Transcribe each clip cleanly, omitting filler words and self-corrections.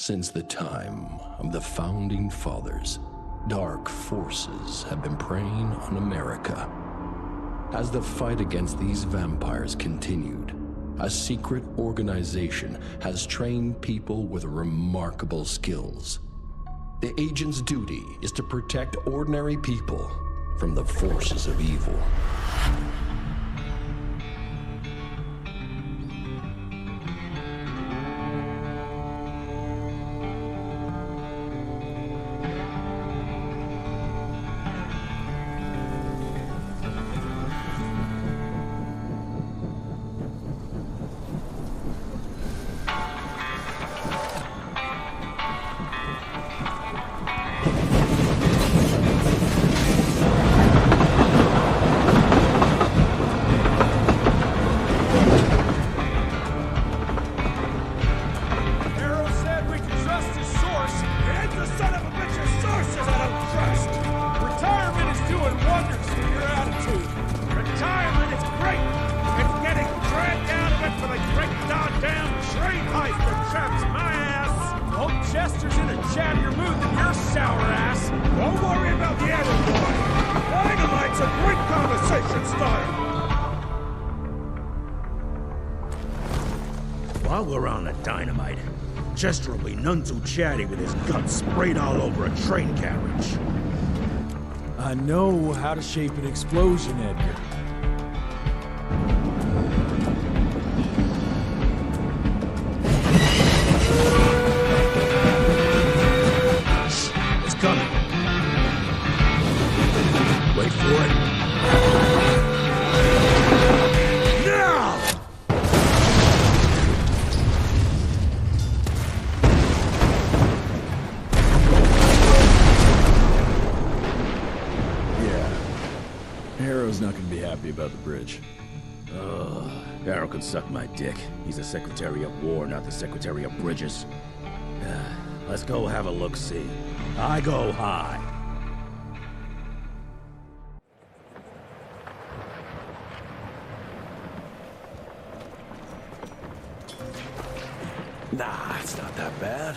Since the time of the Founding Fathers, dark forces have been preying on America. As the fight against these vampires continued, a secret organization has trained people with remarkable skills. The agent's duty is to protect ordinary people from the forces of evil. While we're on the dynamite, Chester will be none too chatty with his guts sprayed all over a train carriage. I know how to shape an explosion, Edgar. It's coming. Wait for it. Harrow's not gonna be happy about the bridge. Harrow can suck my dick. He's the Secretary of War, not the Secretary of Bridges. Let's go have a look-see. I go high. Nah, it's not that bad.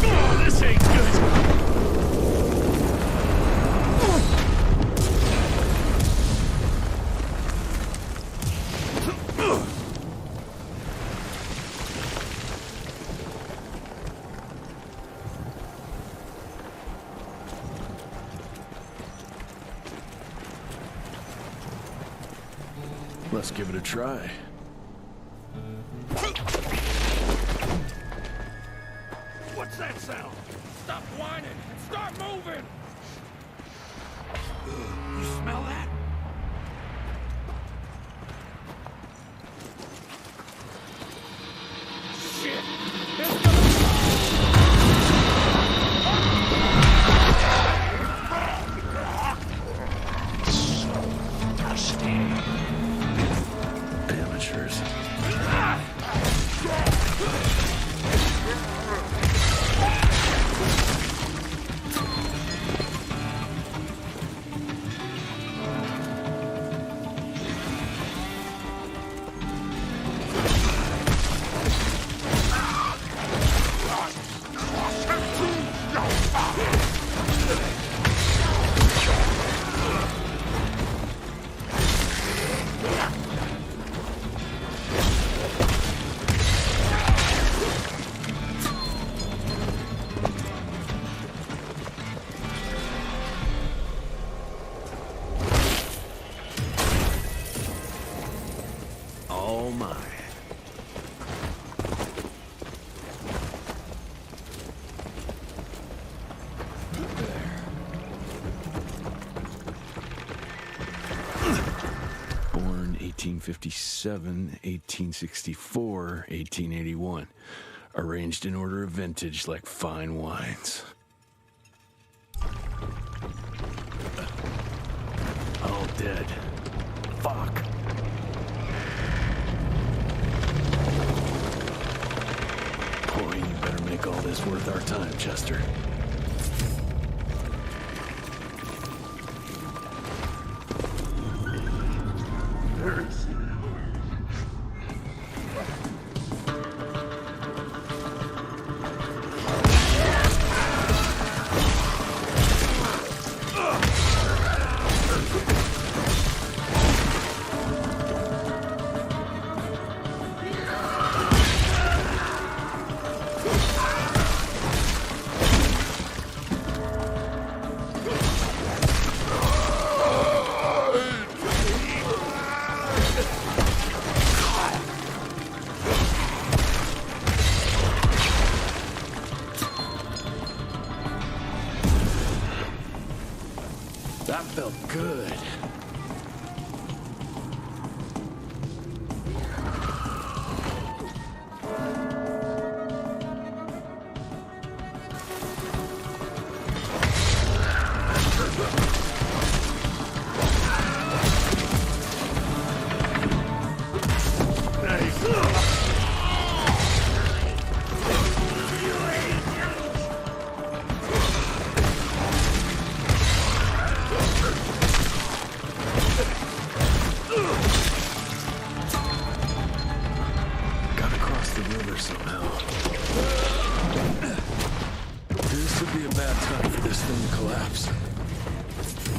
Oh, this ain't good! Let's give it a try. What's that sound? Stop whining and start moving! You smell that? Shit! It's Amateurs. Oh my. Born 1857, 1864, 1881. Arranged in order of vintage like fine wines. All dead. Fuck. Boy, you better make all this worth our time, Chester. Felt good.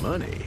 Money.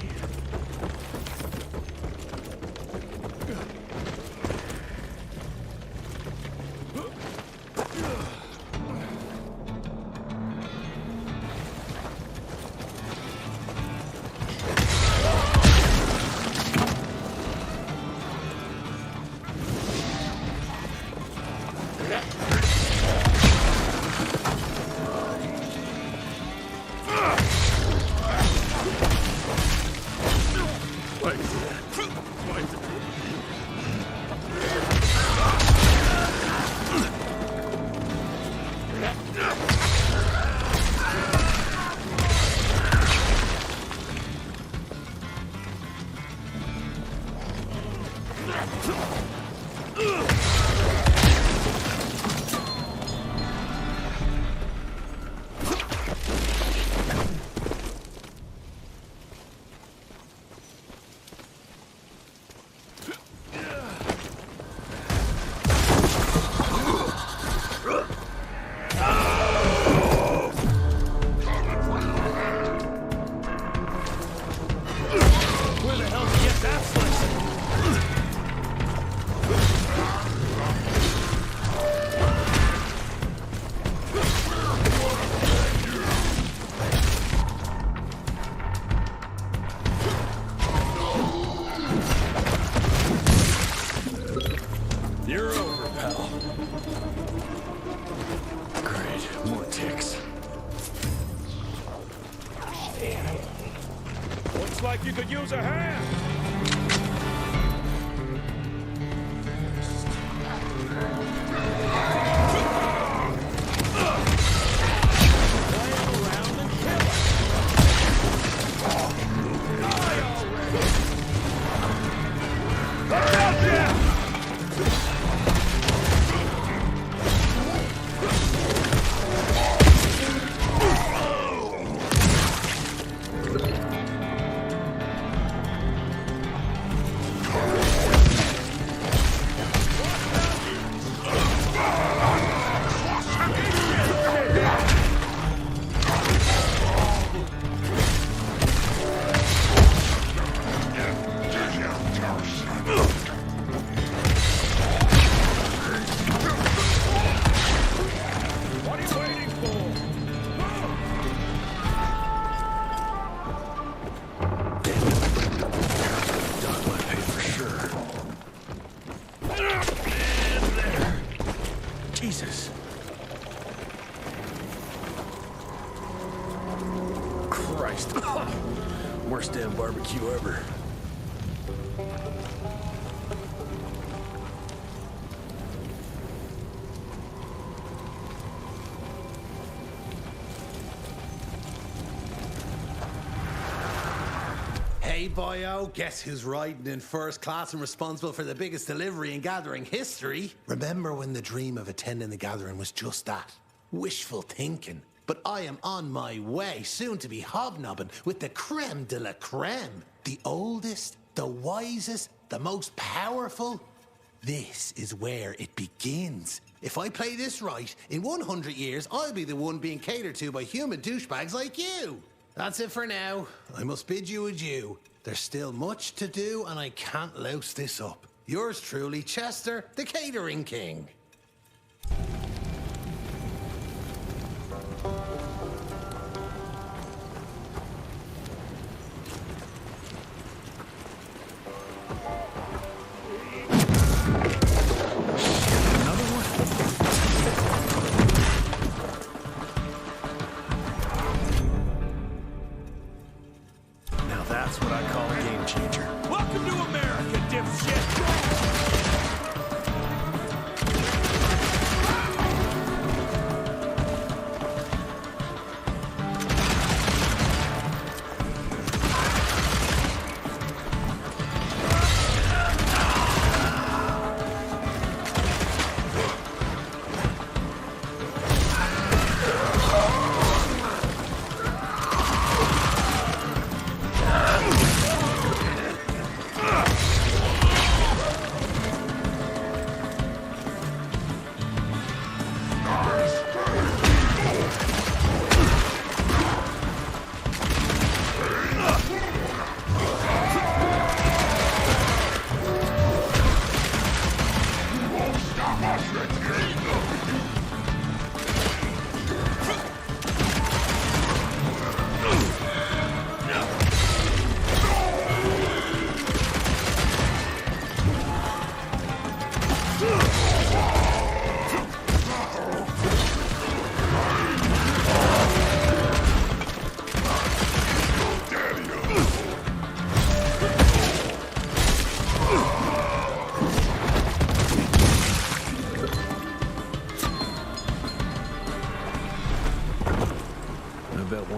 Like you could use a hand. Jesus. Christ. Worst damn barbecue ever. Hey, boyo, guess who's riding in first class and responsible for the biggest delivery in gathering history? Remember when the dream of attending the gathering was just that? Wishful thinking. But I am on my way, soon to be hobnobbing with the creme de la creme. The oldest, the wisest, the most powerful. This is where it begins. If I play this right, in 100 years, I'll be the one being catered to by human douchebags like you. That's it for now. I must bid you adieu. There's still much to do, and I can't louse this up. Yours truly, Chester, the Catering King. That's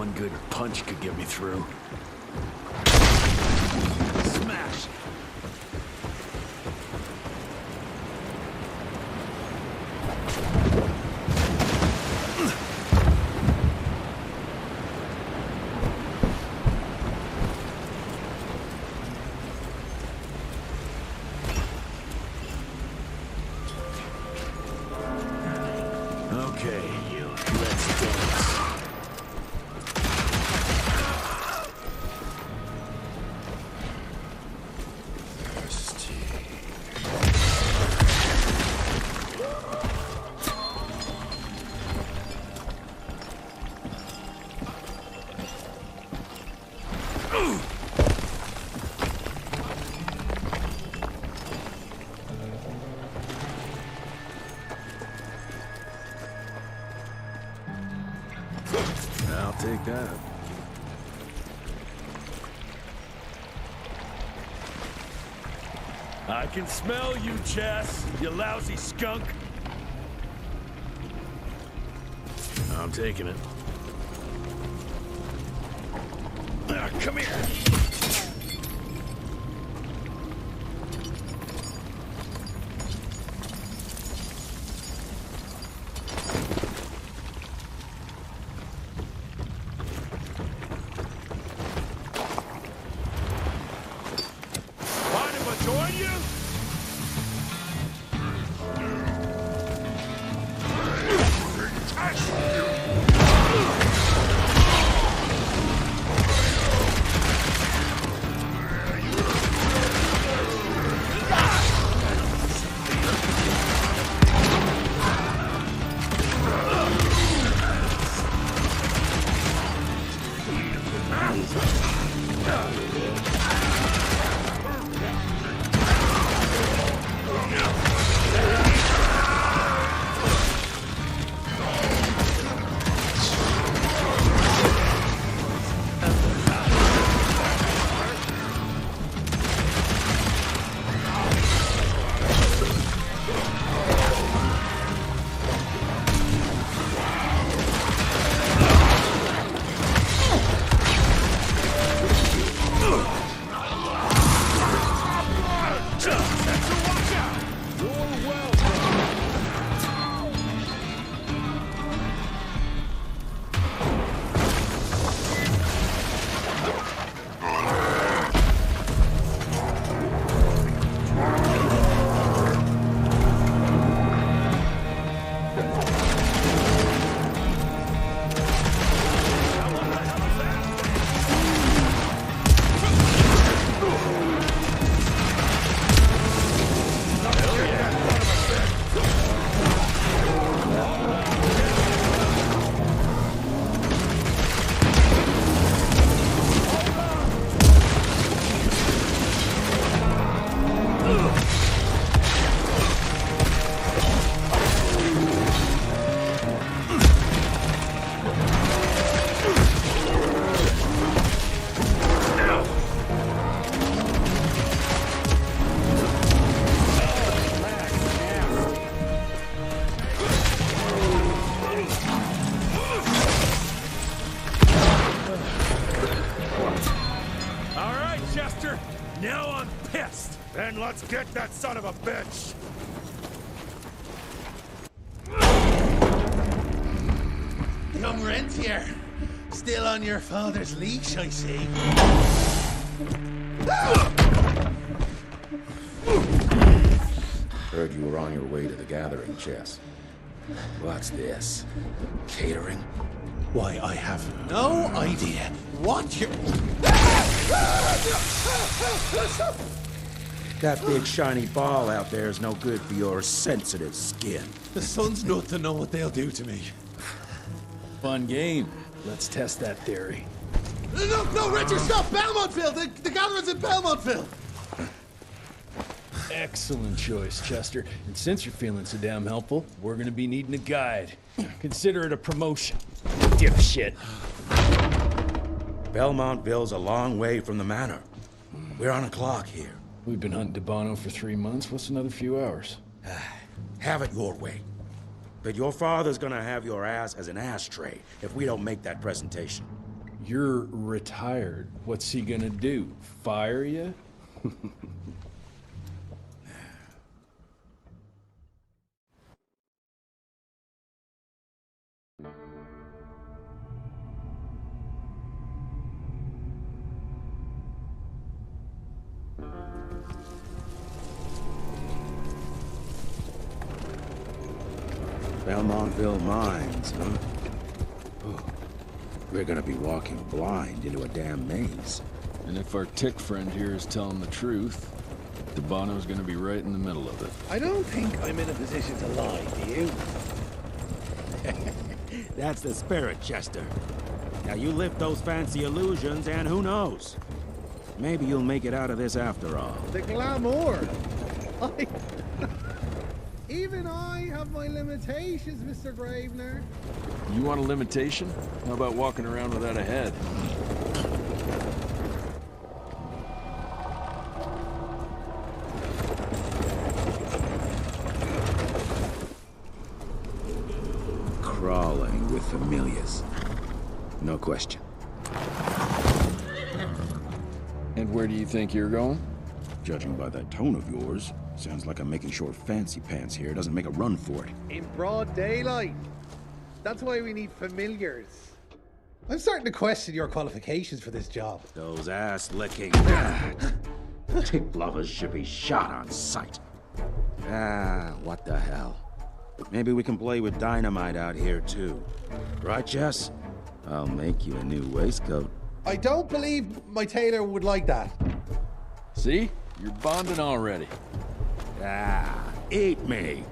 one good punch could get me through. Smash! Okay, let's dance. I'll take that. I can smell you, Chess, you lousy skunk. I'm taking it. Come here. Mind if I join you? Now I'm pissed! Then let's get that son of a bitch! Young rentier, still on your father's leash, I see. Heard you were on your way to the gathering, Chess. What's this? Catering? Why, I have no idea what you're... That big shiny ball out there is no good for your sensitive skin. The sun's not to know what they'll do to me. Fun game. Let's test that theory. No, Richard, stop! Belmontville! The gathering's in Belmontville! Excellent choice, Chester. And since you're feeling so damn helpful, we're gonna be needing a guide. Consider it a promotion. Dipshit. Belmontville's a long way from the manor. We're on a clock here. We've been hunting DeBono for 3 months. What's another few hours? Have it your way. But your father's gonna have your ass as an ashtray if we don't make that presentation. You're retired. What's he gonna do? Fire you? Belmontville Mines, huh? Oh, we're gonna be walking blind into a damn maze. And if our tick friend here is telling the truth, DeBono's gonna be right in the middle of it. I don't think I'm in a position to lie, do you? That's the spirit, Chester. Now you lift those fancy illusions, and who knows? Maybe you'll make it out of this after all. The glamour! Even I have my limitations, Mr. Gravener. You want a limitation? How about walking around without a head? Crawling with familiars. No question. And where do you think you're going? Judging by that tone of yours, sounds like I'm making short fancy pants here. Doesn't make a run for it. In broad daylight. That's why we need familiars. I'm starting to question your qualifications for this job. Those ass-licking tick lovers should be shot on sight. What the hell? Maybe we can play with dynamite out here, too. Right, Jess? I'll make you a new waistcoat. I don't believe my tailor would like that. See? You're bonding already. Eat me!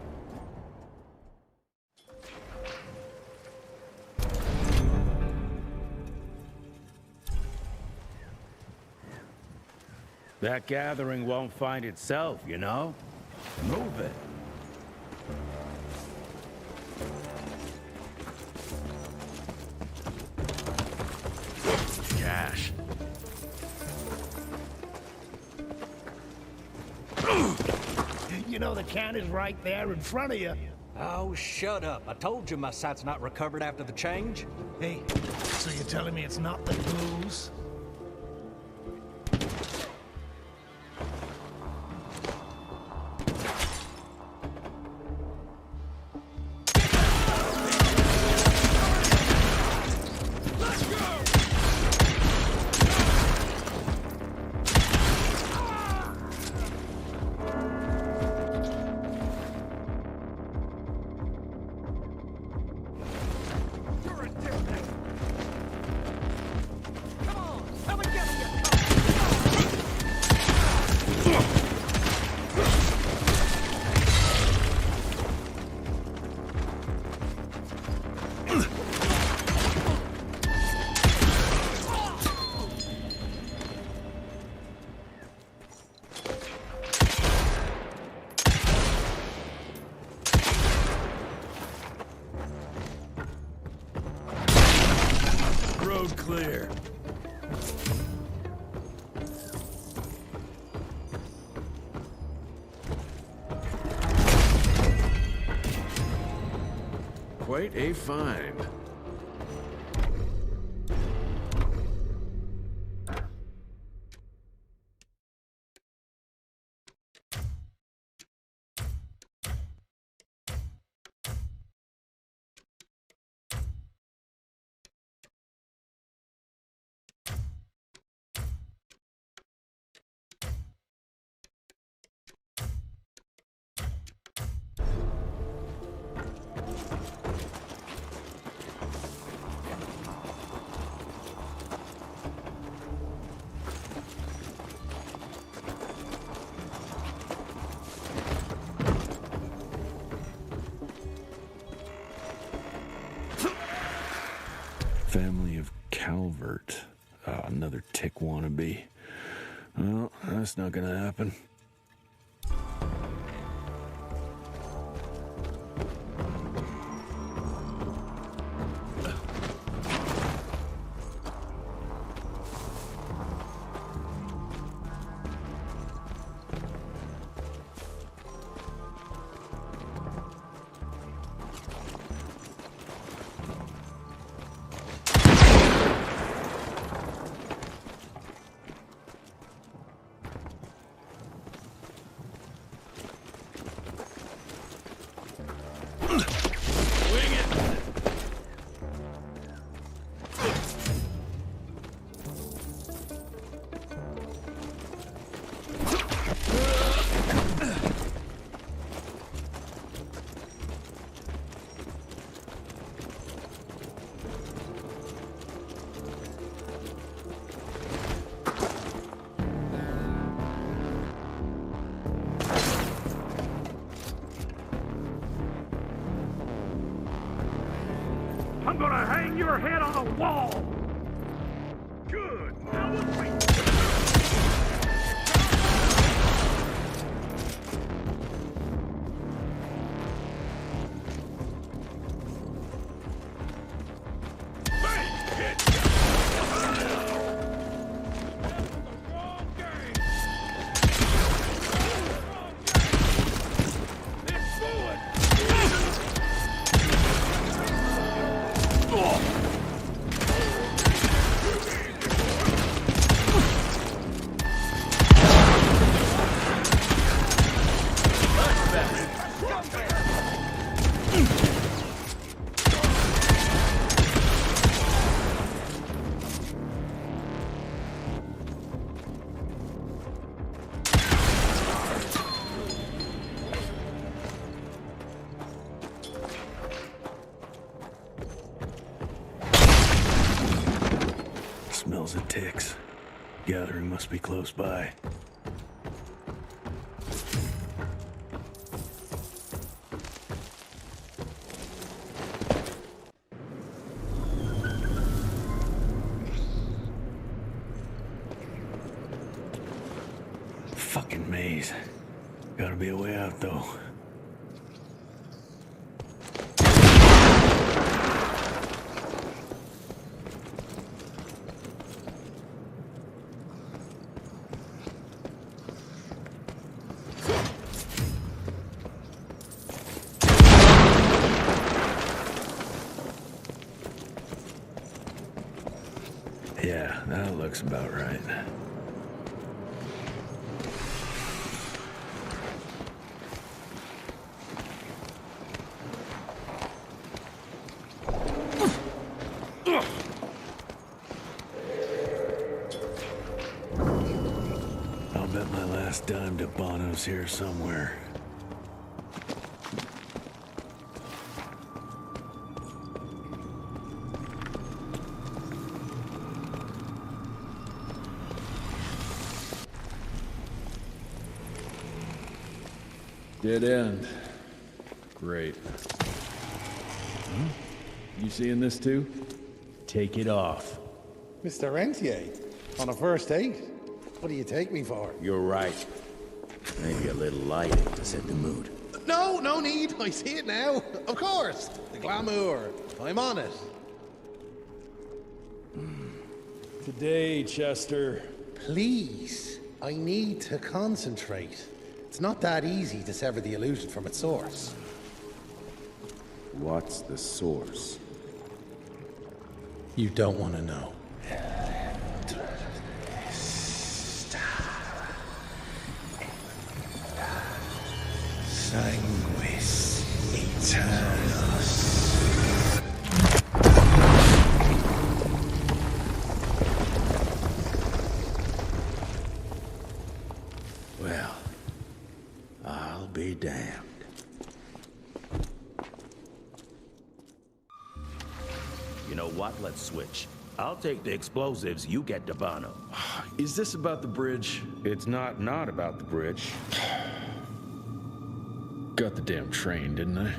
That gathering won't find itself, you know? Move it. Cash. You know the can is right there in front of you. Oh, shut up. I told you my sight's not recovered after the change. Hey, so you're telling me it's not the booze? Road clear. Quite a find. Family of Calvert. Another tick wannabe. Well, that's not gonna happen. I'm gonna hang your head on a wall! Good. Now let's wait. Smells of ticks. Gathering must be close by. Fucking maze. Gotta be a way out, though. Yeah, that looks about right. I'll bet my last dime to Bono's here somewhere. Dead end. Great. You seeing this too? Take it off. Mr. Rentier, on a first date? What do you take me for? You're right. Maybe a little lighting to set the mood. No, no need. I see it now. Of course. The glamour. I'm on it. Today, Chester. Please, I need to concentrate. It's not that easy to sever the illusion from its source. What's the source? You don't want to know. Sanguis Eternus. Well, I'll be damned. You know what? Let's switch. I'll take the explosives, you get Bono. Is this about the bridge? It's not about the bridge. Got the damn train, didn't I?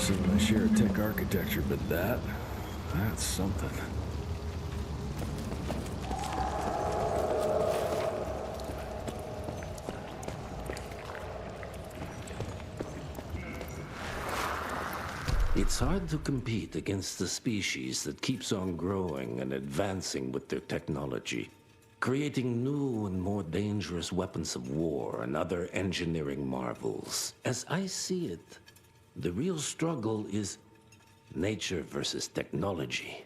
assume they share a tech architecture, but that's something. It's hard to compete against the species that keeps on growing and advancing with their technology, creating new and more dangerous weapons of war and other engineering marvels. As I see it, the real struggle is nature versus technology,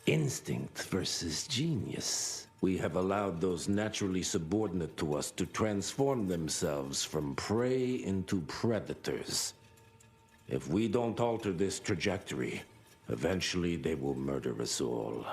instinct versus genius. We have allowed those naturally subordinate to us to transform themselves from prey into predators. If we don't alter this trajectory, eventually they will murder us all.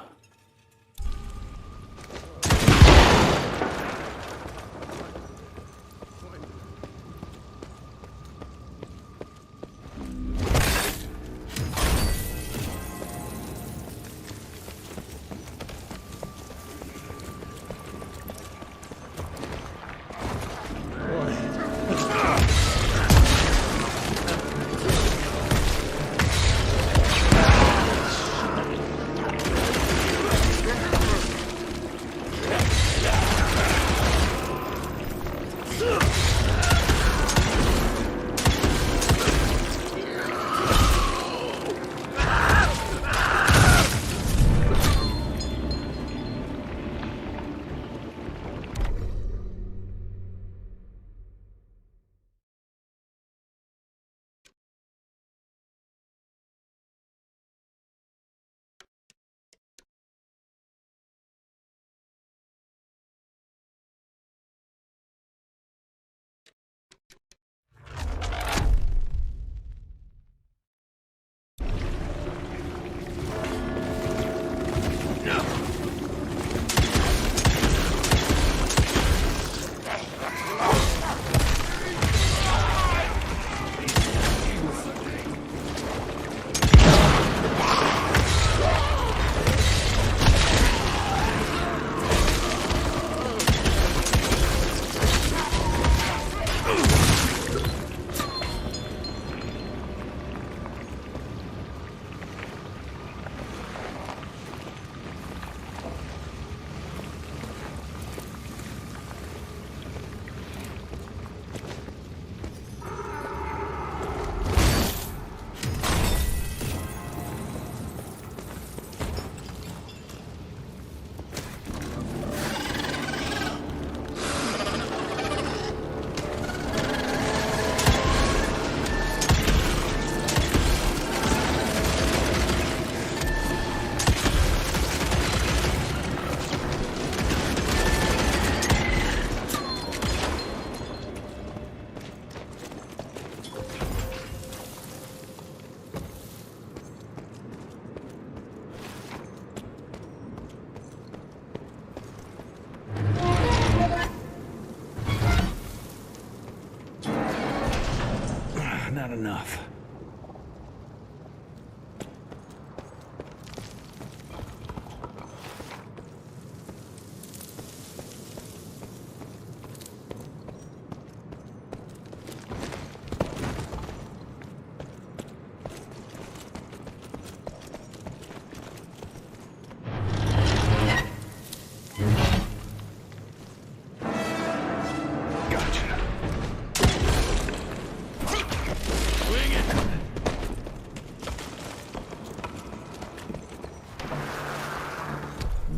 Not enough.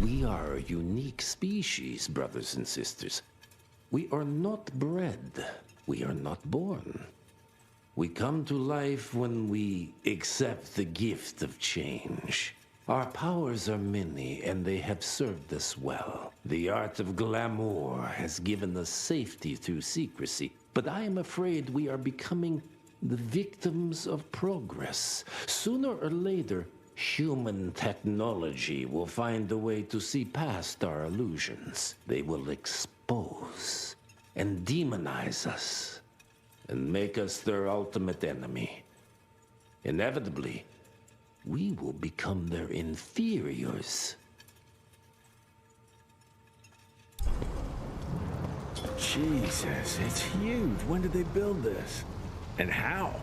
We are a unique species, brothers and sisters. We are not bred. We are not born. We come to life when we accept the gift of change. Our powers are many, and they have served us well. The art of glamour has given us safety through secrecy, but I am afraid we are becoming the victims of progress. Sooner or later, human technology will find a way to see past our illusions. They will expose and demonize us and make us their ultimate enemy. Inevitably, we will become their inferiors. Jesus, it's huge. When did they build this? And how?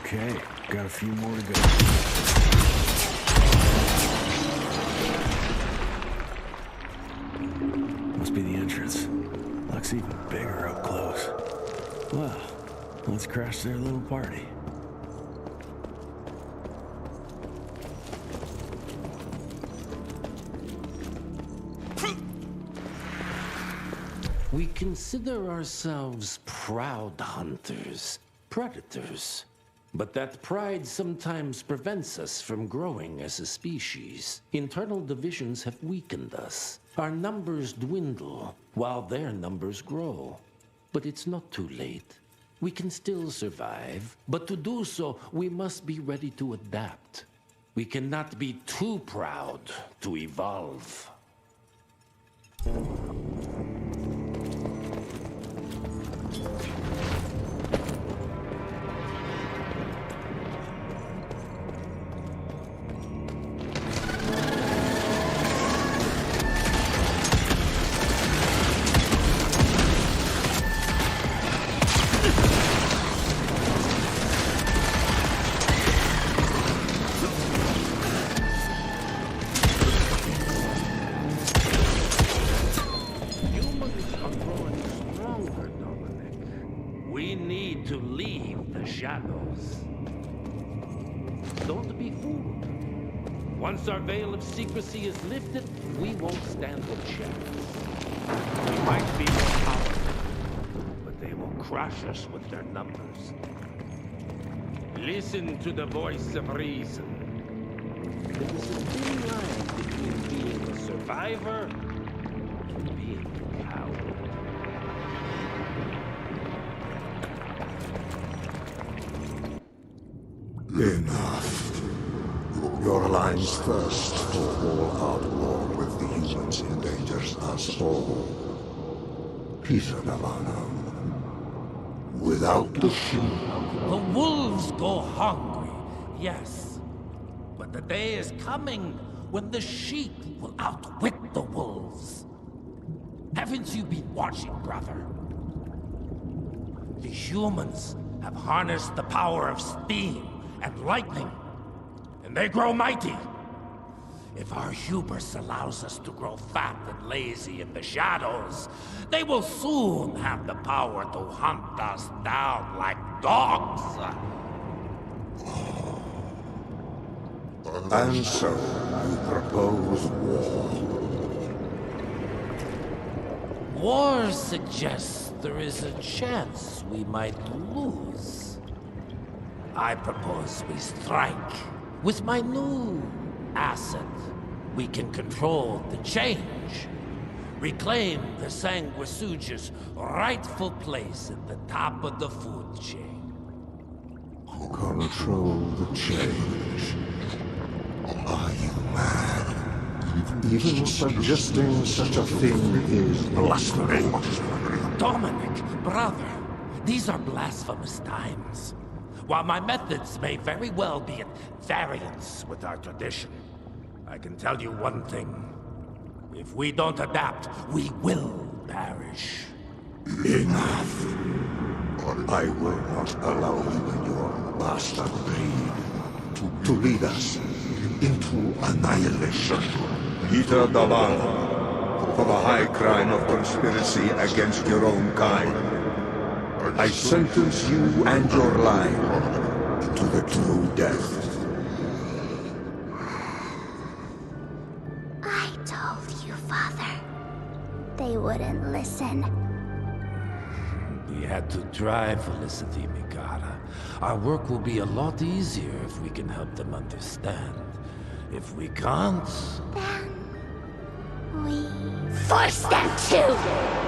Okay, got a few more to go. Must be the entrance. Looks even bigger up close. Well, let's crash their little party. We consider ourselves proud hunters, predators. But that pride sometimes prevents us from growing as a species. Internal divisions have weakened us. Our numbers dwindle while their numbers grow. But it's not too late. We can still survive, but to do so, we must be ready to adapt. We cannot be too proud to evolve. Don't be fooled. Once our veil of secrecy is lifted, we won't stand a chance. We might be more powerful, but they will crush us with their numbers. Listen to the voice of reason. There is a thin line between being a survivor and being a coward. Enough. Your alliance thirst for all-out war with the humans endangers us all. Peter Navana. Without the sheep. The wolves go hungry, yes. But the day is coming when the sheep will outwit the wolves. Haven't you been watching, brother? The humans have harnessed the power of steam and lightning, and they grow mighty. If our hubris allows us to grow fat and lazy in the shadows, they will soon have the power to hunt us down like dogs. And so, you propose war. War suggests there is a chance we might lose. I propose we strike. With my new asset, we can control the change. Reclaim the Sanguisuja's rightful place at the top of the food chain. Control the change. Are you mad? Even suggesting such a thing is blasphemy. Dominic, brother, these are blasphemous times. While my methods may very well be at variance with our tradition, I can tell you one thing. If we don't adapt, we will perish. Enough. I will not allow you and your bastard breed to lead us into annihilation. Peter Davana, for the high crime of conspiracy against your own kind, I sentence you and your line to the true death. I told you, Father. They wouldn't listen. We had to try, Felicity Mikata. Our work will be a lot easier if we can help them understand. If we can't... Then... we... force them to!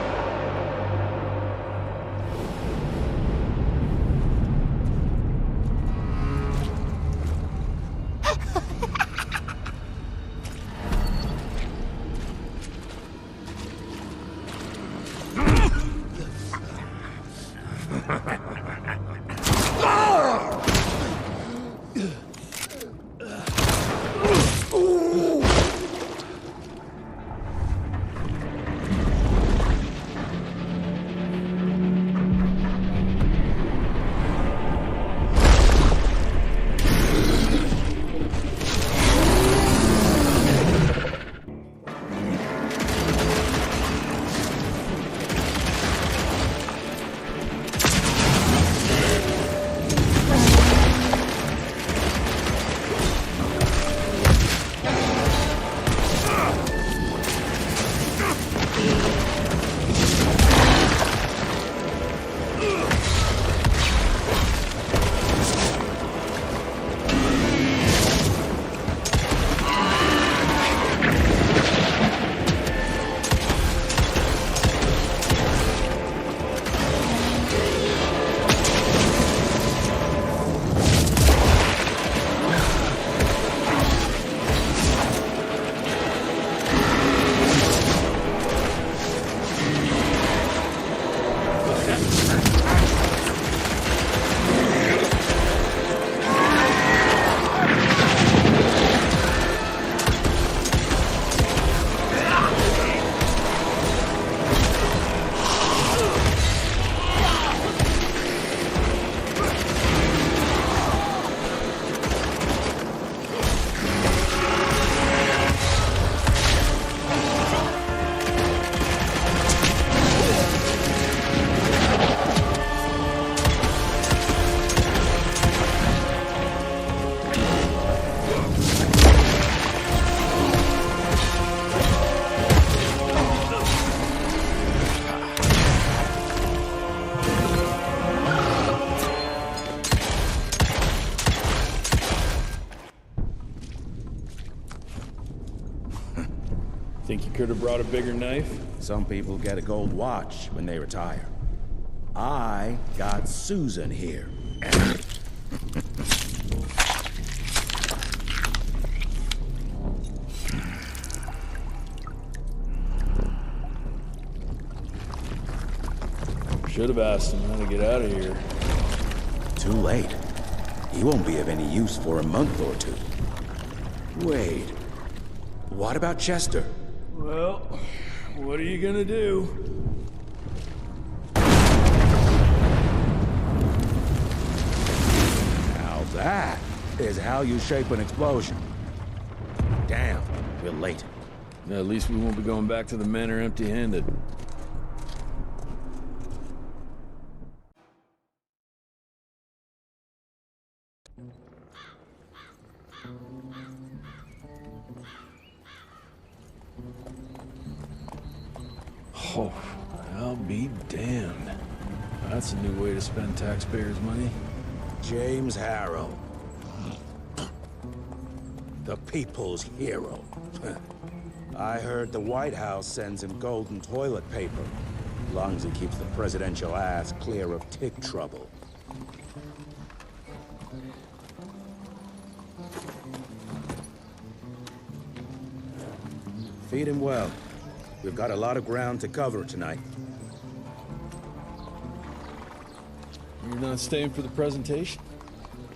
Should have brought a bigger knife. Some people get a gold watch when they retire. I got Susan here. Should have asked him how to get out of here. Too late. He won't be of any use for a month or two. Wait. What about Chester? Well, what are you gonna do? Now that is how you shape an explosion. Damn, we're late. At least we won't be going back to the manor empty-handed. Oh, I'll be damned. That's a new way to spend taxpayers' money. James Harrow. The people's hero. I heard the White House sends him golden toilet paper. As long as he keeps the presidential ass clear of tick trouble. Feed him well. We've got a lot of ground to cover tonight. You're not staying for the presentation?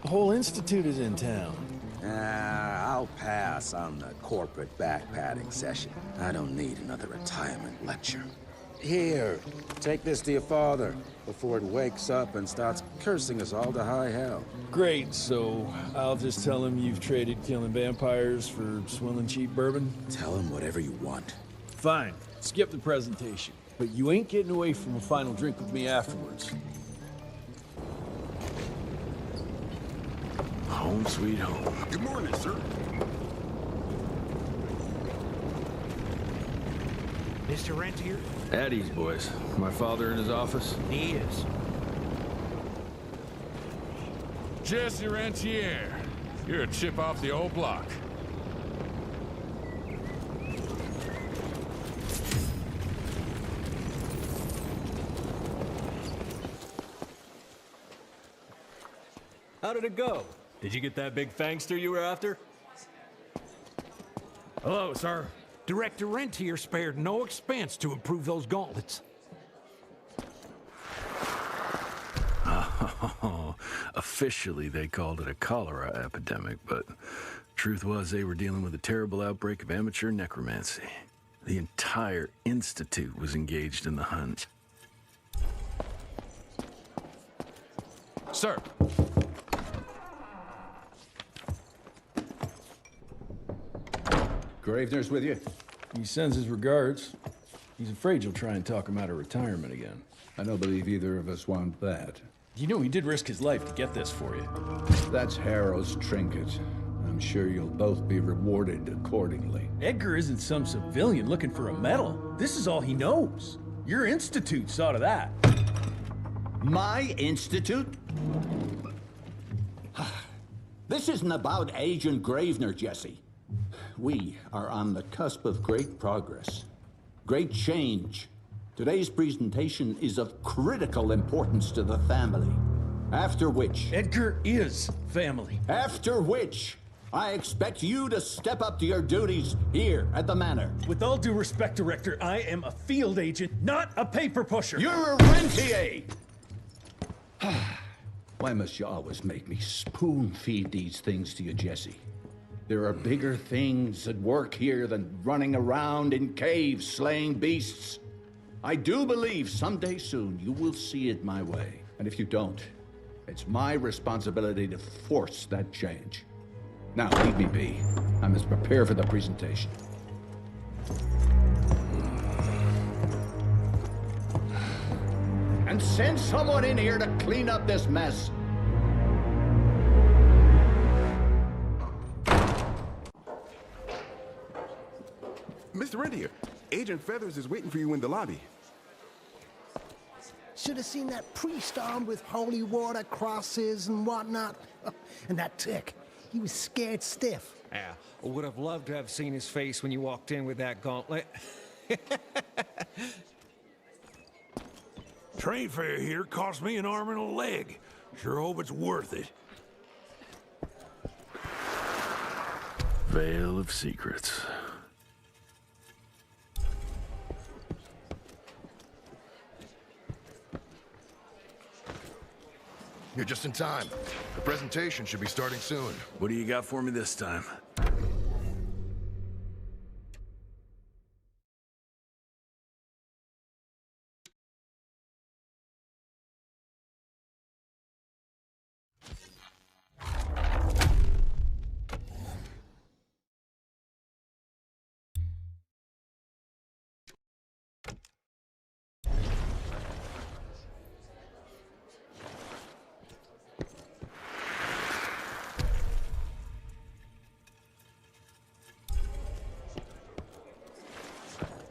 The whole institute is in town. I'll pass on the corporate backpatting session. I don't need another retirement lecture. Here, take this to your father before it wakes up and starts cursing us all to high hell. Great, so I'll just tell him you've traded killing vampires for swilling cheap bourbon? Tell him whatever you want. Fine, skip the presentation. But you ain't getting away from a final drink with me afterwards. Home sweet home. Good morning, sir. Mr. Rentier? At ease, boys. My father in his office? He is. Jesse Rentier. You're a chip off the old block. How did it go? Did you get that big fangster you were after? Hello, sir. Director Rentier spared no expense to improve those gauntlets. Oh, officially they called it a cholera epidemic, but truth was they were dealing with a terrible outbreak of amateur necromancy. The entire institute was engaged in the hunt. Sir. Gravener's with you? He sends his regards. He's afraid you'll try and talk him out of retirement again. I don't believe either of us want that. You know he did risk his life to get this for you. That's Harrow's trinket. I'm sure you'll both be rewarded accordingly. Edgar isn't some civilian looking for a medal. This is all he knows. Your institute saw to that. My institute? This isn't about Agent Gravener, Jesse. We are on the cusp of great progress, great change. Today's presentation is of critical importance to the family. After which... Edgar is family. After which, I expect you to step up to your duties here at the manor. With all due respect, Director, I am a field agent, not a paper pusher. You're a rentier! Why must you always make me spoon-feed these things to you, Jesse? There are bigger things at work here than running around in caves slaying beasts. I do believe someday soon you will see it my way. And if you don't, it's my responsibility to force that change. Now, leave me be. I must prepare for the presentation. And send someone in here to clean up this mess. Mr. Rentier, Agent Feathers is waiting for you in the lobby. Should have seen that priest armed with holy water, crosses, and whatnot. And that tick, he was scared stiff. Yeah, I would have loved to have seen his face when you walked in with that gauntlet. Train fare here cost me an arm and a leg. Sure hope it's worth it. Veil of Secrets. You're just in time. The presentation should be starting soon. What do you got for me this time?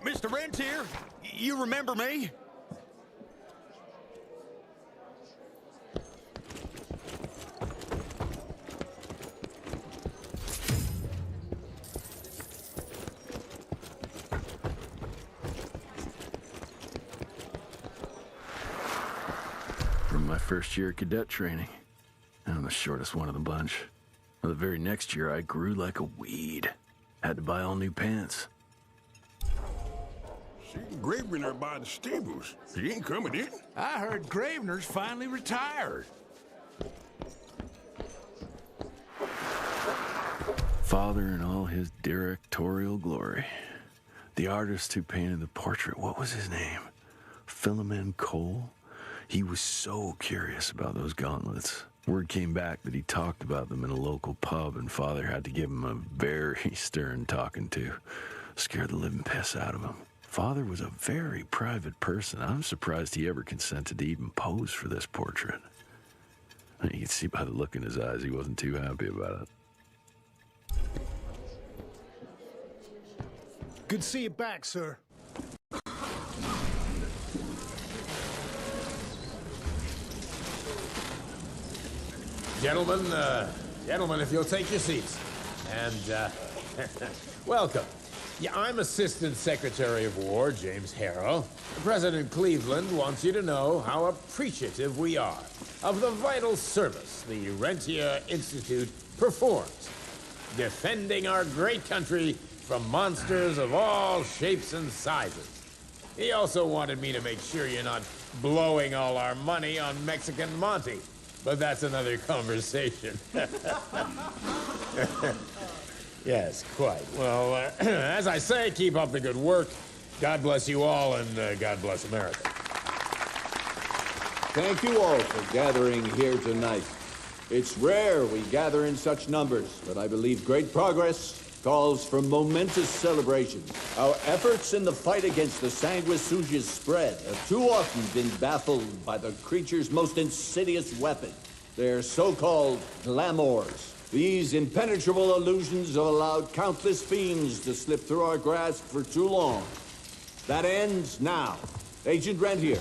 Mr. Rentier, you remember me? From my first year of cadet training. I'm the shortest one of the bunch. Well, the very next year, I grew like a weed. Had to buy all new pants. Seen Gravener by the stables. He ain't coming in. I heard Gravener's finally retired. Father in all his directorial glory. The artist who painted the portrait, what was his name? Philemon Cole? He was so curious about those gauntlets. Word came back that he talked about them in a local pub, and Father had to give him a very stern talking to. Scared the living piss out of him. Father was a very private person. I'm surprised he ever consented to even pose for this portrait. You can see by the look in his eyes he wasn't too happy about it. Good to see you back, sir. Gentlemen, if you'll take your seats. And, welcome. Yeah, I'm Assistant Secretary of War, James Harrow. President Cleveland wants you to know how appreciative we are of the vital service the Rentier Institute performs, defending our great country from monsters of all shapes and sizes. He also wanted me to make sure you're not blowing all our money on Mexican Monty, but that's another conversation. Yes, quite. Well, as I say, keep up the good work. God bless you all, and God bless America. Thank you all for gathering here tonight. It's rare we gather in such numbers, but I believe great progress calls for momentous celebration. Our efforts in the fight against the sanguisuga's spread have too often been baffled by the creature's most insidious weapon, their so-called glamours. These impenetrable illusions have allowed countless fiends to slip through our grasp for too long. That ends now. Agent Rentier,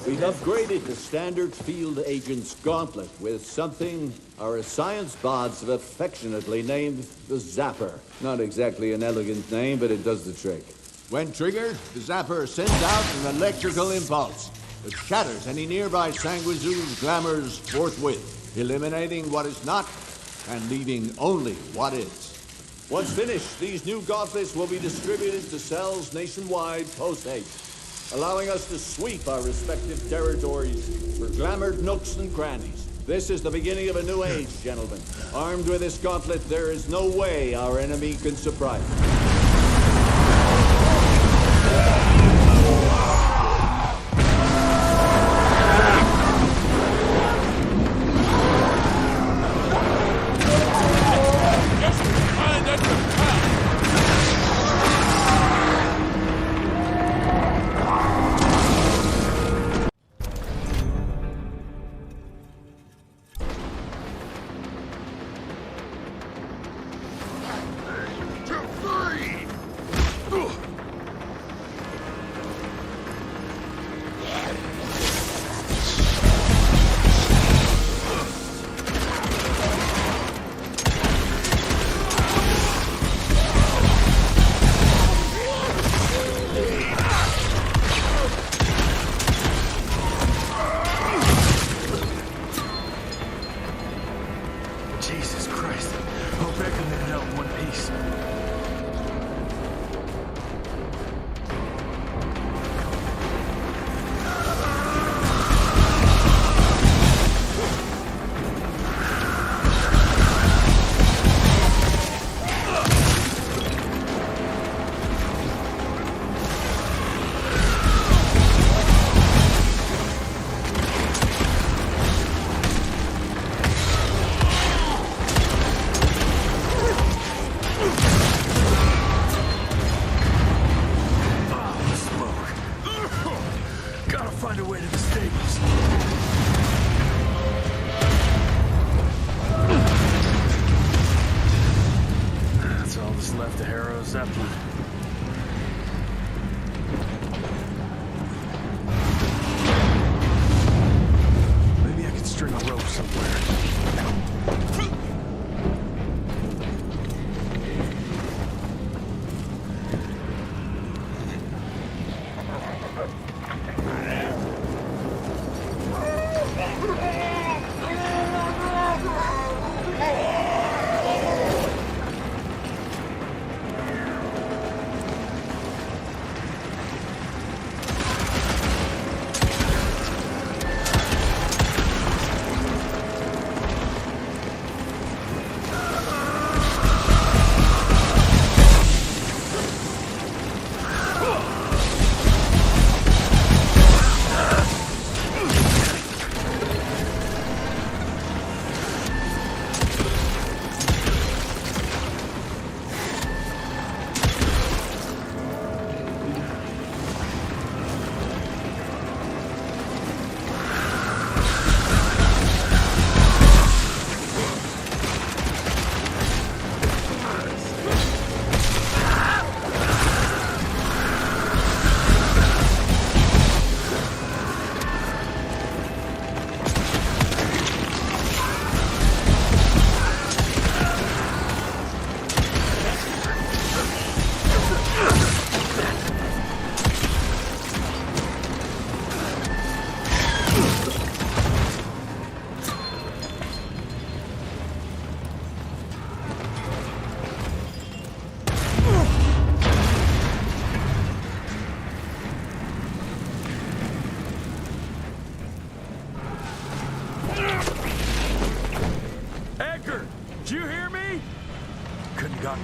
we've upgraded the standard field agent's gauntlet with something our science bots have affectionately named the Zapper. Not exactly an elegant name, but it does the trick. When triggered, the Zapper sends out an electrical impulse that shatters any nearby sanguisuga's glamours forthwith, eliminating what is not and leaving only what is. Once finished, these new gauntlets will be distributed to cells nationwide post-haste, allowing us to sweep our respective territories for glamored nooks and crannies. This is the beginning of a new age, gentlemen. Armed with this gauntlet, there is no way our enemy can surprise us. find a way to the stables. That's all that's left of Harrow's Zeppelin. Maybe I could string a rope somewhere.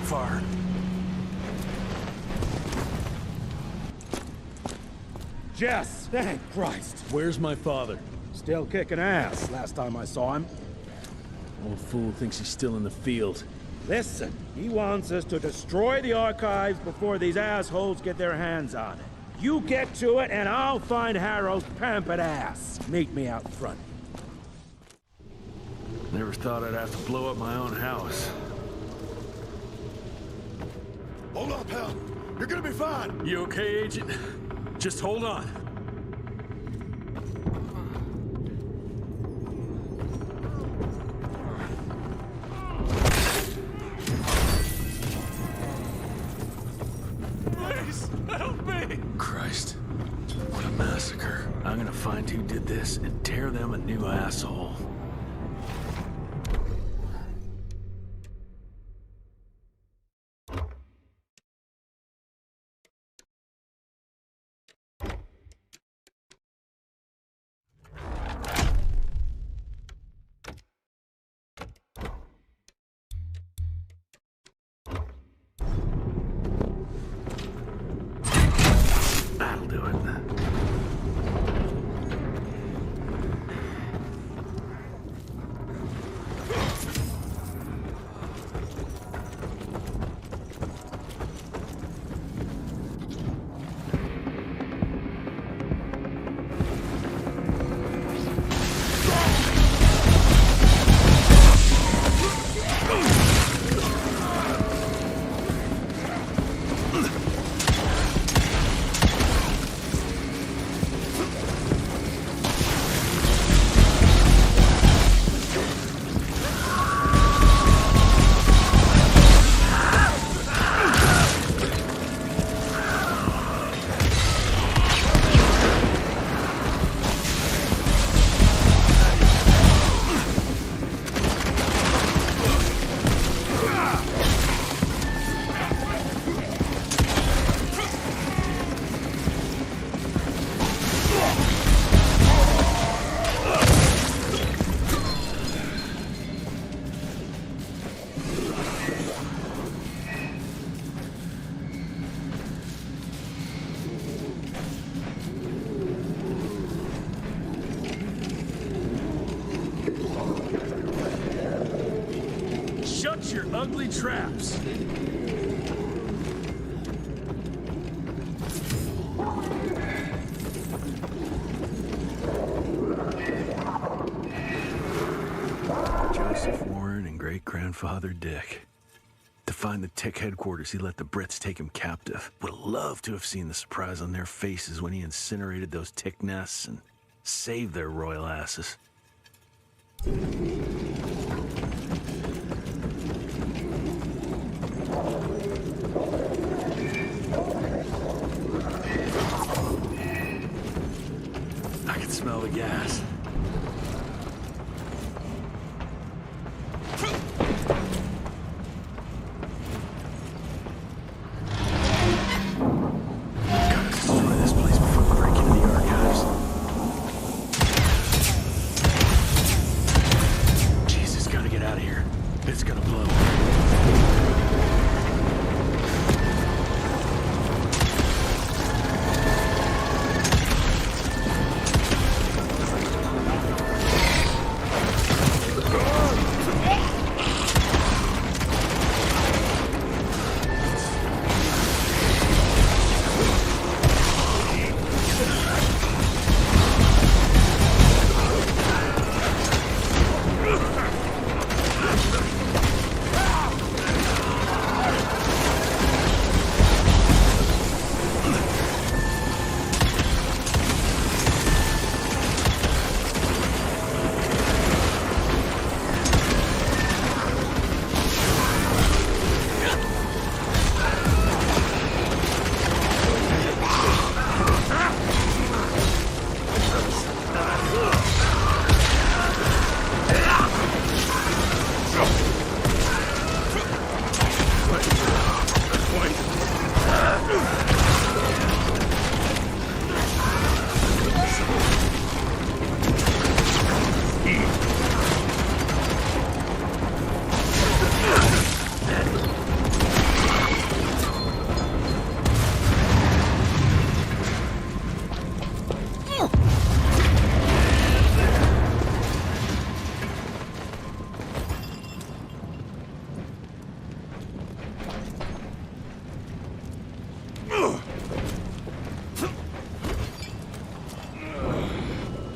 Far. Jess! Thank Christ! Where's my father? Still kicking ass, last time I saw him. Old fool thinks he's still in the field. Listen, he wants us to destroy the archives before these assholes get their hands on it. You get to it, and I'll find Harrow's pampered ass. Meet me out front. Never thought I'd have to blow up my own house. Hold up, pal. You're gonna be fine. You okay, Agent? Just hold on. Please, help me! Christ, what a massacre. I'm gonna find who did this and tear them a new asshole. That'll do it. Shut your ugly traps! grandfather Dick. To find the Tick headquarters, he let the Brits take him captive. Would have loved to have seen the surprise on their faces when he incinerated those Tick nests and saved their royal asses. I can smell the gas. Gotta destroy this place before we break into the archives. Jesus, gotta get out of here. It's gonna blow.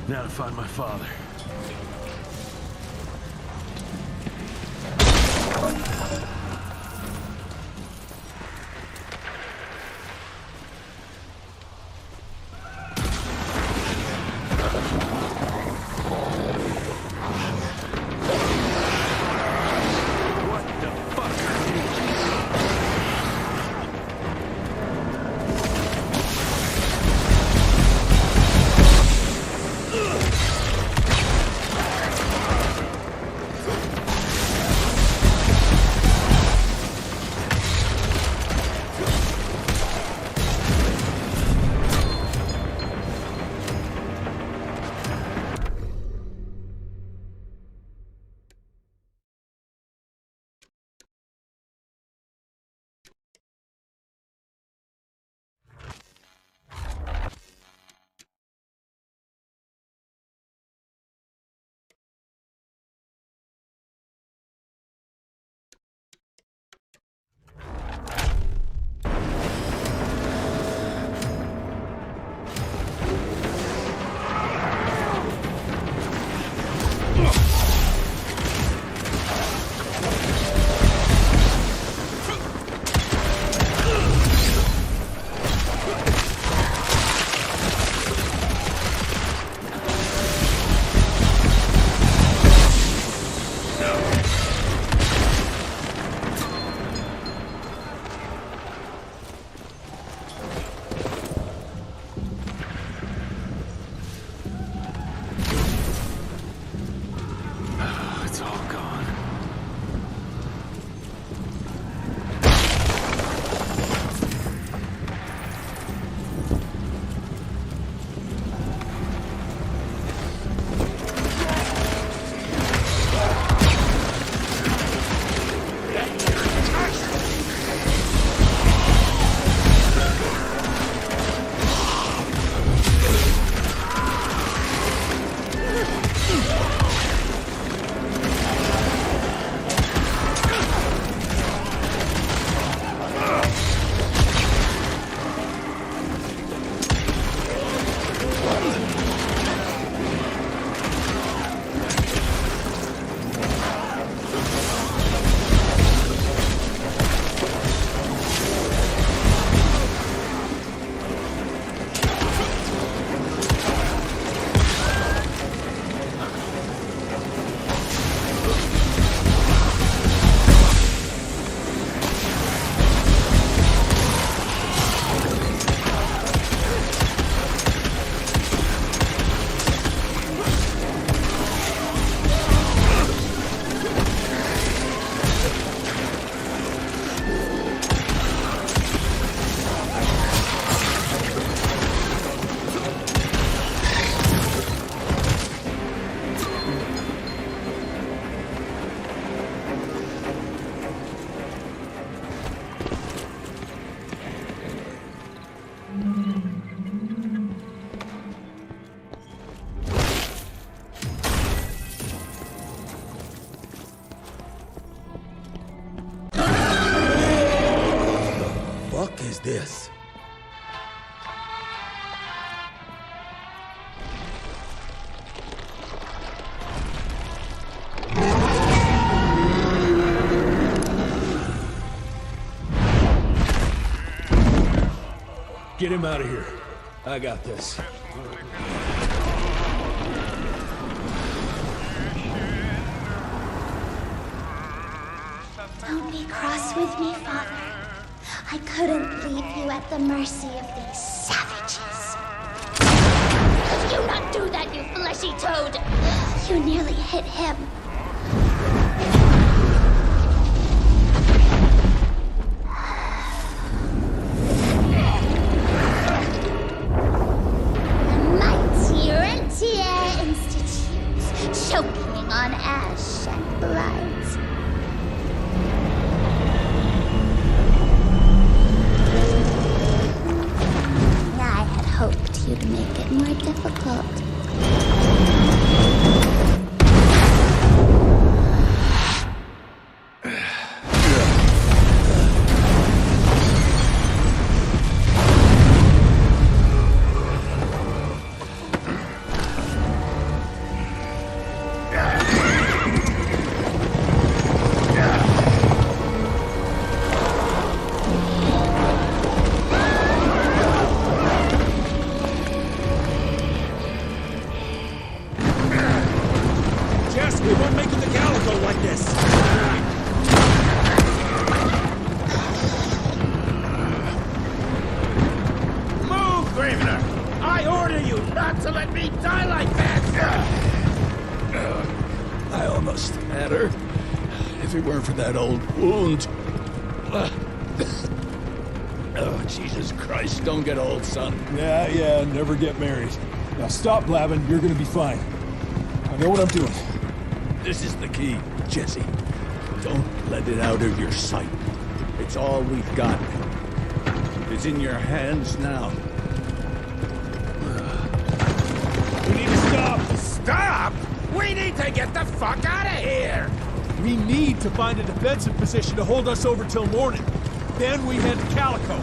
Now to find my father. Get him out of here. I got this. Don't be cross with me, Father. I couldn't leave you at the mercy of these savages. Do not do that, you fleshy toad! You nearly hit him. The mighty Rentier Institute, choking on ash and blood. I had hoped you'd make it more difficult. I almost had her. If it weren't for that old wound. Oh, Jesus Christ, don't get old, son. Yeah, never get married. Now stop blabbing, you're gonna be fine. I know what I'm doing. This is the key, Jesse. Don't let it out of your sight. It's all we've got. It's in your hands now. We need to stop! Stop? We need to get the fuck out of here! We need to find a defensive position to hold us over till morning. Then we head to Calico.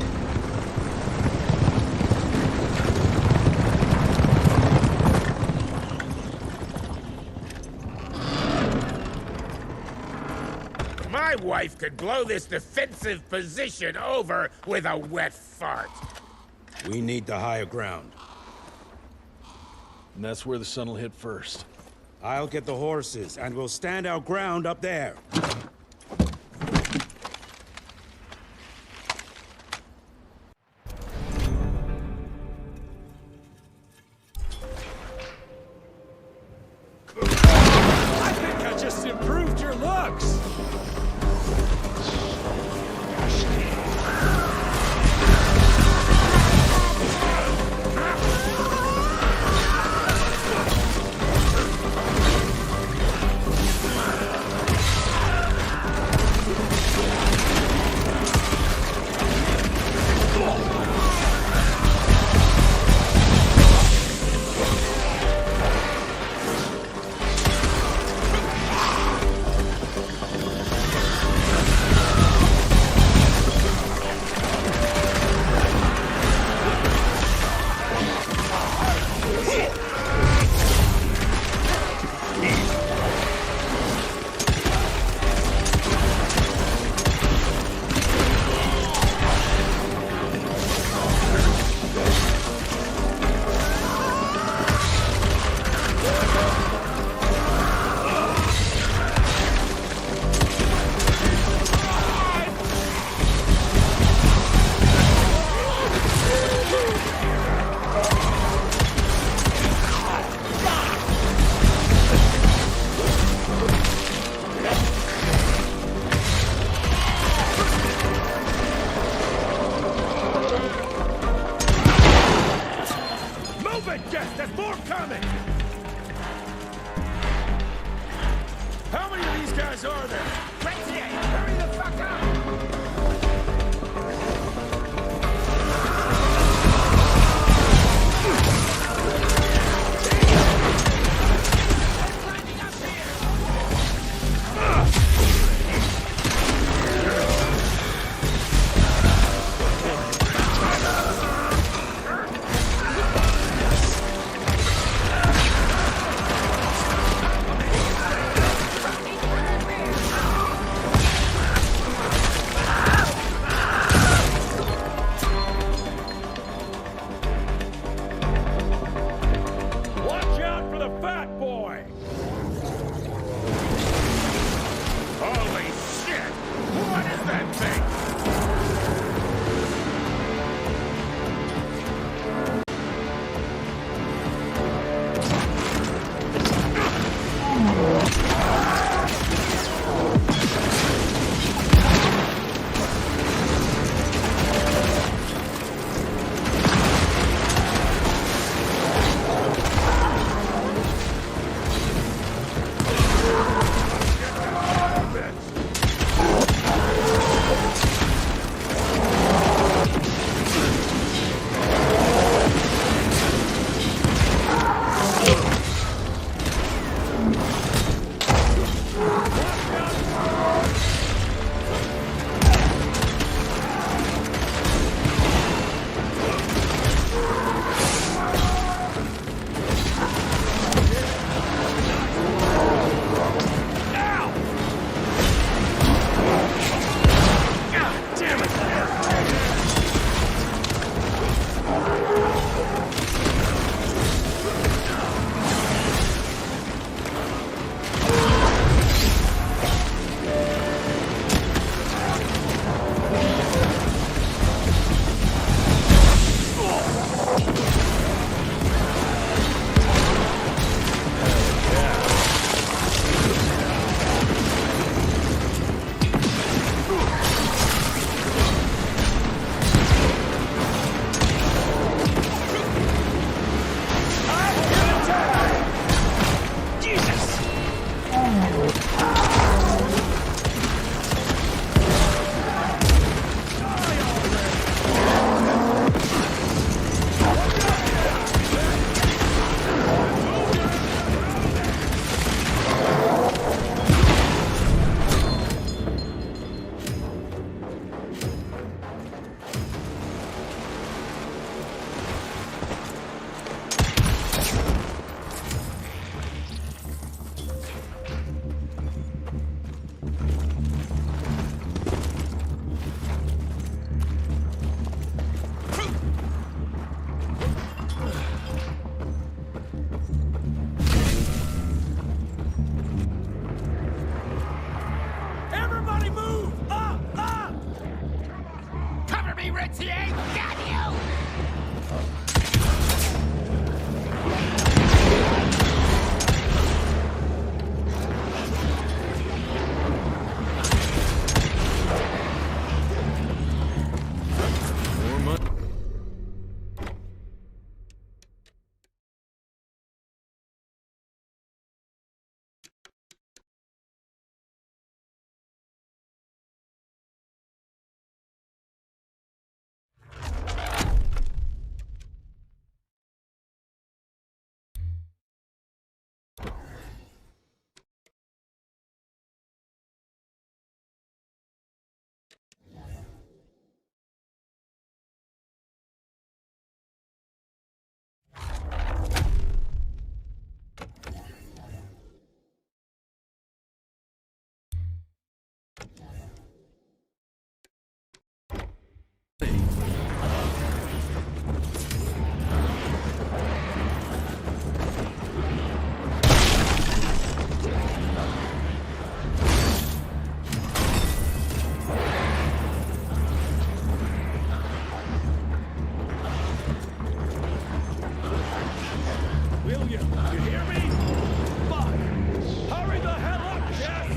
My wife could blow this defensive position over with a wet fart. We need the higher ground. And that's where the sun will hit first. I'll get the horses, and we'll stand our ground up there. I think I just improved your looks! There's more coming! How many of these guys are there? Rentier, hurry the fuck up! William, you hear me? Fuck! Hurry the hell up, Jess!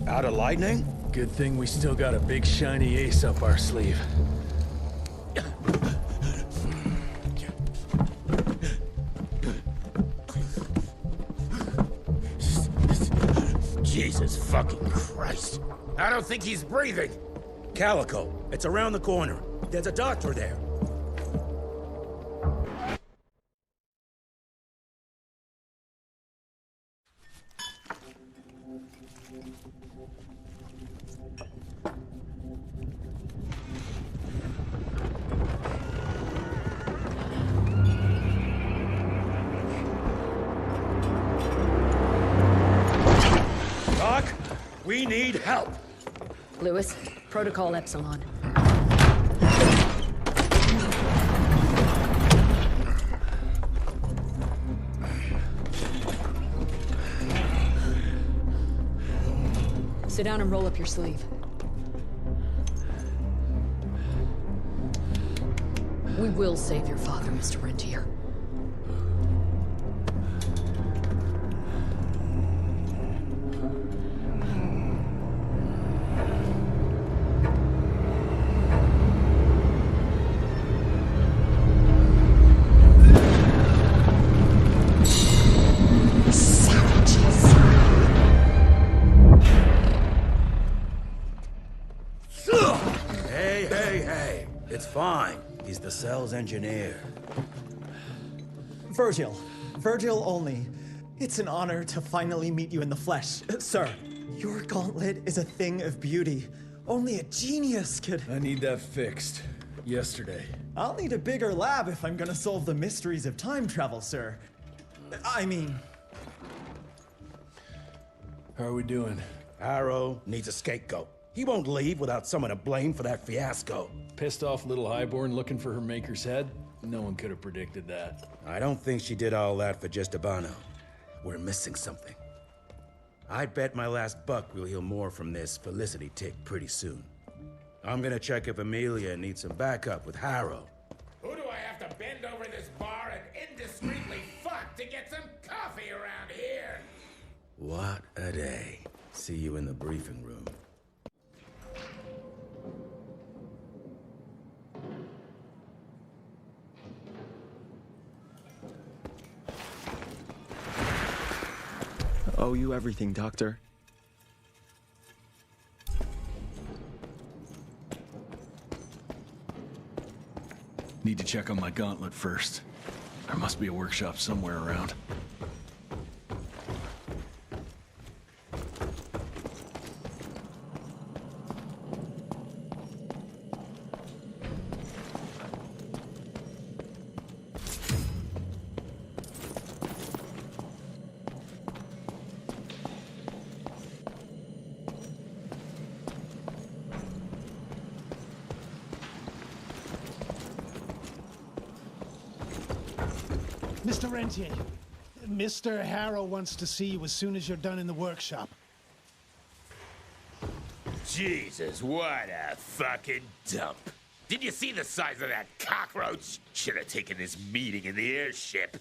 Out of lightning? Good thing we still got a big shiny ace up our sleeve. Jesus fucking Christ. I don't think he's breathing. Calico, it's around the corner. There's a doctor there. Doc, we need help. Lewis, Protocol Epsilon. Sit down and roll up your sleeve. We will save your father, Mr. Rentier. Hey, it's fine. He's the cell's engineer. Virgil. Virgil only. It's an honor to finally meet you in the flesh. Sir, your gauntlet is a thing of beauty. Only a genius could... I need that fixed. Yesterday. I'll need a bigger lab if I'm gonna solve the mysteries of time travel, sir. I mean... How are we doing? Arrow needs a scapegoat. He won't leave without someone to blame for that fiasco. Pissed off little highborn looking for her maker's head? No one could have predicted that. I don't think she did all that for just Abano. We're missing something. I'd bet my last buck we'll heal more from this Felicity tick pretty soon. I'm gonna check if Amelia needs some backup with Harrow. Who do I have to bend over this bar and indiscreetly fuck to get some coffee around here? What a day. See you in the briefing room. Owe you everything, Doctor. Need to check on my gauntlet first. There must be a workshop somewhere around. Mr. Rentier, Mr. Harrow wants to see you as soon as you're done in the workshop. Jesus, what a fucking dump. Did you see the size of that cockroach? Should have taken this meeting in the airship.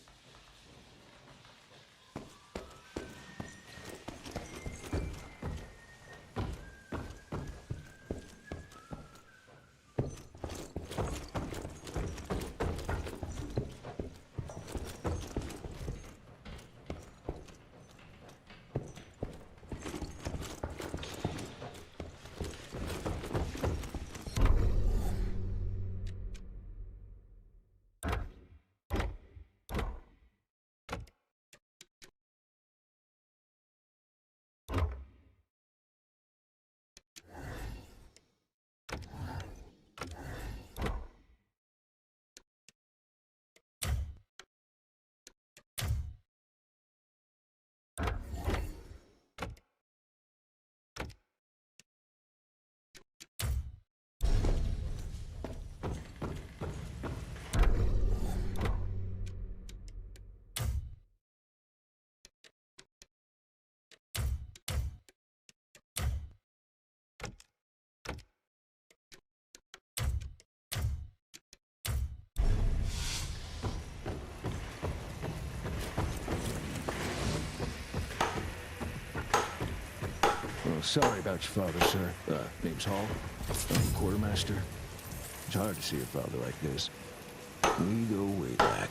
Oh, sorry about your father, sir. Name's Hall. I'm the quartermaster. It's hard to see a father like this. We go way back.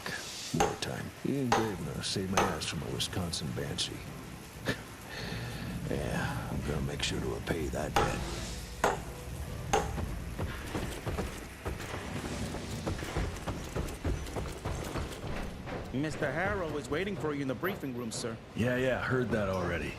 Wartime. He ain't brave enough to save my ass from a Wisconsin banshee. Yeah, I'm gonna make sure to repay that debt. Mr. Harrow is waiting for you in the briefing room, sir. Yeah, heard that already.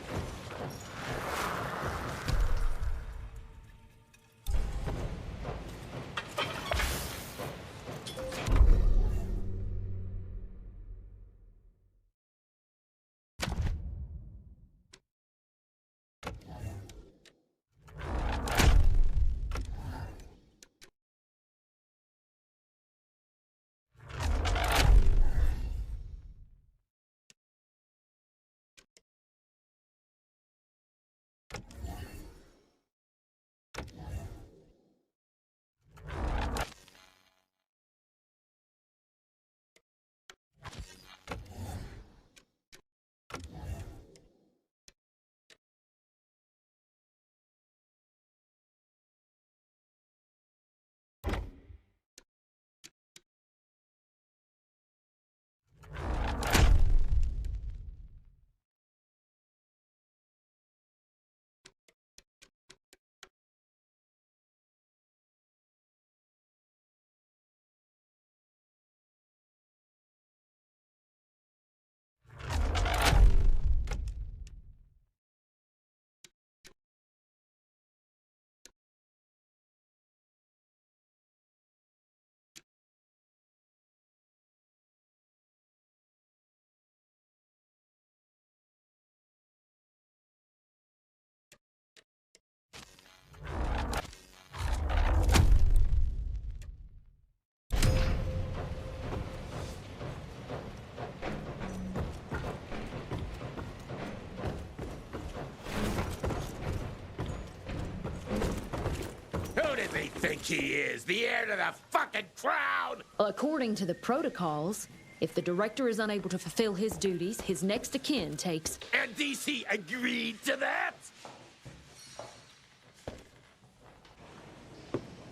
think he is? The heir to the fucking crown? Well, according to the protocols, if the director is unable to fulfill his duties, his next of kin takes... And DC agreed to that?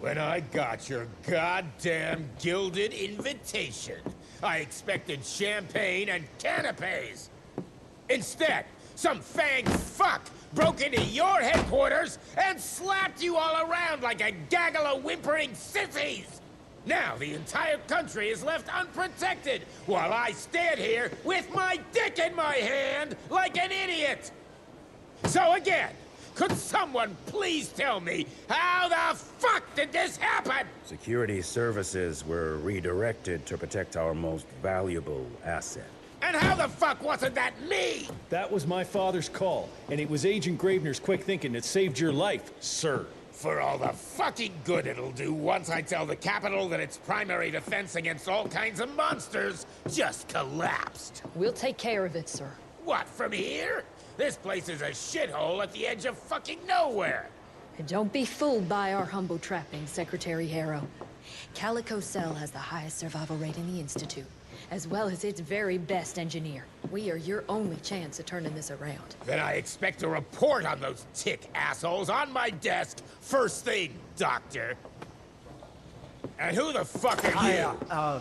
When I got your goddamn gilded invitation, I expected champagne and canapes. Instead, some fanged fuck broke into your headquarters and slapped you all around like a gaggle of whimpering sissies! Now the entire country is left unprotected while I stand here with my dick in my hand like an idiot! So again, could someone please tell me how the fuck did this happen? Security services were redirected to protect our most valuable asset. And how the fuck wasn't that me? That was my father's call, and it was Agent Gravener's quick thinking that saved your life, sir. For all the fucking good it'll do once I tell the Capitol that its primary defense against all kinds of monsters just collapsed. We'll take care of it, sir. What, from here? This place is a shithole at the edge of fucking nowhere. And don't be fooled by our humble trappings, Secretary Harrow. Calico Cell has the highest survival rate in the Institute, as well as its very best engineer. We are your only chance of turning this around. Then I expect a report on those tick assholes on my desk first thing, Doctor. And who the fuck are you?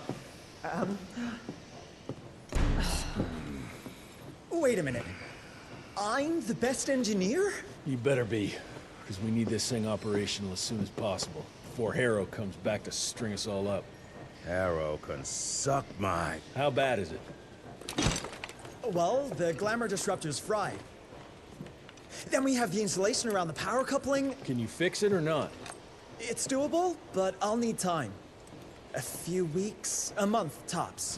Wait a minute. I'm the best engineer? You better be, because we need this thing operational as soon as possible, before Harrow comes back to string us all up. Harrow can suck my... How bad is it? Well, the glamour disruptor's fried. Then we have the insulation around the power coupling. Can you fix it or not? It's doable, but I'll need time. A few weeks, a month, tops.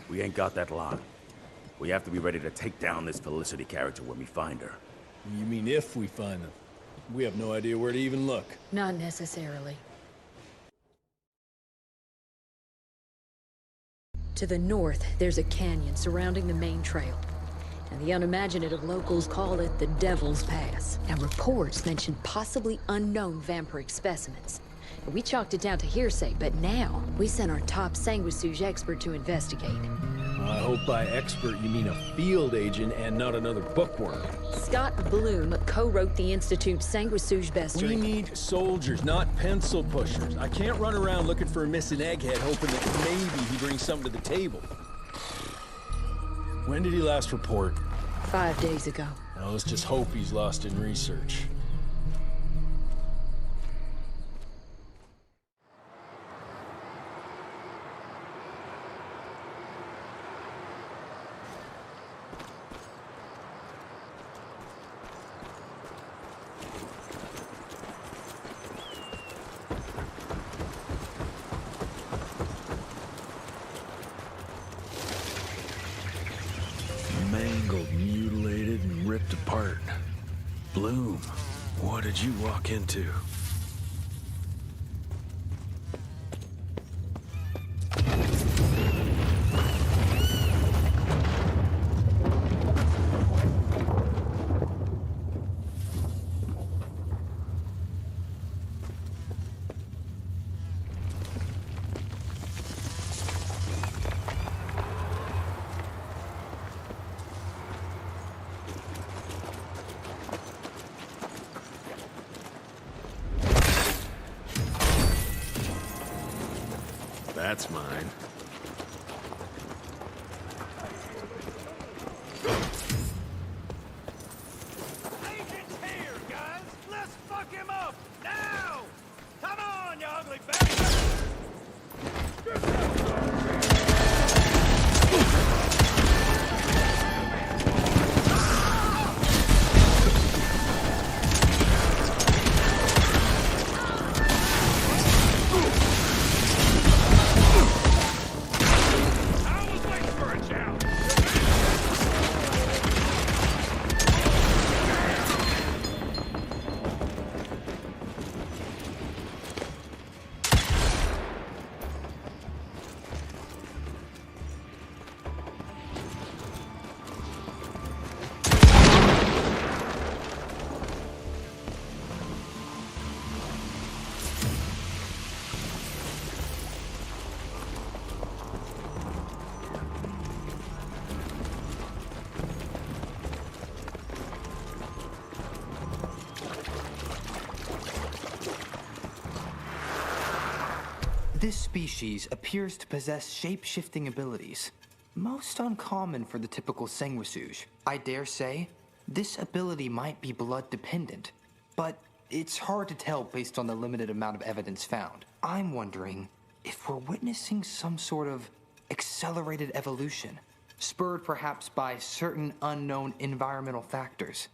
We ain't got that long. We have to be ready to take down this Felicity character when we find her. You mean if we find them? We have no idea where to even look. Not necessarily. To the north, there's a canyon surrounding the main trail. And the unimaginative locals call it the Devil's Pass. And reports mention possibly unknown vampiric specimens. We chalked it down to hearsay, but now we sent our top sanguisuge expert to investigate. I hope by expert you mean a field agent and not another bookworm. Scott Bloom co-wrote the Institute's sanguisuge bestiary. We need soldiers, not pencil pushers. I can't run around looking for a missing egghead hoping that maybe he brings something to the table. When did he last report? 5 days ago. Now let's just hope he's lost in research. Mangled, mutilated, and ripped apart. Bloom, what did you walk into? That's mine. Agent's here, guys! Let's fuck him up! Now! Come on, you ugly bastard! This species appears to possess shape-shifting abilities, most uncommon for the typical sanguisuge. I dare say, this ability might be blood-dependent, but it's hard to tell based on the limited amount of evidence found. I'm wondering if we're witnessing some sort of accelerated evolution, spurred perhaps by certain unknown environmental factors.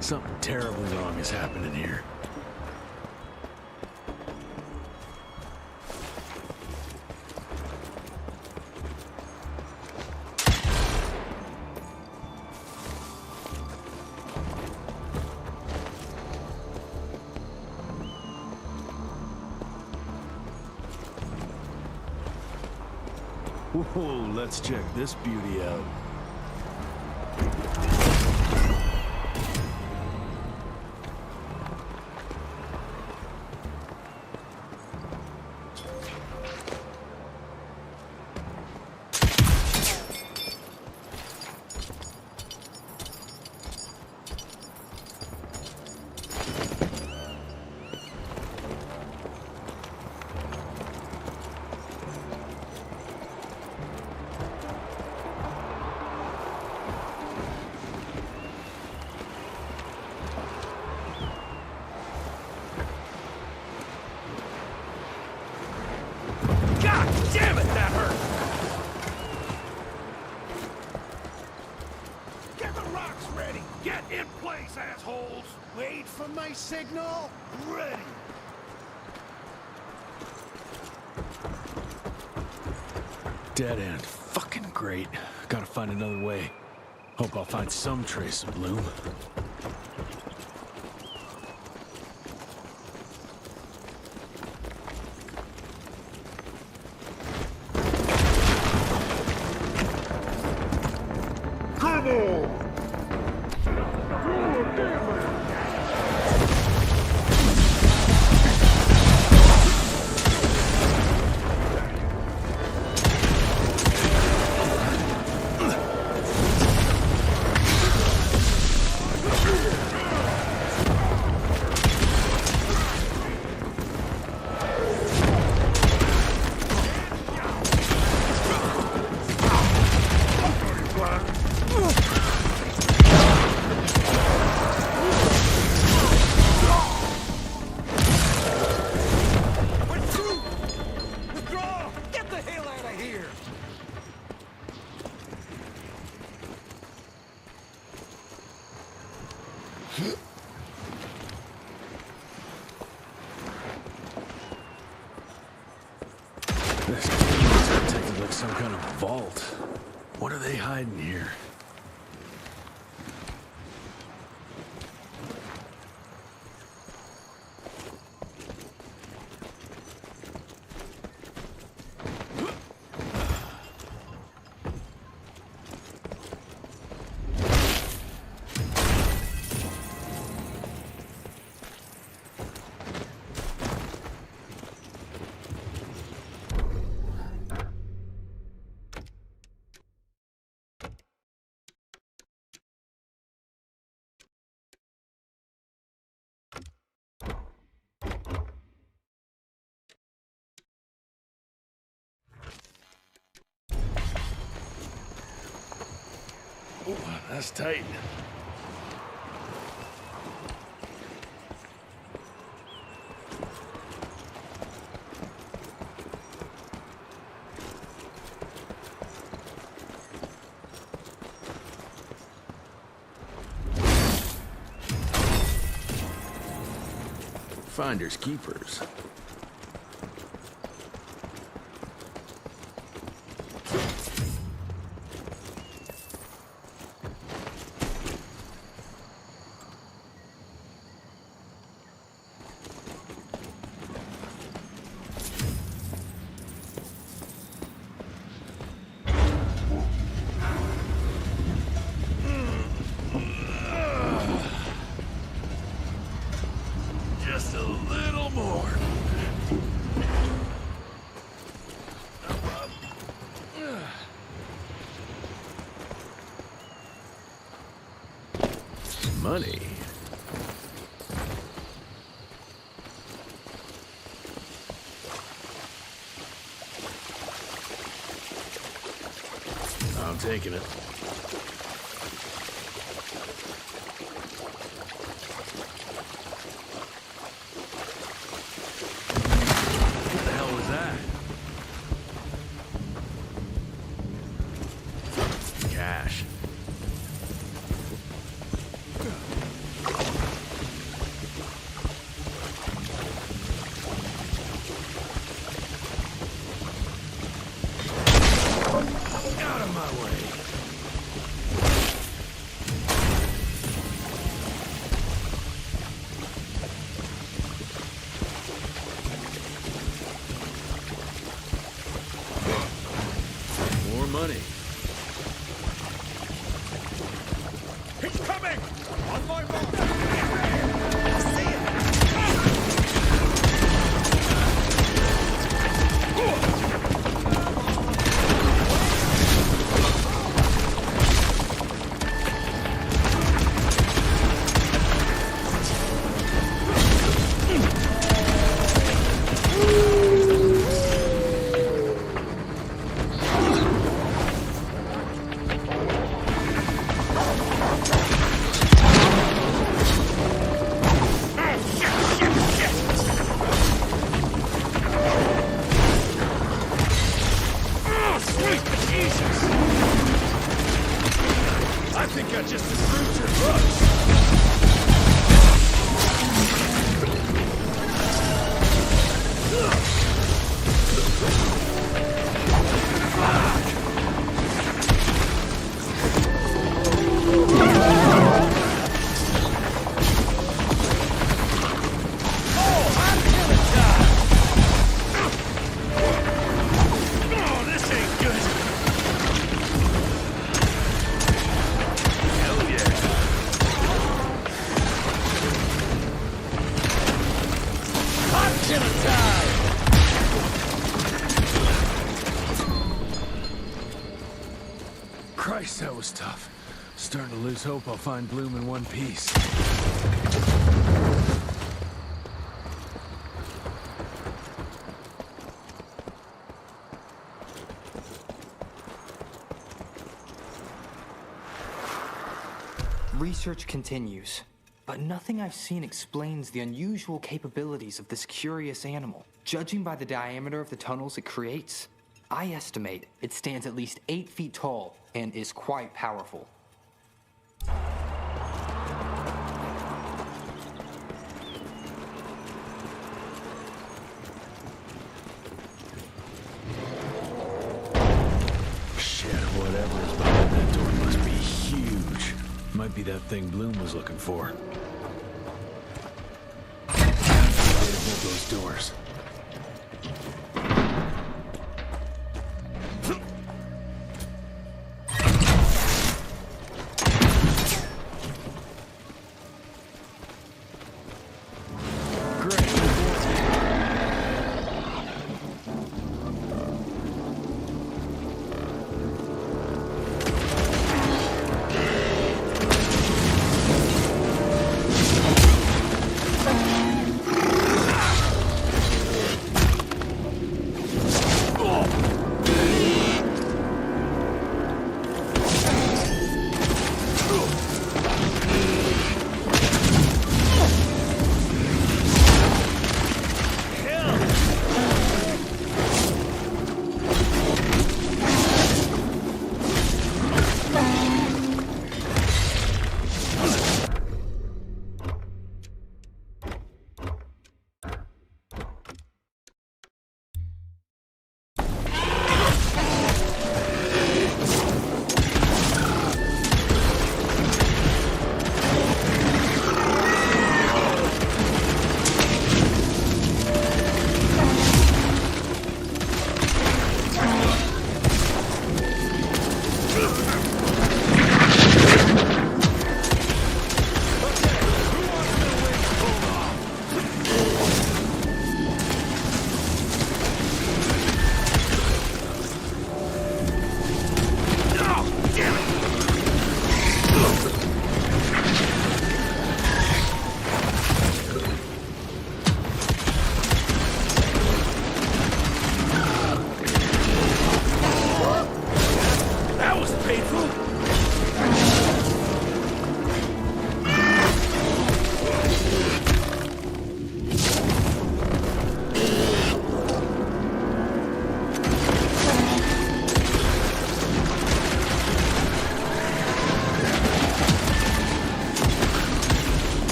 Something terribly wrong is happening here. Whoa, let's check this beauty out. Damn it, that hurt! Get the rocks ready! Get in place, assholes! Wait for my signal! Ready! Dead end. Fucking great. Gotta find another way. Hope I'll find some trace of Bloom. This is taking like some kind of vault. What are they hiding here? That's tight. Finders keepers. Just a little more. Money. I'm taking it. What the hell was that? Cash. Out of my way. More money. He's coming! On my mark! I think I just improved your looks. Oh, this ain't good. Hell yeah. Hot killer time! Christ, that was tough. Starting to lose hope I'll find Bloom in one piece. Research continues, but nothing I've seen explains the unusual capabilities of this curious animal. Judging by the diameter of the tunnels it creates, I estimate it stands at least 8 feet tall and is quite powerful. Shit, whatever is behind that door must be huge. Might be that thing Bloom was looking for. Way to hold those doors.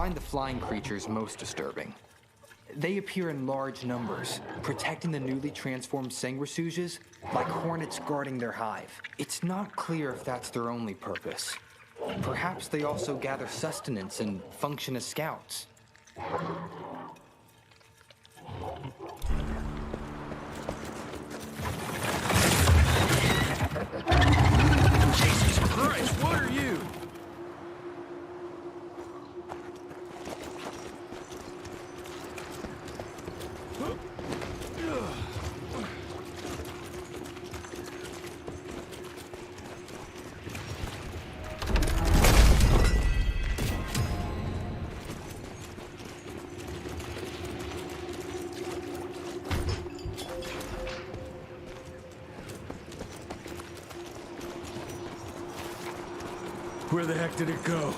find the flying creatures most disturbing. They appear in large numbers, protecting the newly transformed sanguisuges like hornets guarding their hive. It's not clear if that's their only purpose. Perhaps they also gather sustenance and function as scouts. Jesus Christ, what are you? Where the heck did it go?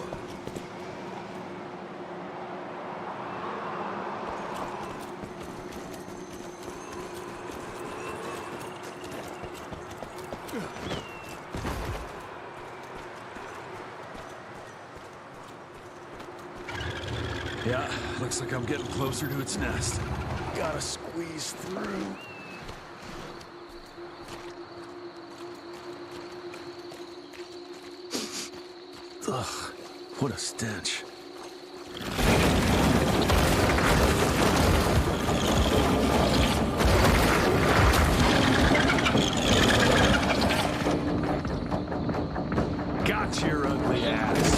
Yeah, looks like I'm getting closer to its nest. Gotta squeeze through. Ugh, what a stench. Got your ugly ass.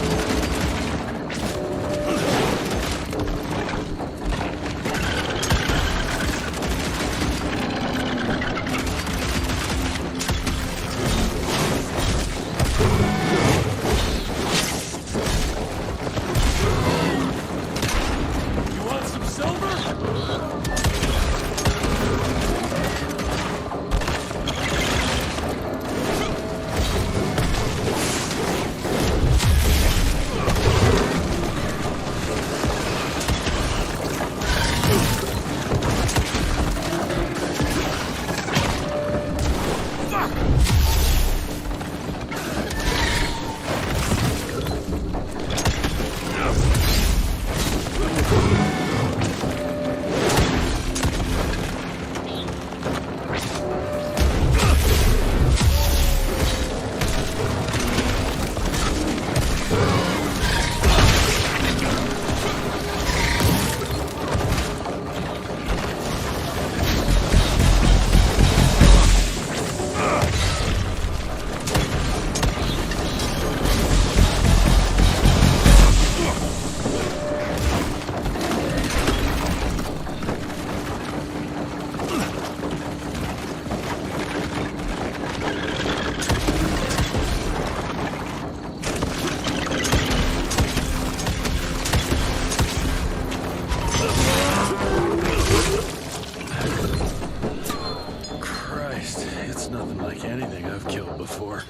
Before.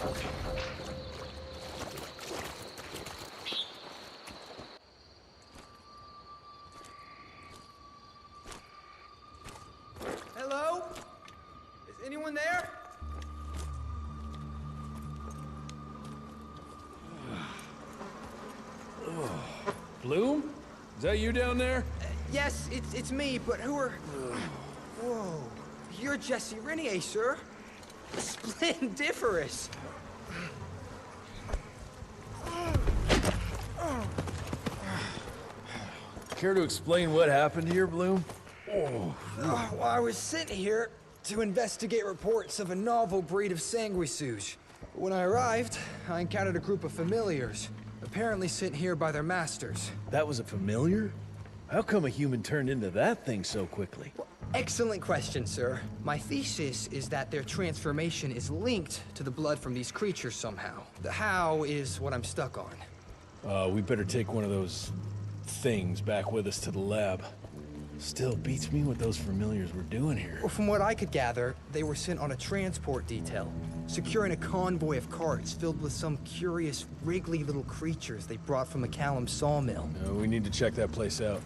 Hello? Is anyone there? Bloom? Is that you down there? Yes, it's me, but who are... Whoa. You're Jesse Renier, sir. Splendiferous. Care to explain what happened here, Bloom? Well, I was sent here to investigate reports of a novel breed of sanguisuge. When I arrived, I encountered a group of familiars, apparently sent here by their masters. That was a familiar? How come a human turned into that thing so quickly? Excellent question, sir. My thesis is that their transformation is linked to the blood from these creatures somehow. The how is what I'm stuck on. We better take one of those things back with us to the lab. Still beats me what those familiars were doing here. Well, from what I could gather, they were sent on a transport detail, securing a convoy of carts filled with some curious, wriggly little creatures they brought from McCallum sawmill. We need to check that place out.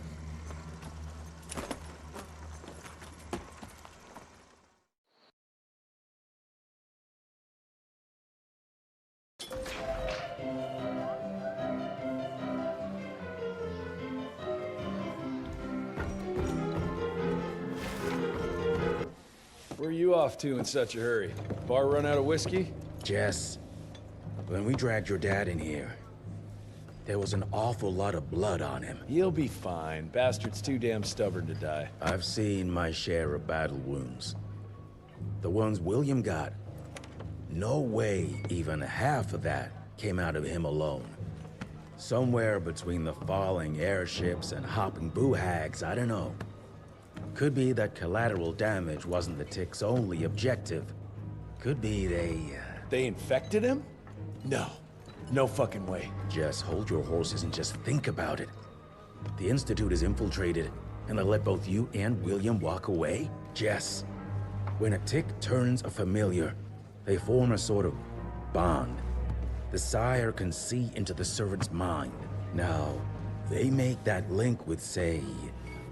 Where are you off to in such a hurry? Bar run out of whiskey? Jess, when we dragged your dad in here, there was an awful lot of blood on him. He'll be fine. Bastard's too damn stubborn to die. I've seen my share of battle wounds. The ones William got, no way even half of that came out of him alone. Somewhere between the falling airships and hopping boo-hags, I don't know. Could be that collateral damage wasn't the tick's only objective. Could be They infected him? No. No fucking way. Just hold your horses and just think about it. The Institute is infiltrated, and they'll let both you and William walk away? Jess, when a tick turns a familiar, they form a sort of bond. The sire can see into the servant's mind. Now, they make that link with, say,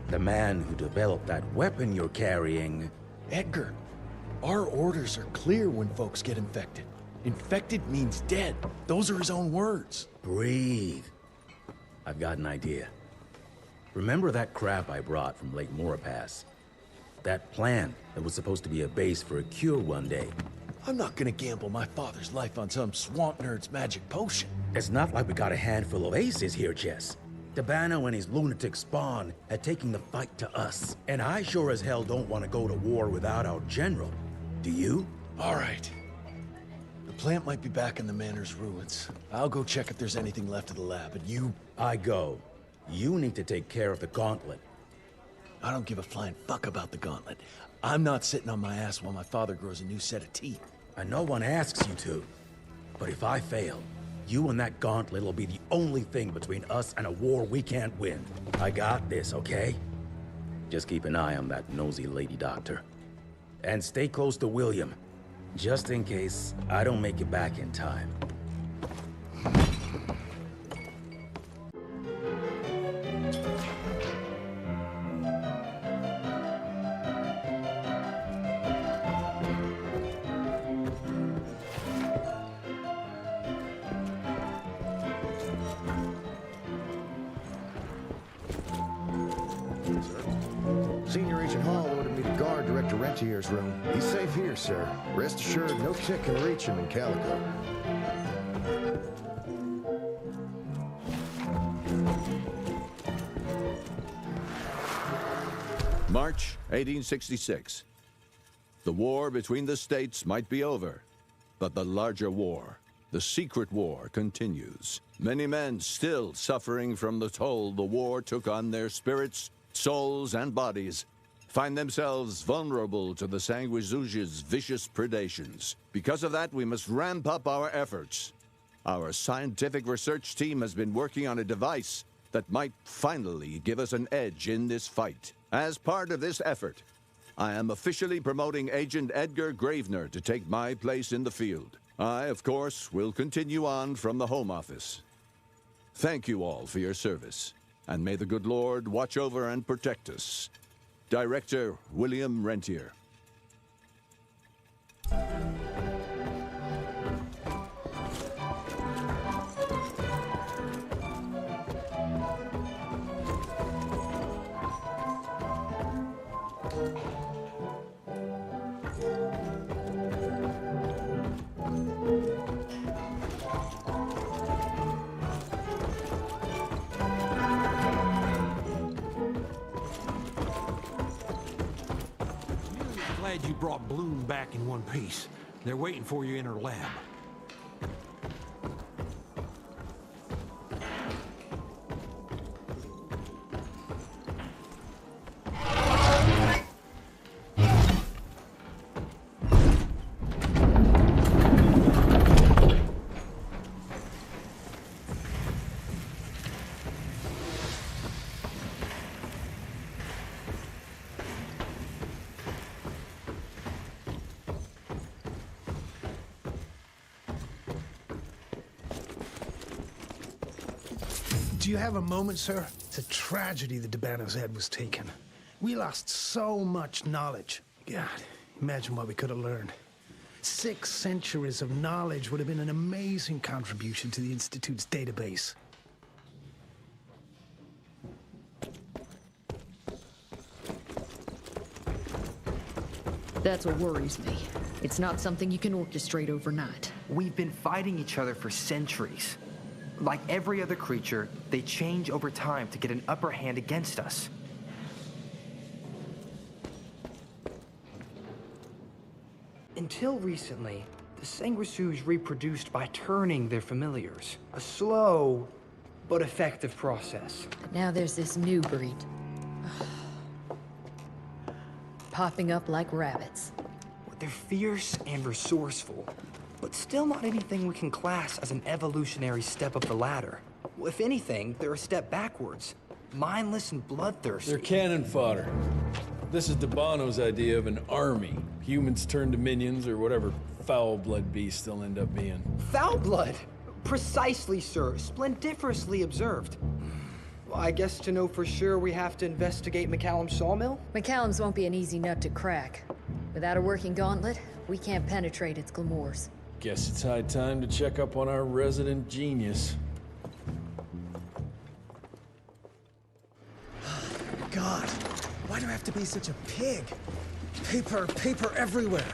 the man who developed that weapon you're carrying. Edgar, our orders are clear when folks get infected. Infected means dead. Those are his own words. Breathe. I've got an idea. Remember that crap I brought from Lake Morapass? That plant that was supposed to be a base for a cure one day. I'm not gonna gamble my father's life on some swamp nerd's magic potion. It's not like we got a handful of aces here, Jess. Dabano and his lunatic spawn had taken the fight to us. And I sure as hell don't want to go to war without our general. Do you? All right. The plant might be back in the manor's ruins. I'll go check if there's anything left of the lab, and you... I go. You need to take care of the gauntlet. I don't give a flying fuck about the gauntlet. I'm not sitting on my ass while my father grows a new set of teeth. And no one asks you to. But if I fail, you and that gauntlet will be the only thing between us and a war we can't win. I got this, okay? Just keep an eye on that nosy lady doctor. And stay close to William, just in case I don't make it back in time. Senior Agent Hall ordered me to guard Director Rentier's room. He's safe here, sir. Rest assured, no tick can reach him in Calico. March 1866. The war between the states might be over, but the larger war, the secret war, continues. Many men still suffering from the toll the war took on their spirits, souls, and bodies find themselves vulnerable to the Sanguisug's vicious predations. Because of that, we must ramp up our efforts. Our scientific research team has been working on a device that might finally give us an edge in this fight. As part of this effort, I am officially promoting Agent Edgar Gravener to take my place in the field. I, of course, will continue on from the Home Office. Thank you all for your service, and may the good Lord watch over and protect us. Director William Rentier. Glad you brought Bloom back in one piece. They're waiting for you in her lab. Do you have a moment, sir? It's a tragedy that Dabano's head was taken. We lost so much knowledge. God, imagine what we could have learned. 6 centuries of knowledge would have been an amazing contribution to the Institute's database. That's what worries me. It's not something you can orchestrate overnight. We've been fighting each other for centuries. Like every other creature, they change over time to get an upper hand against us. Until recently, the sanguisuges reproduced by turning their familiars. A slow, but effective process. But now there's this new breed. Popping up like rabbits. They're fierce and resourceful, but still not anything we can class as an evolutionary step up the ladder. Well, if anything, they're a step backwards. Mindless and bloodthirsty. They're cannon fodder. This is Debano's idea of an army. Humans turn to minions or whatever foul-blood beasts they'll end up being. Foul blood? Precisely, sir. Splendiferously observed. Well, I guess to know for sure we have to investigate McCallum's sawmill? McCallum's won't be an easy nut to crack. Without a working gauntlet, we can't penetrate its glamours. Guess it's high time to check up on our resident genius. God, why do I have to be such a pig? Paper everywhere.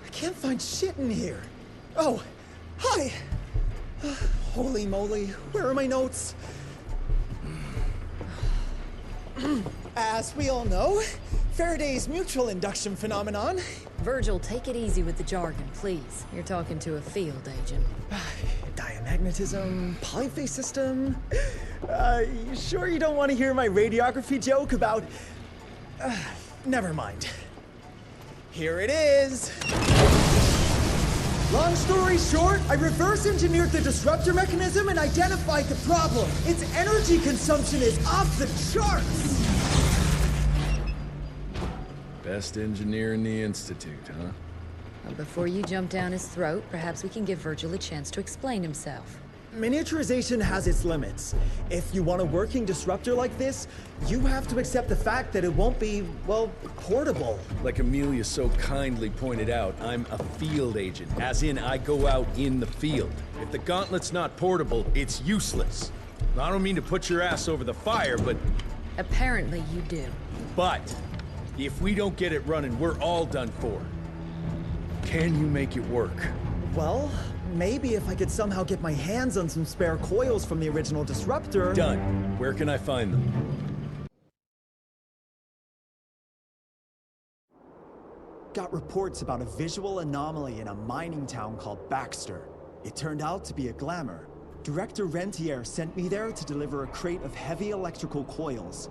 I can't find shit in here. Oh, hi! Holy moly, where are my notes? As we all know, Faraday's mutual induction phenomenon. Virgil, take it easy with the jargon, please. You're talking to a field agent. Diamagnetism, polyphase system. You sure you don't want to hear my radiography joke about... never mind. Here it is. Long story short, I reverse engineered the disruptor mechanism and identified the problem. Its energy consumption is off the charts. Best engineer in the Institute, huh? Well, before you jump down his throat, perhaps we can give Virgil a chance to explain himself. Miniaturization has its limits. If you want a working disruptor like this, you have to accept the fact that it won't be, well, portable. Like Amelia so kindly pointed out, I'm a field agent, as in I go out in the field. If the gauntlet's not portable, it's useless. I don't mean to put your ass over the fire, but... Apparently you do. But, if we don't get it running, we're all done for. Can you make it work? Well, maybe if I could somehow get my hands on some spare coils from the original disruptor... Done. Where can I find them? Got reports about a visual anomaly in a mining town called Baxter. It turned out to be a glamour. Director Rentier sent me there to deliver a crate of heavy electrical coils.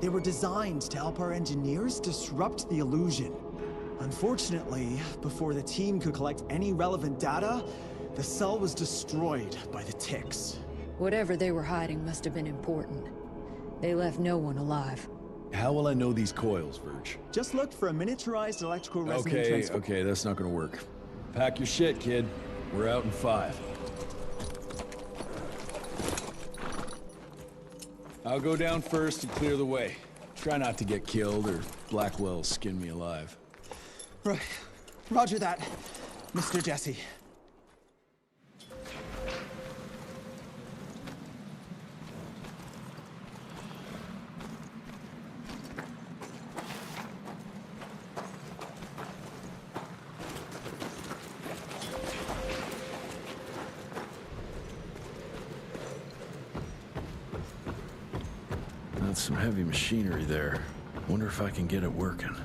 They were designed to help our engineers disrupt the illusion. Unfortunately, before the team could collect any relevant data, the cell was destroyed by the ticks. Whatever they were hiding must have been important. They left no one alive. How will I know these coils, Verge? Just look for a miniaturized electrical resonance Okay, that's not gonna work. Pack your shit, kid. We're out in 5. I'll go down first and clear the way. Try not to get killed or Blackwell skin me alive. Right. Roger that, Mr. Jesse. That's some heavy machinery there. Wonder if I can get it working.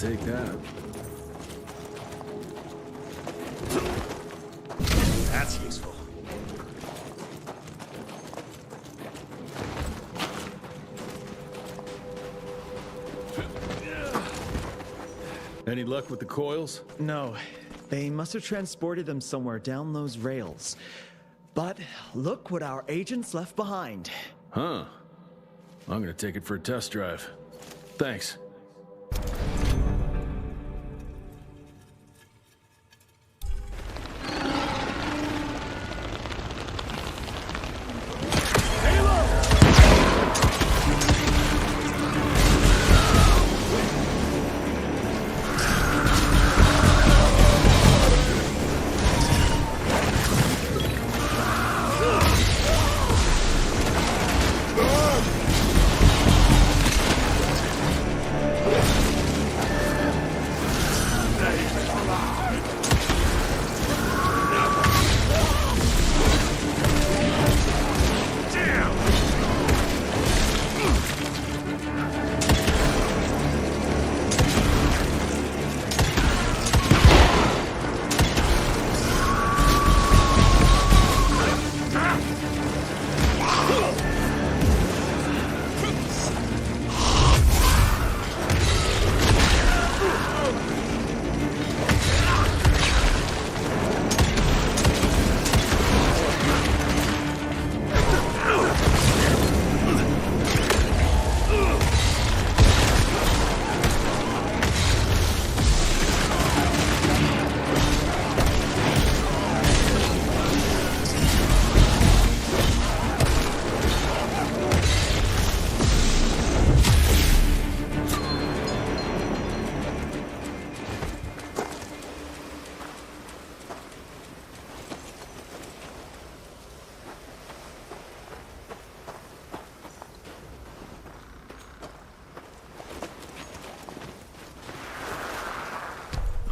take that. That's useful. Any luck with the coils? No. They must have transported them somewhere down those rails. But look what our agents left behind. Huh. I'm gonna take it for a test drive. Thanks.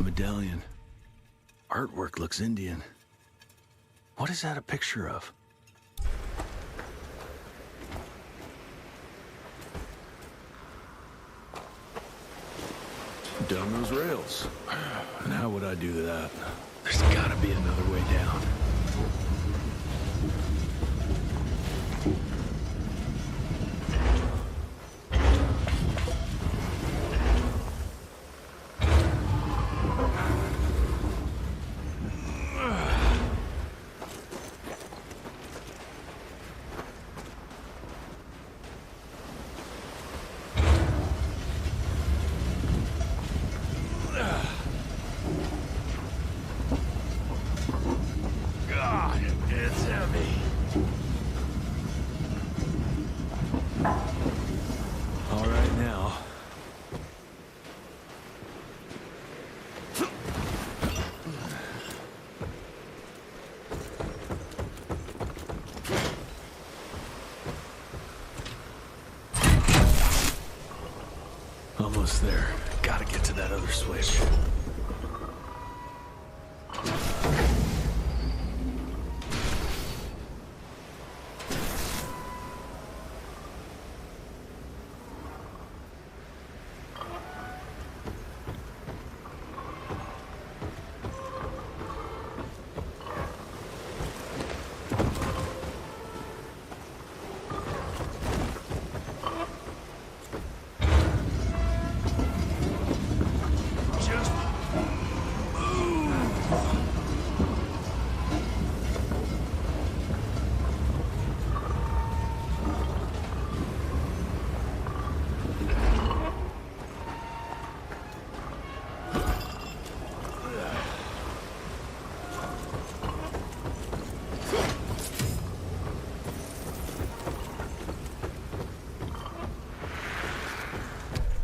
Medallion. Artwork looks Indian. What is that a picture of? Down those rails. And how would I do that? There's gotta be another way down. Almost there. Gotta get to that other switch.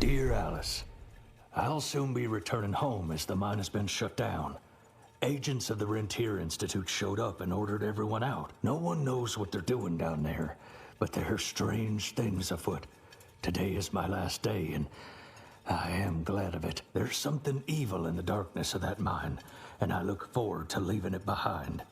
Dear Alice, I'll soon be returning home as the mine has been shut down. Agents of the Rentier Institute showed up and ordered everyone out. No one knows what they're doing down there, but there are strange things afoot. Today is my last day, and I am glad of it. There's something evil in the darkness of that mine, and I look forward to leaving it behind.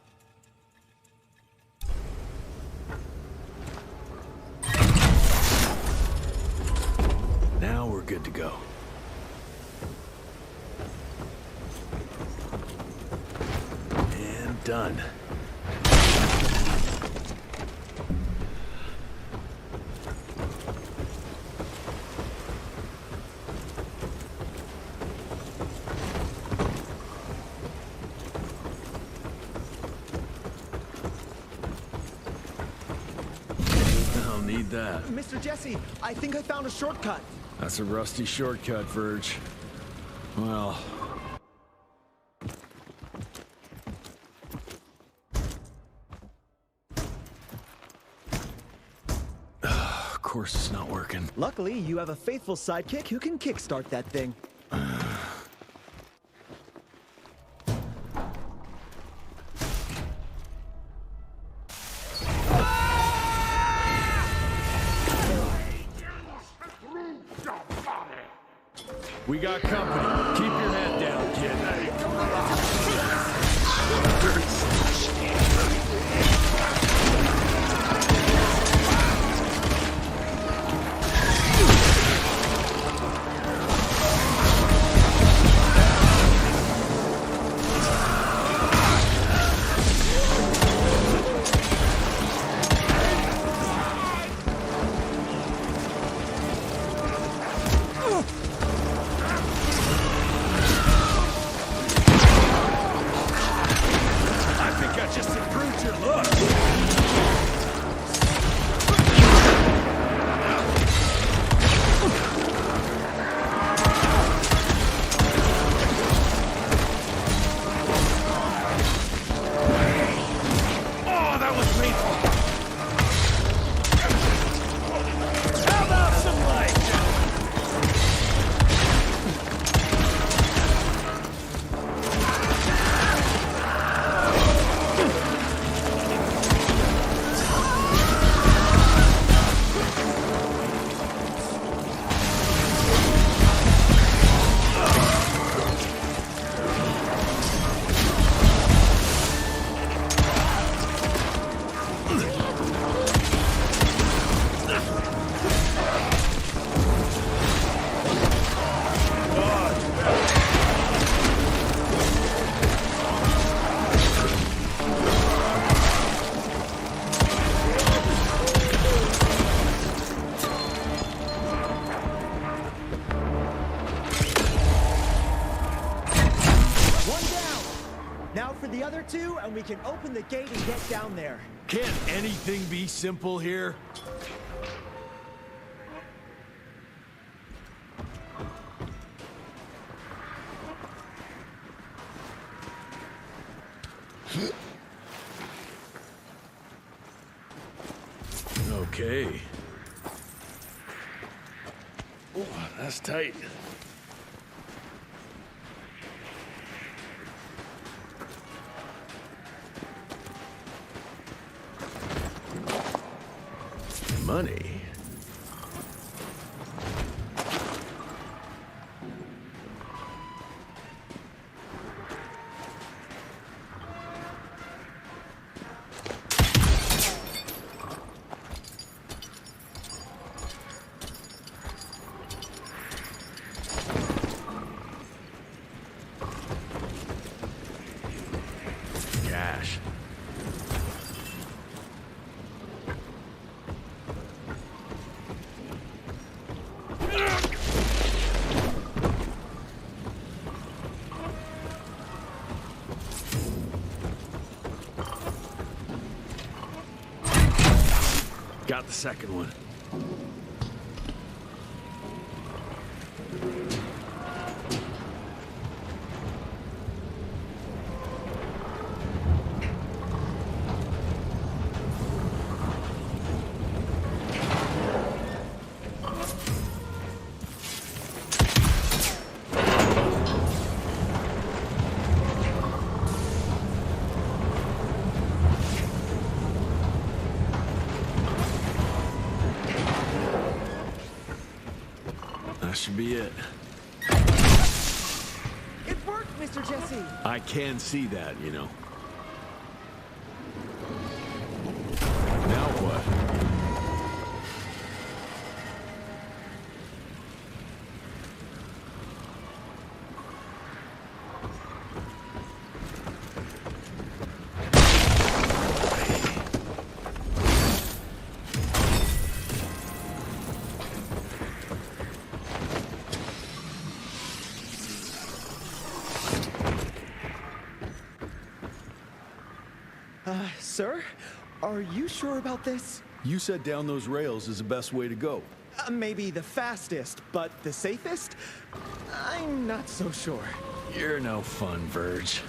Now we're good to go. done. I'll need that. Mr. Jesse, I think I found a shortcut. That's a rusty shortcut, Verge. Well... Of course it's not working. Luckily, you have a faithful sidekick who can kickstart that thing. We got company. Keep your head down, kid. two, and we can open the gate and get down there. Can't anything be simple here? Okay. Oh, that's tight. Money. Cash. Got the second one. That should be it. It worked, Mr. Jesse! I can see that, you know. Now what? Sir, are you sure about this? You said down those rails is the best way to go. Maybe the fastest, but the safest? I'm not so sure. You're no fun, Verge.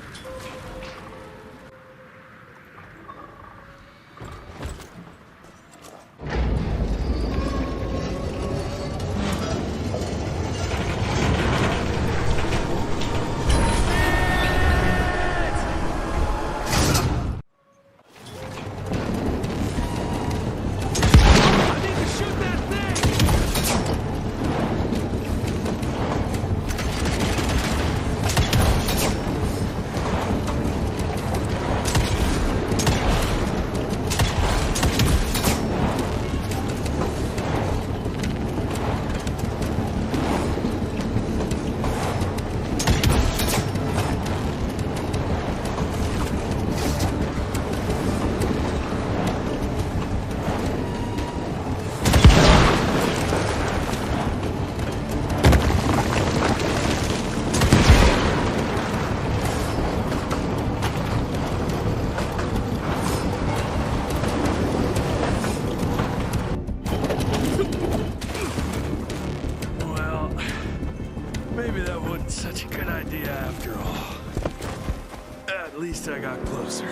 I got closer.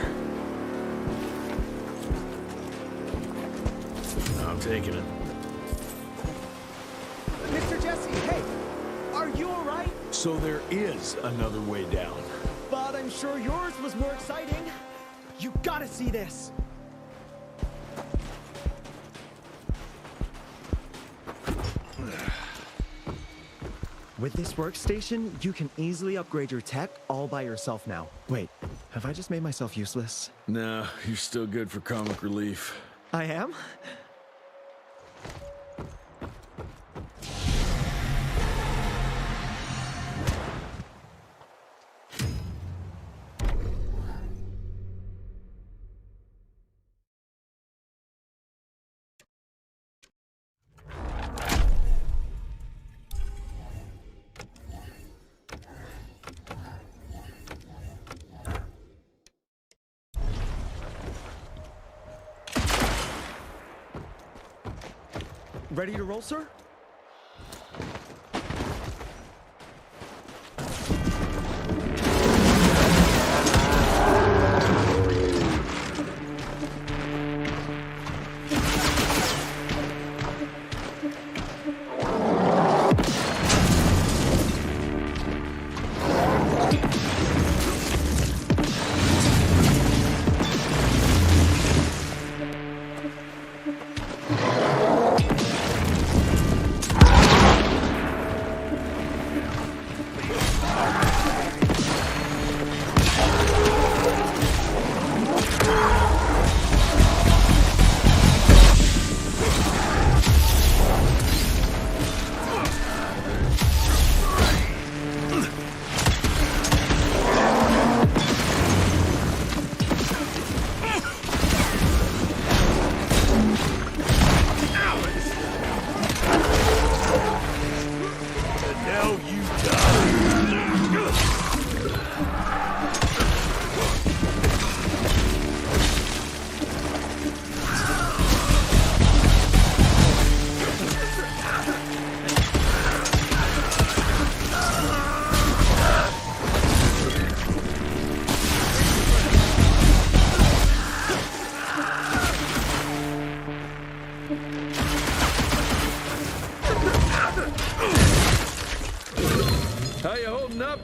I'm taking it. Mr. Jesse, hey! Are you alright? So there is another way down. But I'm sure yours was more exciting. You gotta see this! With this workstation, you can easily upgrade your tech all by yourself now. Wait, have I just made myself useless? No, you're still good for comic relief. I am? Ready to roll, sir?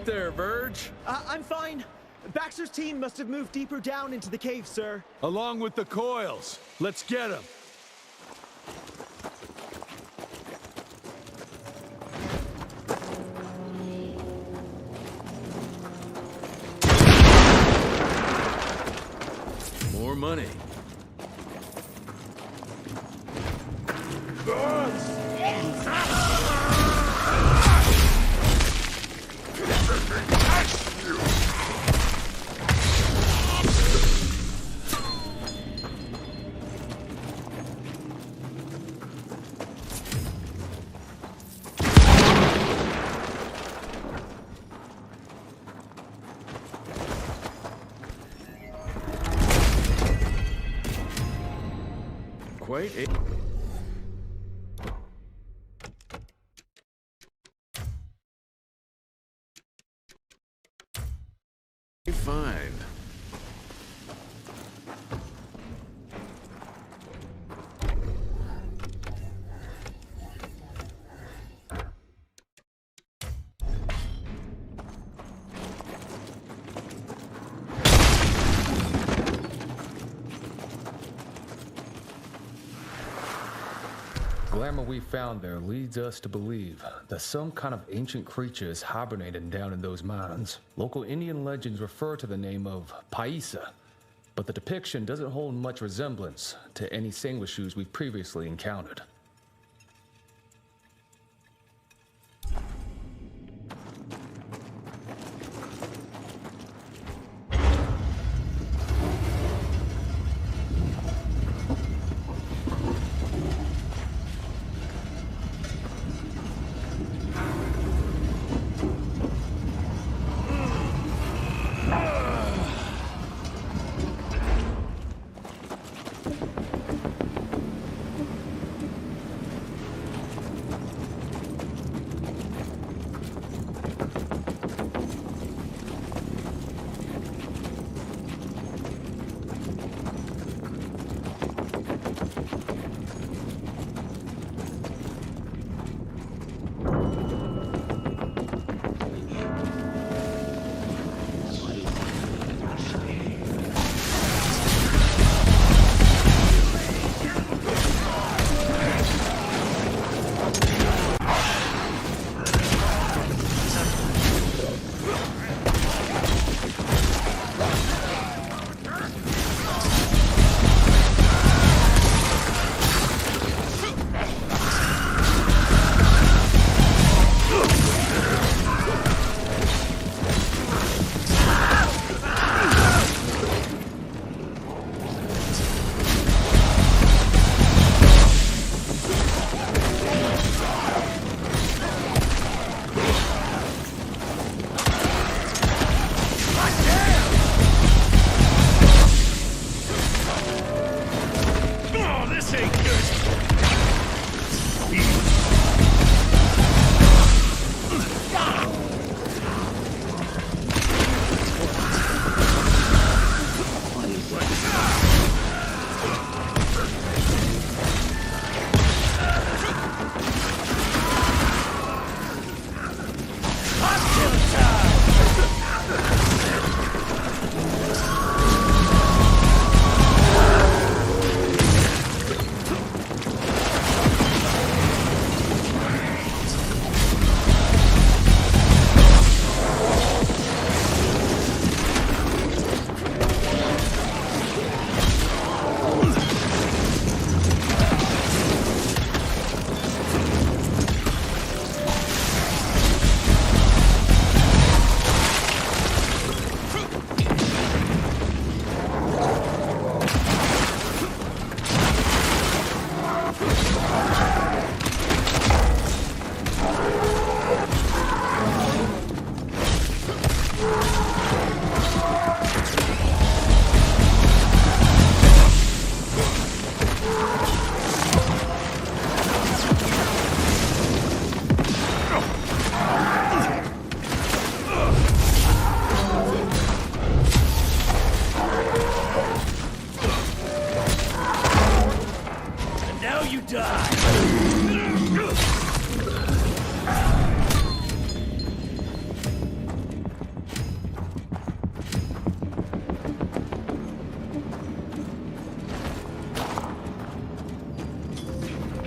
There, Verge. I'm fine. Baxter's team must have moved deeper down into the cave, sir. Along with the coils. Let's get them. More money. quite a... find. Glamour we found there leads us to believe that some kind of ancient creature is hibernating down in those mines. Local Indian legends refer to the name of Paisa, but the depiction doesn't hold much resemblance to any sanguishues we've previously encountered.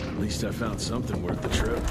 At least I found something worth the trip.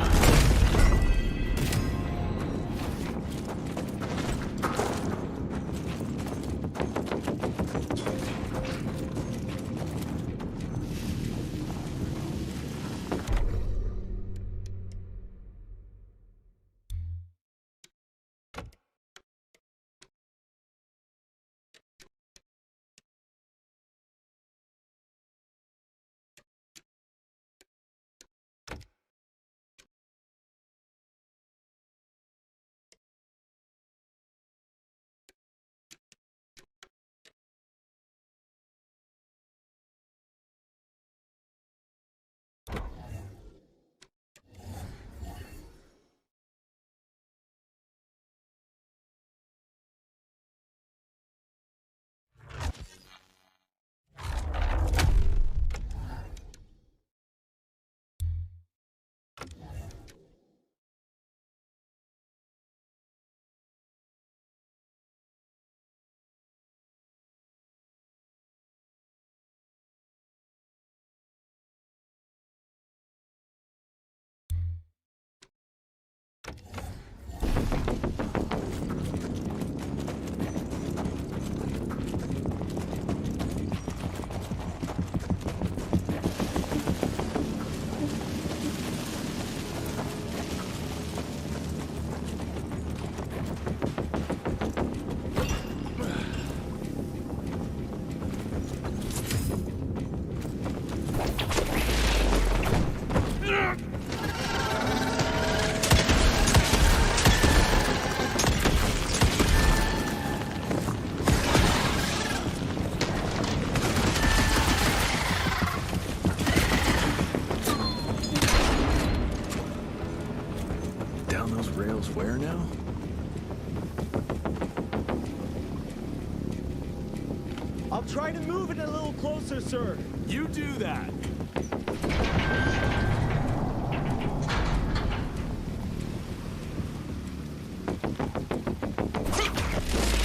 Try to move it a little closer, sir. You do that.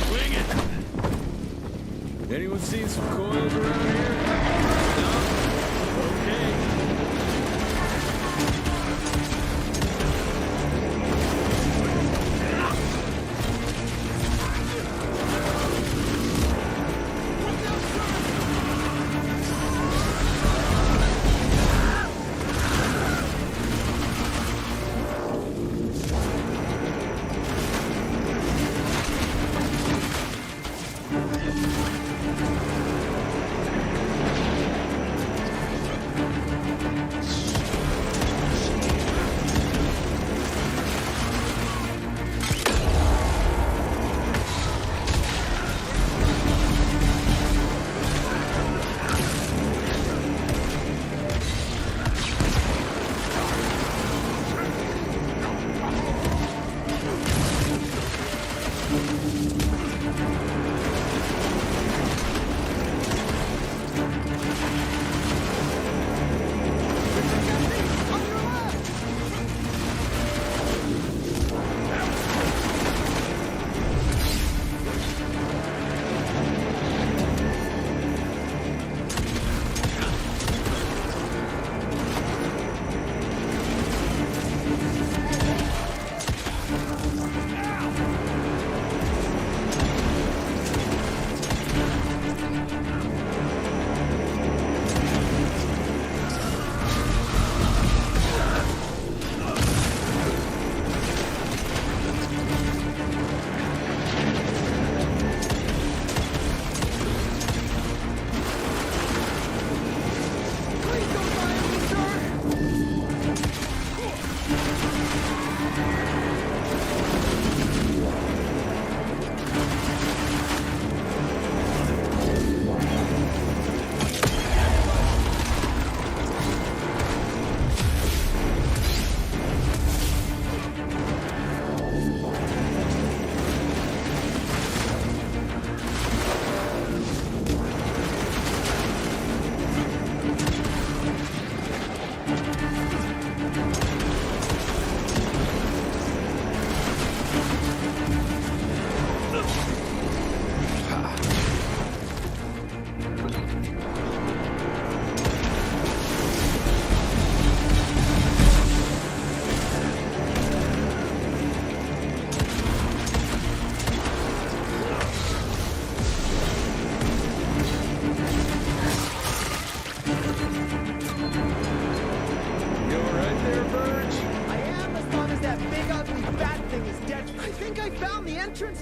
Swing it! Anyone seen some coils around here? No? Okay.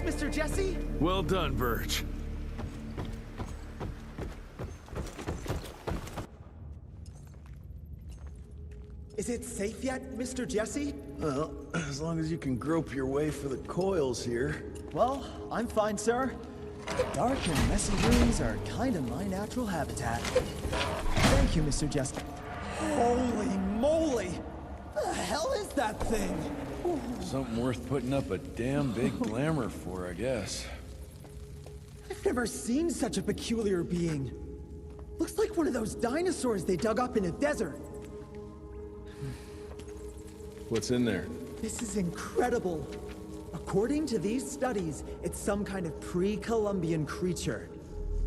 Mr. Jesse? Well done, Verge. Is it safe yet, Mr. Jesse? Well, as long as you can grope your way for the coils here. Well, I'm fine, sir. Dark and messy rooms are kind of my natural habitat. Thank you, Mr. Jesse. Holy moly! The hell is that thing? Something worth putting up a damn big glamour for, I guess. I've never seen such a peculiar being. Looks like one of those dinosaurs they dug up in a desert. What's in there? This is incredible. According to these studies, it's some kind of pre-Columbian creature.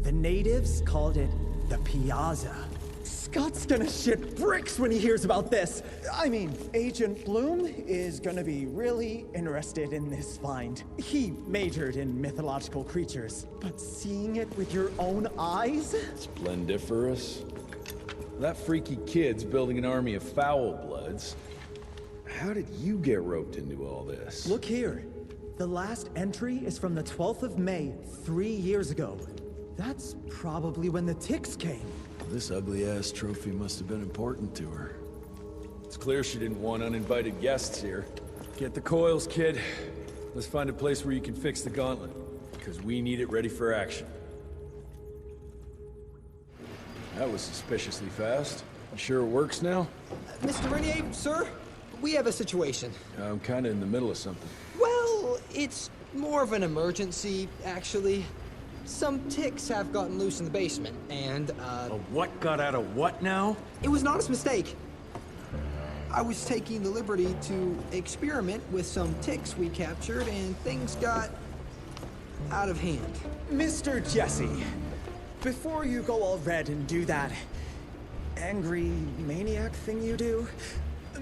The natives called it the Piazza. Scott's gonna shit bricks when he hears about this. I mean, Agent Bloom is gonna be really interested in this find. He majored in mythological creatures, but seeing it with your own eyes? Splendiferous. That freaky kid's building an army of foul bloods. How did you get roped into all this? Look here. The last entry is from the 12th of May, 3 years ago. That's probably when the ticks came. This ugly-ass trophy must have been important to her. It's clear she didn't want uninvited guests here. Get the coils, kid. Let's find a place where you can fix the gauntlet, because we need it ready for action. That was suspiciously fast. You sure it works now? Mr. Renier, sir, we have a situation. I'm kind of in the middle of something. Well, it's more of an emergency, actually. Some ticks have gotten loose in the basement, and, A what got out of what now? It was an honest mistake. I was taking the liberty to experiment with some ticks we captured, and things got out of hand. Mr. Jesse, before you go all red and do that angry maniac thing you do,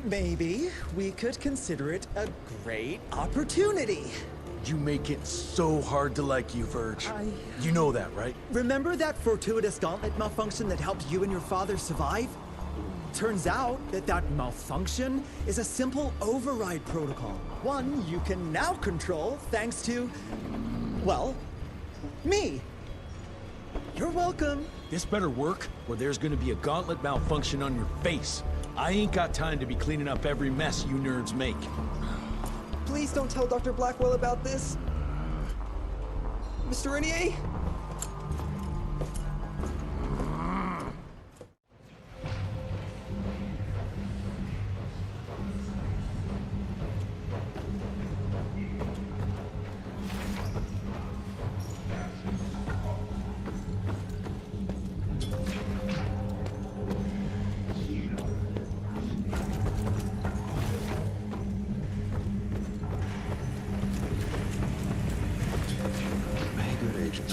maybe we could consider it a great opportunity. You make it so hard to like you, Verge. You know that, right? Remember that fortuitous gauntlet malfunction that helped you and your father survive? Turns out that malfunction is a simple override protocol. One you can now control thanks to, well, me. You're welcome. This better work, or there's gonna be a gauntlet malfunction on your face. I ain't got time to be cleaning up every mess you nerds make. Please don't tell Dr. Blackwell about this. Mr. Renier?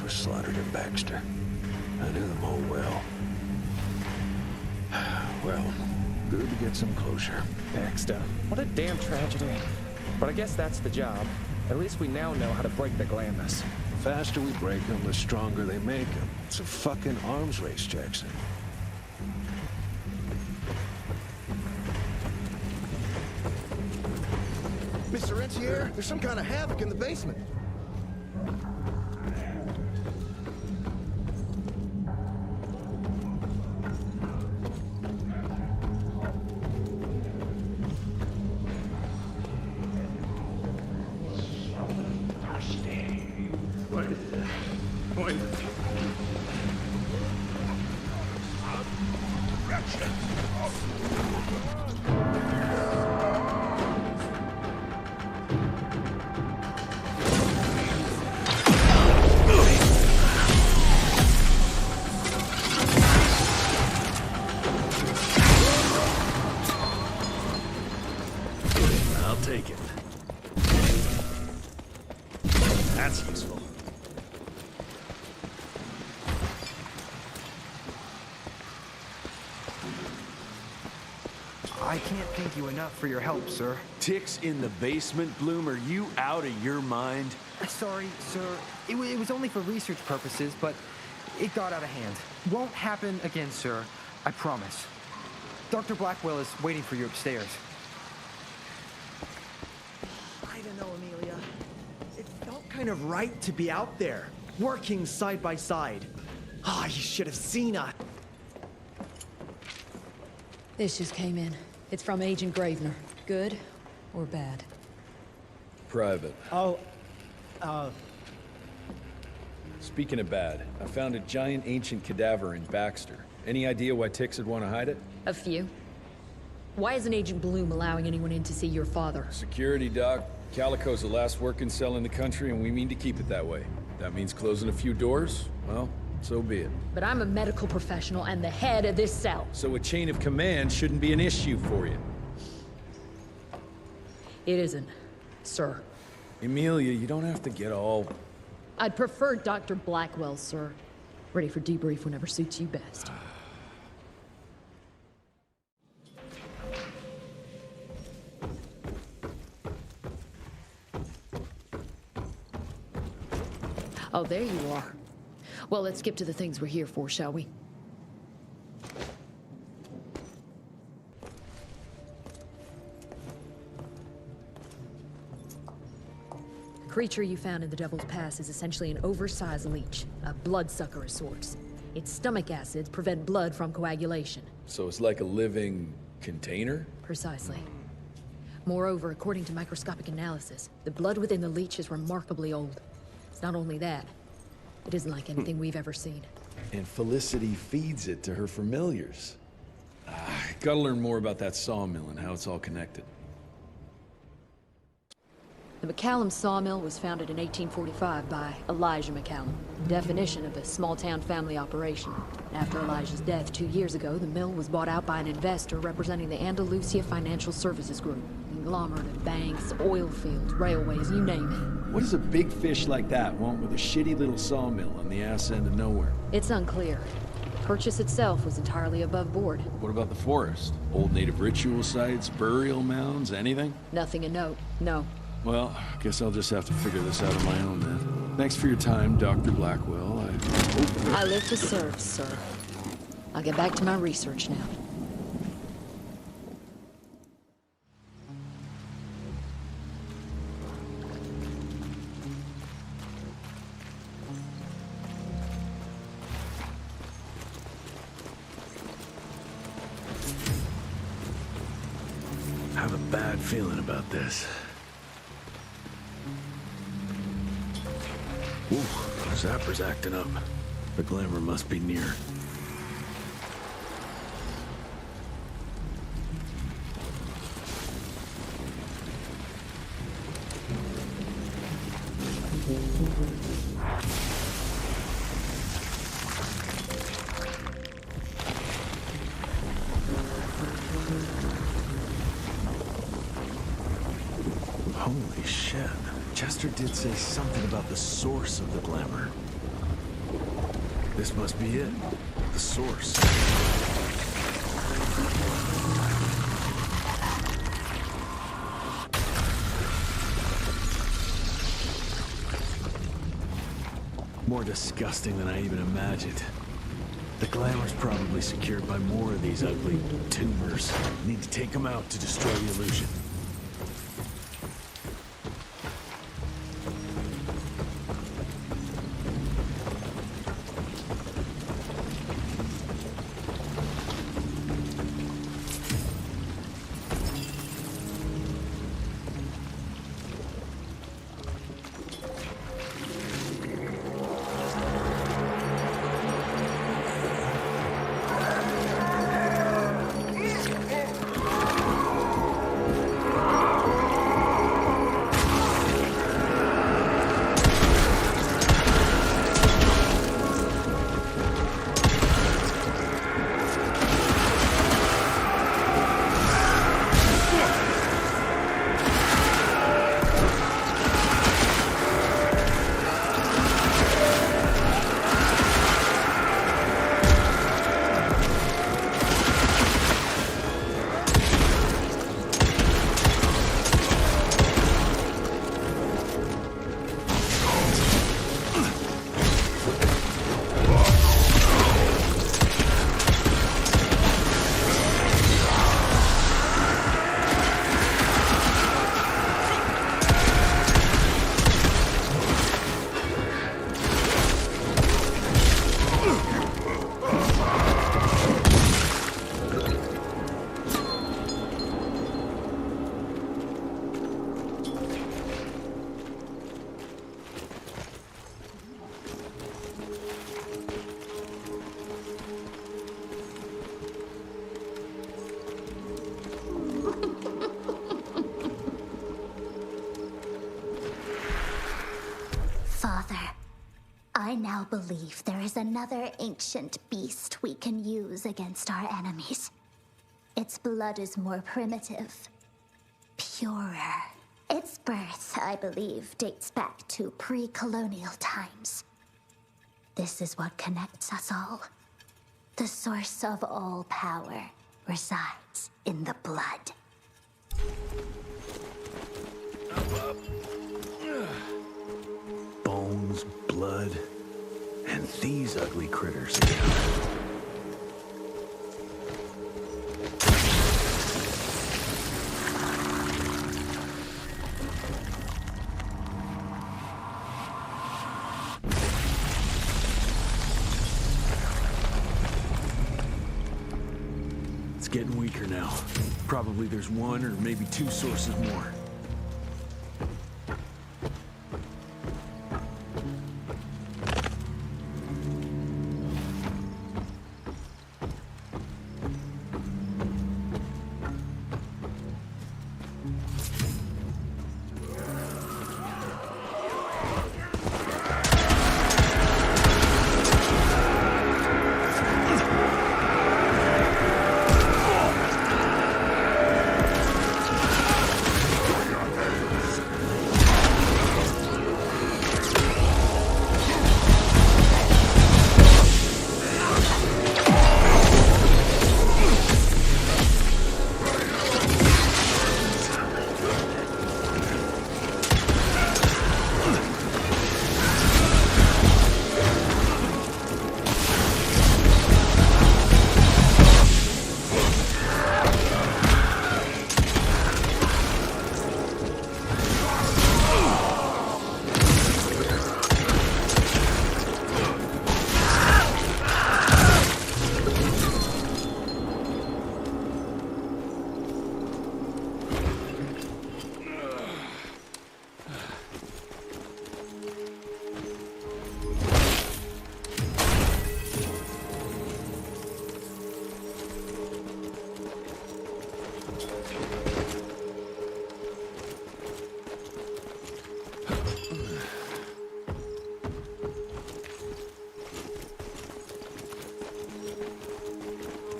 Were slaughtered at Baxter. I knew them all well. Well, good to get some closure. Baxter. What a damn tragedy. But I guess that's the job. At least we now know how to break the Glamis. The faster we break them, the stronger they make them. It's a fucking arms race, Jackson. Mr. Rentier, there's some kind of havoc in the basement. I'll take it. That's useful. I can't thank you enough for your help, sir. Ticks in the basement, Bloom? Are you out of your mind? Sorry, sir. It was only for research purposes, but it got out of hand. Won't happen again, sir. I promise. Dr. Blackwell is waiting for you upstairs. I don't know, Amelia. It felt kind of right to be out there, working side by side. Ah, you should have seen us. This just came in. It's from Agent Gravener. Good or bad? Private. Oh, Speaking of bad, I found a giant ancient cadaver in Baxter. Any idea why Ticks would want to hide it? A few. Why isn't Agent Bloom allowing anyone in to see your father? Security, Doc. Calico's the last working cell in the country, and we mean to keep it that way. That means closing a few doors? Well, so be it. But I'm a medical professional and the head of this cell. So a chain of command shouldn't be an issue for you. It isn't, sir. Emilia, you don't have to get all... I'd prefer Dr. Blackwell, sir. Ready for debrief whenever suits you best. Oh, there you are. Well, let's skip to the things we're here for, shall we? The creature you found in the Devil's Pass is essentially an oversized leech, a bloodsucker of sorts. Its stomach acids prevent blood from coagulation. So it's like a living container? Precisely. Moreover, according to microscopic analysis, the blood within the leech is remarkably old. It's not only that, it isn't like anything we've ever seen. And Felicity feeds it to her familiars. Gotta learn more about that sawmill and how it's all connected. The McCallum sawmill was founded in 1845 by Elijah McCallum, definition of a small-town family operation. After Elijah's death 2 years ago, the mill was bought out by an investor representing the Andalusia Financial Services Group. Conglomerate of banks, oil fields, railways, you name it. What does a big fish like that want with a shitty little sawmill on the ass end of nowhere? It's unclear. The purchase itself was entirely above board. What about the forest? Old native ritual sites, burial mounds, anything? Nothing a note, no. Well, guess I'll just have to figure this out on my own then. Thanks for your time, Dr. Blackwell. I live to serve, sir. I'll get back to my research now. I have a bad feeling about this. Ooh, Zapper's acting up. The glamour must be near. Holy shit. Chester did say something about the source of the glamour. This must be it. The source. More disgusting than I even imagined. The glamour's probably secured by more of these ugly tumors. Need to take them out to destroy the illusion. I now believe there is another ancient beast we can use against our enemies. Its blood is more primitive, purer. Its birth, I believe, dates back to pre-colonial times. This is what connects us all. The source of all power resides in the blood. Bones, blood, and these ugly critters. It's getting weaker now. Probably there's one or maybe two sources more.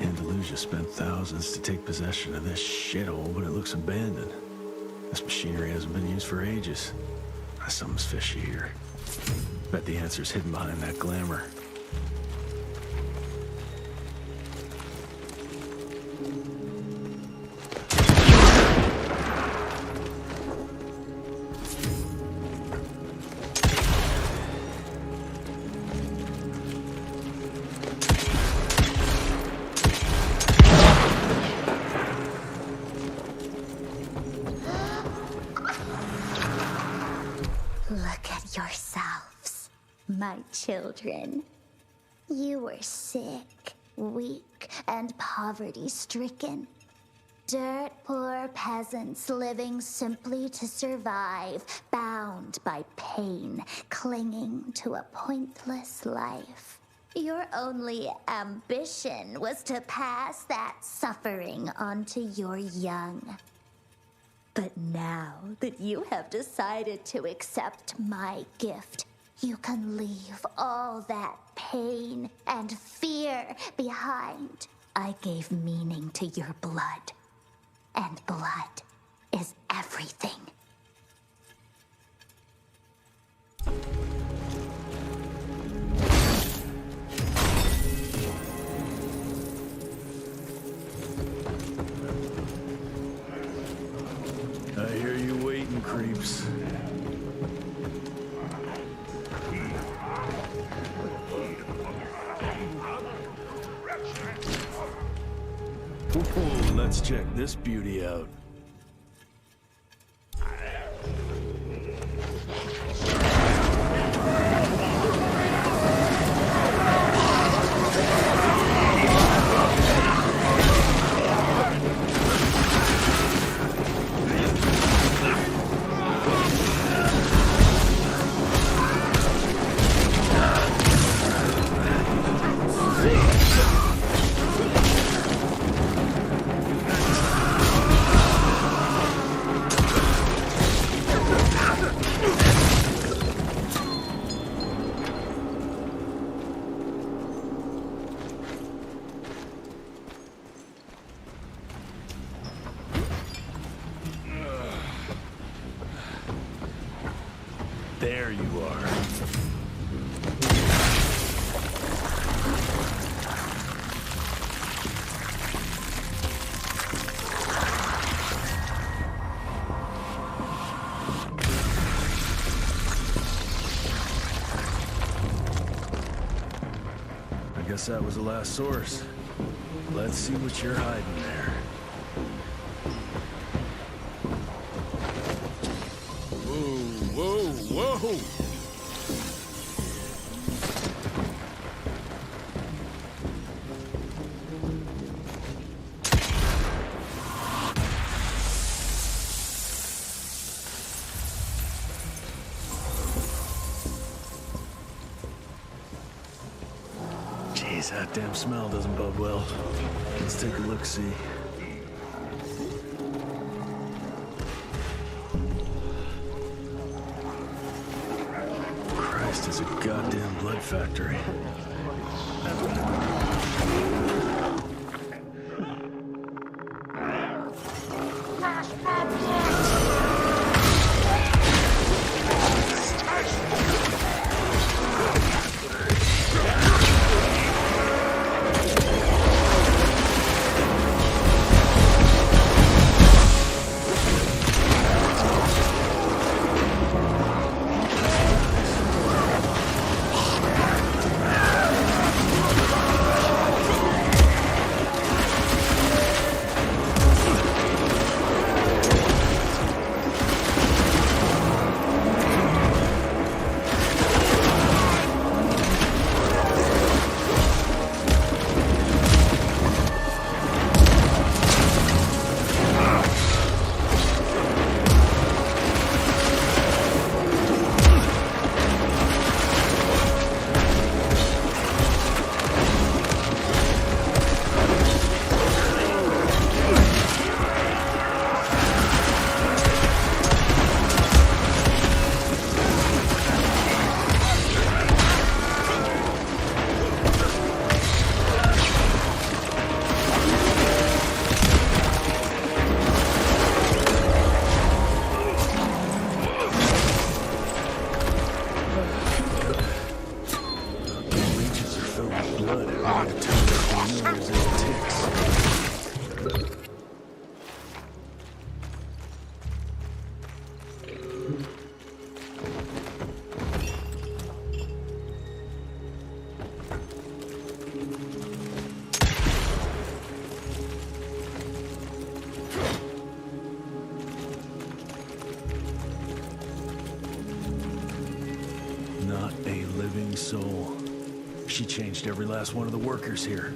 Andalusia spent thousands to take possession of this shithole, but it looks abandoned. This machinery hasn't been used for ages. Something's fishy here. Bet the answer's hidden behind that glamour. Look at yourselves, my children. You were sick, weak, and poverty-stricken. Dirt poor peasants living simply to survive, bound by pain, clinging to a pointless life. Your only ambition was to pass that suffering on to your young. But now that you have decided to accept my gift, you can leave all that pain and fear behind. I gave meaning to your blood, and blood is everything. I hear you waiting, creeps. Ooh, let's check this beauty out. There you are. I guess that was the last source. Let's see what you're hiding there. Whoa! Jeez, that damn smell doesn't bode well. Let's take a look-see. Christ, it's a goddamn blood factory. soul. She changed every last one of the workers here.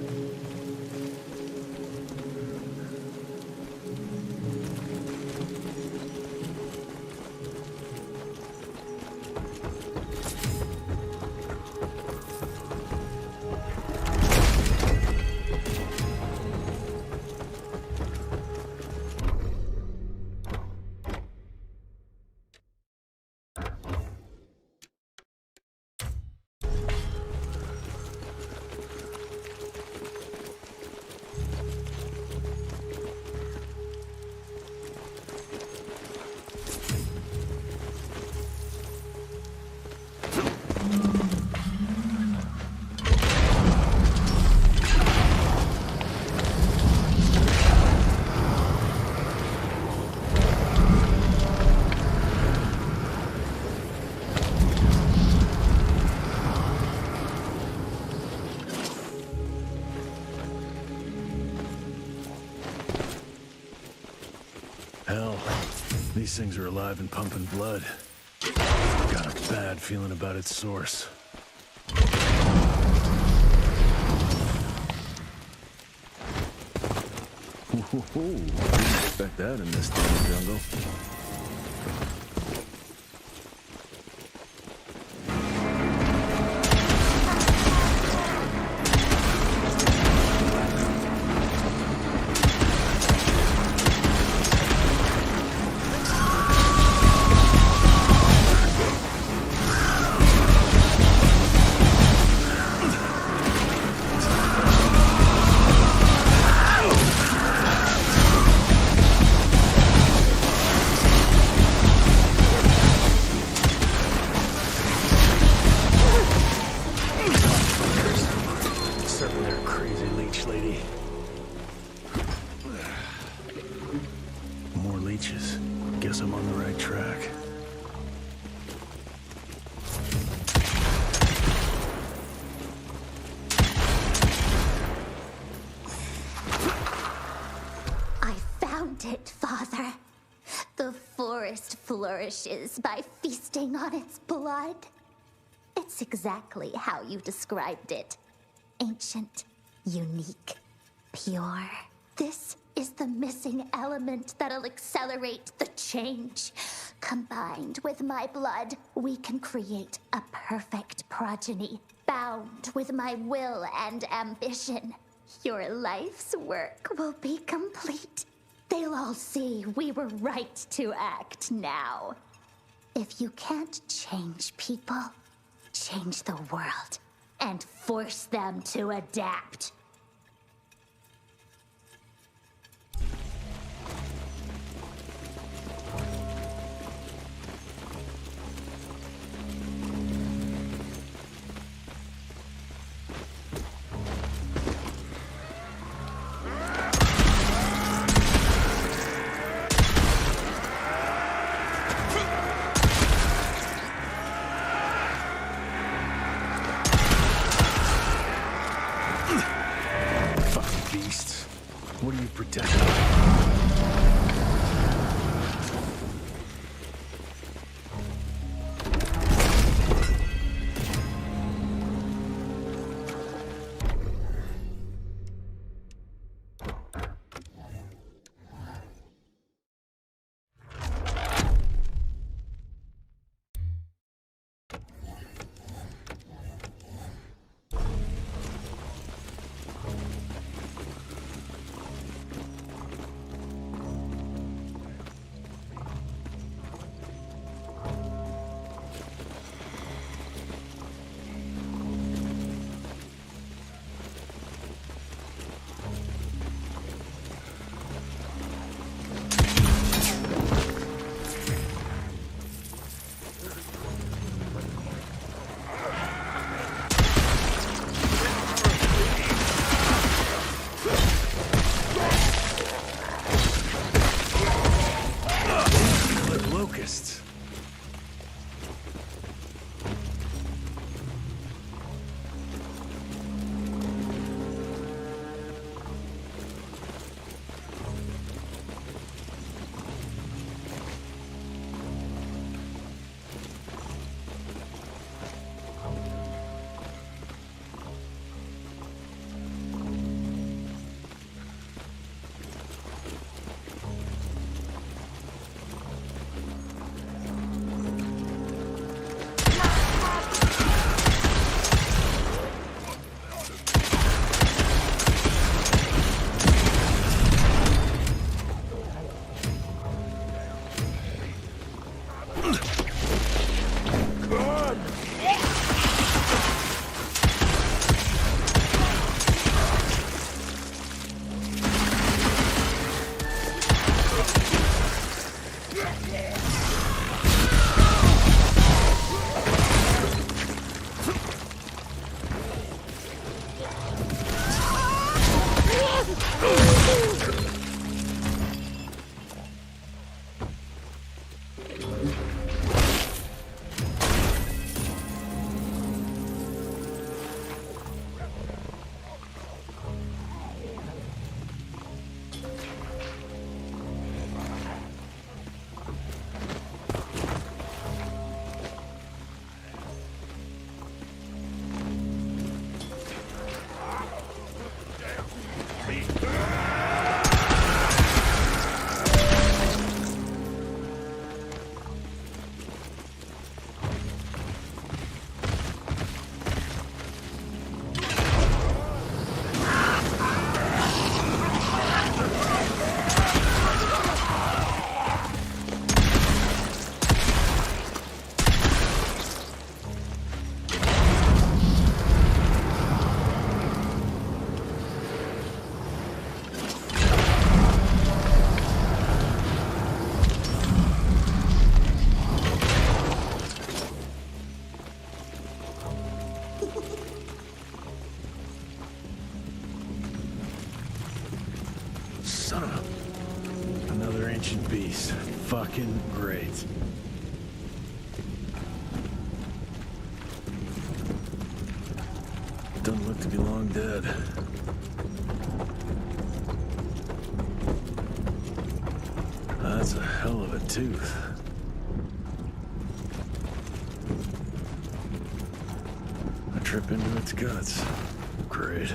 Hell, these things are alive and pumping blood. Got a bad feeling about its source. Didn't expect that in this damn jungle. Guess I'm on the right track. I found it, Father. The forest flourishes by feasting on its blood. It's exactly how you described it. Ancient, unique, pure. This is the missing element that'll accelerate the change. Combined with my blood, we can create a perfect progeny, bound with my will and ambition. Your life's work will be complete. They'll all see we were right to act now. If you can't change people, change the world and force them to adapt. What are you protecting? son of a... Another ancient beast. Fucking great. Doesn't look to be long dead. That's a hell of a tooth. I trip into its guts. Great.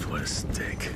What a stink.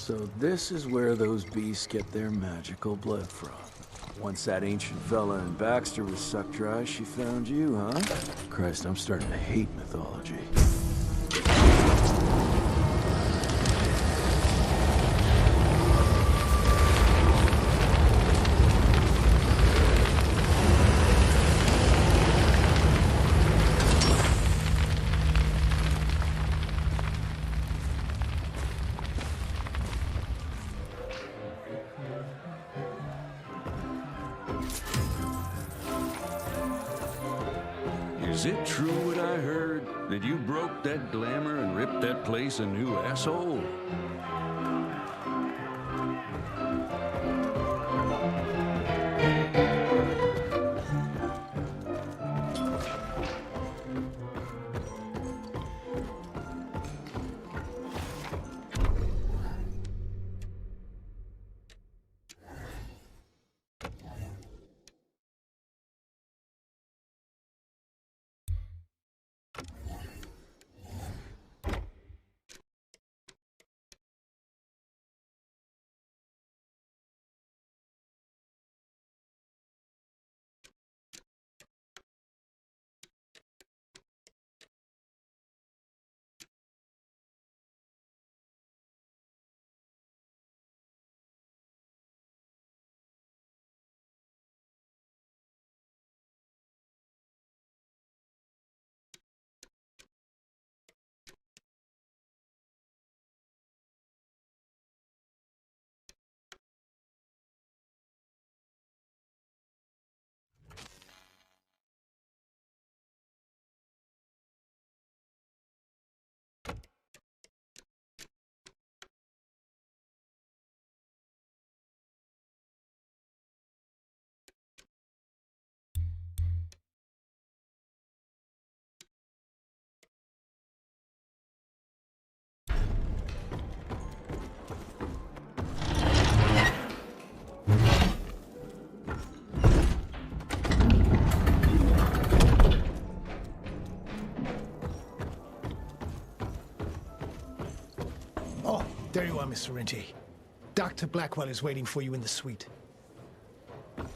So this is where those beasts get their magical blood from. Once that ancient fella in Baxter was sucked dry, she found you, huh? Christ, I'm starting to hate mythology. Is it true what I heard? That you broke that glamour and ripped that place a new asshole? Oh, there you are, Mr. Rentier. Dr. Blackwell is waiting for you in the suite. It's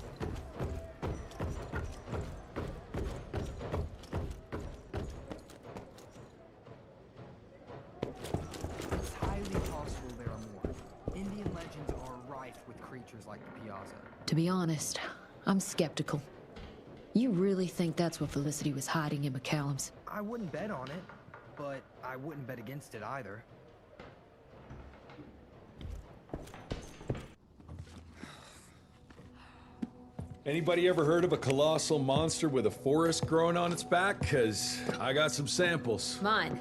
highly possible there are more. Indian legends are rife with creatures like the Piazza. To be honest, I'm skeptical. You really think that's what Felicity was hiding in McCallum's? I wouldn't bet on it, but I wouldn't bet against it either. Anybody ever heard of a colossal monster with a forest growing on its back? 'Cause I got some samples. Mine.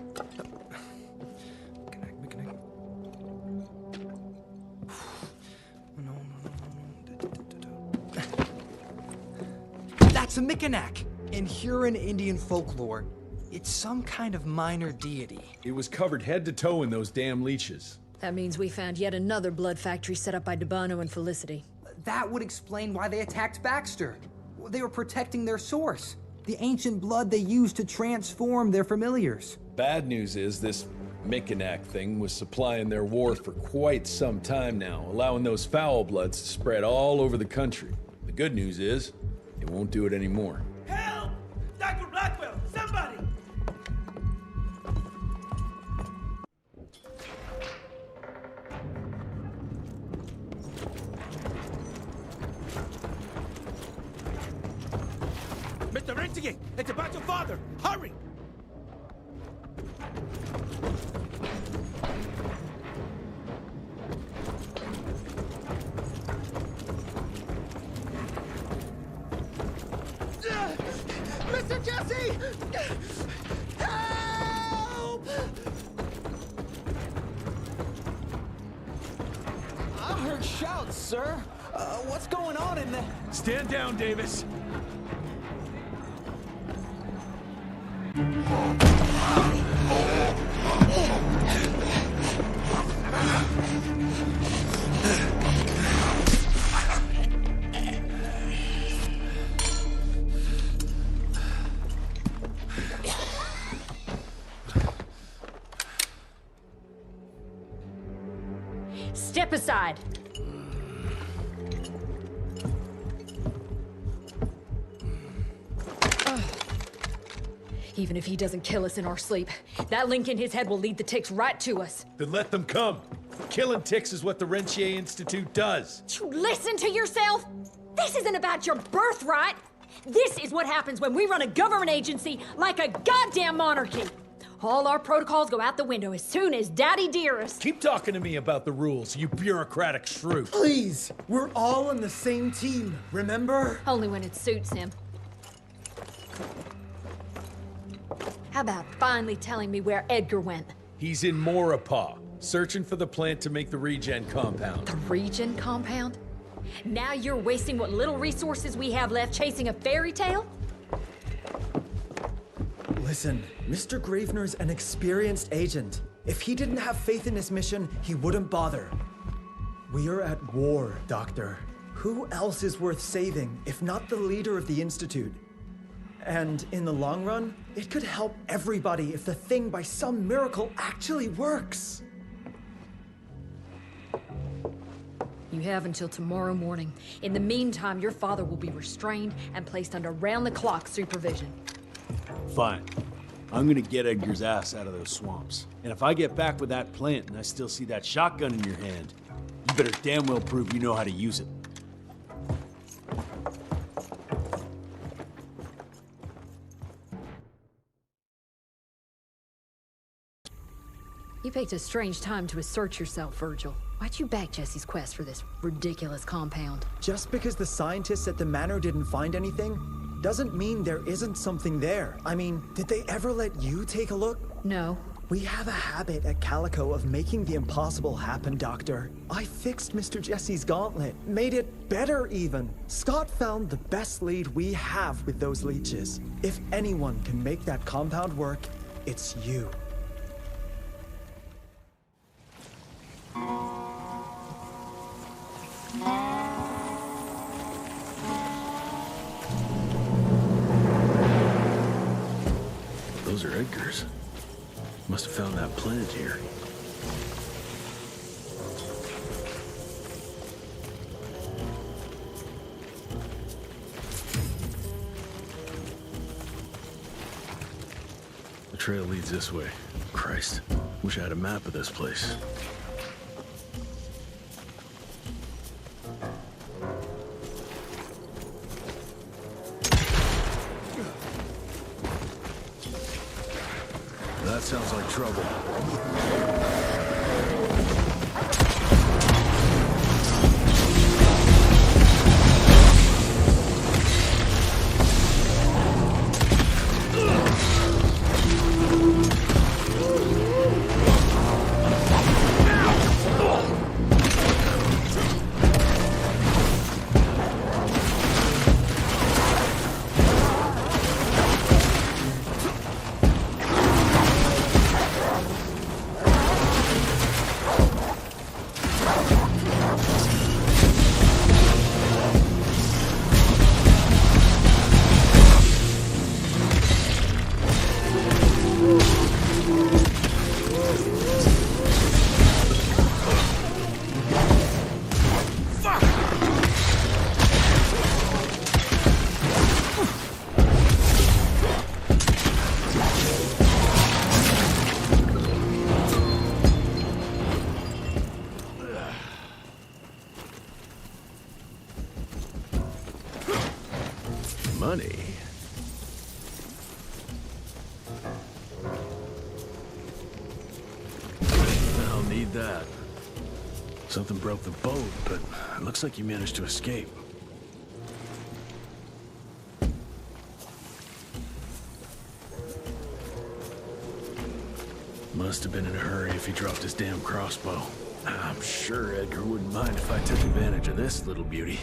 That's a Mikanak! In Huron Indian folklore, it's some kind of minor deity. It was covered head to toe in those damn leeches. That means we found yet another blood factory set up by Debano and Felicity. That would explain why they attacked Baxter. They were protecting their source, the ancient blood they used to transform their familiars. Bad news is this Mikanak thing was supplying their war for quite some time now, allowing those foul bloods to spread all over the country. The good news is, it won't do it anymore. Help! Dr. Blackwell, somebody! Mr. Rentier, it's about your father! Hurry! Mr. Jesse! Help! I heard shouts, sir. What's going on in there? Stand down, Davis. Step aside. Even if he doesn't kill us in our sleep, that link in his head will lead the ticks right to us. Then let them come. Killing ticks is what the Rentier Institute does. You listen to yourself? This isn't about your birthright. This is what happens when we run a government agency like a goddamn monarchy. All our protocols go out the window as soon as Daddy Dearest... Keep talking to me about the rules, you bureaucratic shrew. Please! We're all on the same team, remember? Only when it suits him. How about finally telling me where Edgar went? He's in Maurepas, searching for the plant to make the regen compound. The regen compound? Now you're wasting what little resources we have left chasing a fairy tale? Listen, Mr. Gravener's an experienced agent. If he didn't have faith in this mission, he wouldn't bother. We are at war, Doctor. Who else is worth saving, if not the leader of the Institute? And in the long run, it could help everybody if the thing by some miracle actually works. You have until tomorrow morning. In the meantime, your father will be restrained and placed under round-the-clock supervision. Fine. I'm gonna get Edgar's ass out of those swamps. And if I get back with that plant and I still see that shotgun in your hand, you better damn well prove you know how to use it. You picked a strange time to assert yourself, Virgil. Why'd you back Jesse's quest for this ridiculous compound? Just because the scientists at the manor didn't find anything, doesn't mean there isn't something there. I mean, did they ever let you take a look? No. We have a habit at Calico of making the impossible happen, Doctor. I fixed Mr. Jesse's gauntlet, made it better even. Scott found the best lead we have with those leeches. If anyone can make that compound work, it's you. Those are Edgar's. Must have found that plant here. The trail leads this way. Christ, wish I had a map of this place. That sounds like trouble. Money. I'll need that. Something broke the boat, but it looks like you managed to escape. Must have been in a hurry if he dropped his damn crossbow. I'm sure Edgar wouldn't mind if I took advantage of this little beauty.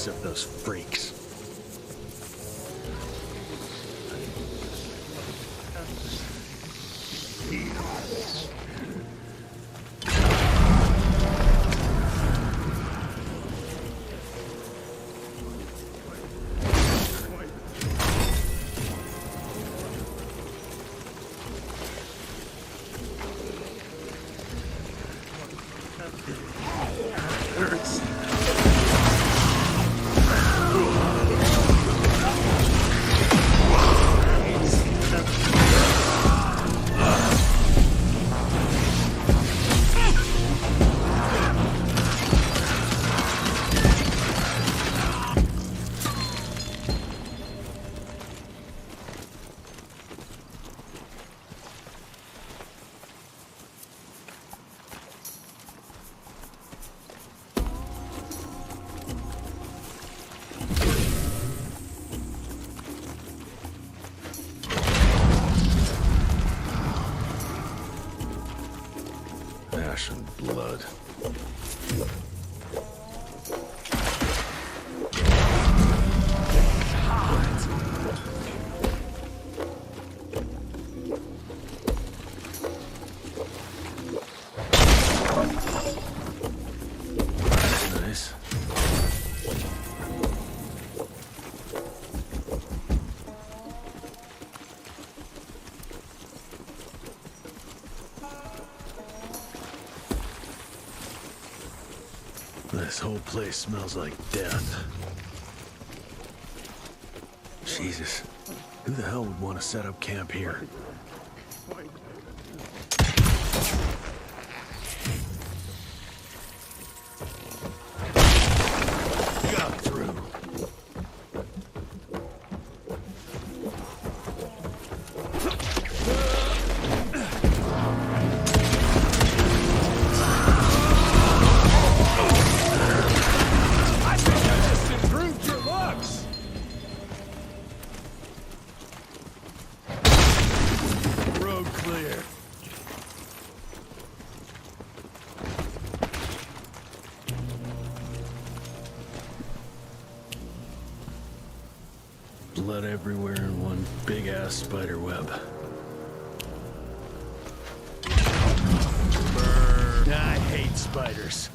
looks of those freaks. Ash and blood. Nice. This whole place smells like death. Jesus, who the hell would want to set up camp here? Got through. Blood everywhere in one big-ass spider web. Burn. I hate spiders.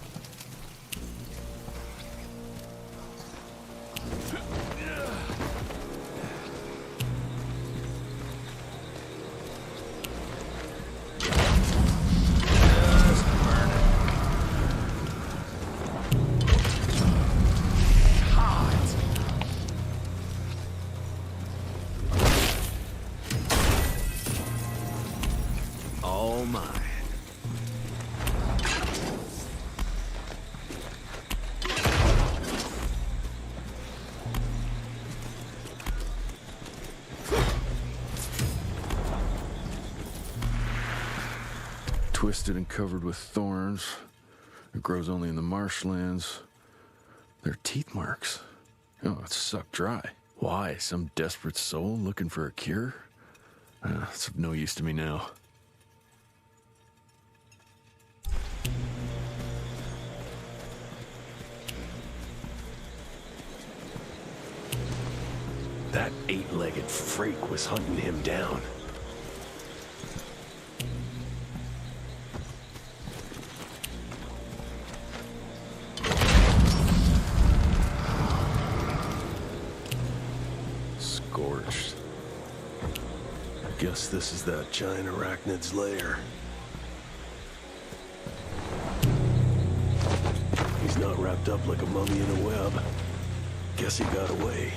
All mine. Twisted and covered with thorns. It grows only in the marshlands. They're teeth marks. Oh, it's sucked dry. Why? Some desperate soul looking for a cure? It's of no use to me now. That eight-legged freak was hunting him down. Scorched. Guess this is that giant arachnid's lair. He's not wrapped up like a mummy in a web. Guess he got away.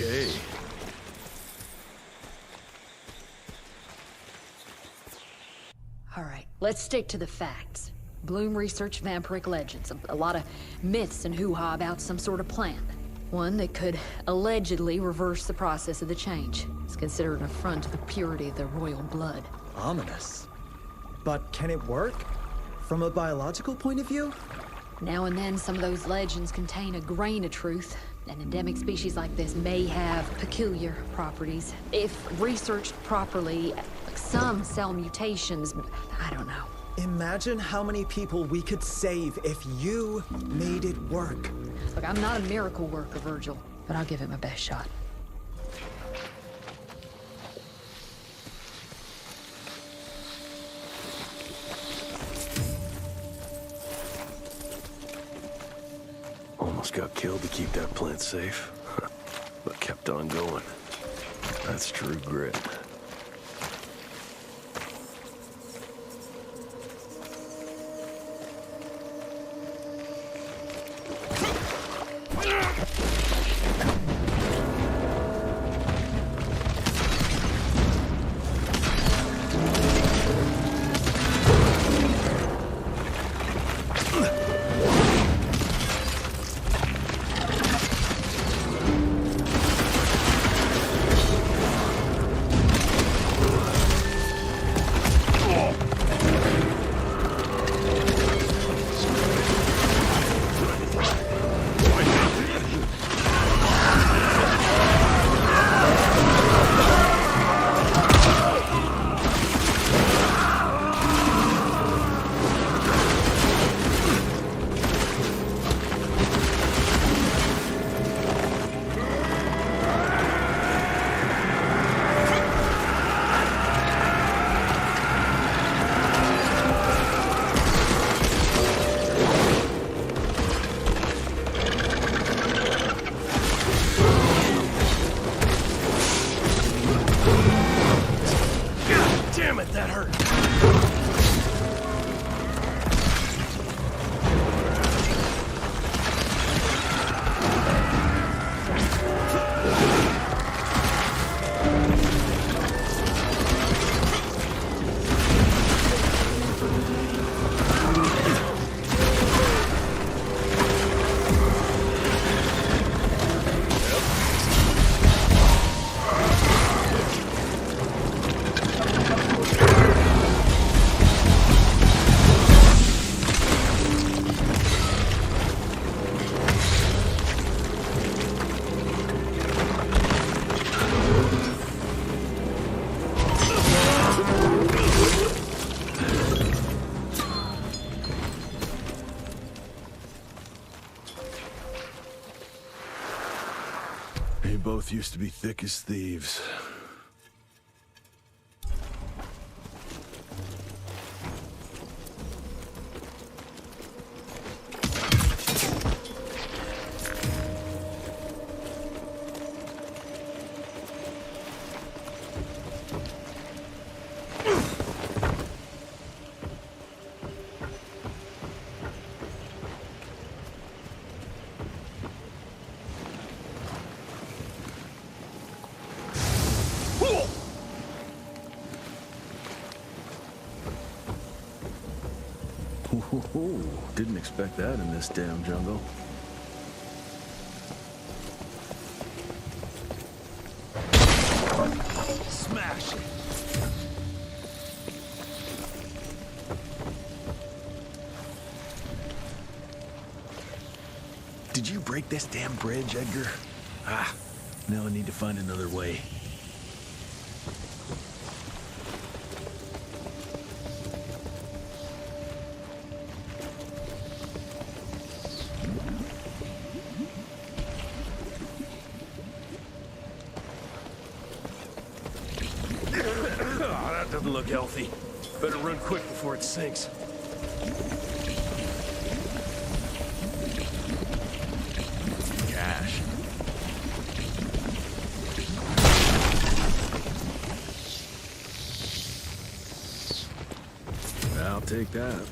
Okay. All right, let's stick to the facts. Bloom researched vampiric legends, a lot of myths and hoo-ha about some sort of plant. One that could allegedly reverse the process of the change. It's considered an affront to the purity of the royal blood. Ominous. But can it work? From a biological point of view? Now and then, some of those legends contain a grain of truth. An endemic species like this may have peculiar properties. If researched properly, some cell mutations, I don't know. Imagine how many people we could save if you made it work. Look, I'm not a miracle worker, Virgil, but I'll give it my best shot. Almost got killed to keep that plant safe, but kept on going. That's true grit. Both used to be thick as thieves. Ooh, didn't expect that in this damn jungle. Smash it! Did you break this damn bridge, Edgar? Ah, now I need to find another way. That doesn't look healthy. Better run quick before it sinks. Cash. I'll take that.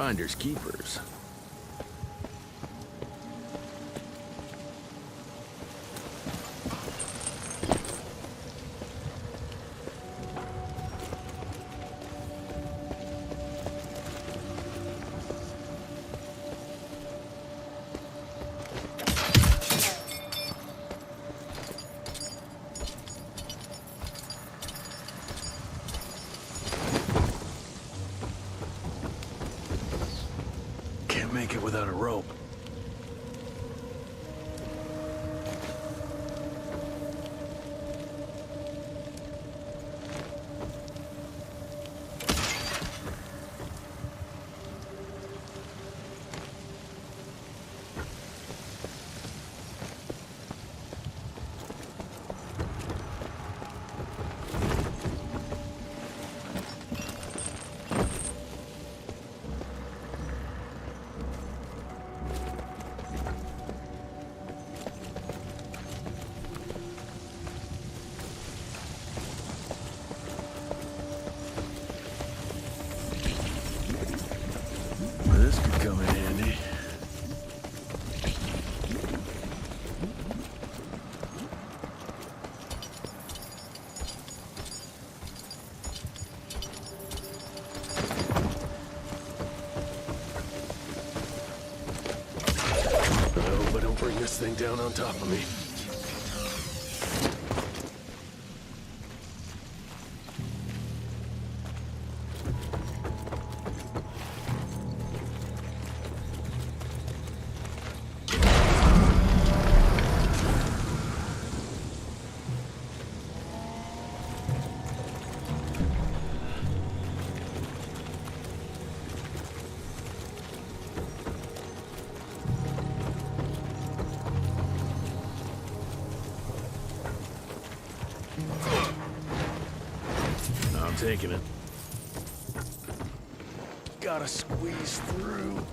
finders keepers. Can't make it without a rope. This could come in handy. I hope I don't bring this thing down on top of me. I'm taking it. Gotta squeeze through.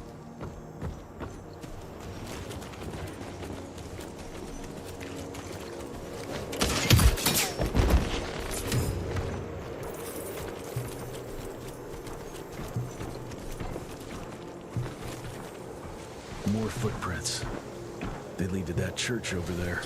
More footprints. They lead to that church over there.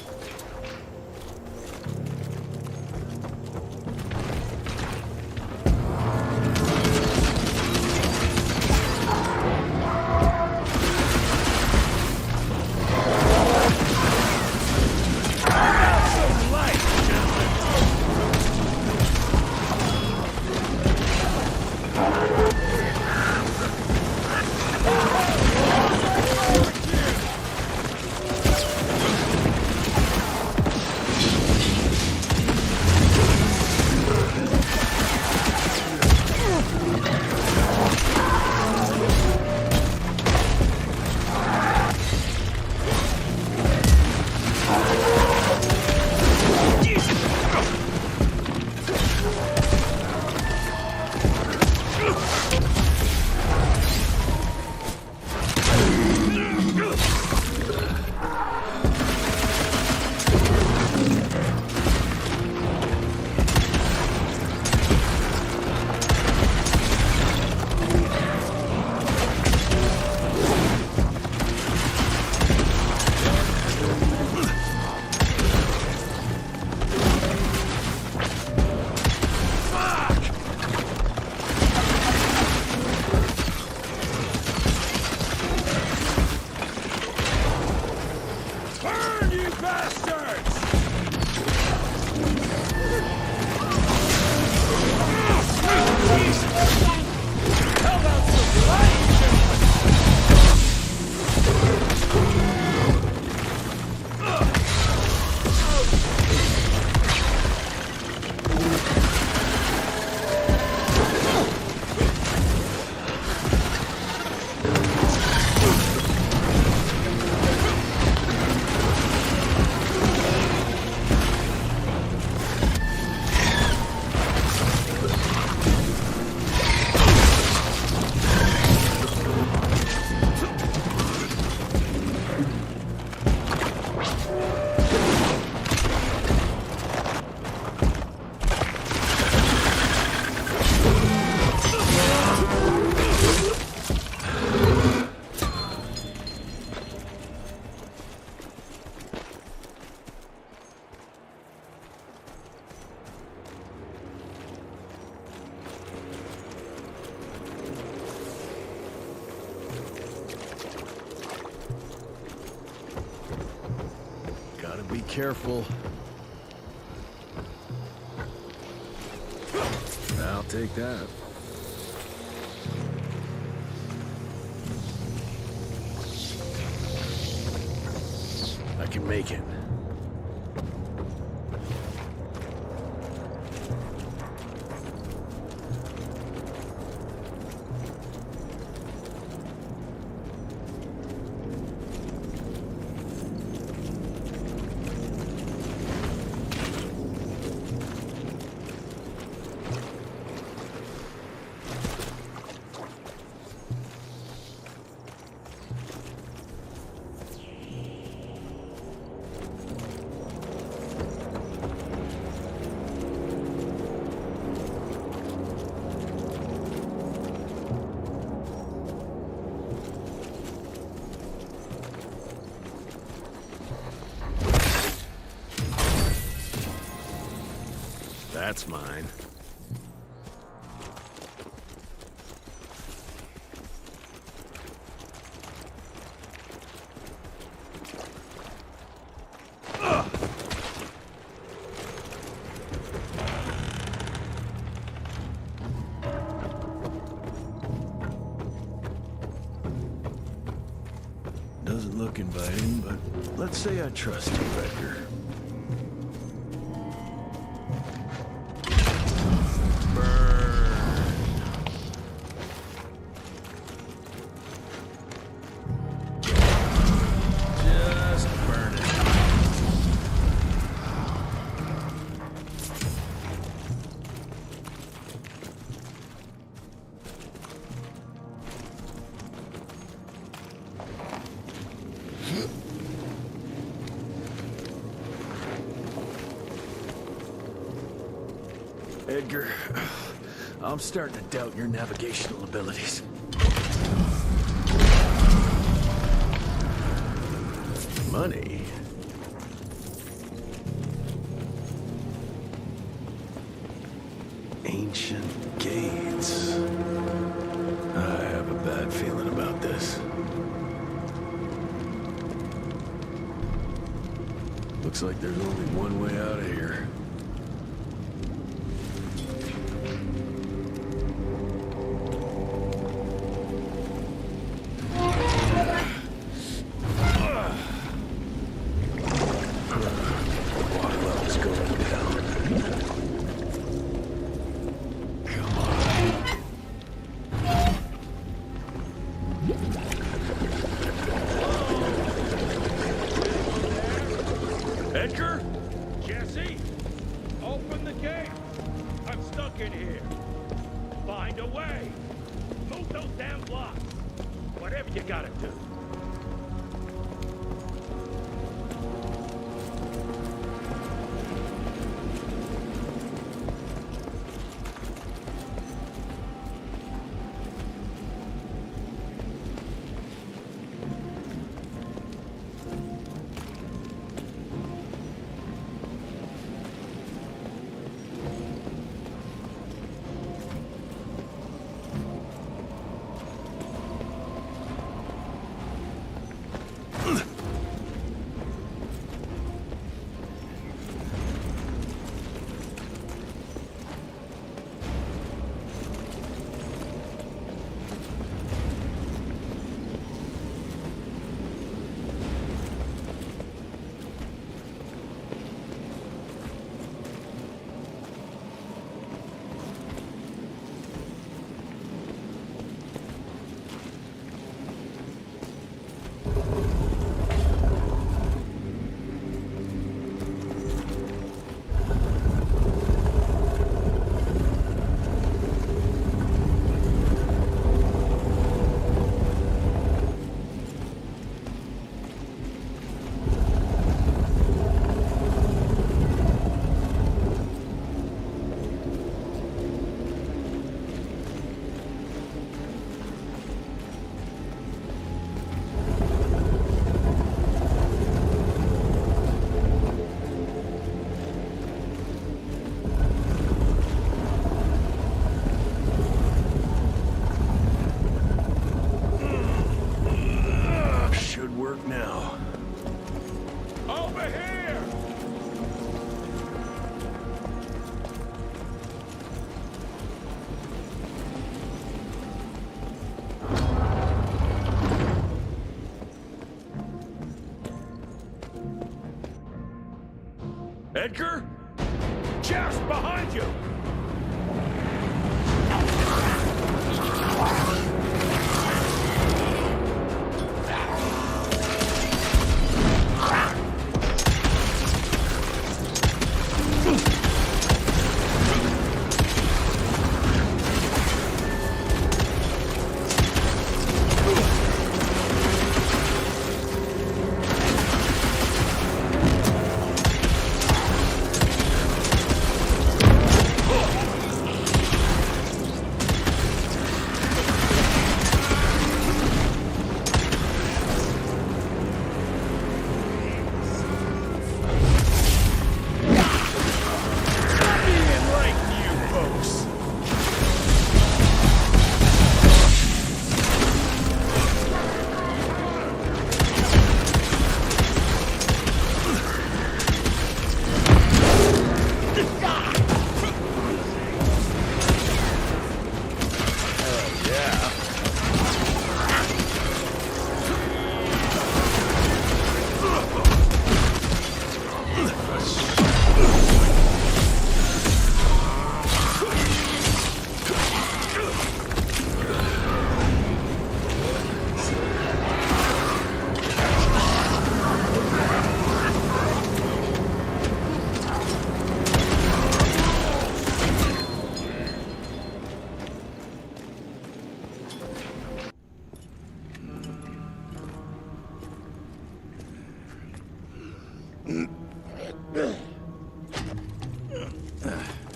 Be careful. I'll take that. I can make it. That's mine. Doesn't look inviting, but let's say I trust you, Edgar. Edgar, I'm starting to doubt your navigational abilities. Money? Ancient gates. I have a bad feeling about this. Looks like there's only one way out of here. Edgar? Jesse? Open the gate! I'm stuck in here. Find a way. Move those damn blocks. Whatever you gotta do. Over here! Edgar? Just behind you!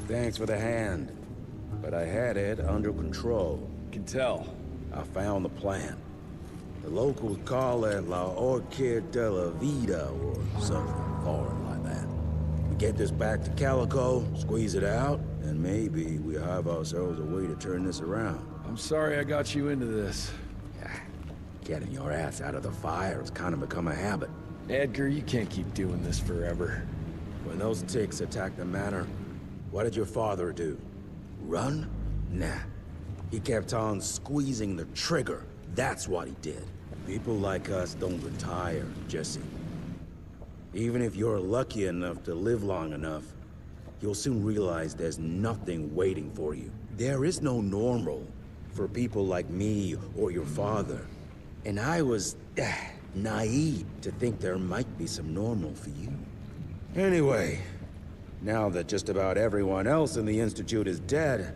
Thanks for the hand, but I had it under control. Can tell. I found the plan. The locals call it La Orchid de la Vida or something foreign like that. We get this back to Calico, squeeze it out, and maybe we have ourselves a way to turn this around. I'm sorry I got you into this. Getting your ass out of the fire has kind of become a habit. Edgar, you can't keep doing this forever. When those ticks attacked the manor, what did your father do? Run? Nah. He kept on squeezing the trigger. That's what he did. People like us don't retire, Jesse. Even if you're lucky enough to live long enough, you'll soon realize there's nothing waiting for you. There is no normal for people like me or your father. And I was naive to think there might be some normal for you. Anyway, now that just about everyone else in the Institute is dead,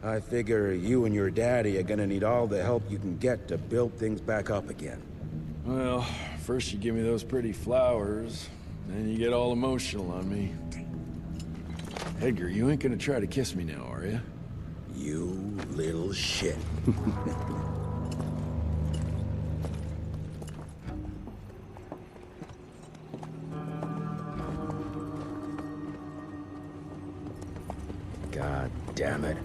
I figure you and your daddy are gonna need all the help you can get to build things back up again. Well, first you give me those pretty flowers, then you get all emotional on me. Edgar, you ain't gonna try to kiss me now, are you? You little shit. God damn it.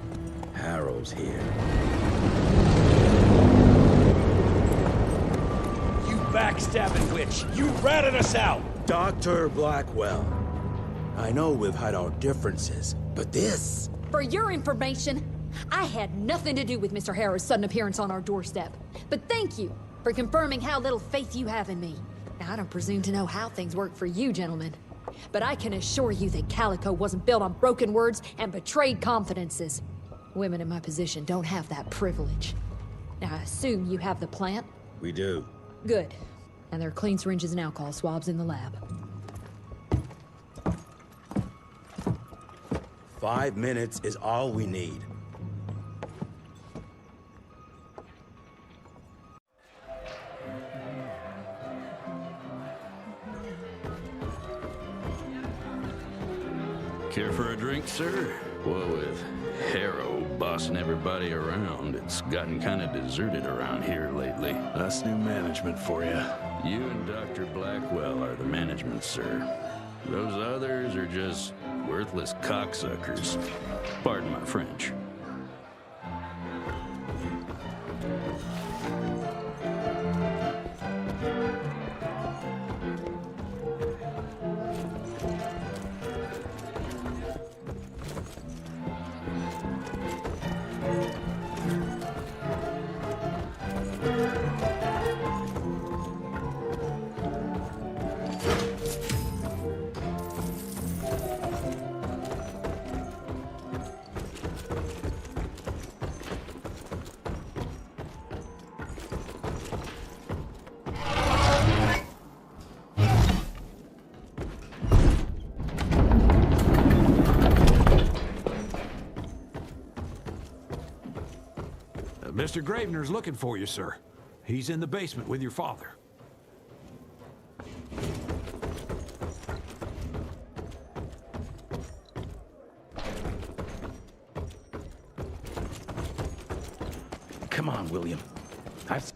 Harrow's here. You backstabbing witch! You ratted us out! Dr. Blackwell. I know we've had our differences, but this... For your information, I had nothing to do with Mr. Harrow's sudden appearance on our doorstep. But thank you for confirming how little faith you have in me. Now, I don't presume to know how things work for you, gentlemen. But I can assure you that Calico wasn't built on broken words and betrayed confidences. Women in my position don't have that privilege. Now, I assume you have the plant? We do. Good. And there are clean syringes and alcohol swabs in the lab. 5 minutes is all we need. Care for a drink, sir? Well, with Harrow bossing everybody around, it's gotten kind of deserted around here lately. That's new management for you. You and Dr. Blackwell are the management, sir. Those others are just worthless cocksuckers. Pardon my French. Mr. Gravener's looking for you, sir. He's in the basement with your father. Come on, William. I've...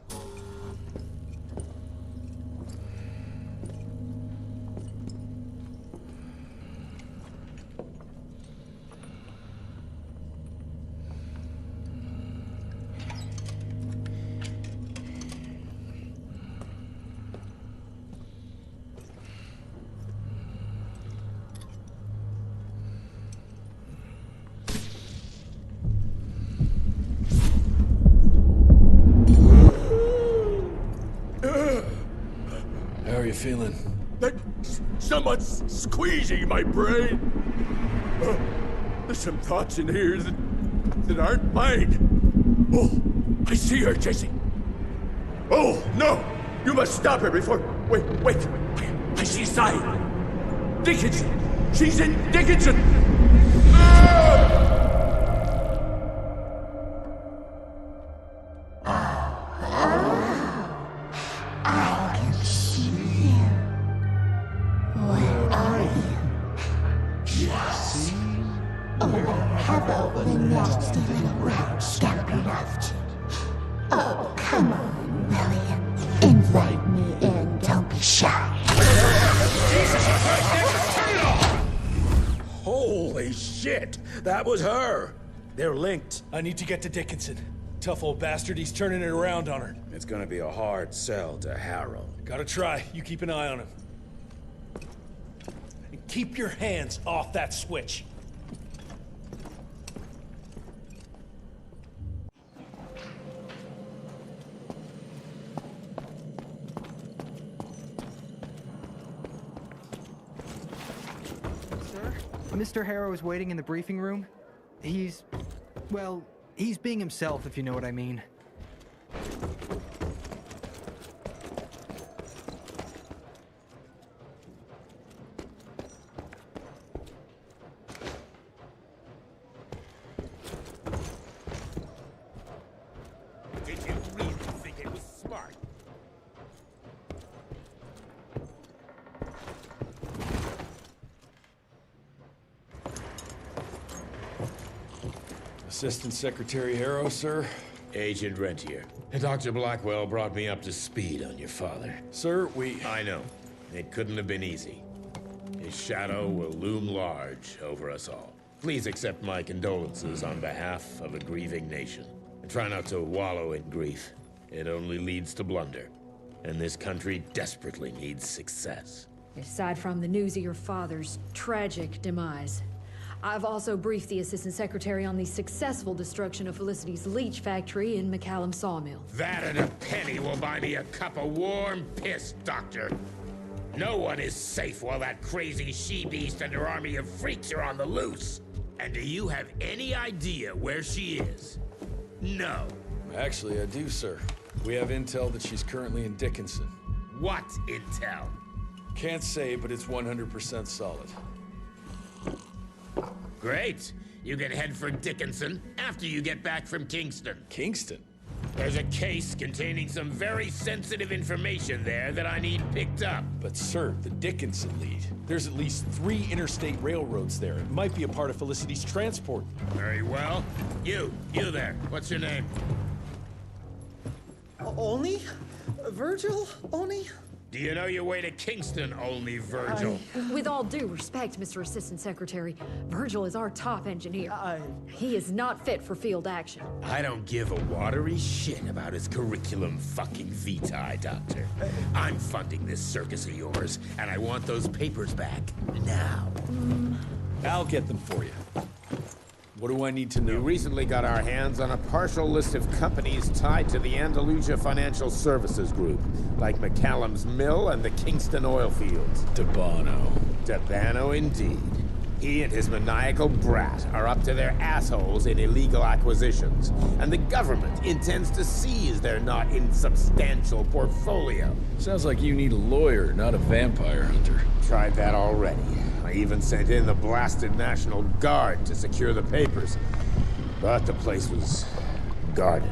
How are you feeling? Someone's squeezing my brain. There's some thoughts in here that aren't mine. Oh, I see her, Jesse. Oh, no! You must stop her before... Wait. I see a sign. Dickinson! She's in Dickinson! I can see you. Where are you? Jesse? Oh, have opened nasty little rat scampering after. Oh, come on, William. Invite me in, don't be shy. Holy shit! That was her! They're linked. I need to get to Dickinson. Tough old bastard, he's turning it around on her. It's gonna be a hard sell to Harrow. Gotta try. You keep an eye on him. And keep your hands off that switch. Sir? Mr. Harrow is waiting in the briefing room. Well, he's being himself, if you know what I mean. Did you really think it was smart? Assistant Secretary Harrow, sir. Agent Rentier. Dr. Blackwell brought me up to speed on your father. Sir, I know. It couldn't have been easy. His shadow will loom large over us all. Please accept my condolences on behalf of a grieving nation. And try not to wallow in grief. It only leads to blunder. And this country desperately needs success. Aside from the news of your father's tragic demise, I've also briefed the Assistant Secretary on the successful destruction of Felicity's leech factory in McCallum Sawmill. That and a penny will buy me a cup of warm piss, Doctor. No one is safe while that crazy she-beast and her army of freaks are on the loose. And do you have any idea where she is? No. Actually, I do, sir. We have intel that she's currently in Dickinson. What intel? Can't say, but it's 100% solid. Great. You can head for Dickinson after you get back from Kingston. Kingston? There's a case containing some very sensitive information there that I need picked up. But sir, the Dickinson lead. There's at least 3 interstate railroads there. It might be a part of Felicity's transport. Very well. You there. What's your name? Only? Virgil? Only? Do you know your way to Kingston, only Virgil? With all due respect, Mr. Assistant Secretary, Virgil is our top engineer. He is not fit for field action. I don't give a watery shit about his curriculum fucking vitae, Doctor. I'm funding this circus of yours, and I want those papers back now. I'll get them for you. What do I need to know? We recently got our hands on a partial list of companies tied to the Andalusia Financial Services Group, like McCallum's Mill and the Kingston oil fields. Debano indeed. He and his maniacal brat are up to their assholes in illegal acquisitions, and the government intends to seize their not insubstantial portfolio. Sounds like you need a lawyer, not a vampire hunter. Tried that already. I even sent in the blasted National Guard to secure the papers. But the place was guarded.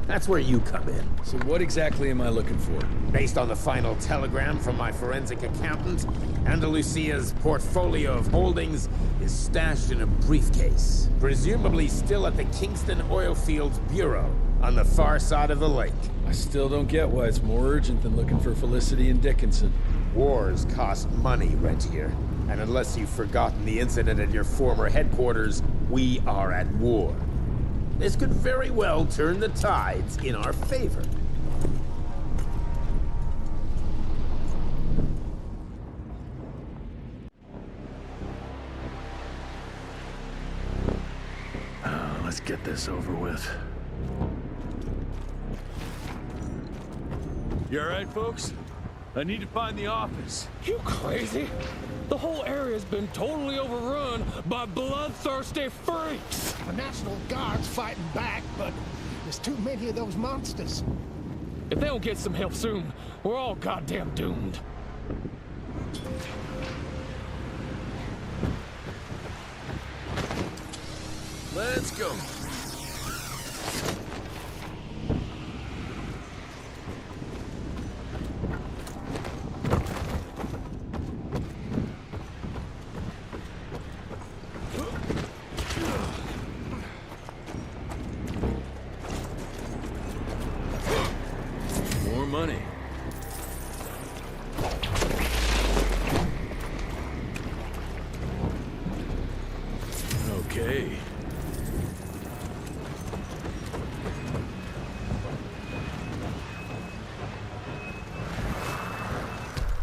That's where you come in. So what exactly am I looking for? Based on the final telegram from my forensic accountant, Andalusia's portfolio of holdings is stashed in a briefcase, presumably still at the Kingston Oilfields Bureau on the far side of the lake. I still don't get why it's more urgent than looking for Felicity and Dickinson. Wars cost money, Rentier. And unless you've forgotten the incident at your former headquarters, we are at war. This could very well turn the tides in our favor. Let's get this over with. You alright, folks? I need to find the office. You crazy? The whole area's been totally overrun by bloodthirsty freaks. The National Guard's fighting back, but there's too many of those monsters. If they don't get some help soon, we're all goddamn doomed. Let's go. More money. Okay.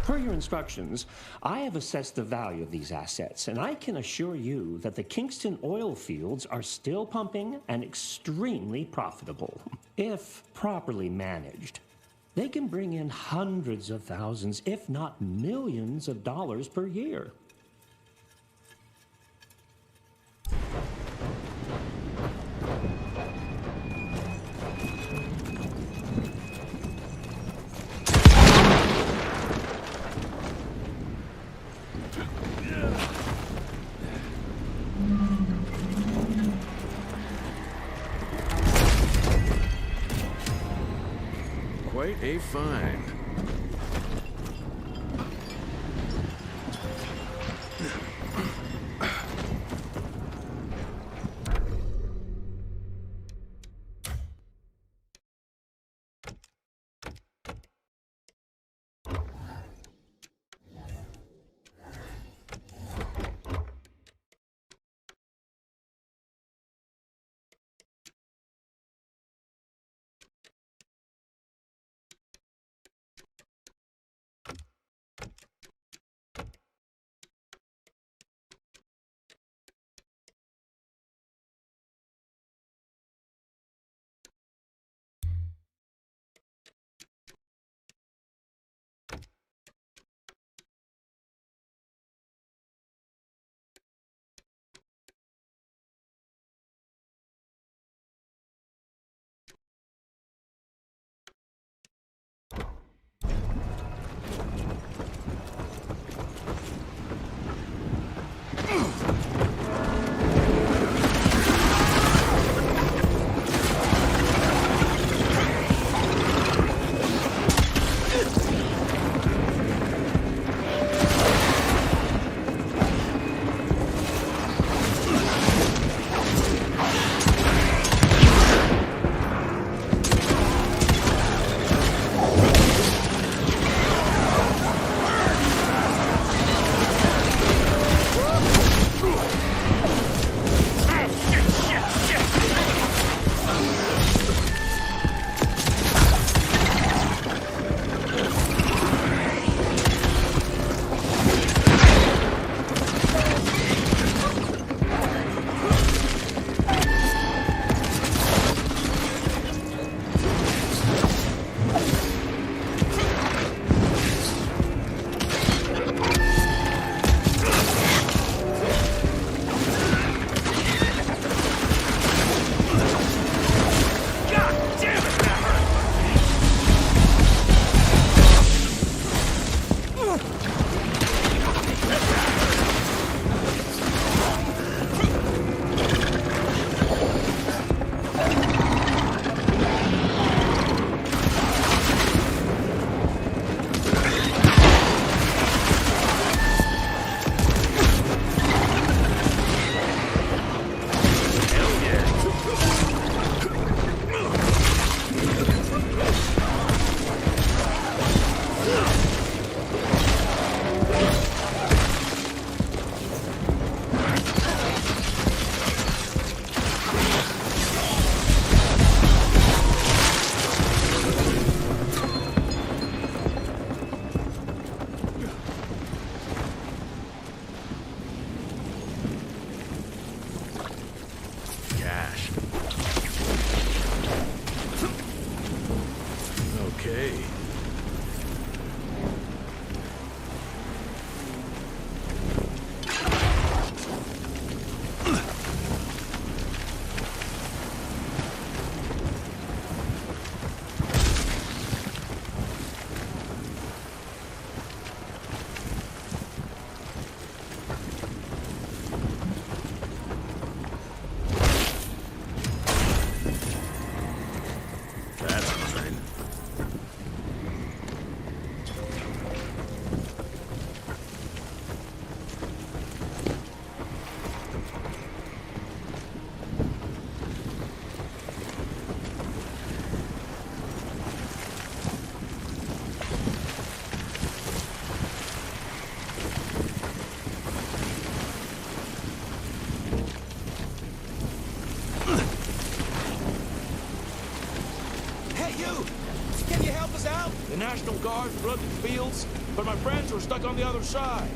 Per your instructions, I have assessed the value of these assets, and I can assure you that the Kingston oil fields are still pumping and extremely profitable. If properly managed, they can bring in hundreds of thousands, if not millions of dollars per year. Quite a find. National Guard flooded the fields, but my friends were stuck on the other side.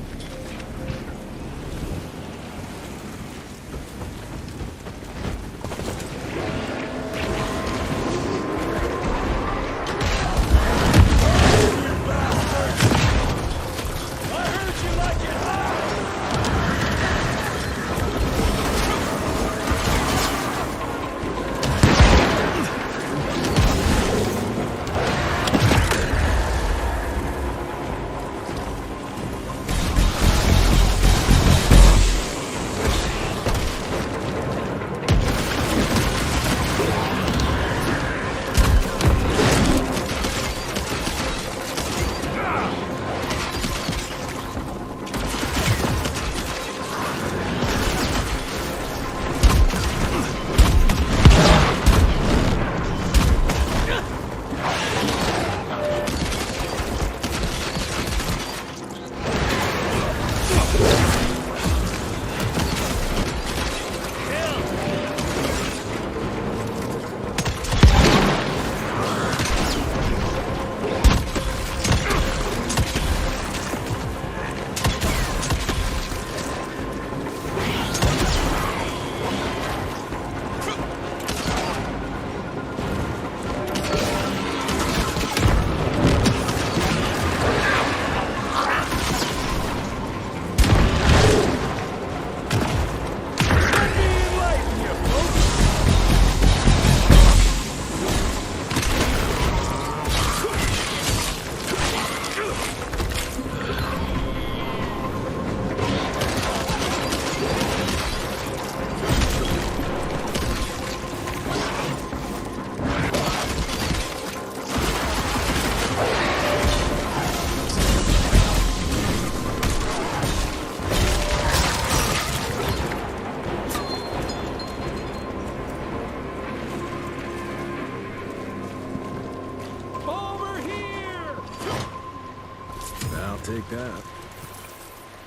Take that.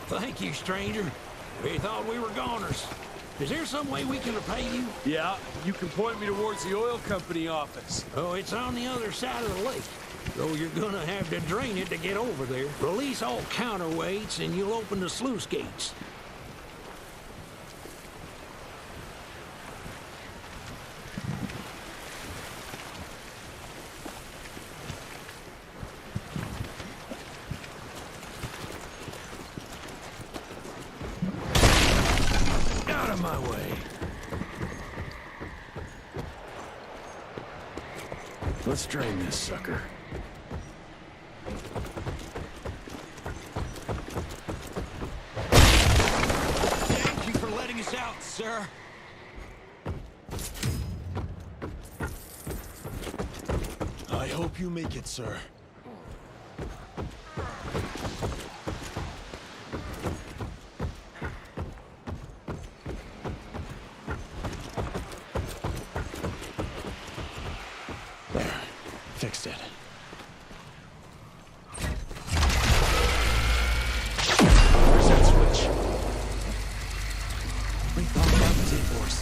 Thank you, stranger. We thought we were goners. Is there some way we can repay you? Yeah, you can point me towards the oil company office. Oh, it's on the other side of the lake. Though you're gonna have to drain it to get over there. Release all counterweights and you'll open the sluice gates. My way. Let's drain this sucker. Thank you for letting us out, sir. I hope you make it, sir. Fixed it. Where's that switch? We found the force.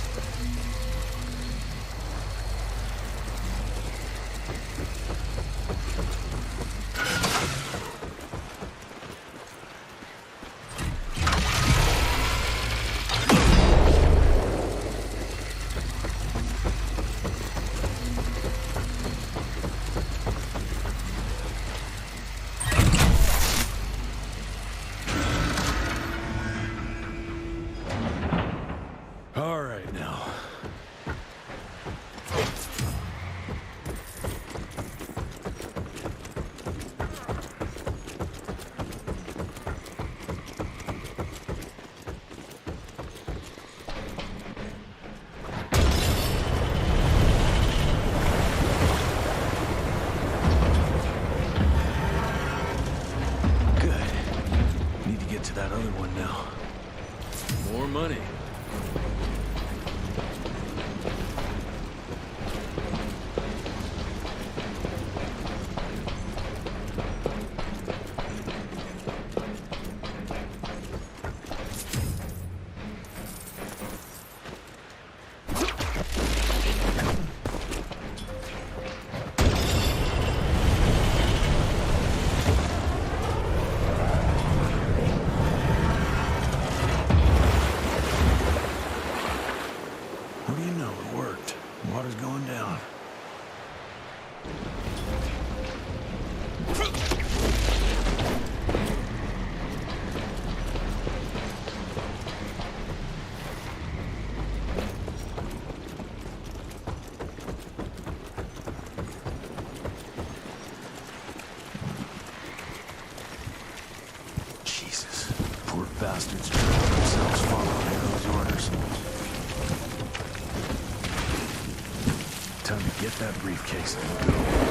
That other one now. More money. bastards are trying themselves following Arrow's orders. Time to get that briefcase and go.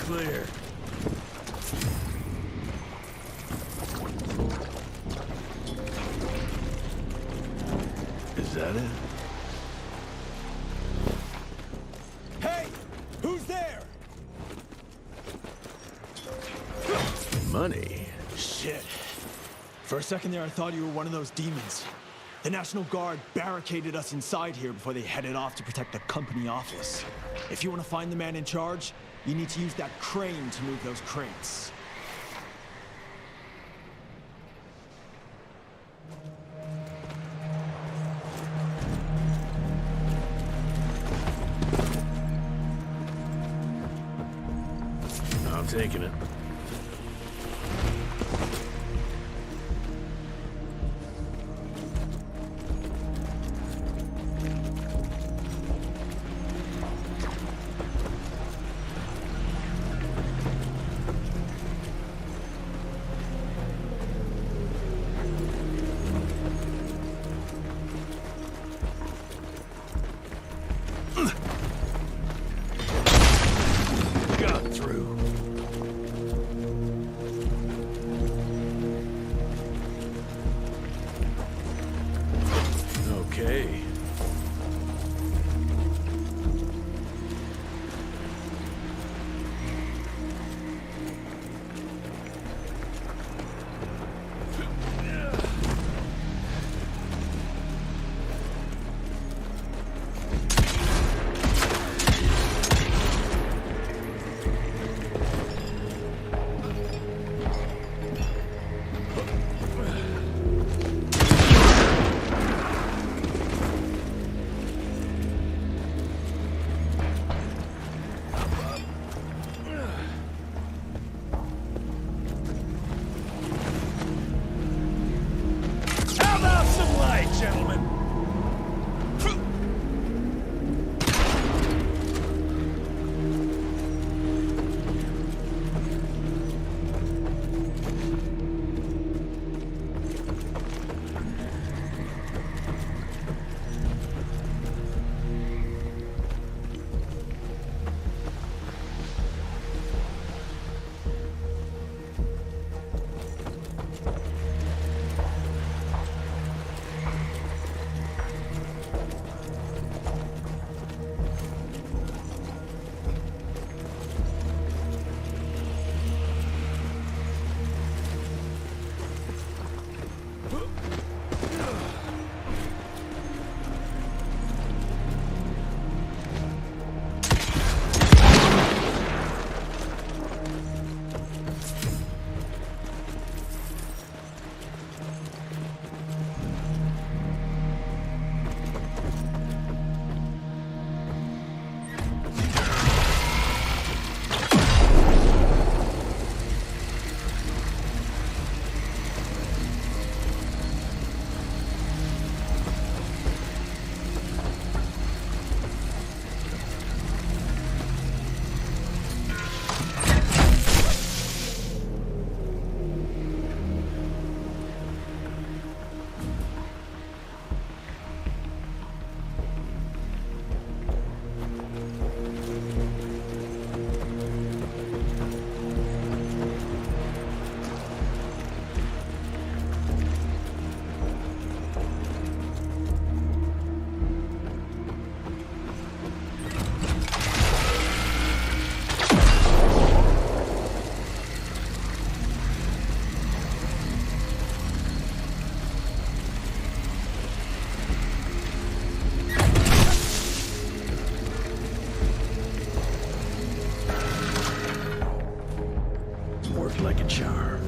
clear. Is that it? Hey! Who's there? Money. Shit. For a second there, I thought you were one of those demons. The National Guard barricaded us inside here before they headed off to protect the company office. If you want to find the man in charge, you need to use that crane to move those crates. I'm taking it. Got through. Okay. How about some light, gentlemen? Worked like a charm.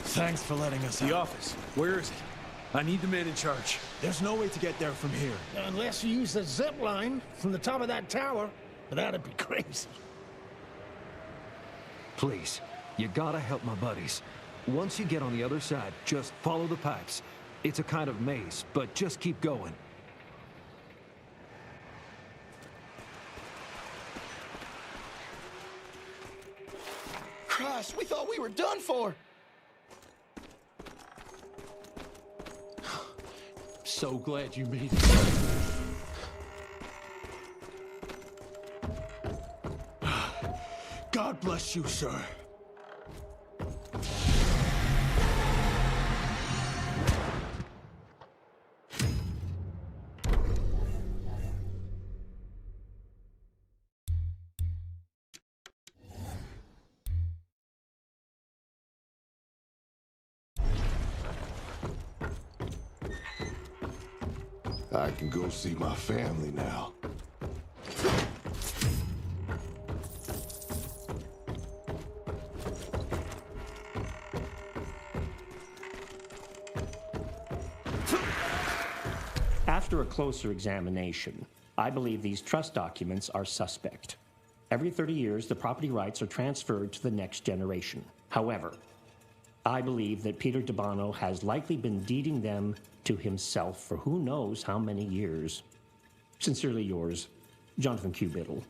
Thanks for letting us The out. office. Where is it? I need the man in charge. There's no way to get there from here. Unless you use the zip line from the top of that tower, but that'd be crazy. Please, you gotta help my buddies. Once you get on the other side, just follow the pipes. It's a kind of maze, but just keep going. Christ, we thought we were done for! So glad you made it. God bless you, sir. I can go see my family now. After a closer examination, I believe these trust documents are suspect. Every 30 years, the property rights are transferred to the next generation. However, I believe that Peter DeBano has likely been deeding them to himself for who knows how many years. Sincerely yours, Jonathan Q. Biddle.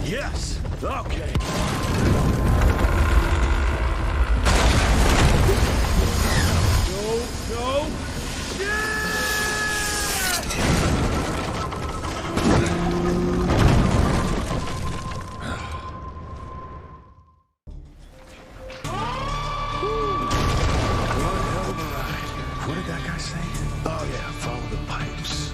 Yes! Okay. Go! What did that guy say? Oh yeah, follow the pipes.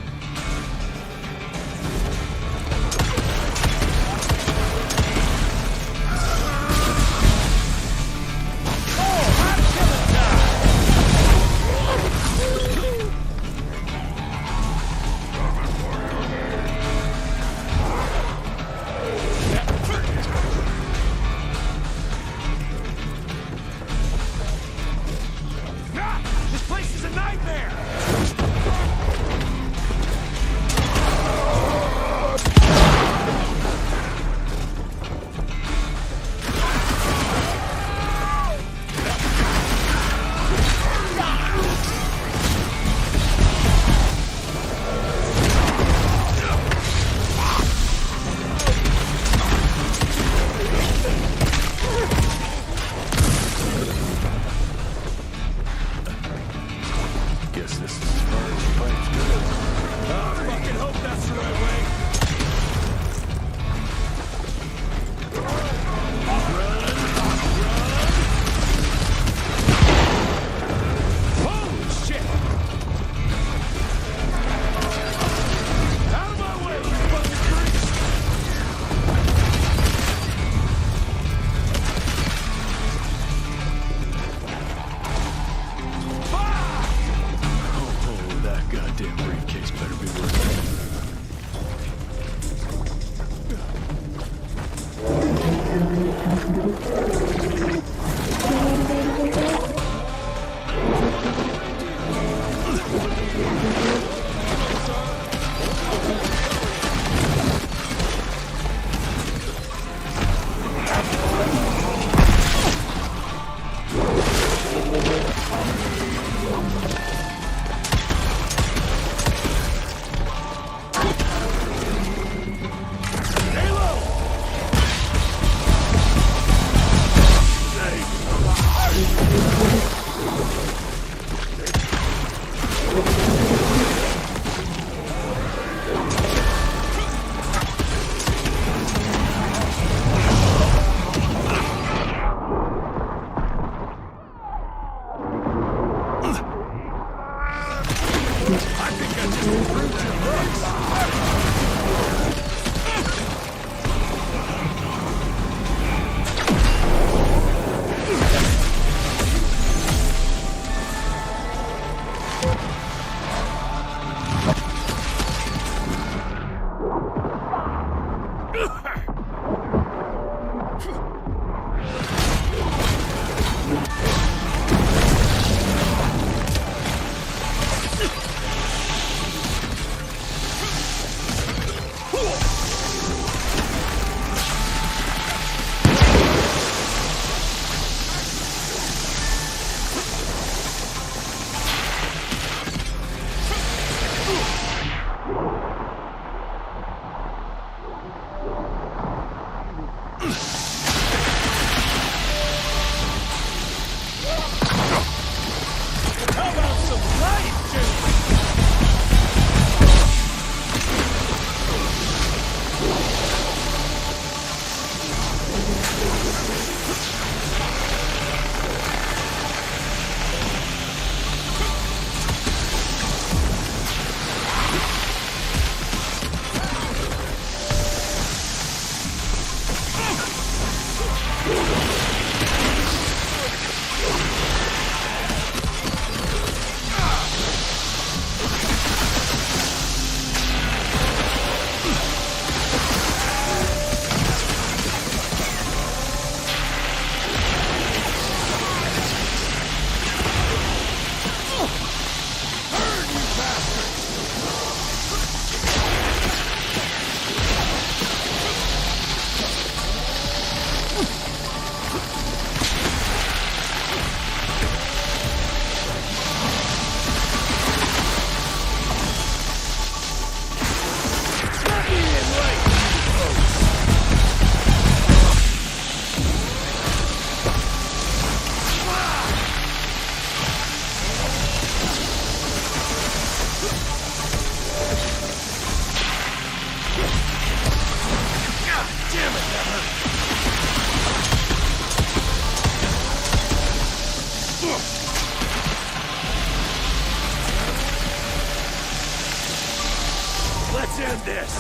Let's end this!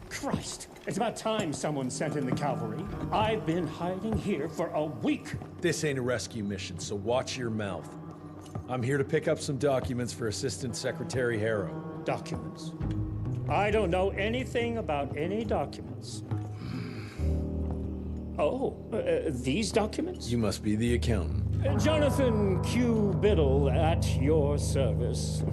Christ! It's about time someone sent in the cavalry. I've been hiding here for a week. This ain't a rescue mission, so watch your mouth. I'm here to pick up some documents for Assistant Secretary Harrow. Documents? I don't know anything about any documents. Oh, these documents? You must be the accountant. Jonathan Q. Biddle at your service.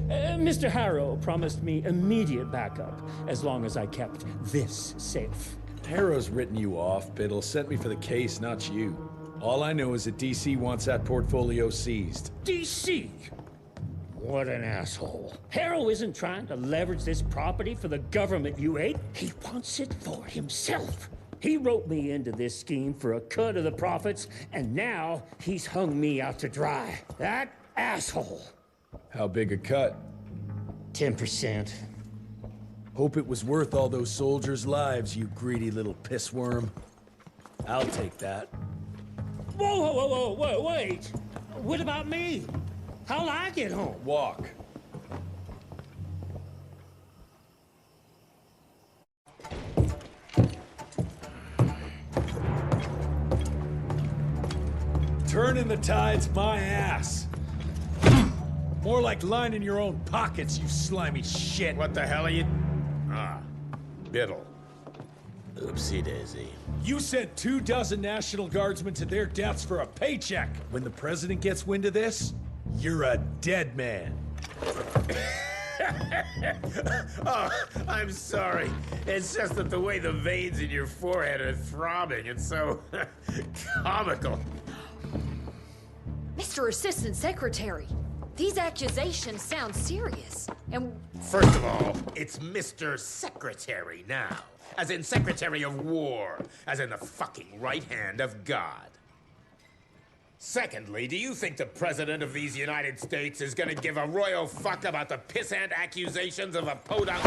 Mr. Harrow promised me immediate backup as long as I kept this safe. Harrow's written you off, Biddle. Sent me for the case, not you. All I know is that DC wants that portfolio seized. DC? What an asshole. Harrow isn't trying to leverage this property for the government you hate. He wants it for himself. He wrote me into this scheme for a cut of the profits, and now he's hung me out to dry. That asshole. How big a cut? 10%. Hope it was worth all those soldiers' lives, you greedy little pissworm. I'll take that. Whoa, wait. What about me? How'll I get home? Walk. Turning the tide's my ass. More like lining your own pockets, you slimy shit. What the hell are you... Ah, Biddle. Oopsie daisy. You sent 24 National Guardsmen to their deaths for a paycheck. When the president gets wind of this, you're a dead man. Oh, I'm sorry. It's just that the way the veins in your forehead are throbbing, it's so comical. Mr. Assistant Secretary, these accusations sound serious. And First of all, it's Mr. Secretary now. As in Secretary of War. As in the fucking right hand of God. Secondly, do you think the President of these United States is gonna give a royal fuck about the pissant accusations of a podunk?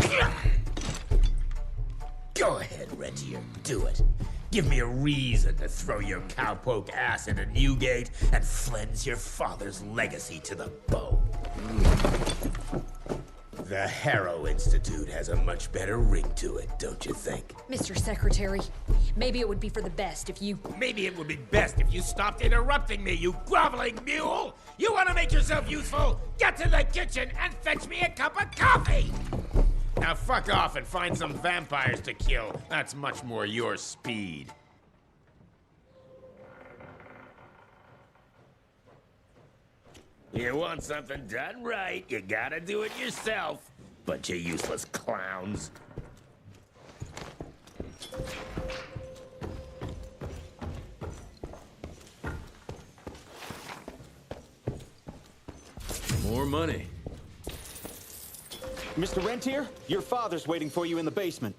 Go ahead, Rentier, do it. Give me a reason to throw your cowpoke ass into Newgate and cleanse your father's legacy to the bone. The Harrow Institute has a much better ring to it, don't you think? Mr. Secretary, maybe it would be for the best if you... Maybe it would be best if you stopped interrupting me, you groveling mule! You want to make yourself useful? Get to the kitchen and fetch me a cup of coffee! Now fuck off and find some vampires to kill. That's much more your speed. You want something done right, you gotta do it yourself. Bunch of useless clowns. More money. Mr. Rentier, your father's waiting for you in the basement.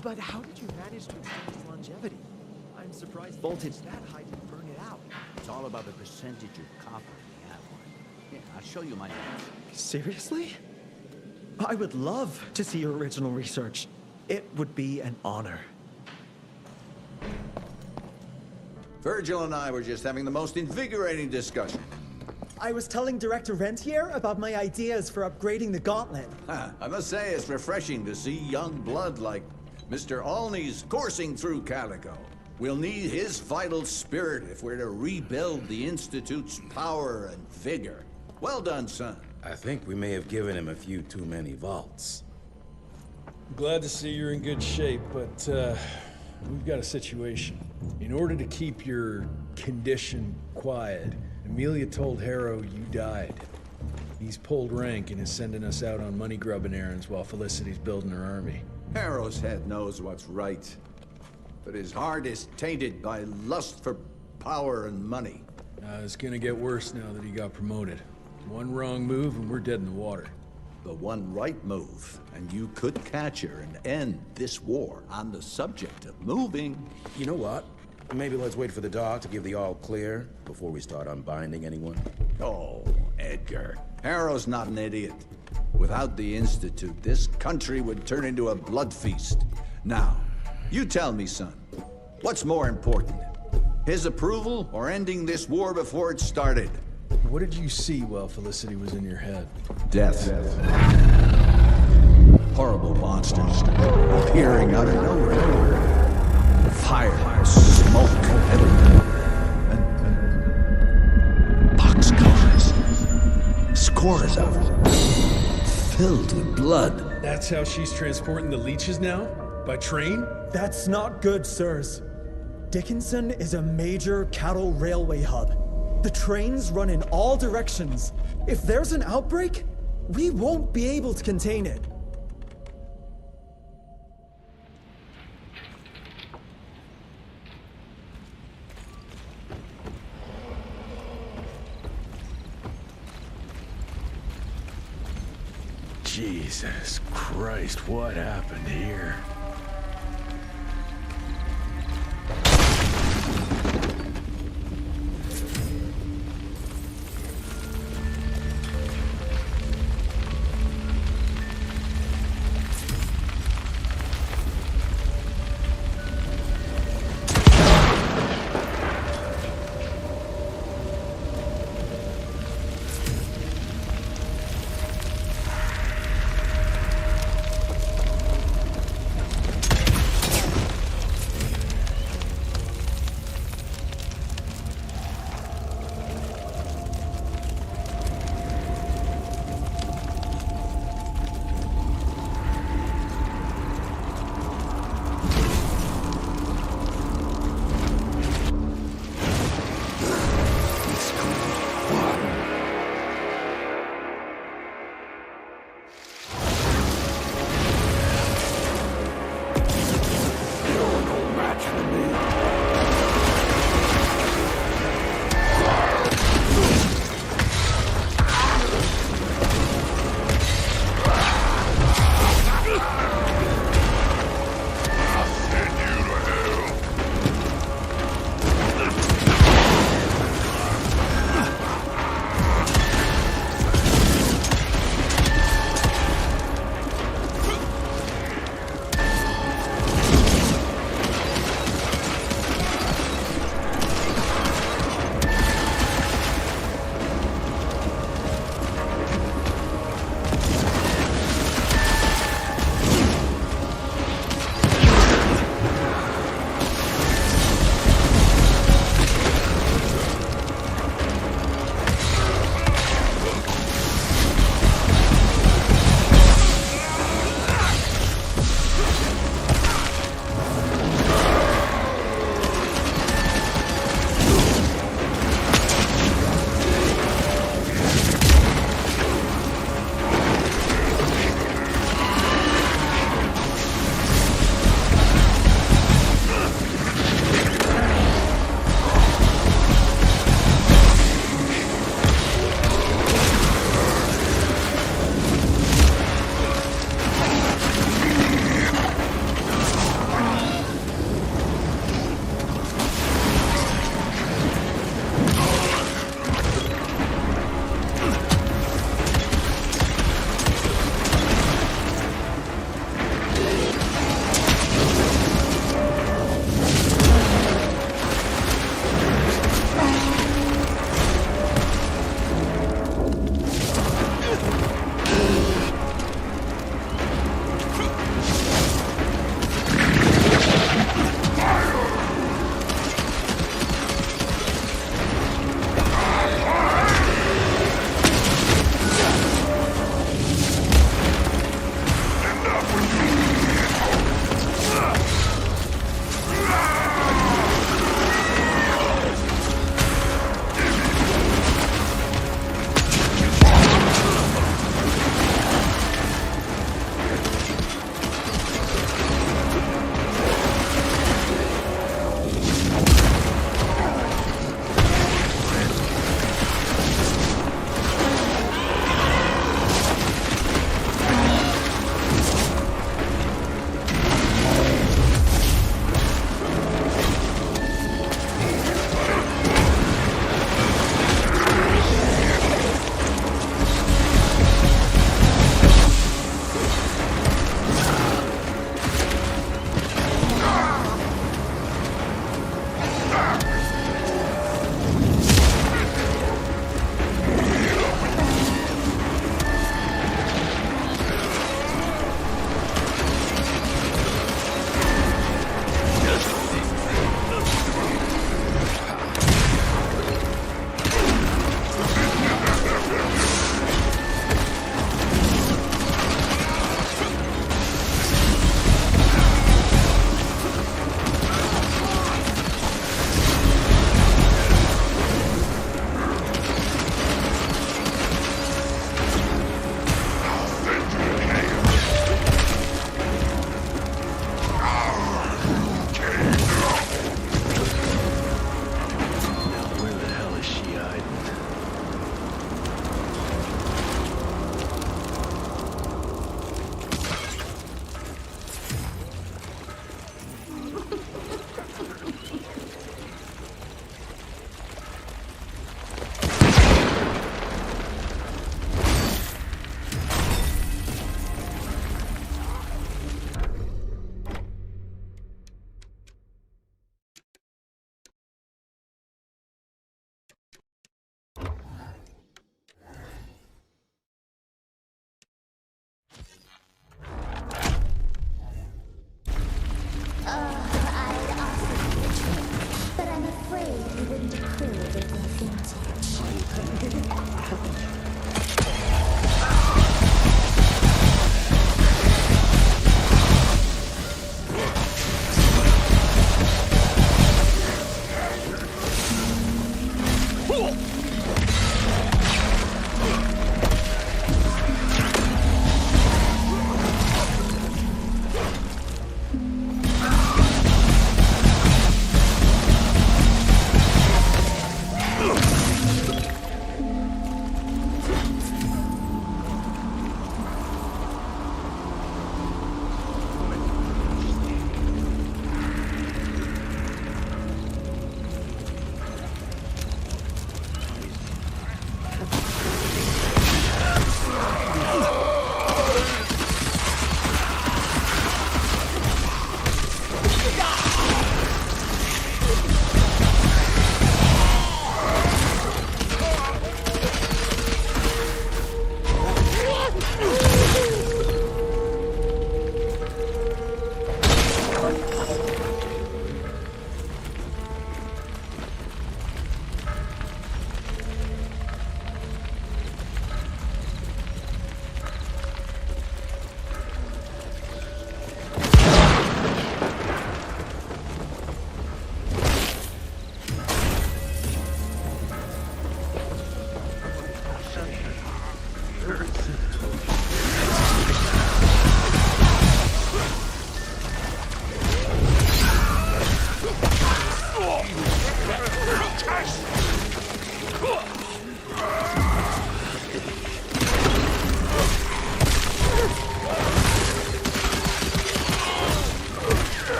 But how did you manage to extend its longevity? I'm surprised voltage that high didn't burn it out. It's all about the percentage of copper in the alloy. Here, I'll show you my notes. Seriously? I would love to see your original research. It would be an honor. Virgil and I were just having the most invigorating discussion. I was telling Director Rentier about my ideas for upgrading the gauntlet. I must say it's refreshing to see young blood like Mr. Olney's coursing through Calico. We'll need his vital spirit if we're to rebuild the Institute's power and vigor. Well done, son. I think we may have given him a few too many vaults. Glad to see you're in good shape, but we've got a situation. In order to keep your condition quiet, Amelia told Harrow you died. He's pulled rank and is sending us out on money-grubbing errands while Felicity's building her army. Harrow's head knows what's right, but his heart is tainted by lust for power and money. It's gonna get worse now that he got promoted. One wrong move and we're dead in the water. The one right move, and you could catch her and end this war. On the subject of moving... You know what? Maybe let's wait for the dog to give the all clear before we start unbinding anyone. Oh, Edgar. Harrow's not an idiot. Without the Institute, this country would turn into a blood feast. Now, you tell me, son, what's more important? His approval or ending this war before it started? What did you see while Felicity was in your head? Death. Horrible monsters appearing out of nowhere. Fire, smoke, everywhere. And boxcars. Scores of them. Filled with blood. That's how she's transporting the leeches now? By train? That's not good, sirs. Dickinson is a major cattle railway hub. The trains run in all directions. If there's an outbreak, we won't be able to contain it. Jesus Christ, what happened here?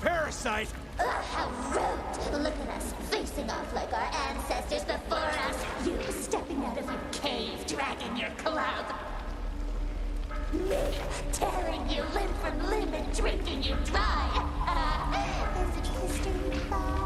parasite! Ugh, how rude! Look at us, facing off like our ancestors before us. You stepping out of your cave, dragging your club. Me, tearing you limb from limb and drinking you dry. Is it history now?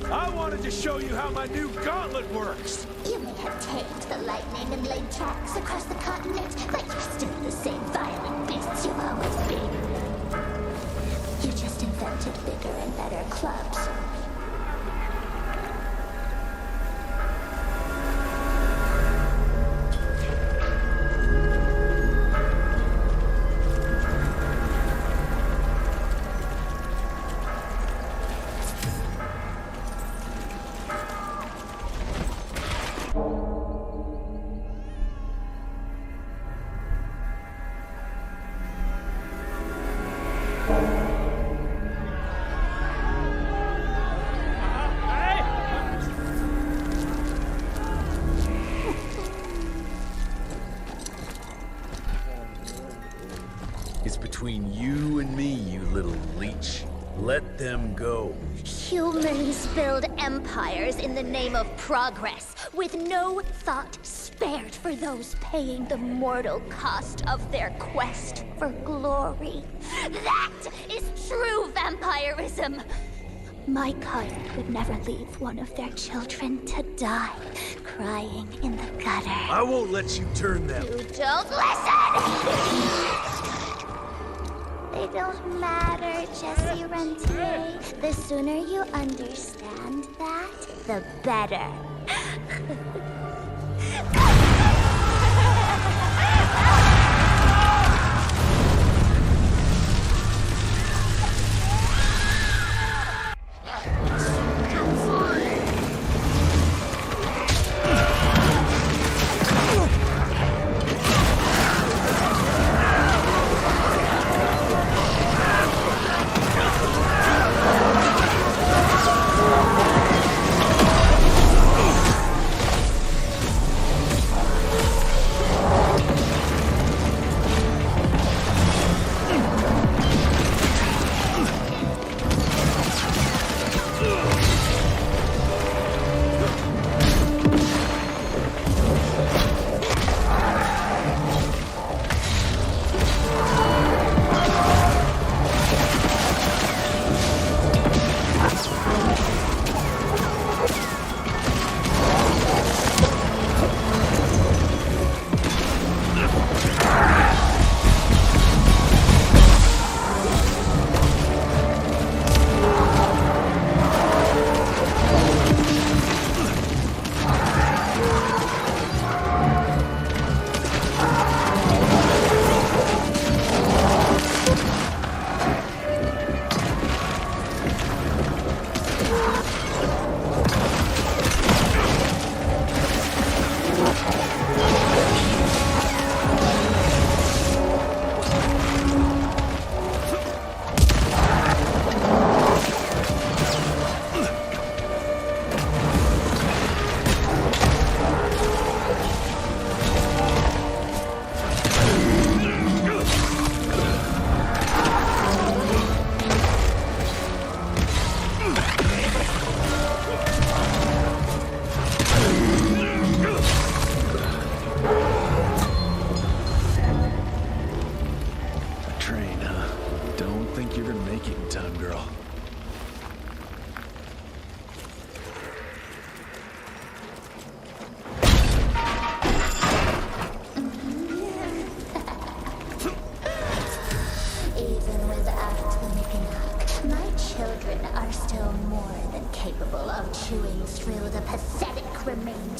I wanted to show you how my new gauntlet works. You may have tamed the lightning and laid tracks across the continent, but you're still the same violent beasts you've always been. You just invented bigger and better clubs. It's between you and me, you little leech. Let them go. Humans build empires in the name of progress, with no thought spared for those paying the mortal cost of their quest for glory. That is true vampirism! My kind would never leave one of their children to die, crying in the gutter. I won't let you turn them. You don't listen! They don't matter, Jesse Rentier. The sooner you understand that, the better.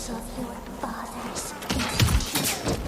Of your father's institute.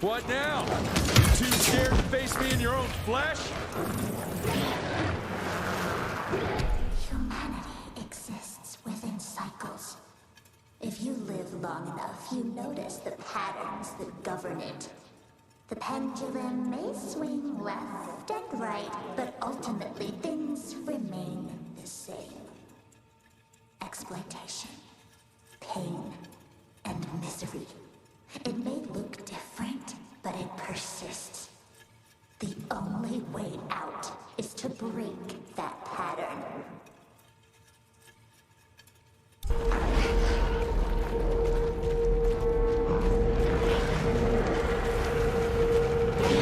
What now? You too scared to face me in your own flesh? Humanity exists within cycles. If you live long enough, you notice the patterns that govern it. The pendulum may swing left and right, but ultimately exploitation, pain, and misery. It may look different, but it persists. The only way out is to break that pattern.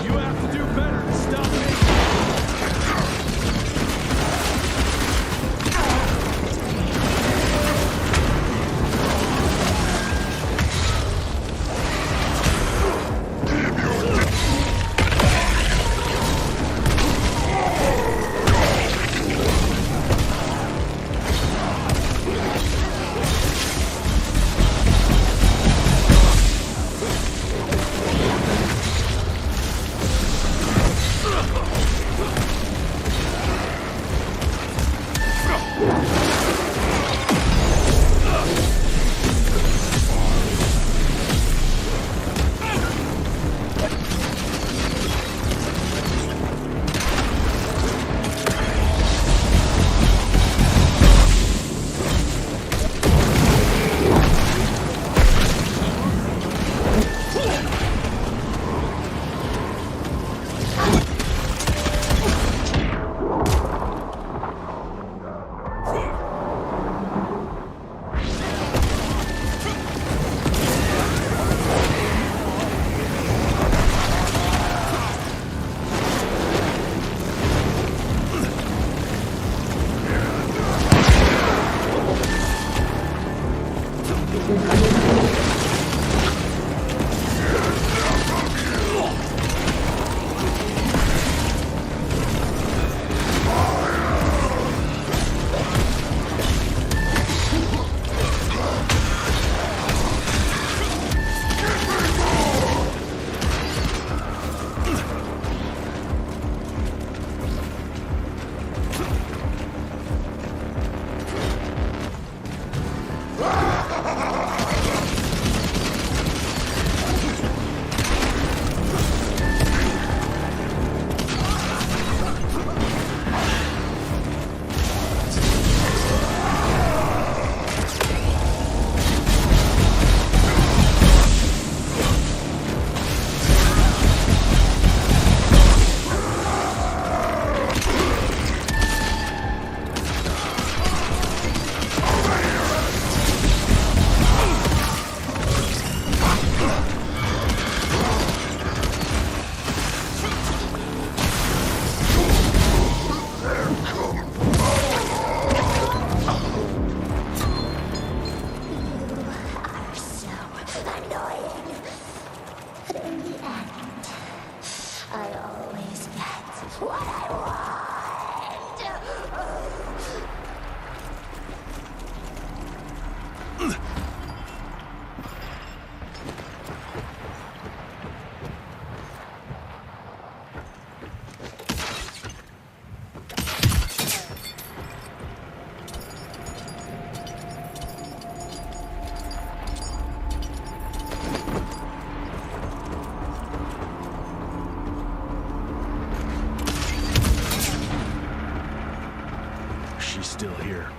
You have to do better to stop me!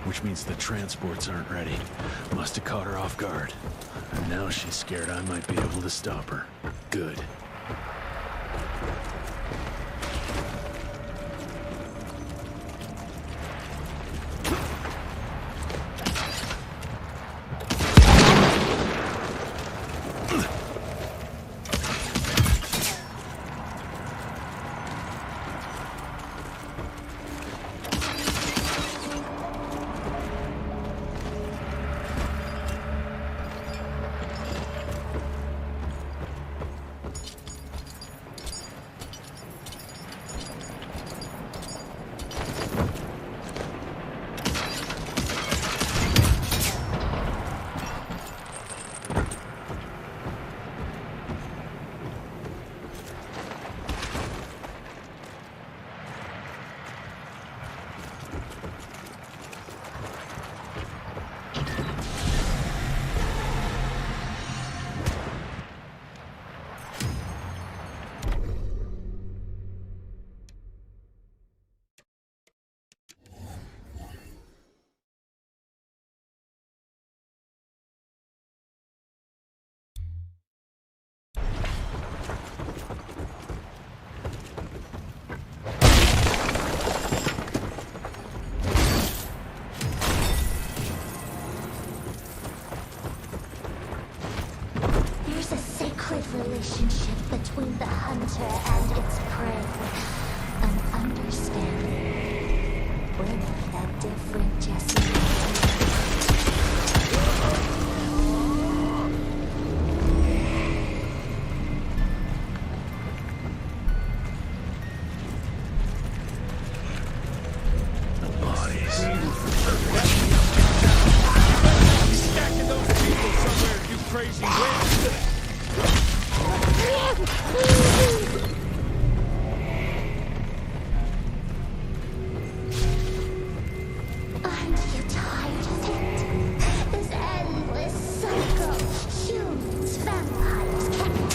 Which means the transports aren't ready. Must have caught her off guard. And now she's scared I might be able to stop her. Good. hunter and its prey. An understanding. We're not that different, Jesse. Stacking those people somewhere, you crazy witch! Aren't you tired of it? This endless cycle. Humans, vampires, cats,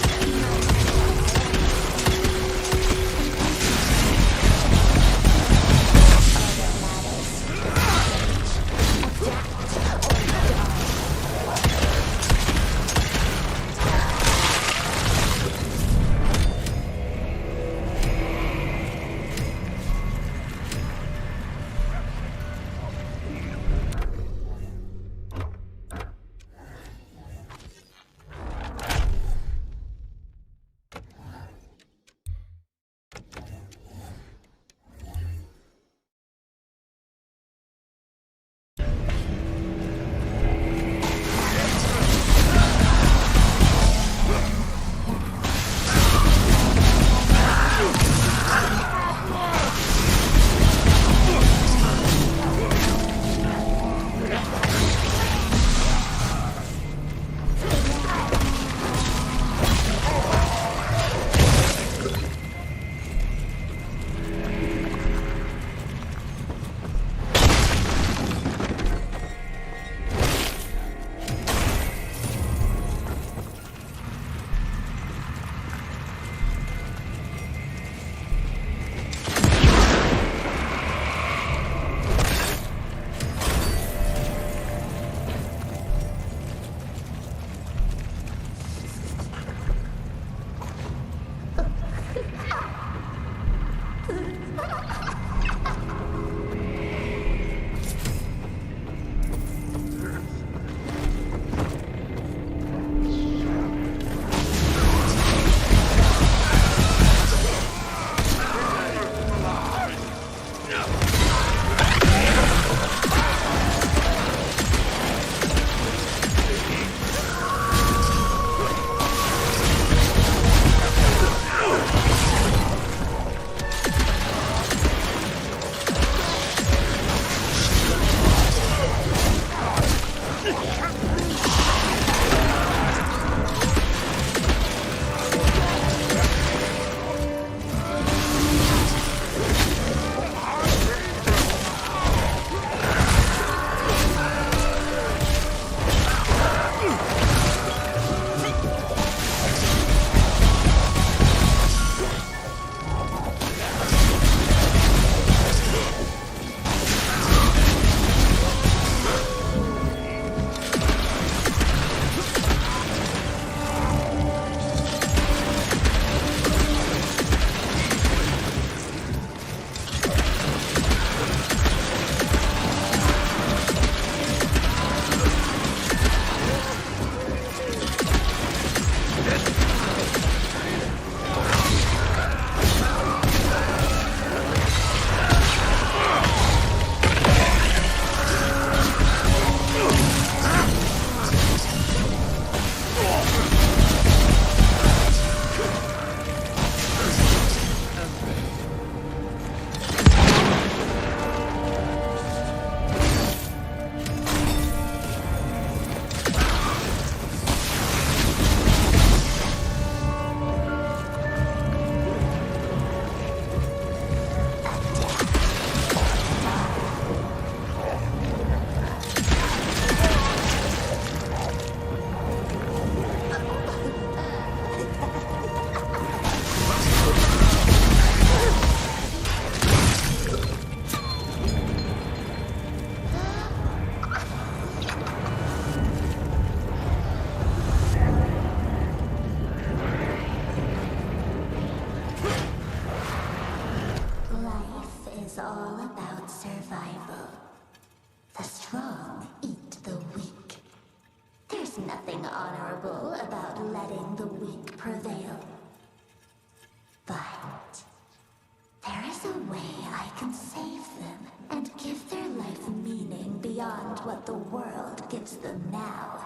the world gives them now.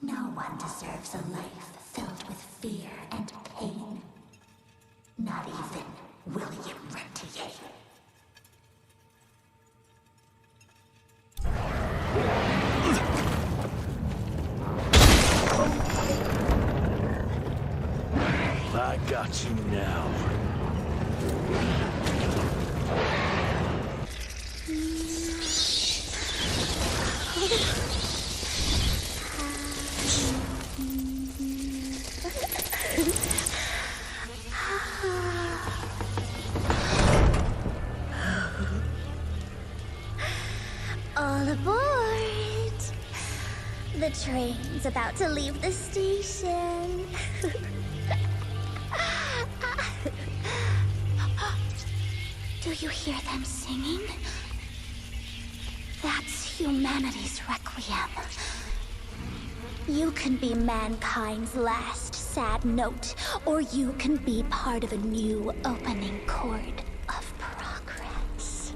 No one deserves a life filled with fear and pain. Not even William Rentier. I got you now. All aboard! The train's about to leave the station. Do you hear them singing? That's humanity's requiem. You can be mankind's last sad note, or you can be part of a new opening chord of progress.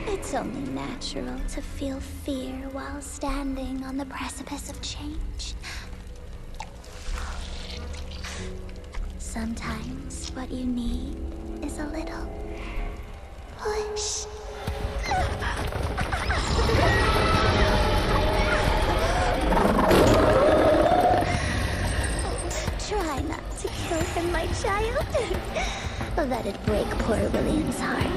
It's only natural to feel fear while standing on the precipice of change. Sometimes what you need is a little push. Try not to kill him, my child. Let it break poor William's heart.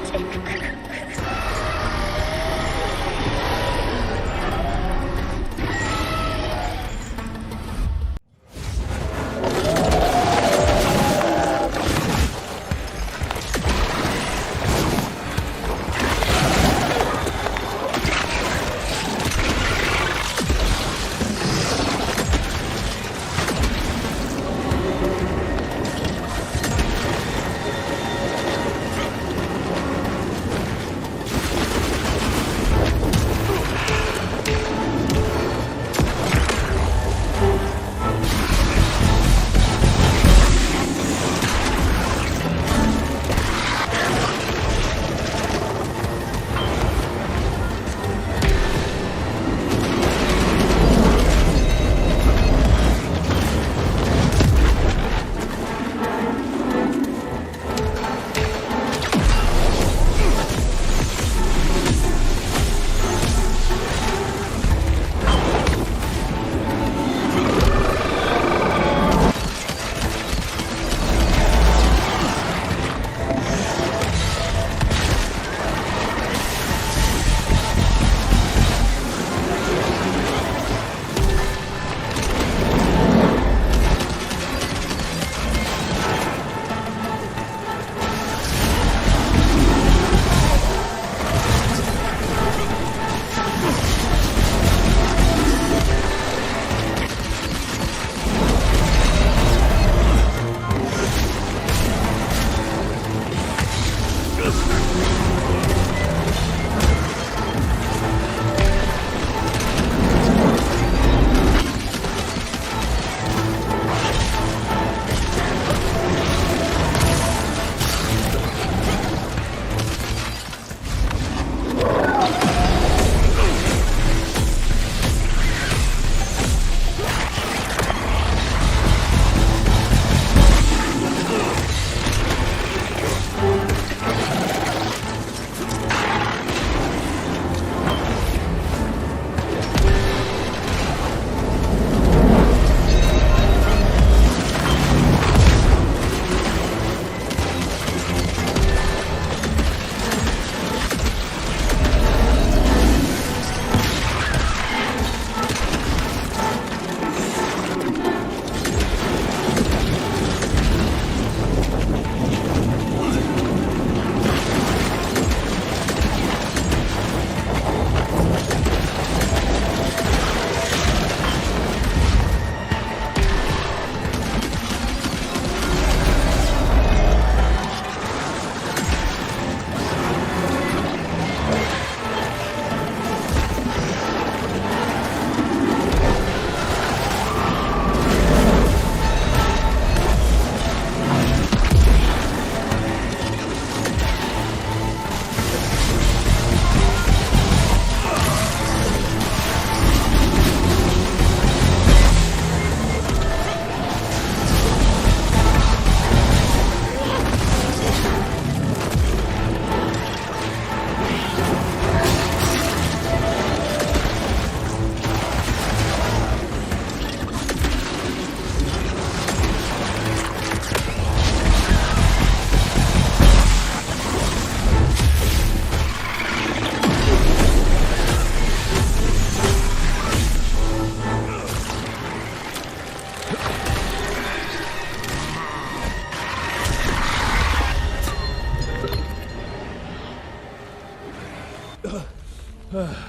Adapt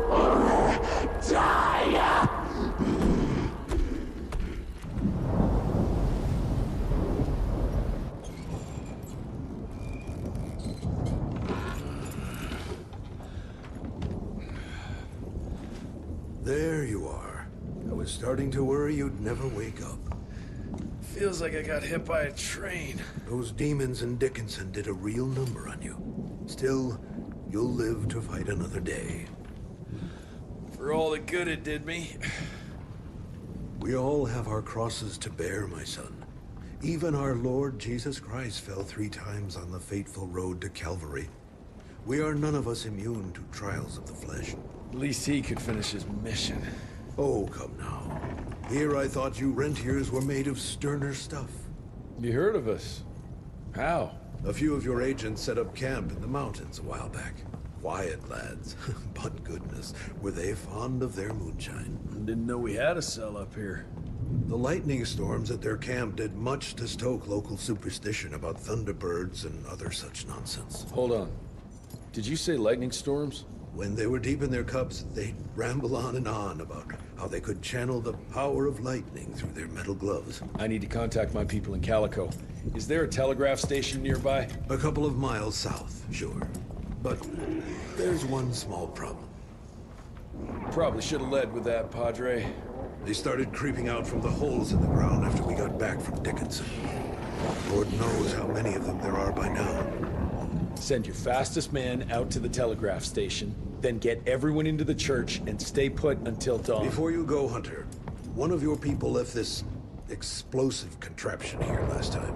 or die! There you are. I was starting to worry you'd never wake up. Feels like I got hit by a train. Those demons in Dickinson did a real number on you. Still, you'll live to fight another day. For all the good it did me. We all have our crosses to bear, my son. Even our Lord Jesus Christ fell 3 times on the fateful road to Calvary. We are none of us immune to trials of the flesh. At least he could finish his mission. Oh, come now. Here I thought you rentiers were made of sterner stuff. You heard of us? How? A few of your agents set up camp in the mountains a while back. Quiet lads, but goodness, were they fond of their moonshine. Didn't know we had a cell up here. The lightning storms at their camp did much to stoke local superstition about thunderbirds and other such nonsense. Hold on. Did you say lightning storms? When they were deep in their cups, they'd ramble on and on about how they could channel the power of lightning through their metal gloves. I need to contact my people in Calico. Is there a telegraph station nearby? A couple of miles south, sure. But there's one small problem. Probably should have led with that, Padre. They started creeping out from the holes in the ground after we got back from Dickinson. Lord knows how many of them there are by now. Send your fastest man out to the telegraph station, then get everyone into the church and stay put until dawn. Before you go, Hunter, one of your people left this explosive contraption here last time.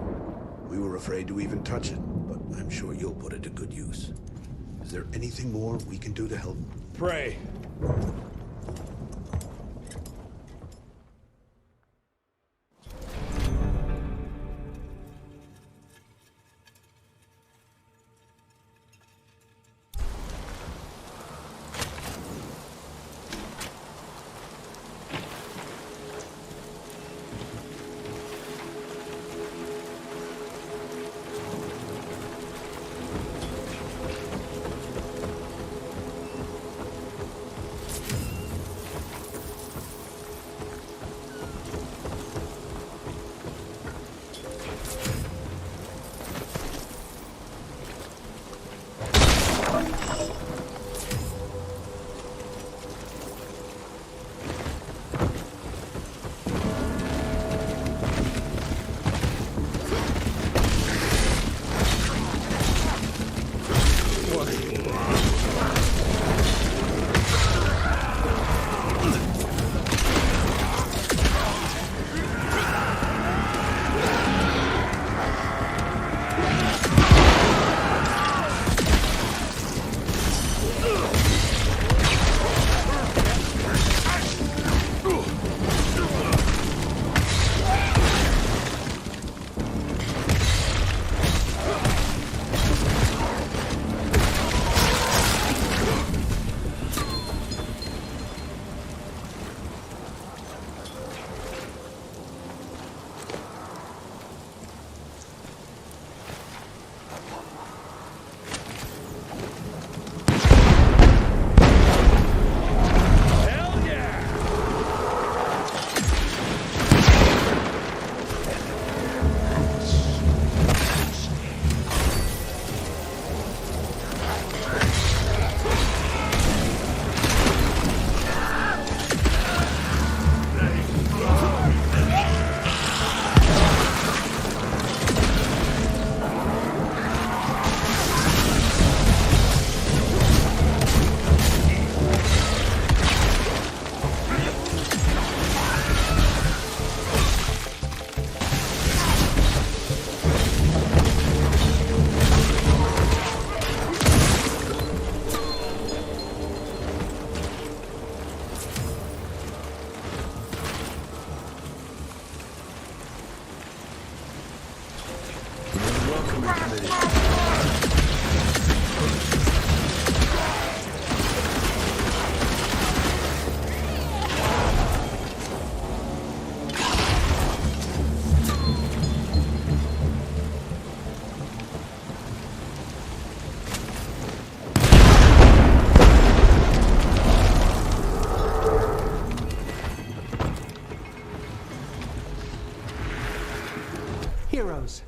We were afraid to even touch it, but I'm sure you'll put it to good use. Is there anything more we can do to help? Pray. heroes.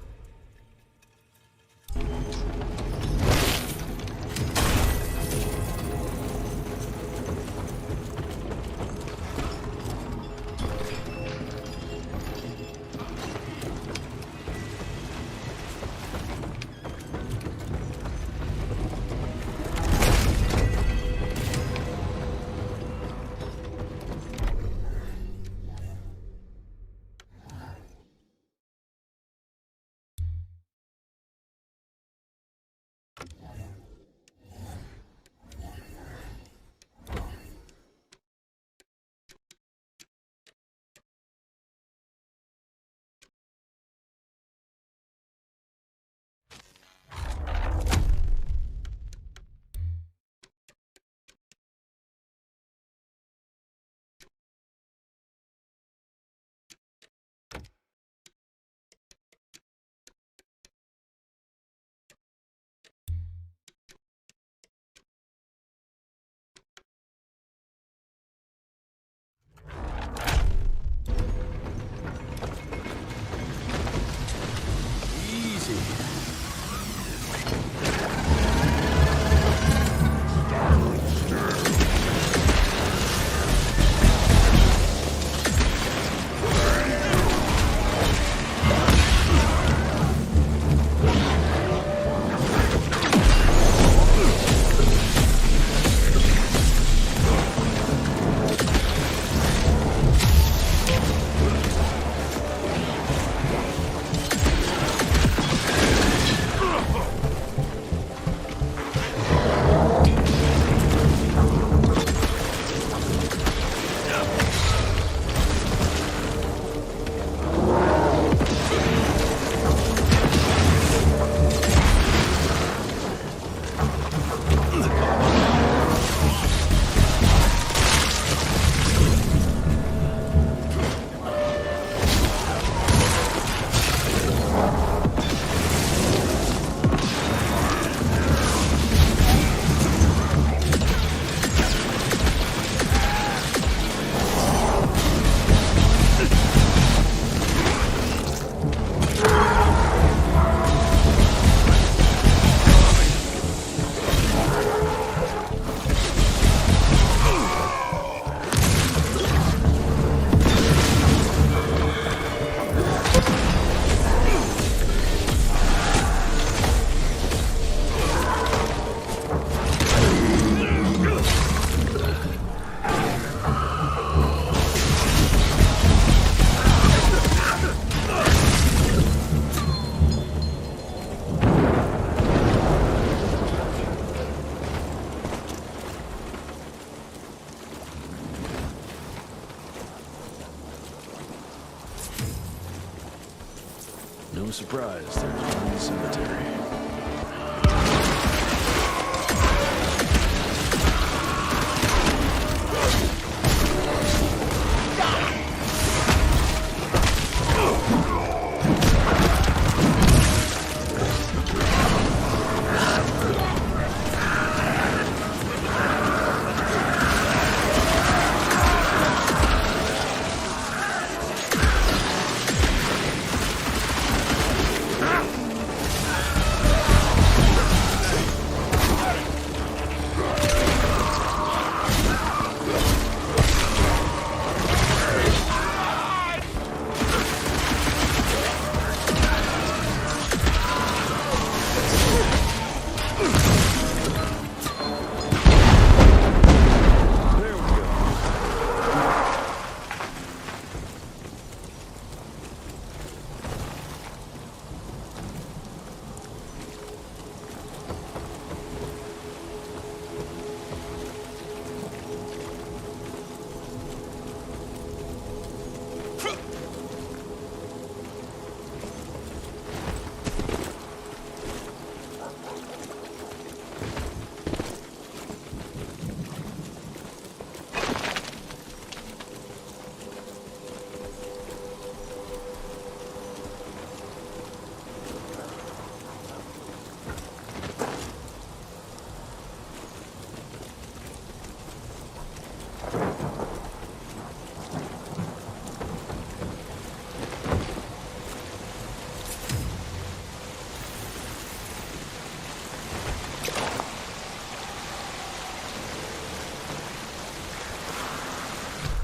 No surprise, there's one cemetery.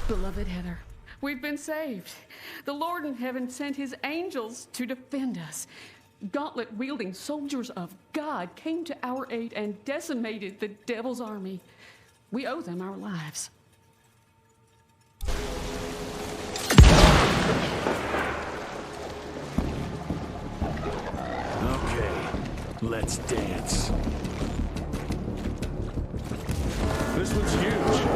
Beloved Heather, we've been saved. The Lord in heaven sent his angels to defend us. Gauntlet-wielding soldiers of God came to our aid and decimated the devil's army. We owe them our lives. Okay, let's dance. This one's huge.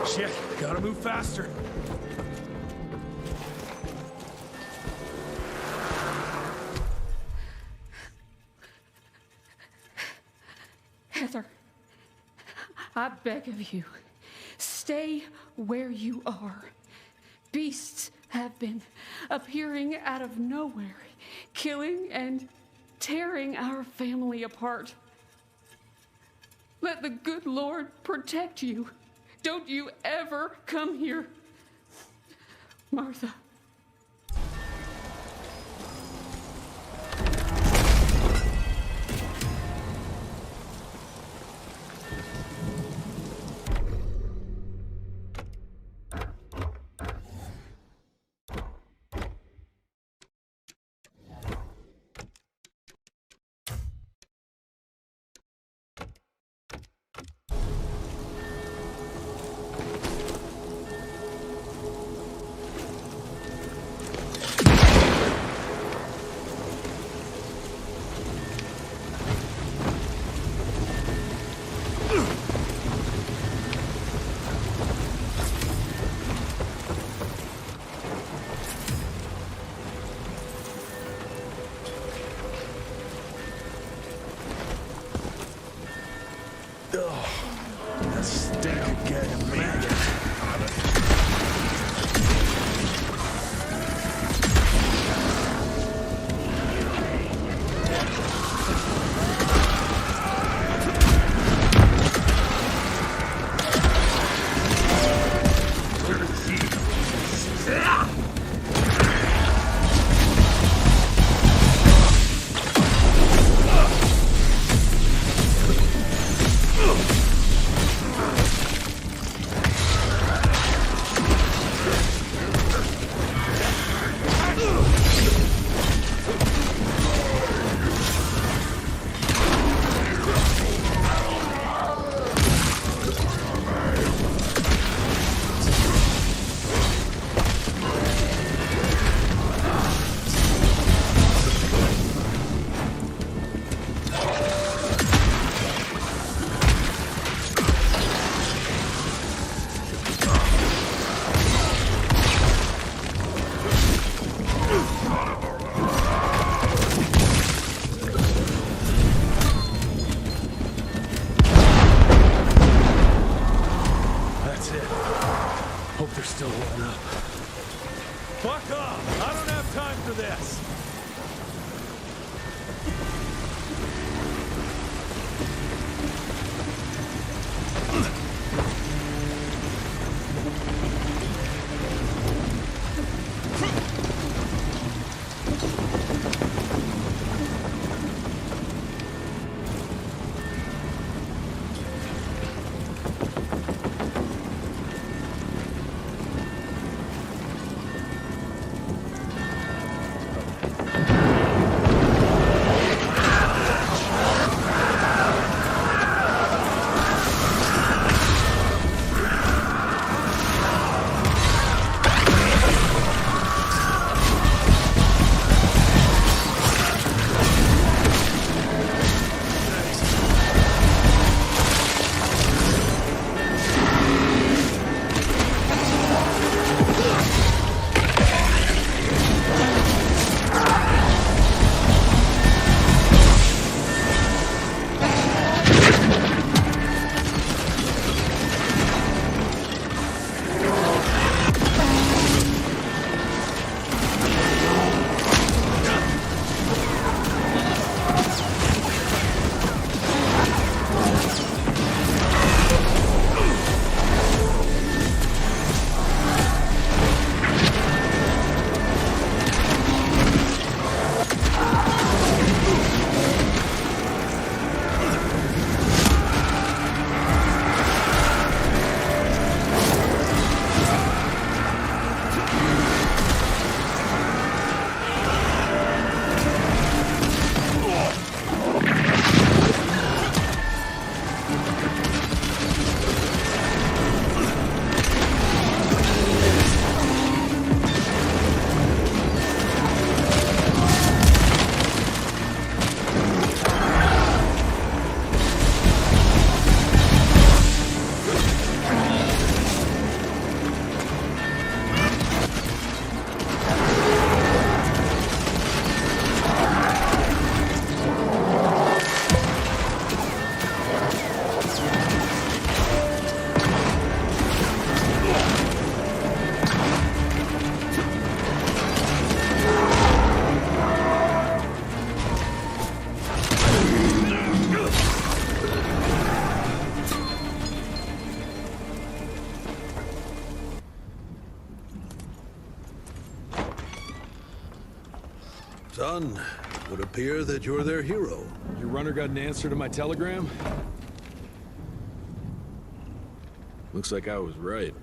Shit, gotta move faster. Heather, I beg of you, stay where you are. Beasts have been appearing out of nowhere, killing and tearing our family apart. Let the good Lord protect you. Don't you ever come here. Martha. That stink of getting maggots. Hope they're still holding up. Fuck off! I don't have time for this! Son, it would appear that you're their hero. Your runner got an answer to my telegram? Looks like I was right.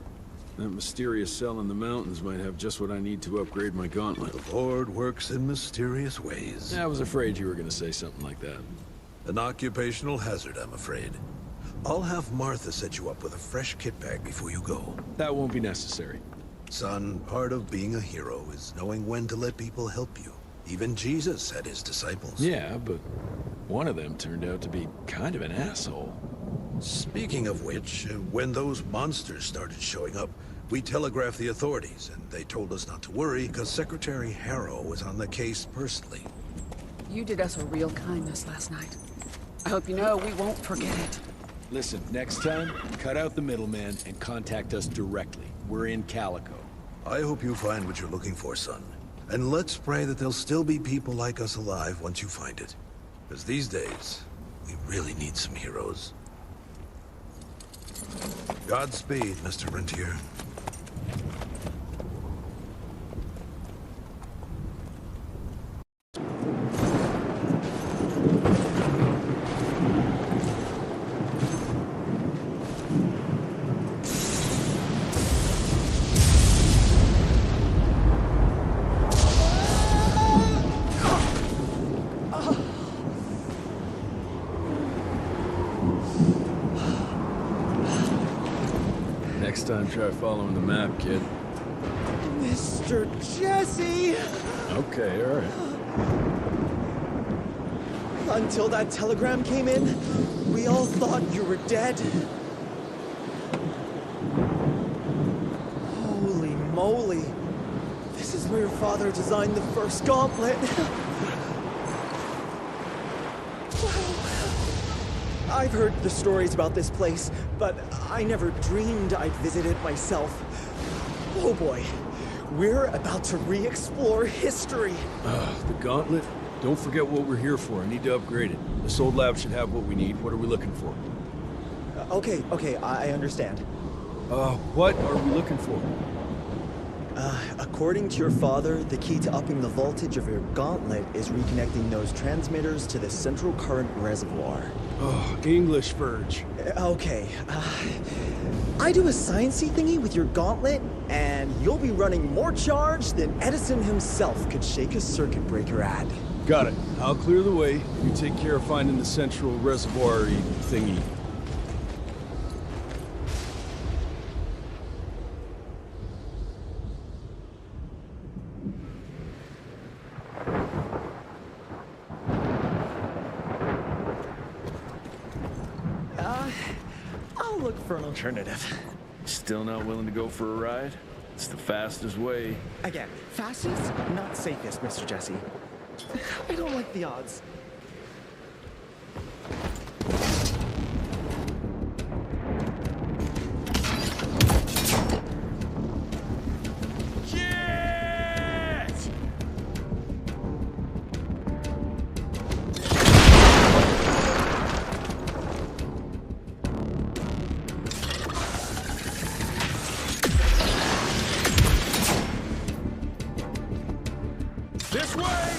That mysterious cell in the mountains might have just what I need to upgrade my gauntlet. The Lord works in mysterious ways. I was afraid you were going to say something like that. An occupational hazard, I'm afraid. I'll have Martha set you up with a fresh kit bag before you go. That won't be necessary. Son, part of being a hero is knowing when to let people help you. Even Jesus had his disciples. Yeah, but one of them turned out to be kind of an asshole. Speaking of which, when those monsters started showing up, we telegraphed the authorities, and they told us not to worry because Secretary Harrow was on the case personally. You did us a real kindness last night. I hope you know we won't forget it. Listen, next time, cut out the middleman and contact us directly. We're in Calico. I hope you find what you're looking for, son. And let's pray that there'll still be people like us alive once you find it. Because these days, we really need some heroes. Godspeed, Mr. Rentier. Next time, try following the map, kid. Mr. Jesse! Okay, all right. Until that telegram came in, we all thought you were dead. Holy moly. This is where your father designed the first gauntlet. I've heard the stories about this place, but I never dreamed I'd visit it myself. Oh boy, we're about to re-explore history. The gauntlet? Don't forget what we're here for. I need to upgrade it. This old lab should have what we need. What are we looking for? Okay, I understand. What are we looking for? According to your father, the key to upping the voltage of your gauntlet is reconnecting those transmitters to the central current reservoir. Oh, English Verge. Okay. I do a sciencey thingy with your gauntlet, and you'll be running more charge than Edison himself could shake a circuit breaker at. Got it. I'll clear the way. You take care of finding the central reservoir-y thingy. I'll look for an alternative. Still not willing to go for a ride? It's the fastest way. Again, fastest, not safest, Mr. Jesse. I don't like the odds. This way!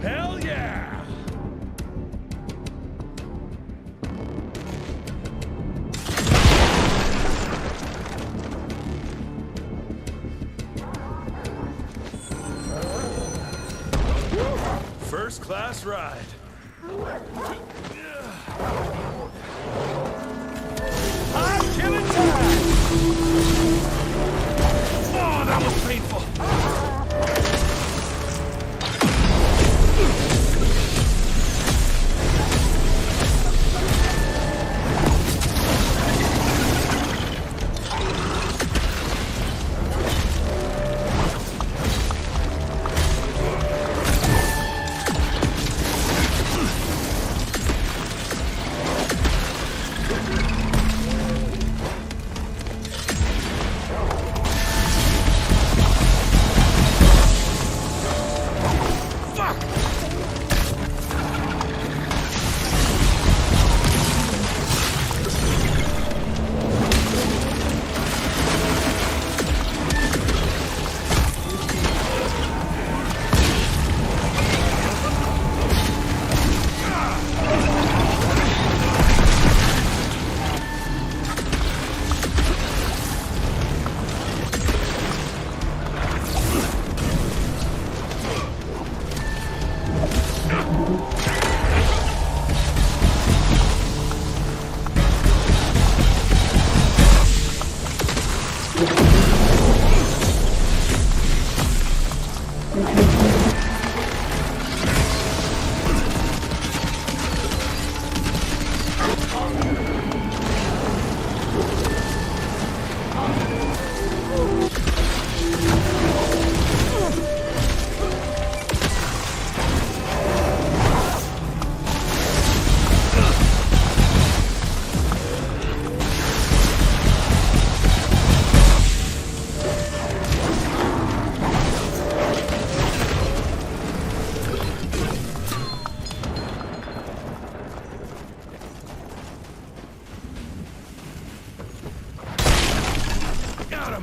Hell yeah! First class ride. I'm killing time! Oh, that was painful.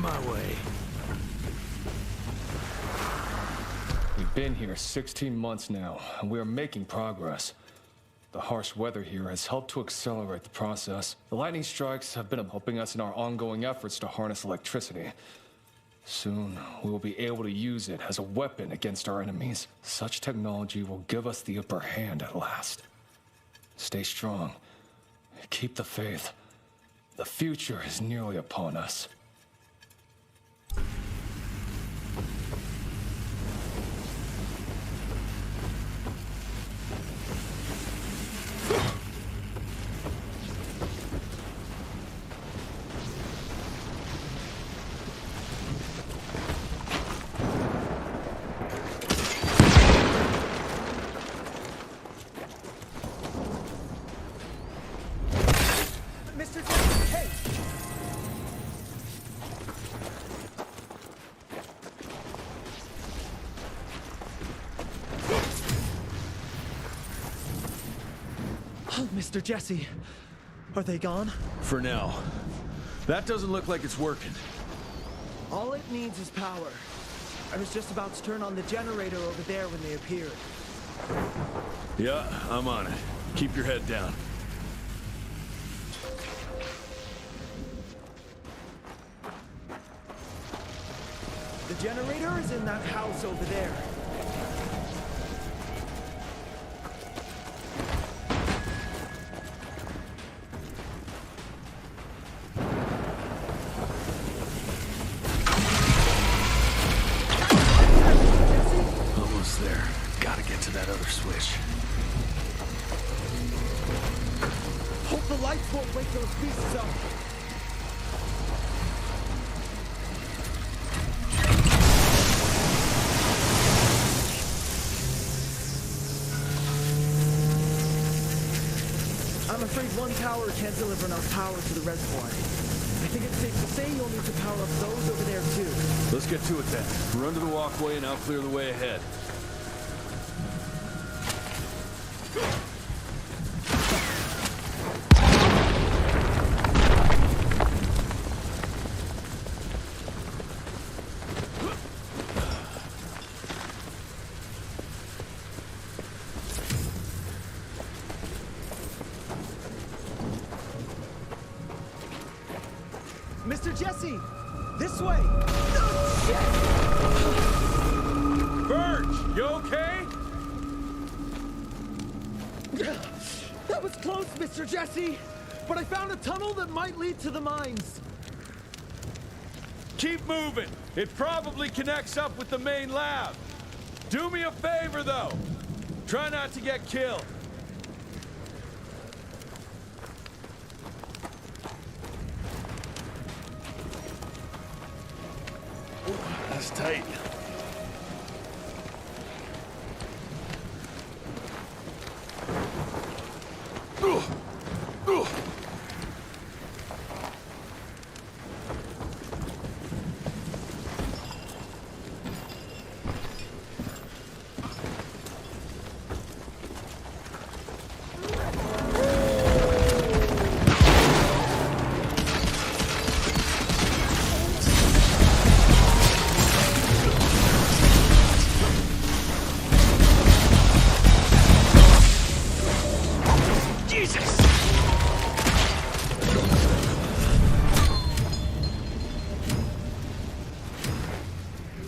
my way. We've been here 16 months now, and we are making progress. The harsh weather here has helped to accelerate the process. The lightning strikes have been helping us in our ongoing efforts to harness electricity. Soon, we will be able to use it as a weapon against our enemies. Such technology will give us the upper hand at last. Stay strong. Keep the faith. The future is nearly upon us. Mr. Jesse, are they gone? For now. That doesn't look like it's working. All it needs is power. I was just about to turn on the generator over there when they appeared. Yeah, I'm on it. Keep your head down. The generator is in that house over there. I'm afraid one tower can't deliver enough power to the reservoir. I think it's safe to say you'll need to power up those over there too. Let's get to it then. Run to the walkway and I'll clear the way ahead. Mr. Jesse! This way! Birch, you okay? That was close, Mr. Jesse! But I found a tunnel that might lead to the mines. Keep moving. It probably connects up with the main lab. Do me a favor, though. Try not to get killed. That's tight.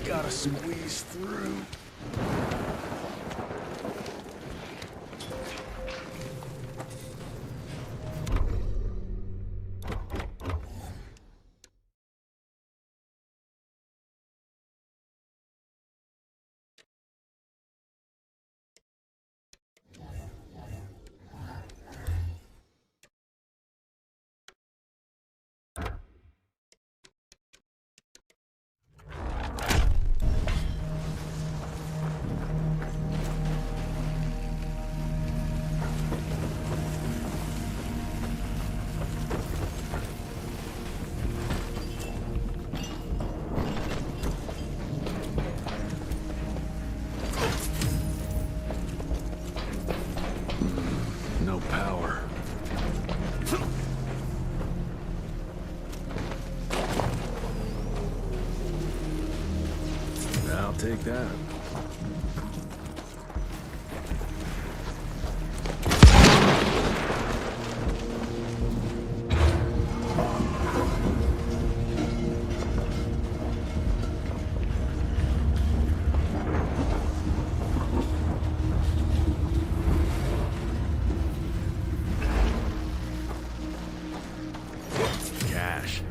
Gotta squeeze through. take that. Cash.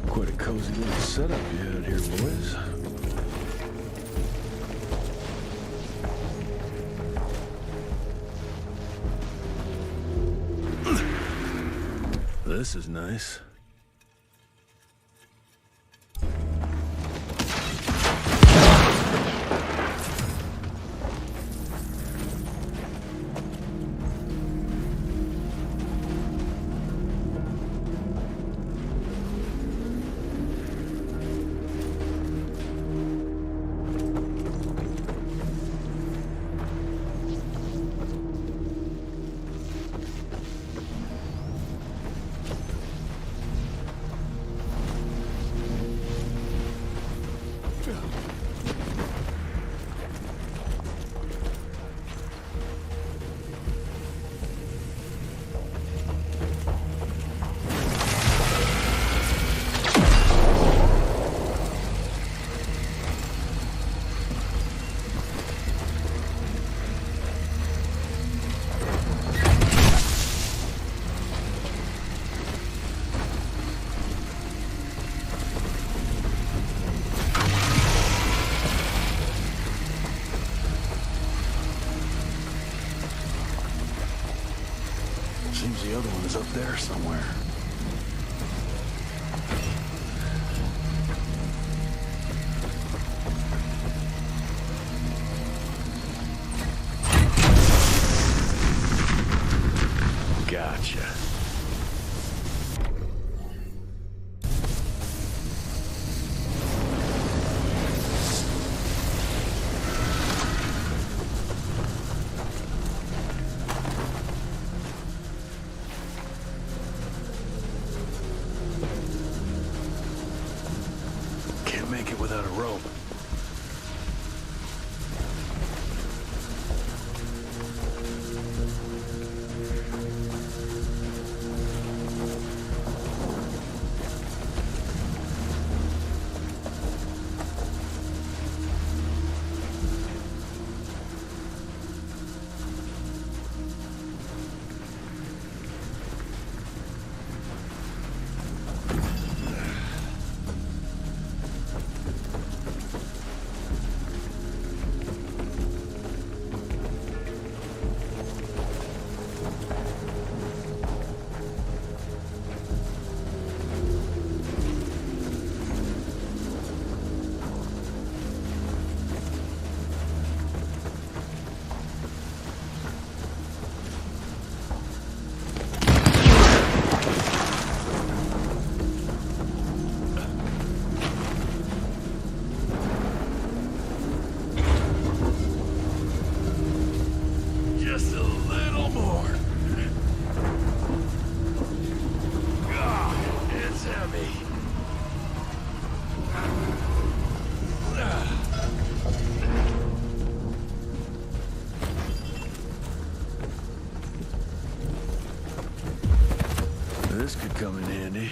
Quite a cozy little setup you had here, boys. This is nice. Seems the other one is up there somewhere. Gotcha. Can't make it without a rope. Just a little more. God, it's heavy. This could come in handy.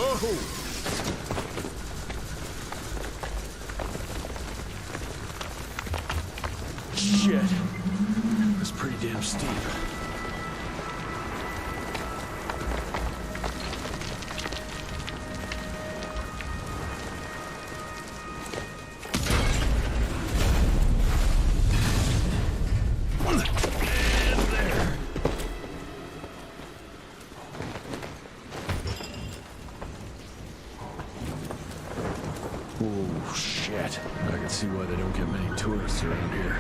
Whoa! Shit. That's pretty damn steep. Oh, shit. I can see why they don't get many tourists around here.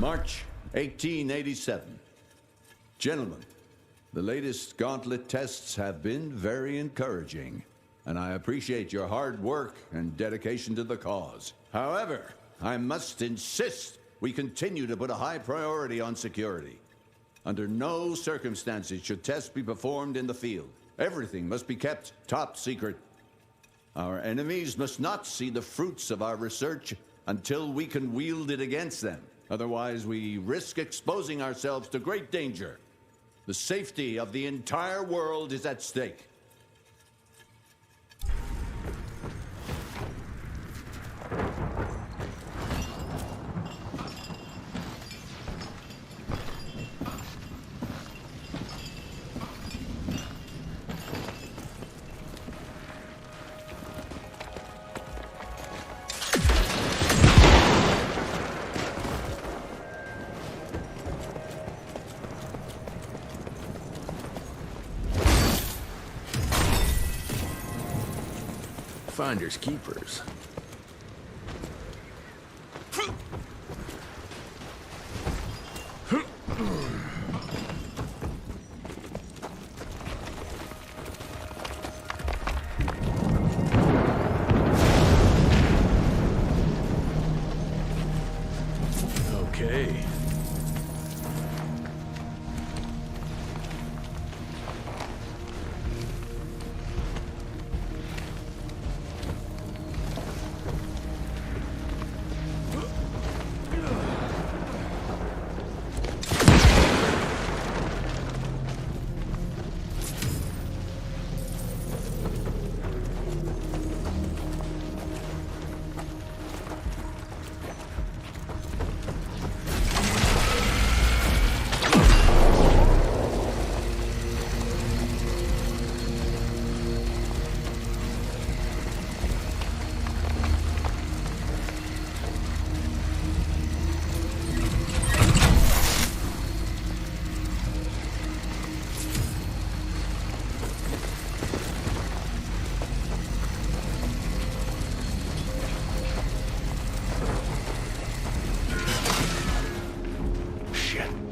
March 1887. Gentlemen, the latest gauntlet tests have been very encouraging, and I appreciate your hard work and dedication to the cause. However, I must insist we continue to put a high priority on security. Under no circumstances should tests be performed in the field. Everything must be kept top secret. Our enemies must not see the fruits of our research until we can wield it against them. Otherwise, we risk exposing ourselves to great danger. The safety of the entire world is at stake. Finders keepers. Okay.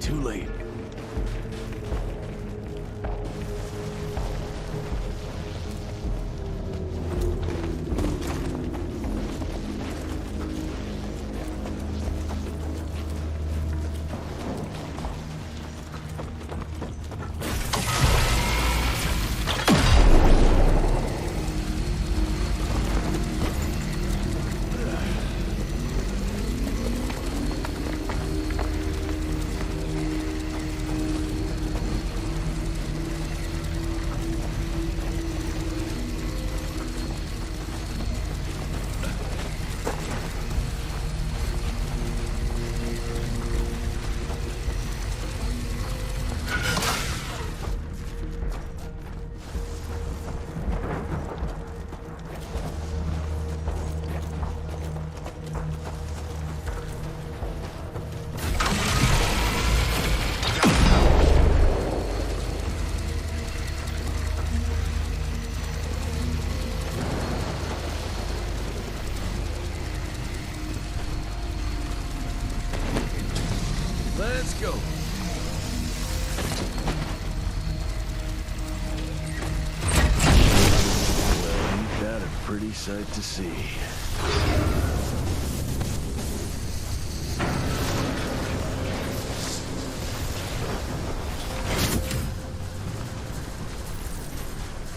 Too late. Let's go. Well, ain't that a pretty sight to see.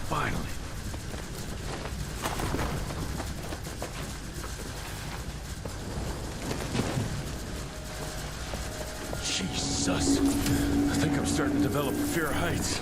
Finally. Jesus. I think I'm starting to develop a fear of heights.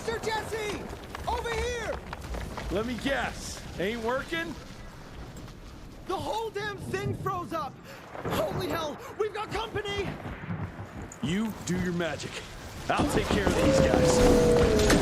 Mr. Jesse! Over here! Let me guess. Ain't working? The whole damn thing froze up! Holy hell! We've got company! You do your magic. I'll take care of these guys.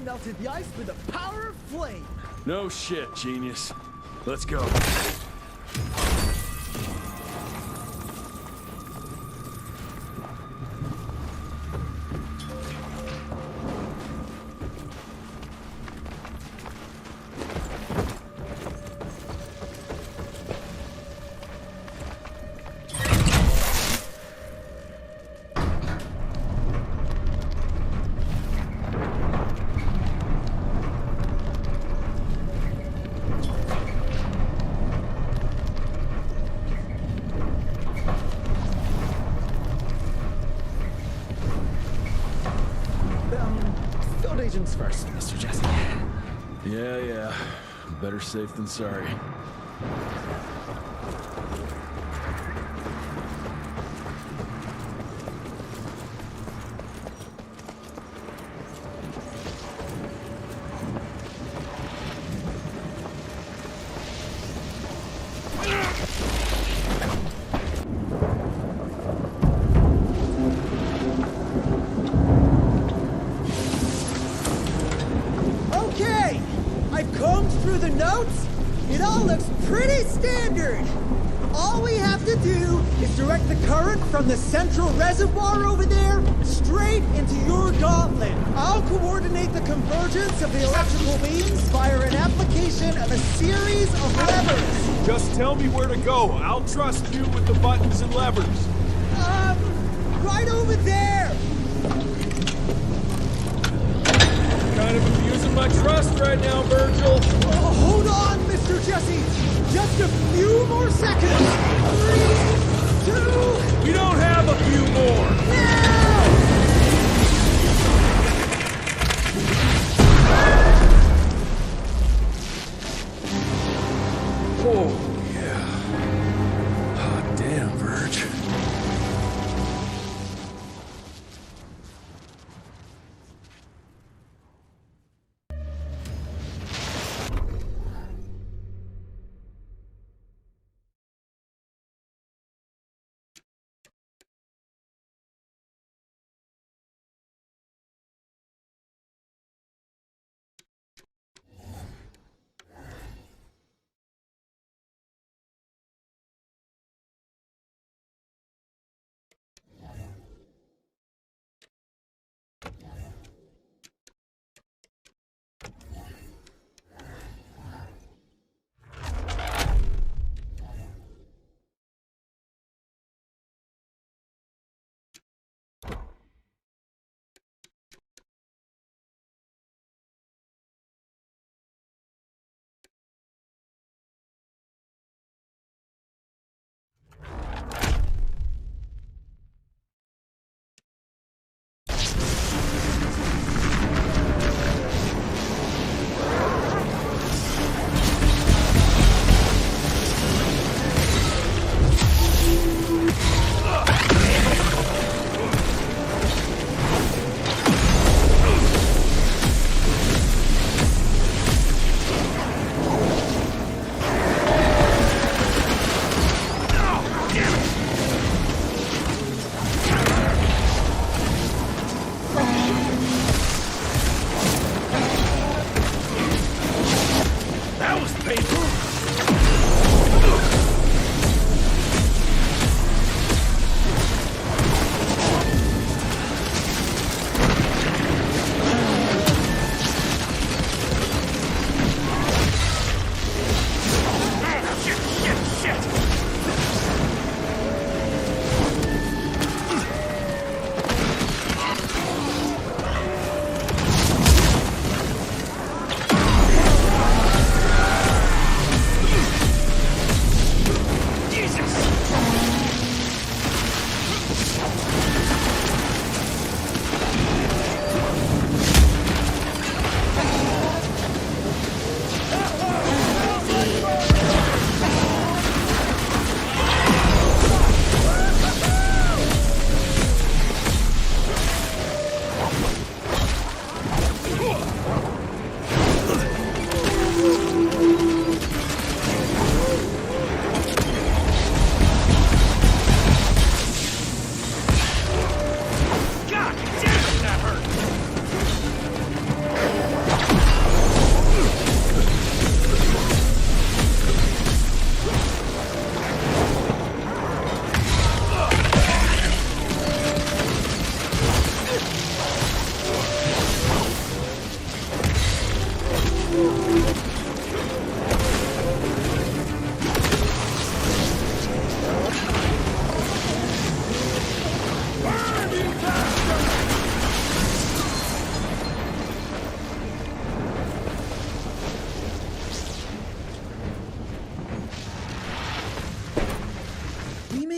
melted the ice with the power of flame. No shit, genius. Let's go. Agents first, Mr. Jesse. Yeah. Better safe than sorry. It all looks pretty standard. All we have to do is direct the current from the central reservoir over there straight into your gauntlet. I'll coordinate the convergence of the electrical beams via an application of a series of levers. Just tell me where to go. I'll trust you with the buttons and levers. Right over there. Kind of abusing my trust right now, Virgil. Hold on, Mr. Jesse. Just a few more seconds. 3, 2... We don't have a few more. Now! Oh, yeah.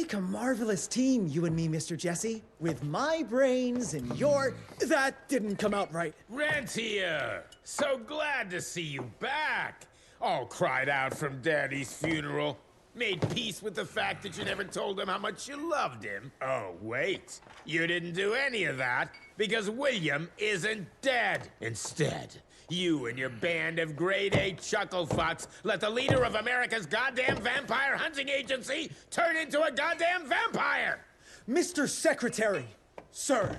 make a marvelous team, you and me, Mr. Jesse. With my brains and your... That didn't come out right. Rentier! So glad to see you back! All cried out from Daddy's funeral. Made peace with the fact that you never told him how much you loved him. Oh, wait. You didn't do any of that because William isn't dead. Instead, you and your band of grade-A chucklefucks let the leader of America's goddamn vampire hunting agency turn into a goddamn vampire! Mr. Secretary, sir,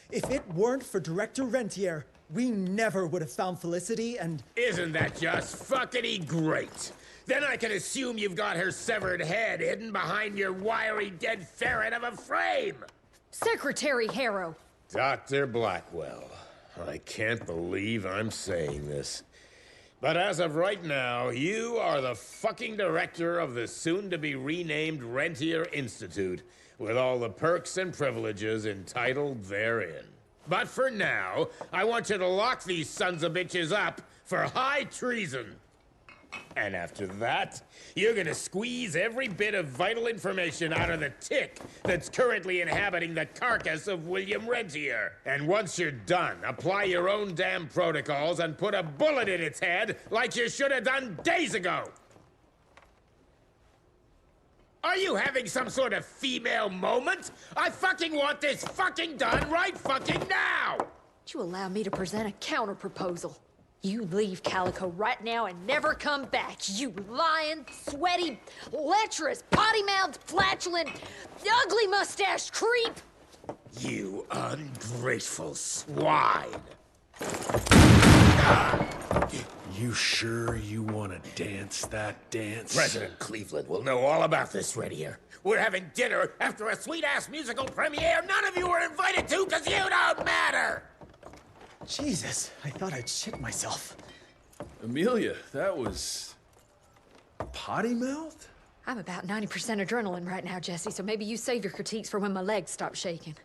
if it weren't for Director Rentier, we never would have found Felicity and... Isn't that just fuckity great? Then I can assume you've got her severed head hidden behind your wiry dead ferret of a frame! Secretary Harrow! Dr. Blackwell, I can't believe I'm saying this. But as of right now, you are the fucking director of the soon-to-be-renamed Rentier Institute, with all the perks and privileges entitled therein. But for now, I want you to lock these sons of bitches up for high treason. And after that, you're gonna squeeze every bit of vital information out of the tick that's currently inhabiting the carcass of William Rentier. And once you're done, apply your own damn protocols and put a bullet in its head like you should have done days ago. Are you having some sort of female moment? I fucking want this fucking done right fucking now! Would you allow me to present a counter-proposal? You leave Calico right now and never come back, you lying, sweaty, lecherous, potty-mouthed, flatulent, ugly mustached creep! You ungrateful swine! You sure you want to dance that dance? President Cleveland will know all about this right here. We're having dinner after a sweet-ass musical premiere none of you were invited to because you don't matter! Jesus, I thought I'd shit myself. Amelia, that was... potty mouth? I'm about 90% adrenaline right now, Jesse, so maybe you save your critiques for when my legs stop shaking.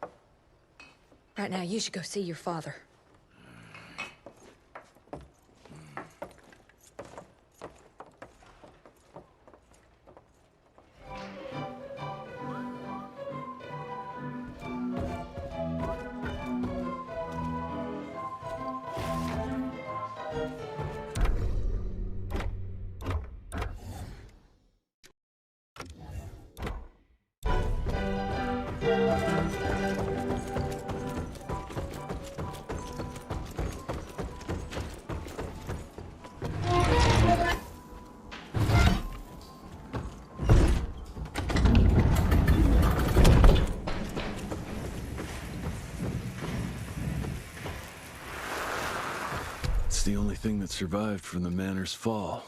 Right now, you should go see your father. It's the only thing that survived from the manor's fall.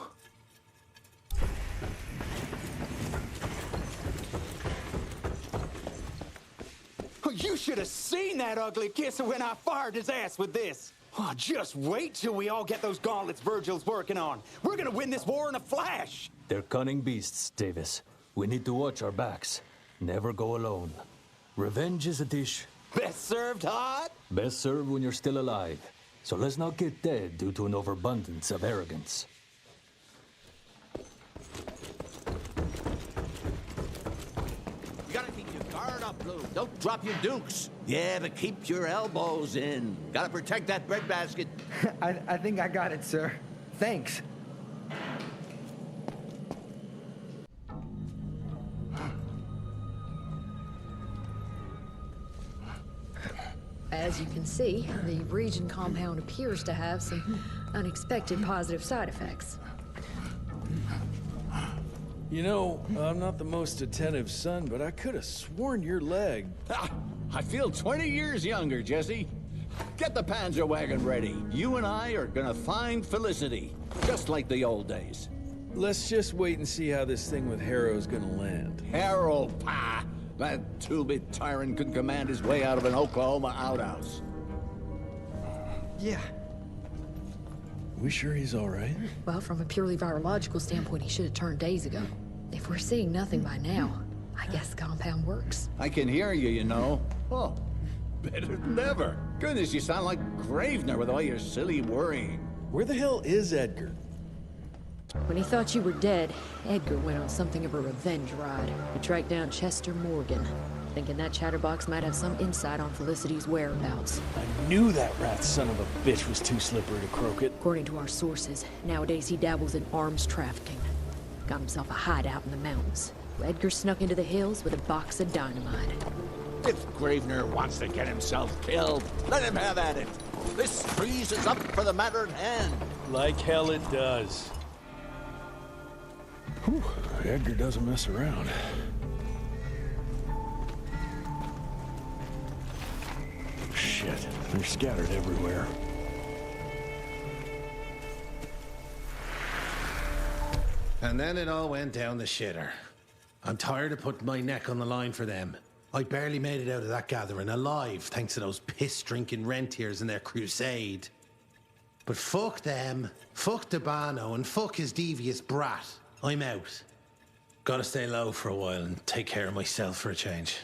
You should have seen that ugly kisser when I fired his ass with this. Oh, just wait till we all get those gauntlets Virgil's working on. We're gonna win this war in a flash. They're cunning beasts, Davis. We need to watch our backs. Never go alone. Revenge is a dish. Best served hot? Best served when you're still alive. So let's not get dead due to an overabundance of arrogance. You gotta keep your guard up, Blue. Don't drop your dukes. Yeah, but keep your elbows in. Gotta protect that breadbasket. I think I got it, sir. Thanks. As you can see, the region compound appears to have some unexpected positive side effects. You know, I'm not the most attentive son, but I could have sworn your leg... I feel 20 years younger, Jesse. Get the Panzer wagon ready. You and I are gonna find Felicity, just like the old days. Let's just wait and see how this thing with Harrow's gonna land. Harrow, pah! That two-bit tyrant could command his way out of an Oklahoma outhouse. Yeah. We sure he's all right? Well, from a purely virological standpoint, he should have turned days ago. If we're seeing nothing by now, I guess the compound works. I can hear you, you know. Oh, better than ever. Goodness, you sound like Gravener with all your silly worrying. Where the hell is Edgar? When he thought you were dead, Edgar went on something of a revenge ride. He tracked down Chester Morgan, thinking that chatterbox might have some insight on Felicity's whereabouts. I knew that rat son of a bitch was too slippery to croak it. According to our sources, nowadays he dabbles in arms trafficking. Got himself a hideout in the mountains. Edgar snuck into the hills with a box of dynamite. If Gravener wants to get himself killed, let him have at it. This trees is up for the matter at hand. Like hell it does. Whew, Edgar doesn't mess around. Shit, they're scattered everywhere. And then it all went down the shitter. I'm tired of putting my neck on the line for them. I barely made it out of that gathering alive, thanks to those piss-drinking rentiers and their crusade. But fuck them, fuck Debano, and fuck his devious brat. I'm out. Gotta stay low for a while and take care of myself for a change.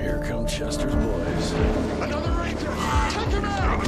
Here come Chester's boys. Another ranger! Take him out!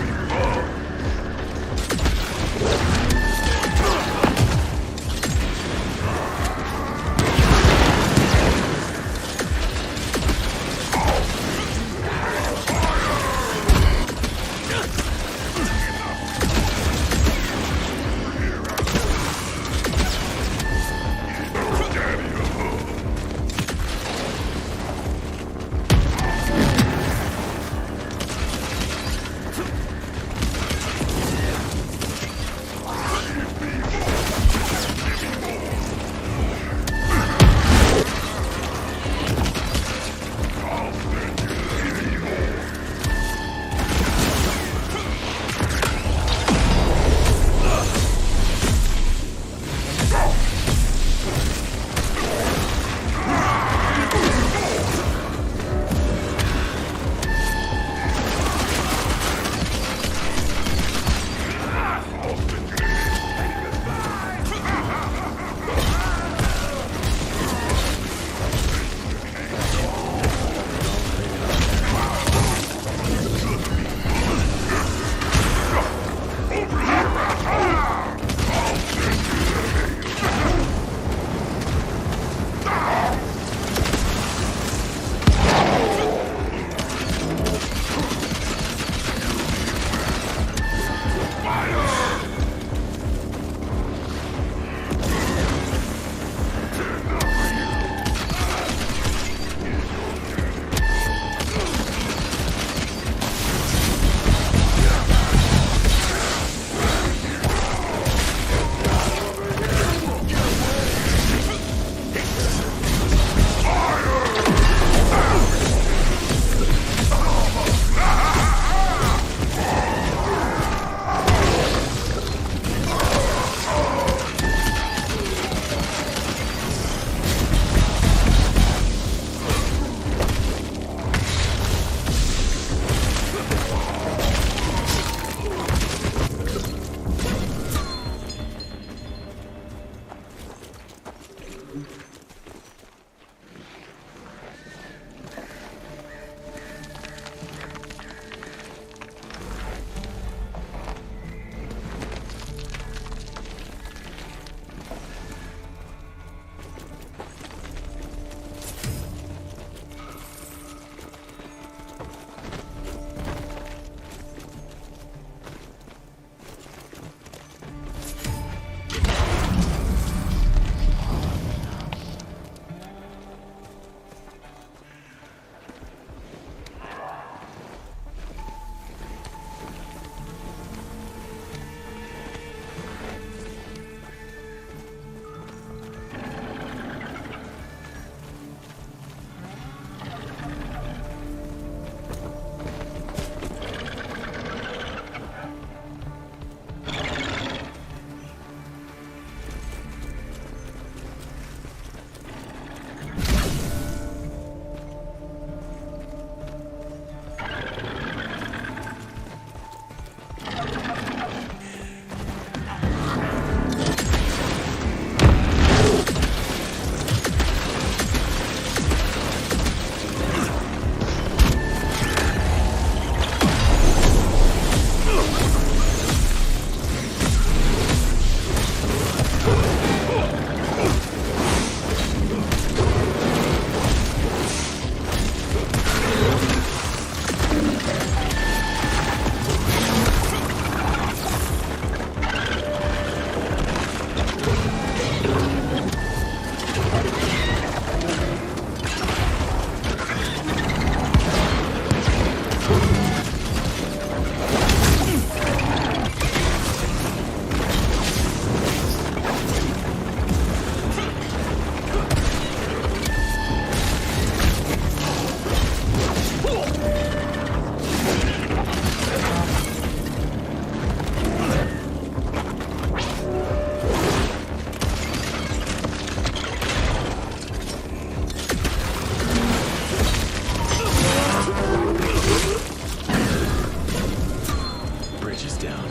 down.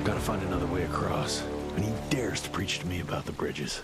Gotta find another way across. And he dares to preach to me about the bridges.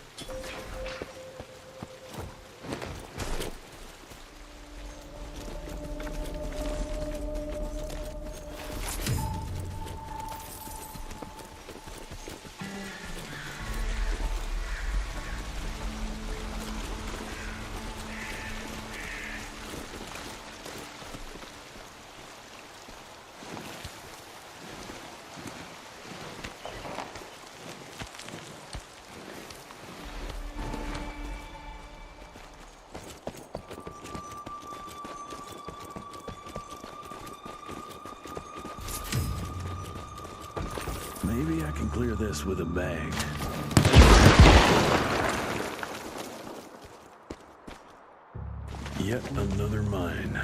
Maybe I can clear this with a bag. Yet another mine.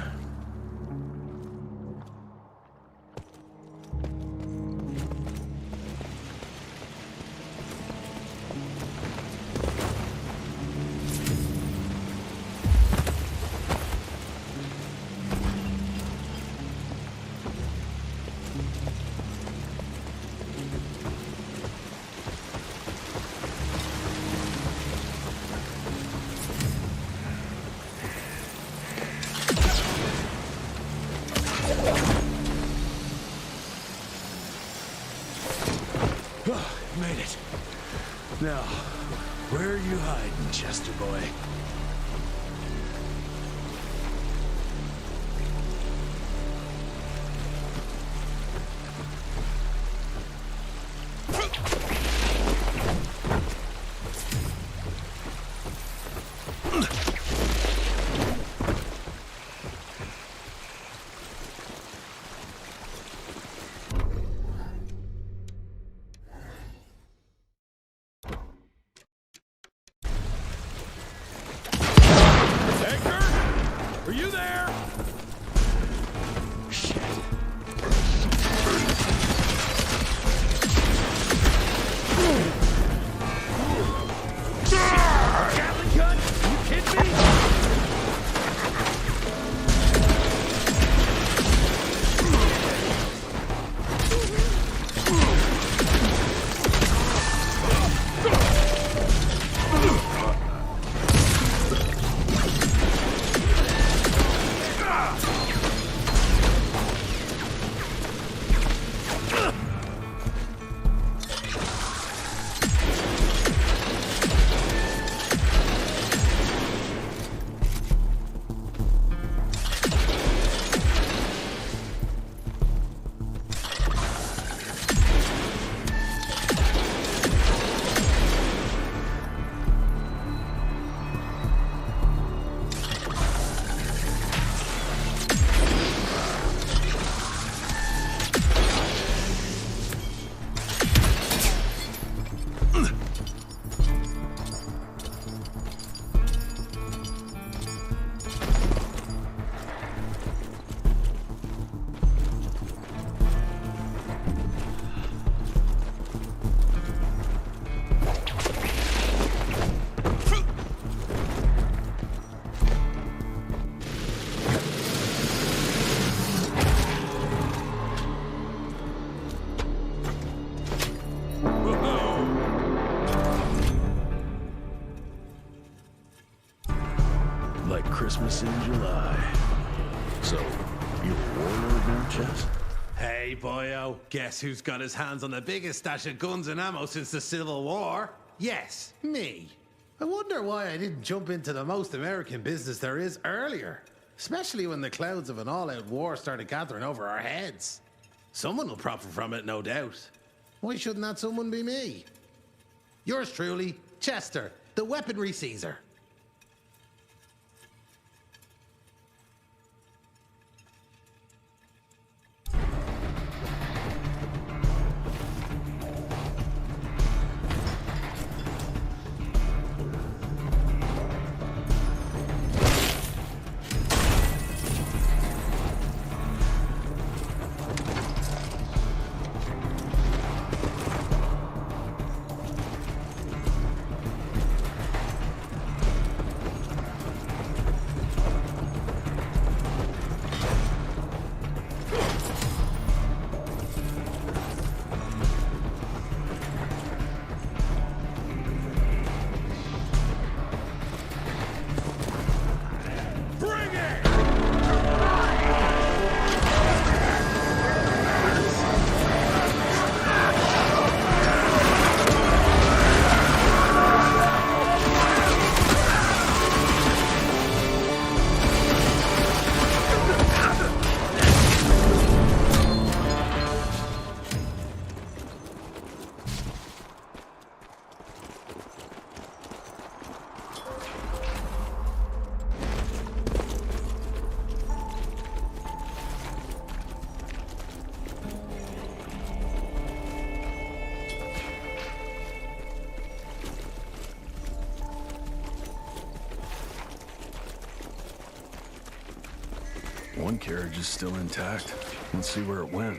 Made it. Now, where are you hiding, Chester boy? Are you there? Shit. Gatling gun? Are you kidding me? Like Christmas in July. So, you a warlord now, Chess? Hey, boyo, guess who's got his hands on the biggest stash of guns and ammo since the Civil War? Yes, me. I wonder why I didn't jump into the most American business there is earlier. Especially when the clouds of an all-out war started gathering over our heads. Someone will profit from it, no doubt. Why shouldn't that someone be me? Yours truly, Chester, the weaponry Caesar. One carriage is still intact. Let's see where it went.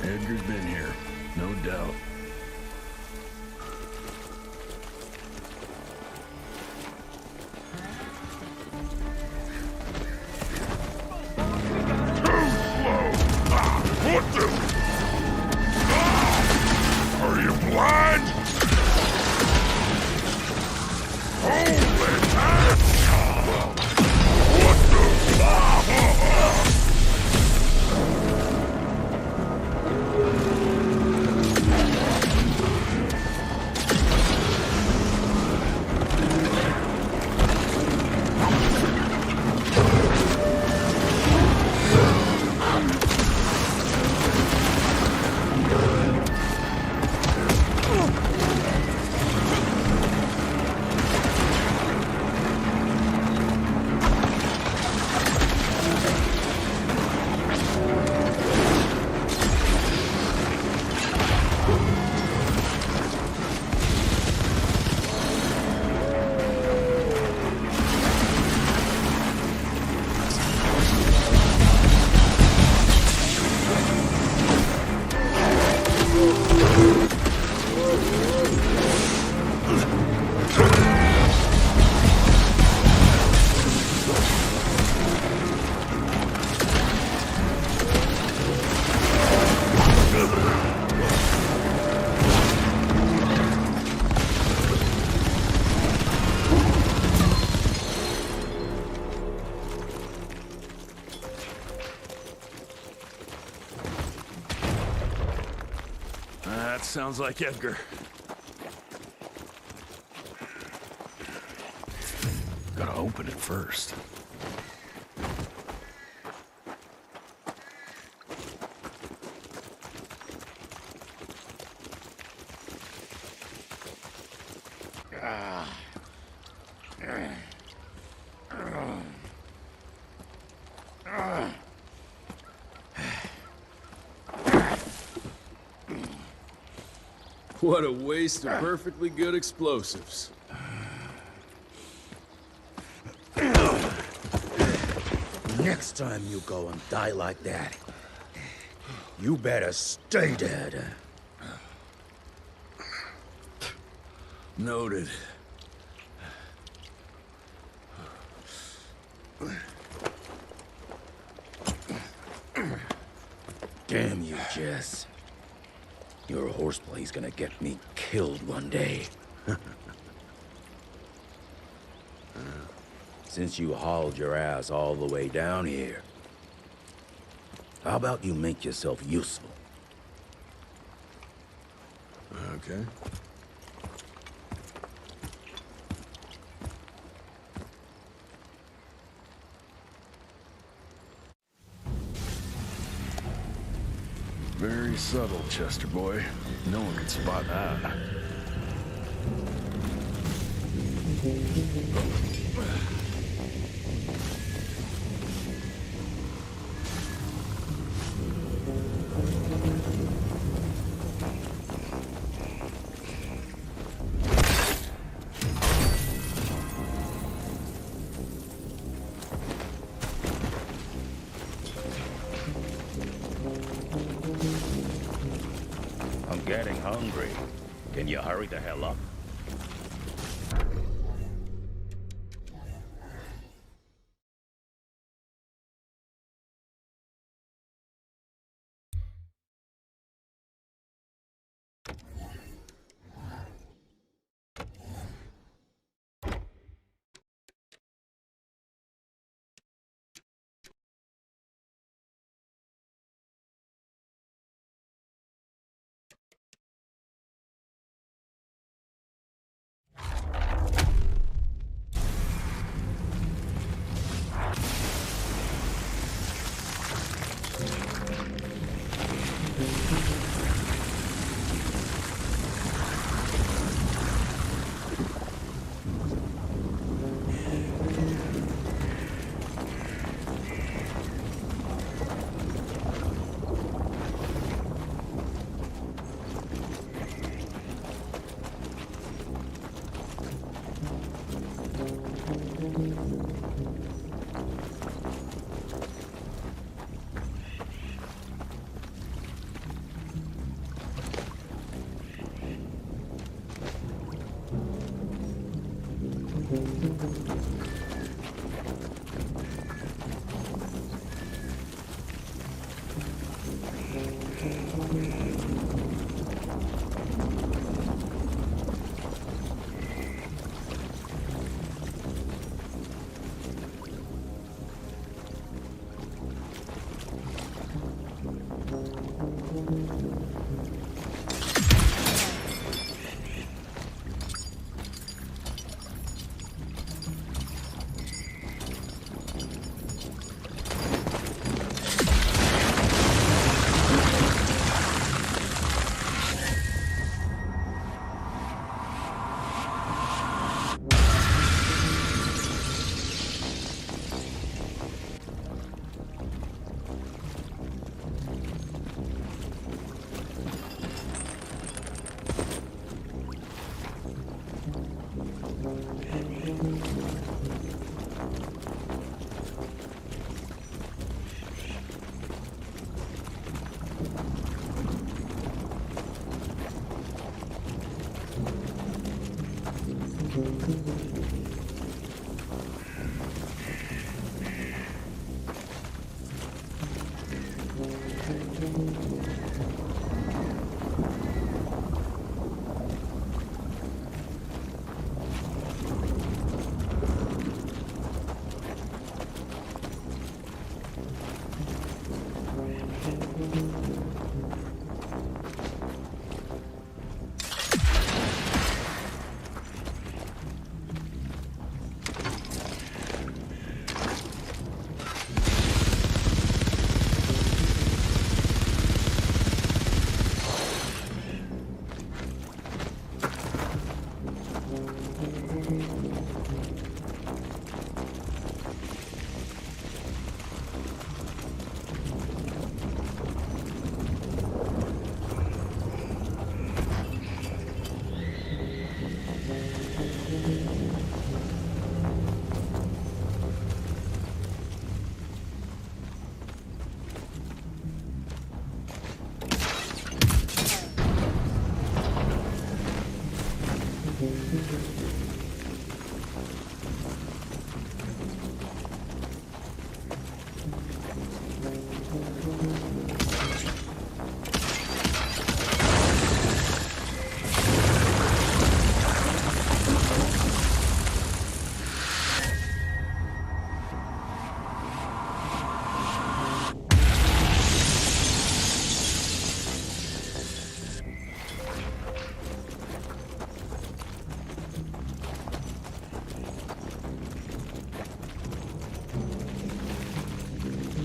Edgar's been here, no doubt. What the? Are you blind? Holy What the? That sounds like Edgar. Gotta open it first. What a waste of perfectly good explosives. Next time you go and die like that, you better stay dead. Noted. Damn you, Jess. Your horseplay's gonna get me killed one day. Since you hauled your ass all the way down here, how about you make yourself useful? Okay. Very subtle, Chester boy. No one can spot that. I'm getting hungry. Can you hurry the hell up?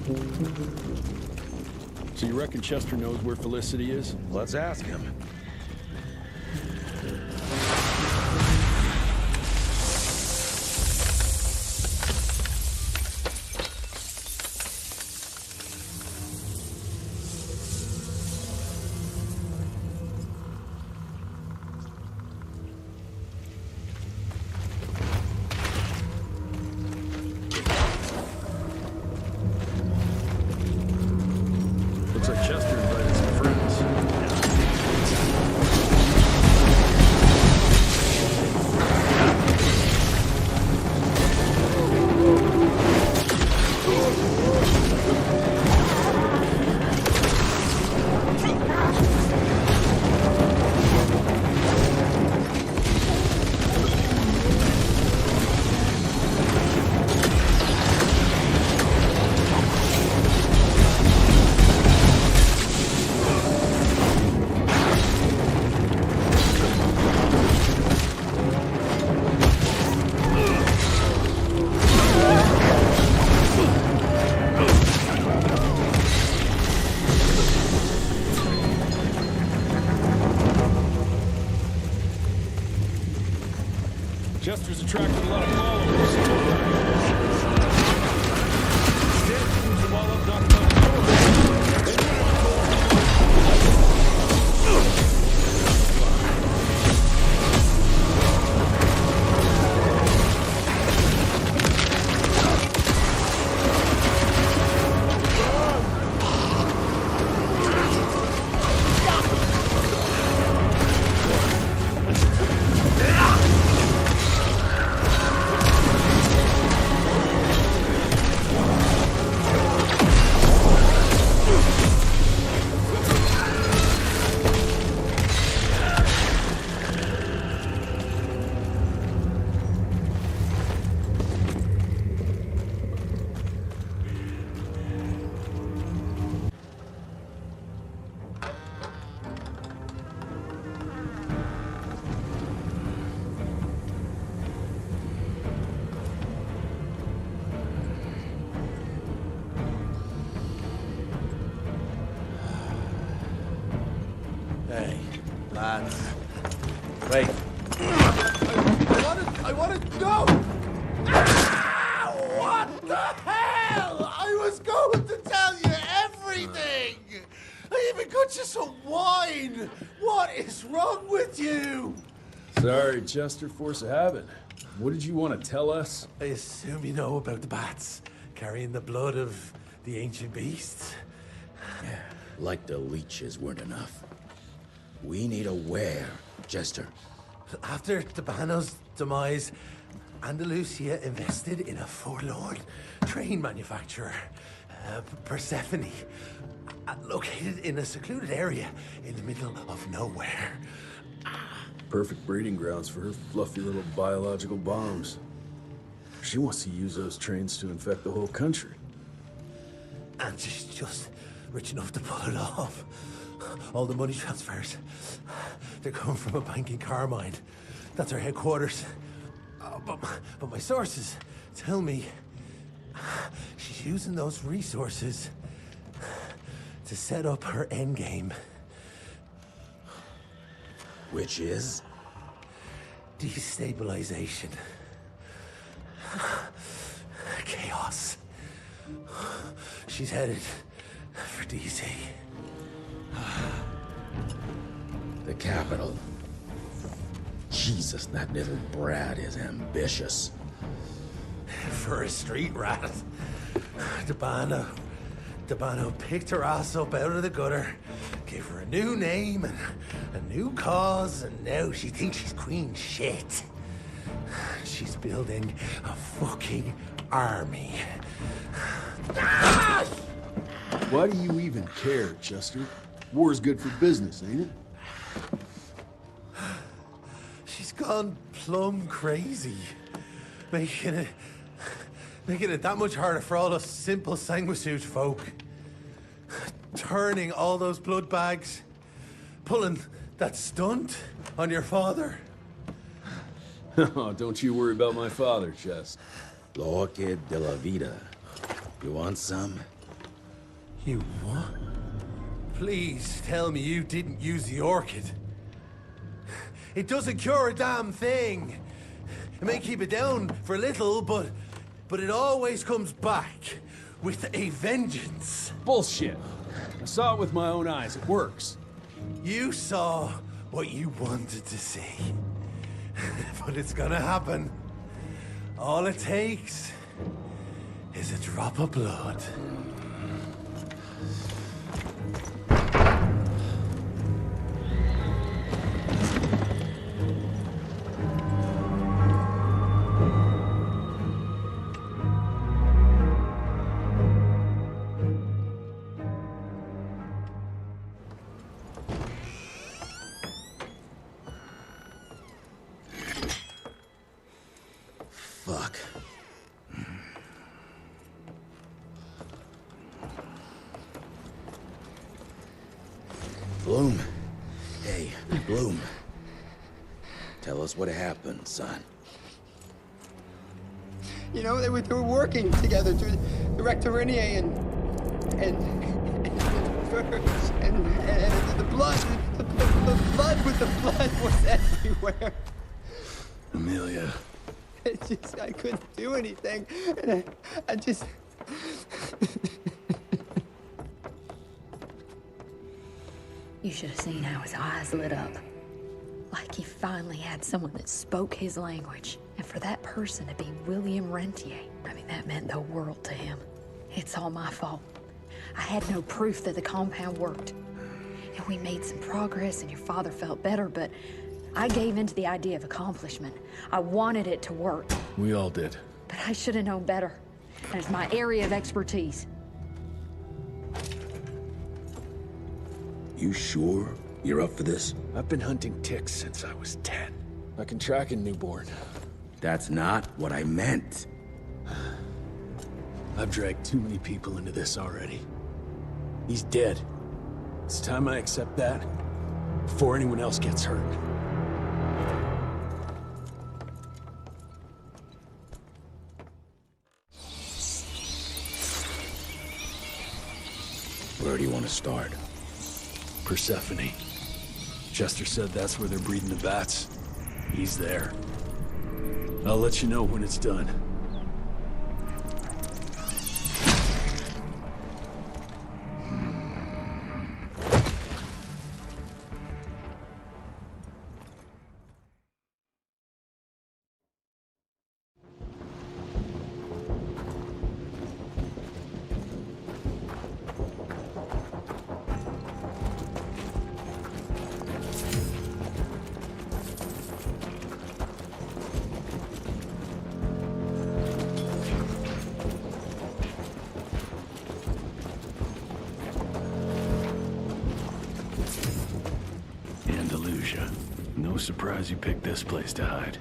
So you reckon Chester knows where Felicity is? Let's ask him. Looks like Chester invited some friends. Chester's attracted a lot of followers. Instead, moves them all up, knocking on the Hey, lads. Wait. I want to go! Ah, what the hell? I was going to tell you everything! I even got you some wine! What is wrong with you? Sorry, Chester, force of habit. What did you want to tell us? I assume you know about the bats carrying the blood of the ancient beasts. Yeah, like the leeches weren't enough. We need a where, Chester. After Tabano's demise, Andalusia invested in a forlorn train manufacturer, Persephone, located in a secluded area in the middle of nowhere. Perfect breeding grounds for her fluffy little biological bombs. She wants to use those trains to infect the whole country. And she's just rich enough to pull it off. All the money transfers, they're coming from a bank in Carmine. That's our headquarters. But my sources tell me she's using those resources to set up her endgame. Which is? Destabilization. Chaos. She's headed for DC. The capital. Jesus, that little brat is ambitious. For a street rat. Tabano picked her ass up out of the gutter, gave her a new name and a new cause, and now she thinks she's queen shit. She's building a fucking army. Why do you even care, Chester? War's good for business, ain't it? She's gone plumb crazy, making it that much harder for all us simple sanguisude folk. Turning all those blood bags, pulling that stunt on your father. Oh, don't you worry about my father, Chest. Lo que de la vida. You want some? You what? Please tell me you didn't use the orchid. It doesn't cure a damn thing. It may keep it down for a little, but it always comes back with a vengeance. Bullshit. I saw it with my own eyes. It works. You saw what you wanted to see. But it's gonna happen. All it takes is a drop of blood. Fuck. Bloom. Hey, Bloom. Tell us what happened, son. You know, they were working together through the Rectorinier and the blood with the blood was everywhere. Amelia. I couldn't do anything. And I just... You should have seen how his eyes lit up. Like he finally had someone that spoke his language. And for that person to be William Rentier, I mean, that meant the world to him. It's all my fault. I had no proof that the compound worked. And we made some progress and your father felt better, but I gave in to the idea of accomplishment. I wanted it to work. We all did. But I should have known better. And it's my area of expertise. You sure you're up for this? I've been hunting ticks since I was 10. I can track a newborn. That's not what I meant. I've dragged too many people into this already. He's dead. It's time I accept that before anyone else gets hurt. Where do you want to start? Persephone. Chester said that's where they're breeding the bats. He's there. I'll let you know when it's done. No surprise you picked this place to hide.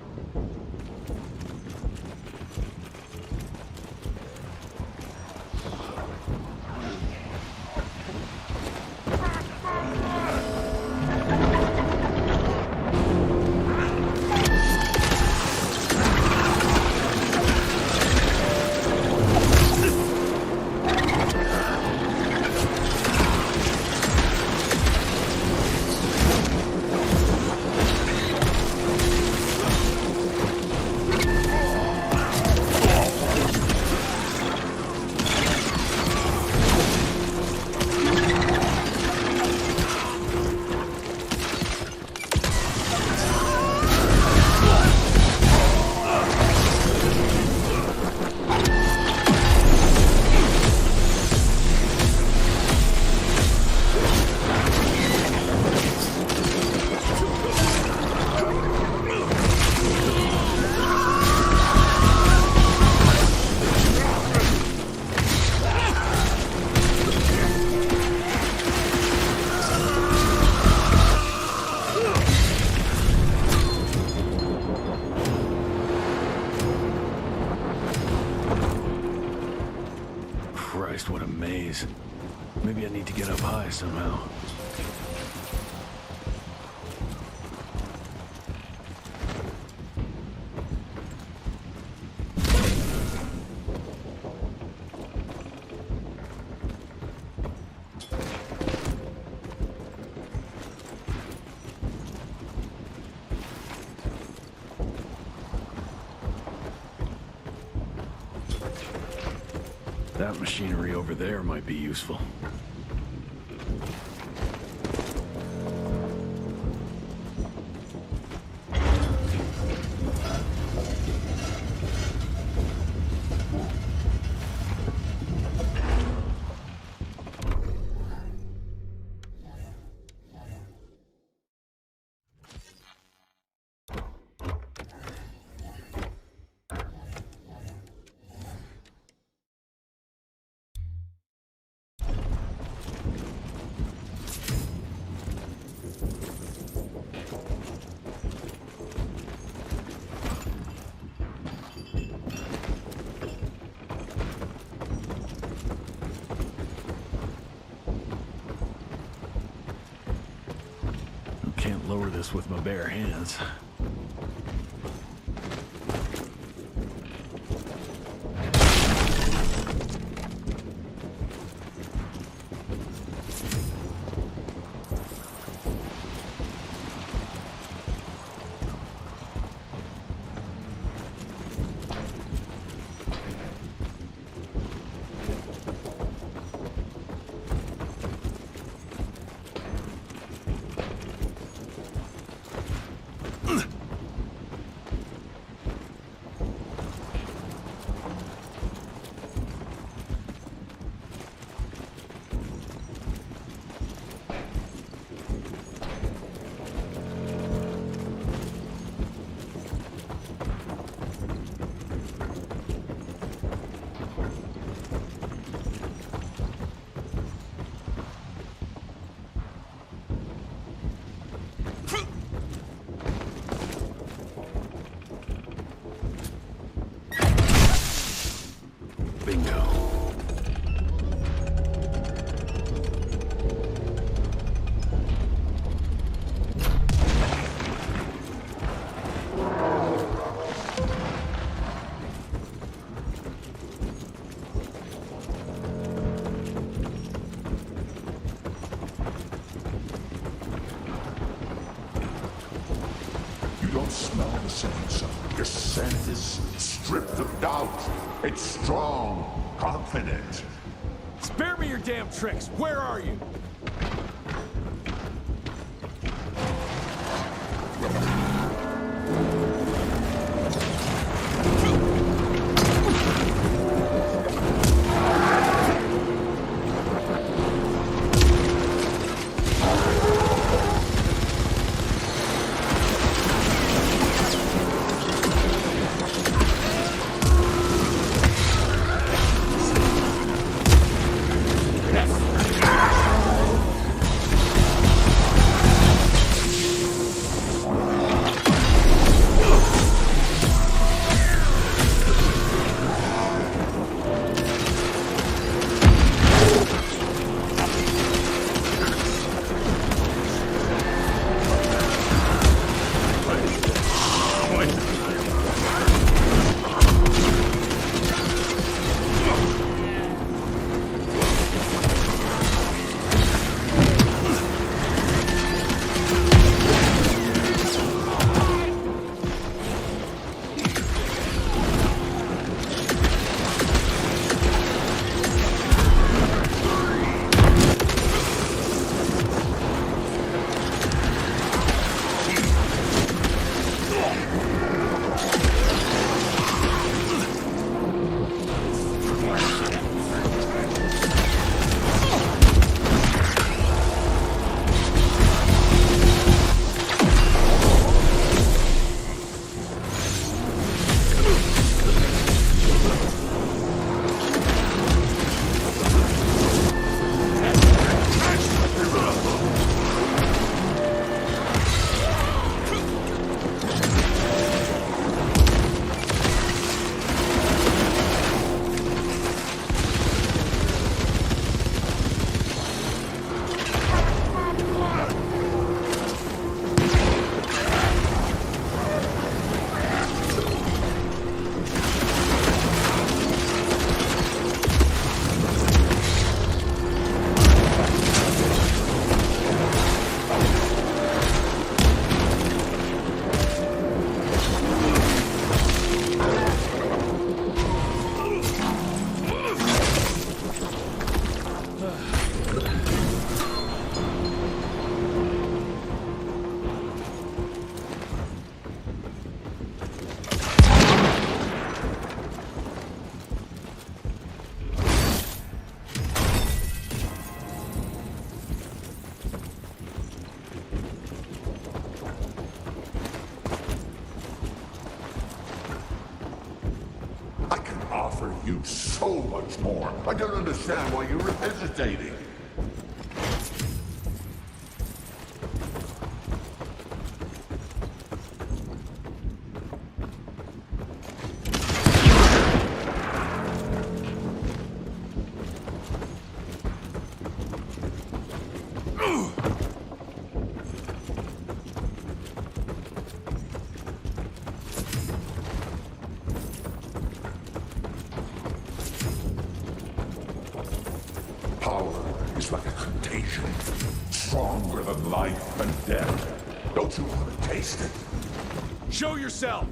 Christ, what a maze. Maybe I need to get up high somehow. That machinery over there might be useful. Can't lower this with my bare hands. Smell the same, son. Your scent is stripped of doubt. It's strong, confident. Spare me your damn tricks. Where are you? so much more. I don't understand why you were hesitating. Power is like a contagion, stronger than life and death. Don't you want to taste it? Show yourself!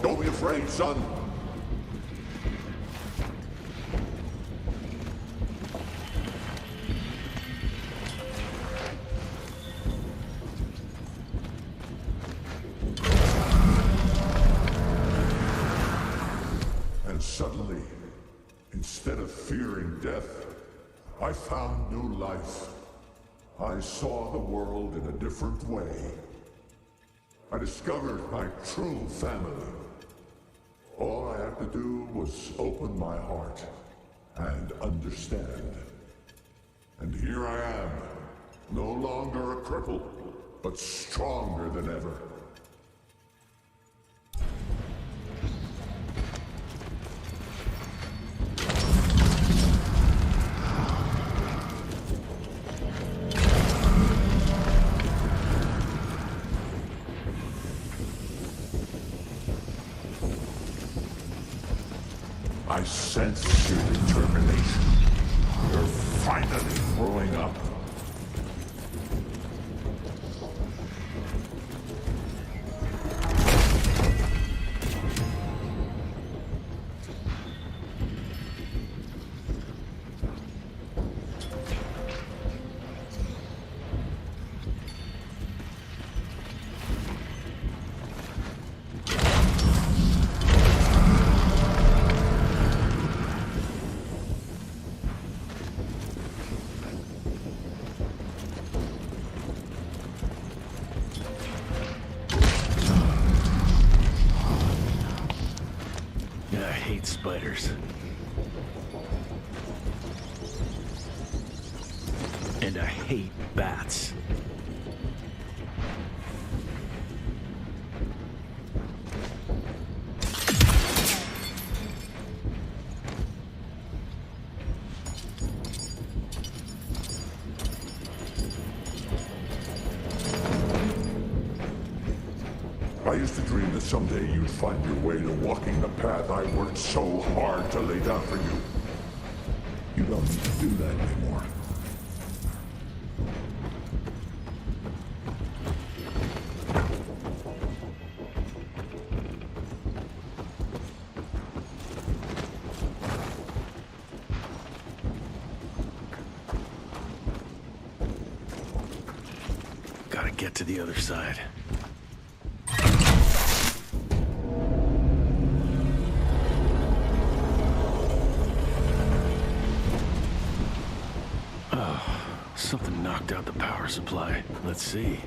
Don't be afraid, son. And suddenly, instead of fearing death, I found new life. I saw the world in a different way. I discovered my true family. All I had to do was open my heart and understand. And here I am, no longer a cripple, but stronger than ever. I sense your determination. You're finally growing up. spiders. And I hate bats. I used to dream that someday you'd find your way to walking the path I worked so hard to lay down for you. You don't need to do that anymore. Gotta get to the other side. Something knocked out the power supply. Let's see.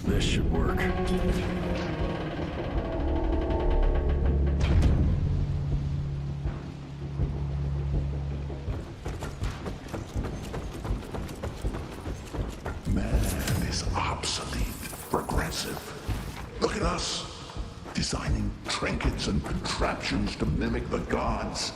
This should work. Man is obsolete, regressive. Look at us, designing trinkets and contraptions to mimic the gods.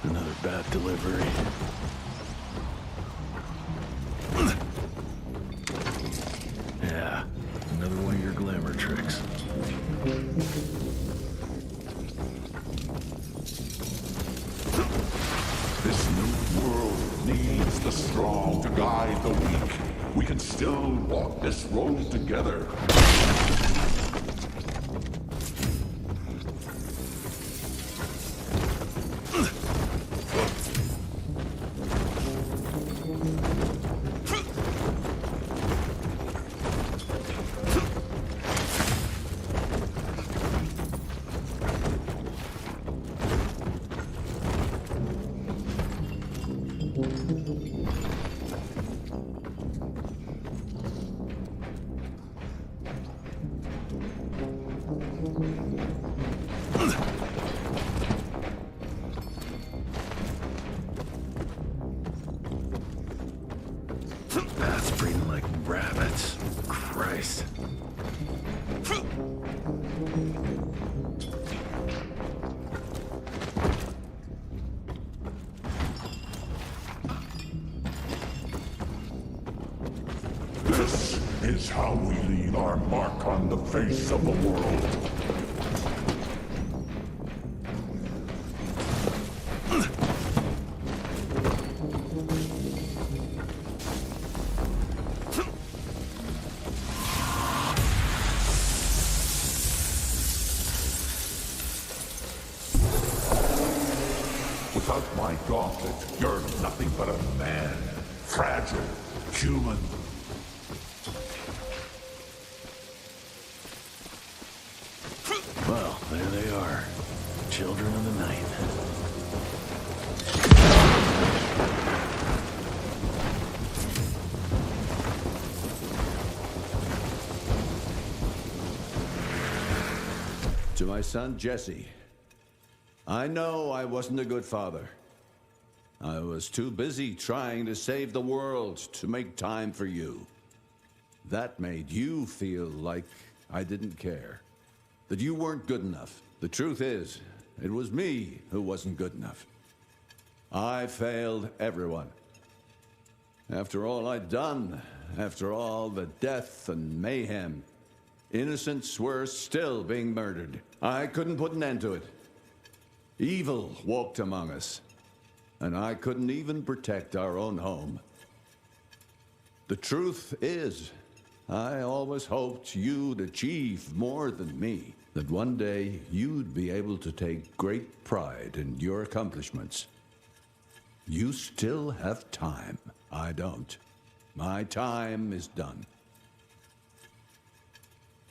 Another bad delivery. Yeah, another one of your glamour tricks. This new world needs the strong to guide the weak. We can still walk this road together. Bats breeding like rabbits. Christ. This is how we leave our mark on the face of the world. Without my gauntlet, you're nothing but a man. Fragile, human. Well, there they are. Children of the night. To my son, Jesse. I know I wasn't a good father. I was too busy trying to save the world to make time for you. That made you feel like I didn't care. That you weren't good enough. The truth is, it was me who wasn't good enough. I failed everyone. After all I'd done, after all the death and mayhem, innocents were still being murdered. I couldn't put an end to it. Evil walked among us, and I couldn't even protect our own home. The truth is, I always hoped you'd achieve more than me, that one day you'd be able to take great pride in your accomplishments. You still have time. I don't. My time is done.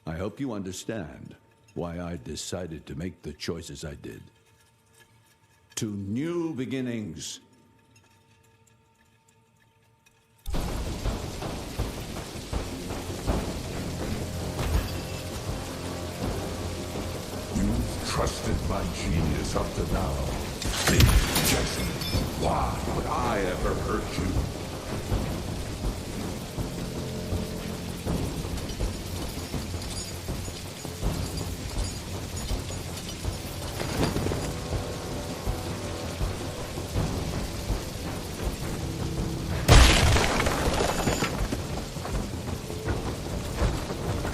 I hope you understand why I decided to make the choices I did. To new beginnings. You've trusted my genius up to now. Think, Jesse, why would I ever hurt you?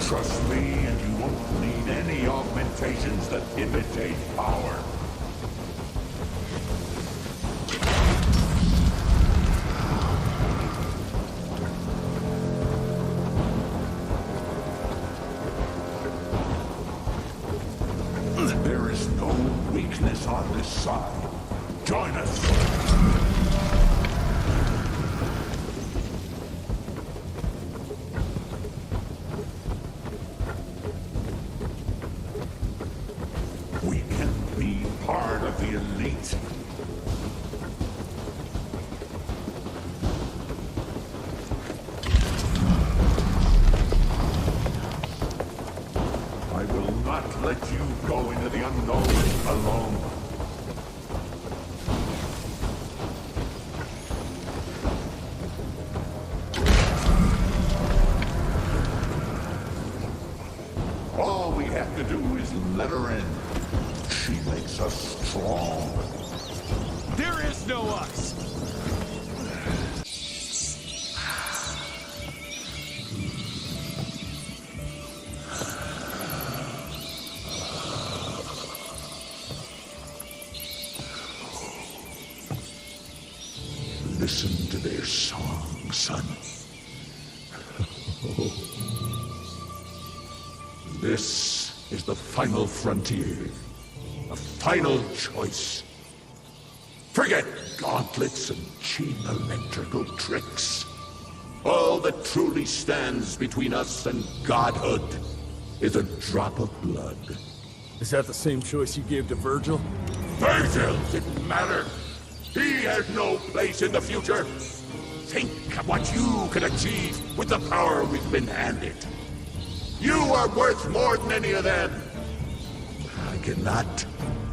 Trust me, and you won't need any augmentations that imitate power. There is no weakness on this side. Join us. We can be part of the elite. I will not let you go into the unknown alone. Let her in. She makes us strong. There is no us! Listen to their song, son. This is the final frontier. A final choice. Forget gauntlets and cheap electrical tricks. All that truly stands between us and godhood is a drop of blood. Is that the same choice you gave to Virgil? Virgil didn't matter. He has no place in the future. Think of what you can achieve with the power we've been handed. You are worth more than any of them. I cannot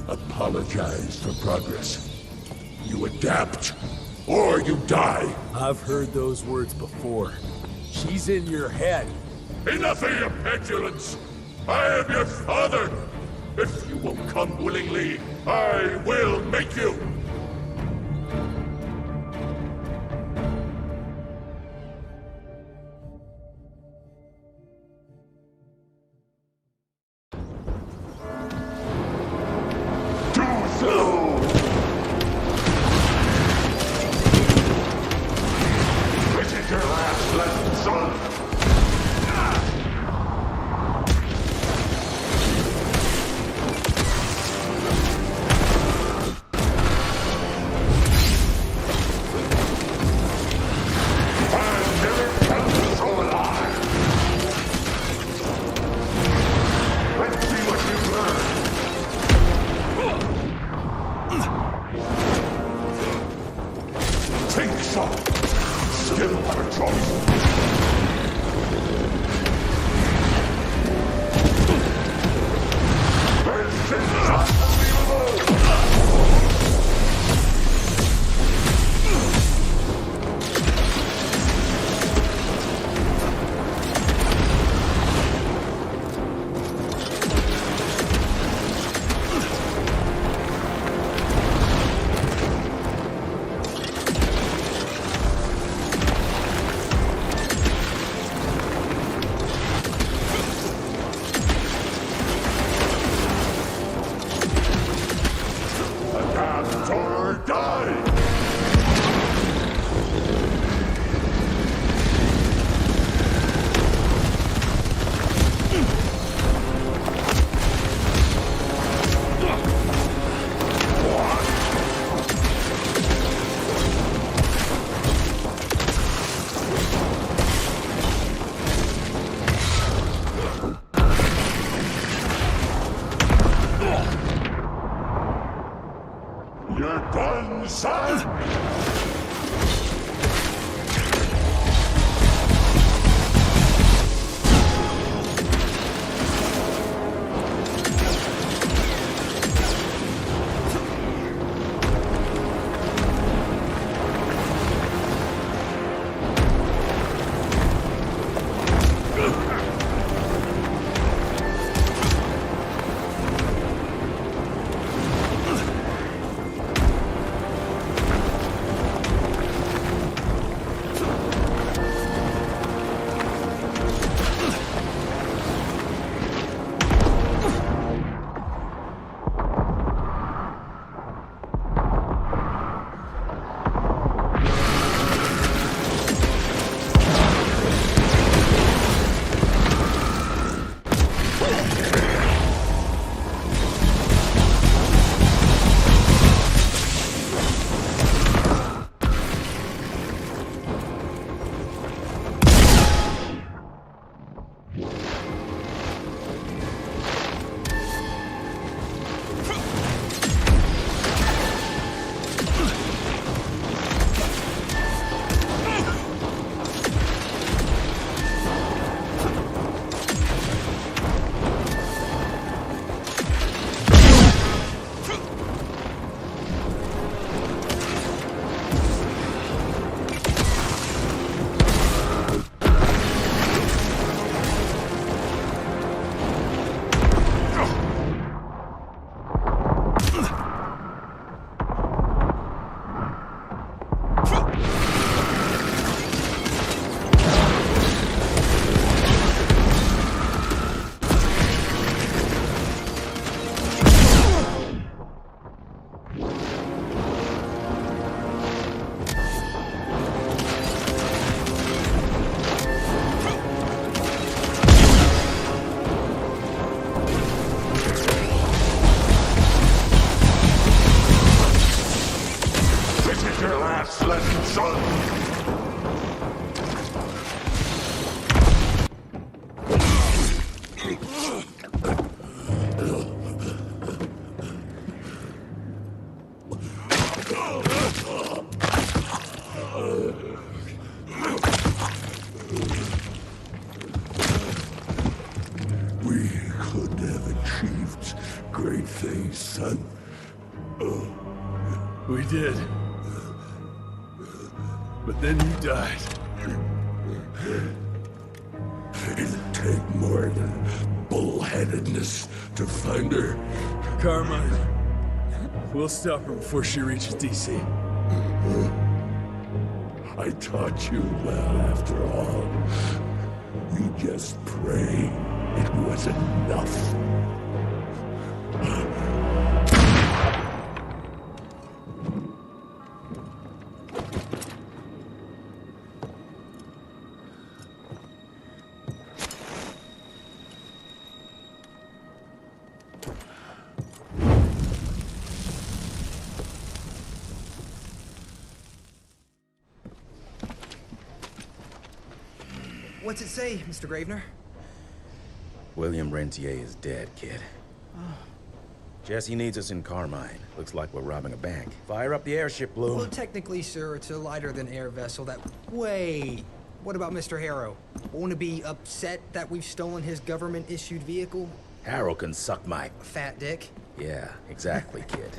apologize for progress. You adapt, or you die. I've heard those words before. She's in your head. Enough of your petulance. I am your father. If you won't come willingly, I will make you. lesson, son. We could have achieved great things, son. We did. But then you died. It'd take more than bullheadedness to find her. Carmine, we'll stop her before she reaches DC. I taught you well after all. You just pray it was enough. What's it say, Mr. Gravener? William Rentier is dead, kid. Jesse needs us in Carmine. Looks like we're robbing a bank. Fire up the airship, Bloom. Well, technically, sir, it's a lighter-than-air vessel that... Wait! What about Mr. Harrow? Won't it be upset that we've stolen his government-issued vehicle? Harrow can suck my... Fat dick? Yeah, exactly, kid.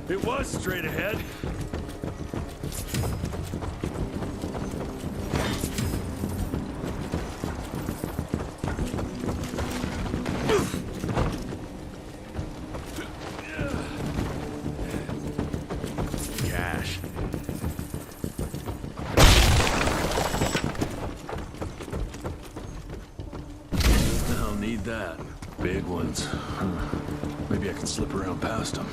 It was straight ahead. Cash. I'll need that. Big ones. Maybe I can slip around past them.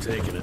Taking it.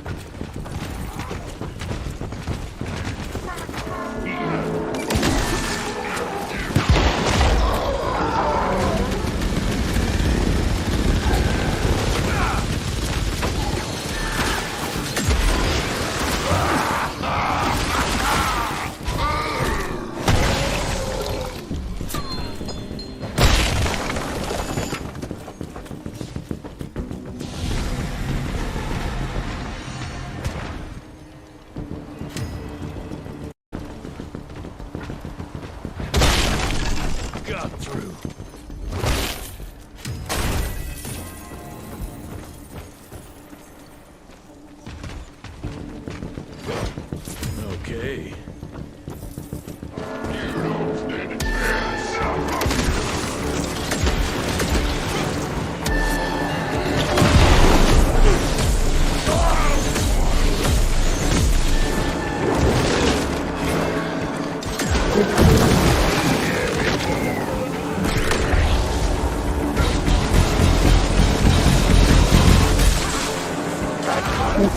Got through. Okay. More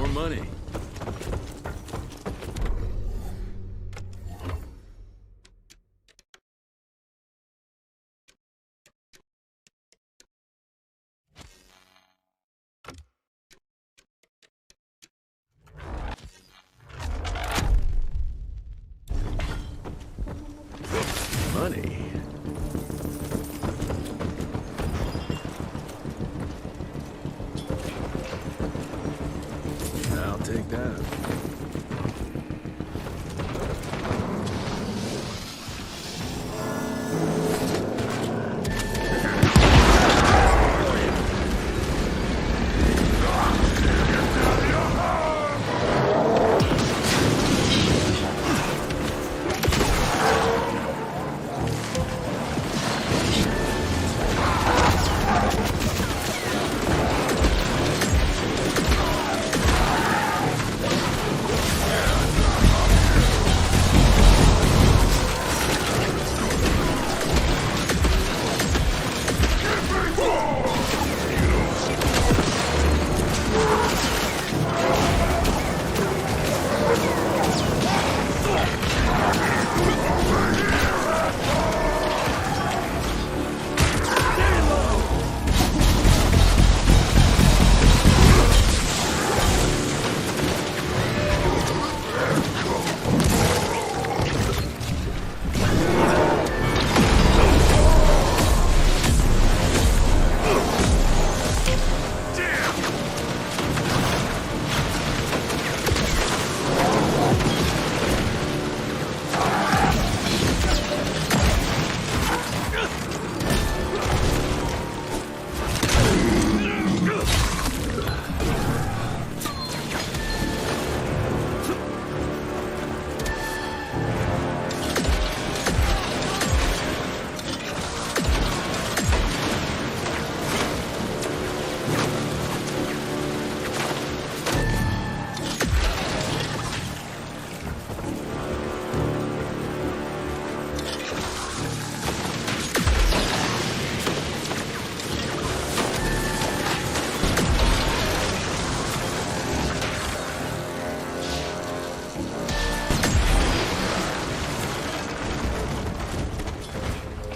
money. Money. I'll take that.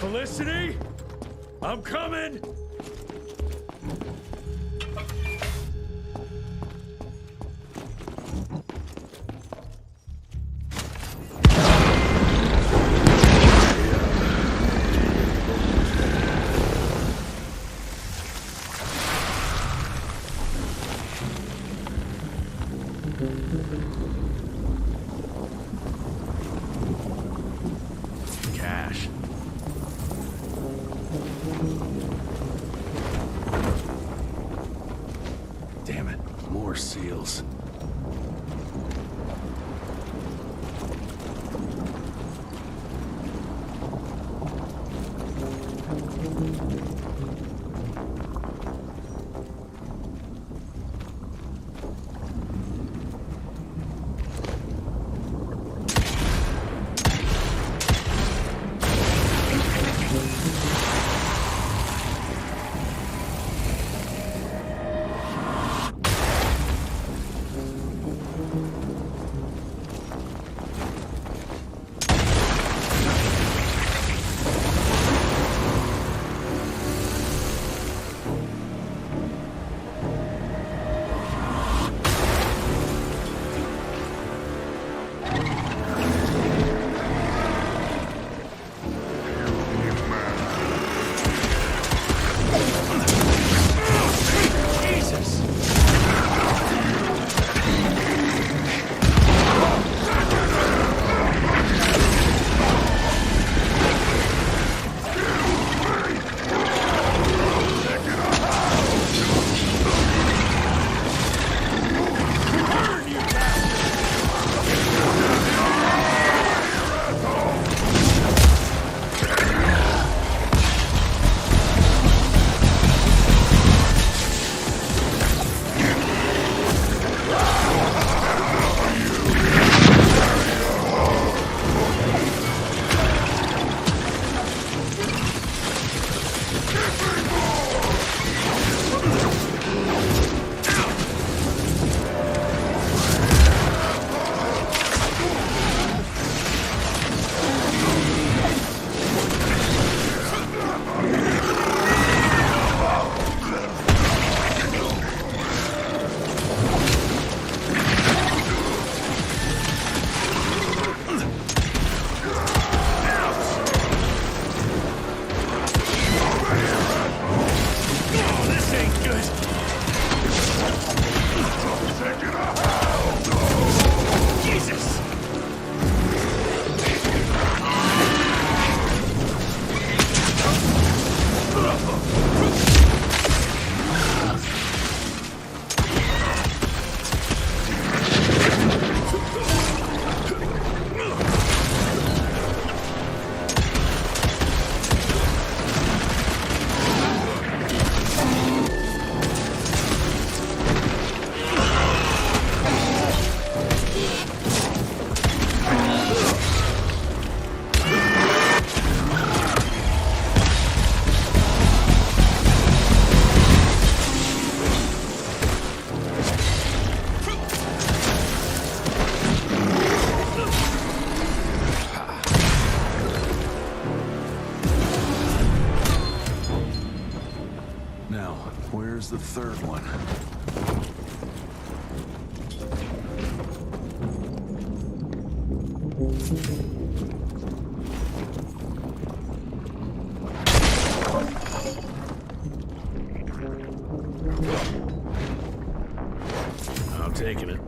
Felicity? I'm coming! Cash. heels. Where's the third one? I'm taking it.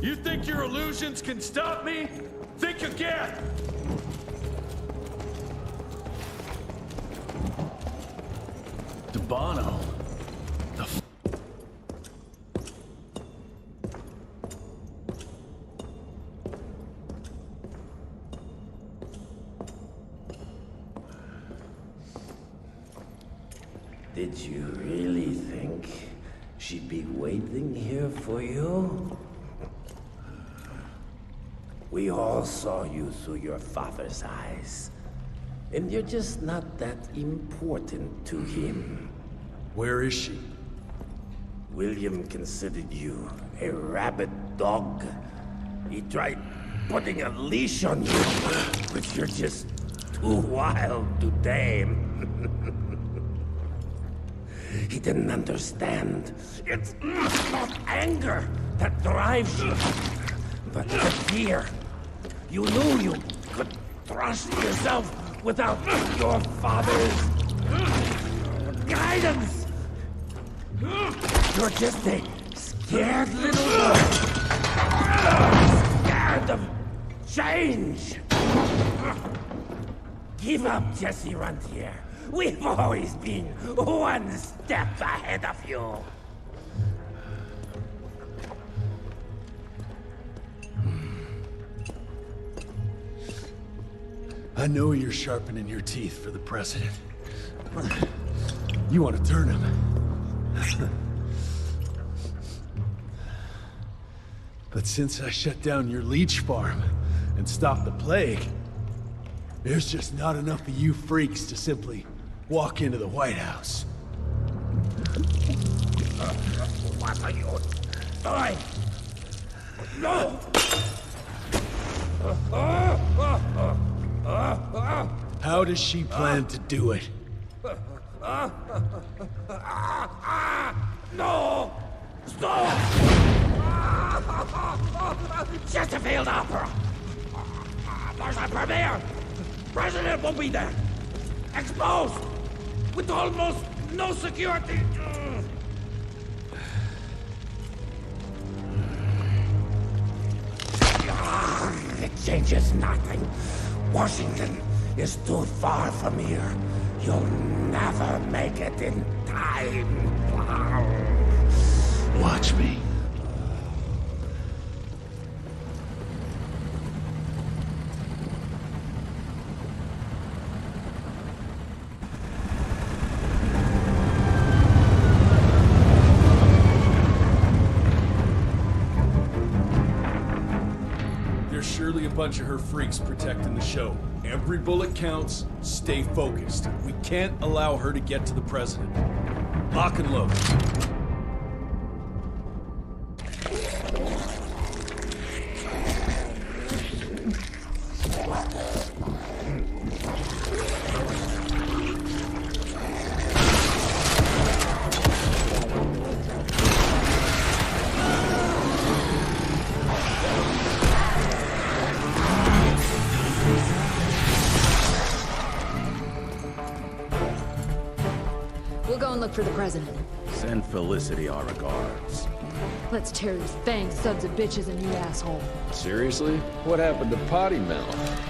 You think your illusions can stop me? Think again! Debano. The f— Did you really think she'd be waiting here for you? We all saw you through your father's eyes. And you're just not that important to him. Where is she? William considered you a rabid dog. He tried putting a leash on you, but you're just too wild to tame. He didn't understand. It's not anger that drives you, but the fear. You knew you could trust yourself without your father's guidance. You're just a scared little boy. Scared of change. Give up, Jesse Runtier. We've always been one step ahead of you. I know you're sharpening your teeth for the president. You want to turn him. But since I shut down your leech farm and stopped the plague, there's just not enough of you freaks to simply walk into the White House. What are you doing? No! How does she plan to do it? No! Stop! Just a failed opera! There's a premiere! President will be there! Exposed! With almost no security! It changes nothing. Washington is too far from here. You'll never make it in time. Watch me. Surely a bunch of her freaks protecting the show. Every bullet counts. Stay focused. We can't allow her to get to the president. Lock and load. Look for the president. Send Felicity our regards. Let's tear these fanged sons of bitches a new asshole. Seriously? What happened to Potty Mouth?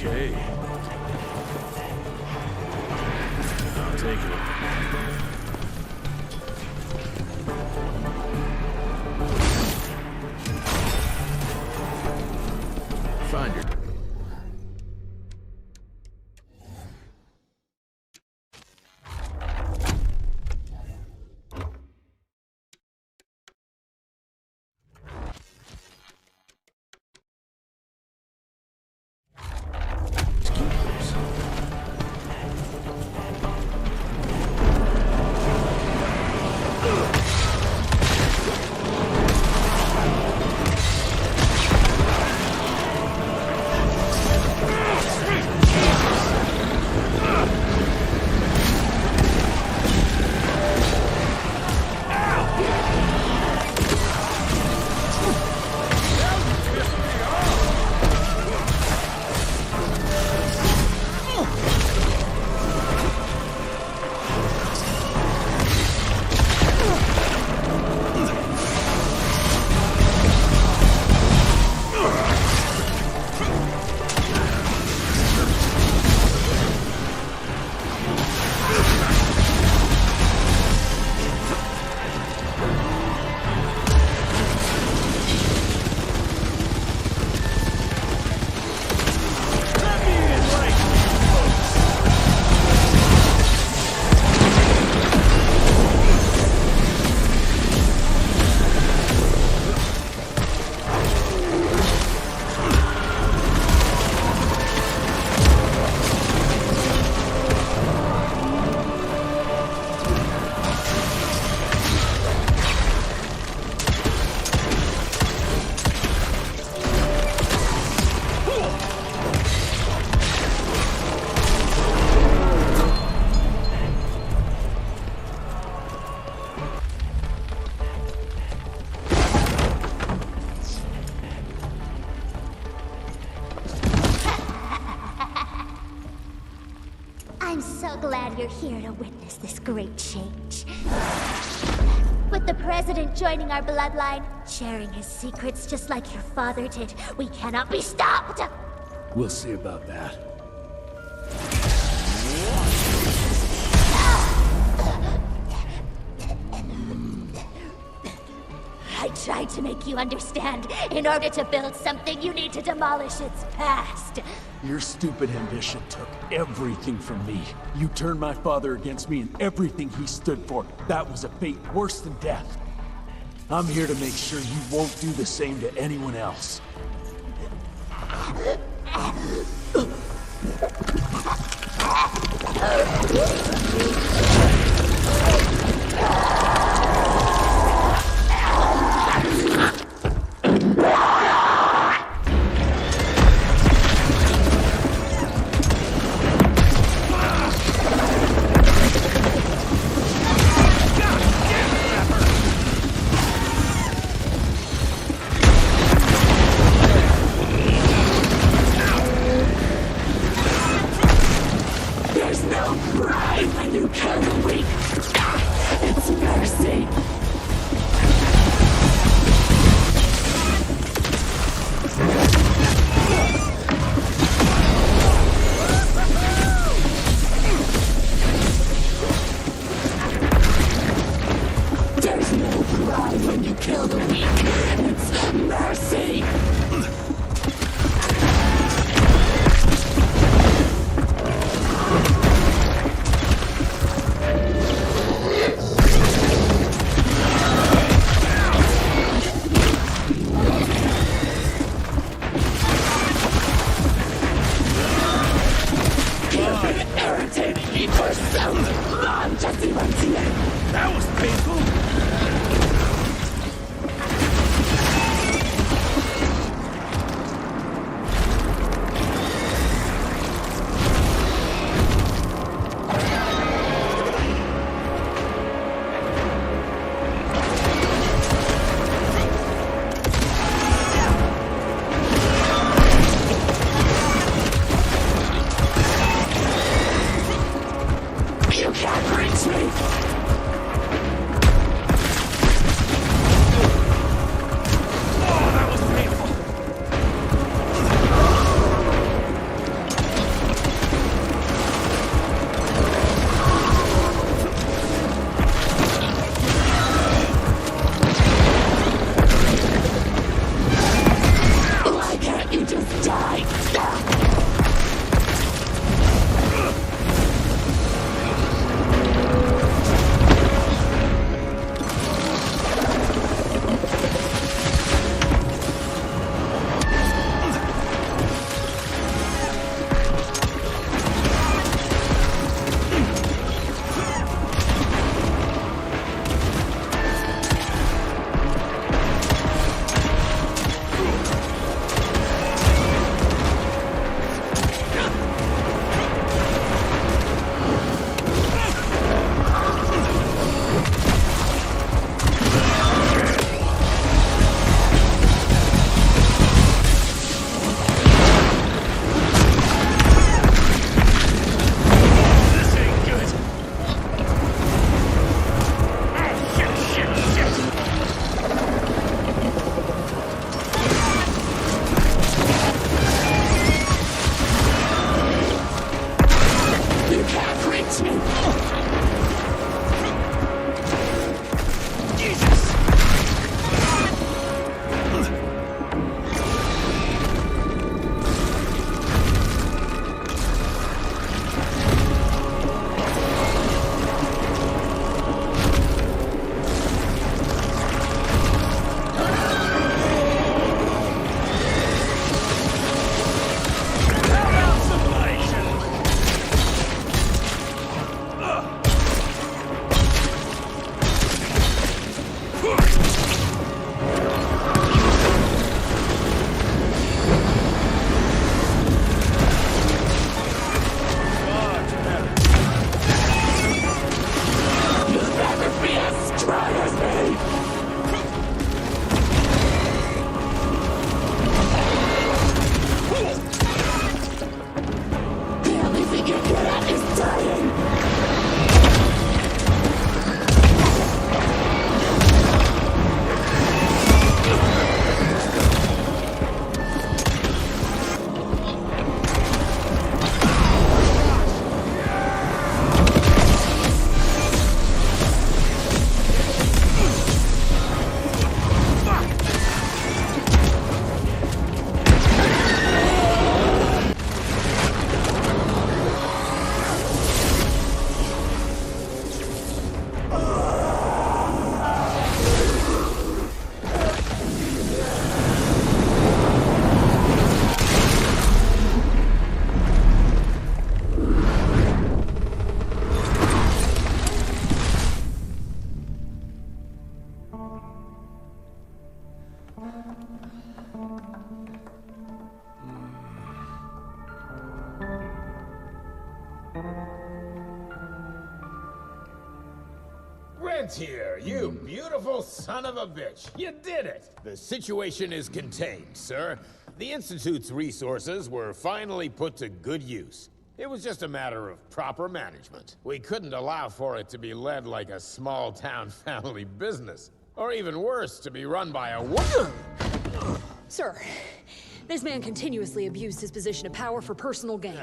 Okay. I'll take it. Find her. I'm so glad you're here to witness this great change. With the President joining our bloodline, sharing his secrets just like your father did, we cannot be stopped! We'll see about that. I tried to make you understand. In order to build something, you need to demolish its past. Your stupid ambition took everything from me. You turned my father against me and everything he stood for. That was a fate worse than death. I'm here to make sure you won't do the same to anyone else. Rentier, you beautiful son of a bitch. You did it. The situation is contained, sir. The Institute's resources were finally put to good use. It was just a matter of proper management. We couldn't allow for it to be led like a small-town family business. Or even worse, to be run by a woman. Sir, this man continuously abused his position of power for personal gain.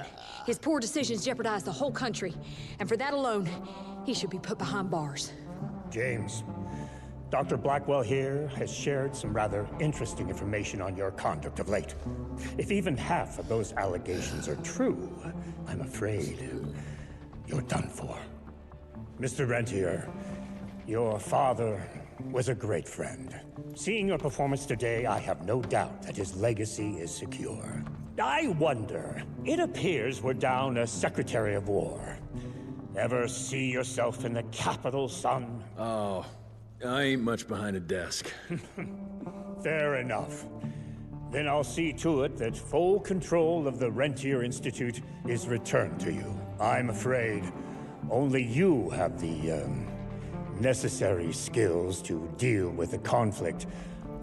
His poor decisions jeopardized the whole country. And for that alone, he should be put behind bars. James, Dr. Blackwell here has shared some rather interesting information on your conduct of late. If even half of those allegations are true, I'm afraid you're done for. Mr. Rentier, your father was a great friend. Seeing your performance today, I have no doubt that his legacy is secure. I wonder, it appears we're down a Secretary of War. Ever see yourself in the Capitol, son? Oh, I ain't much behind a desk. Fair enough. Then I'll see to it that full control of the Rentier Institute is returned to you. I'm afraid only you have the, necessary skills to deal with a conflict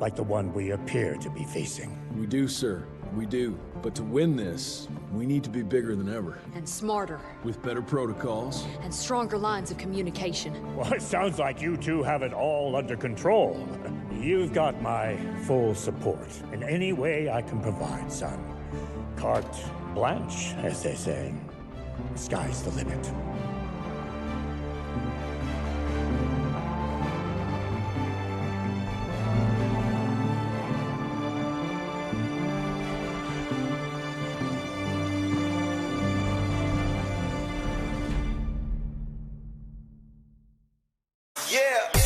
like the one we appear to be facing. We do, sir. We do. But to win this, we need to be bigger than ever. And smarter. With better protocols. And stronger lines of communication. Well, it sounds like you two have it all under control. You've got my full support in any way I can provide, son. Carte blanche, as they say. The sky's the limit. Yeah.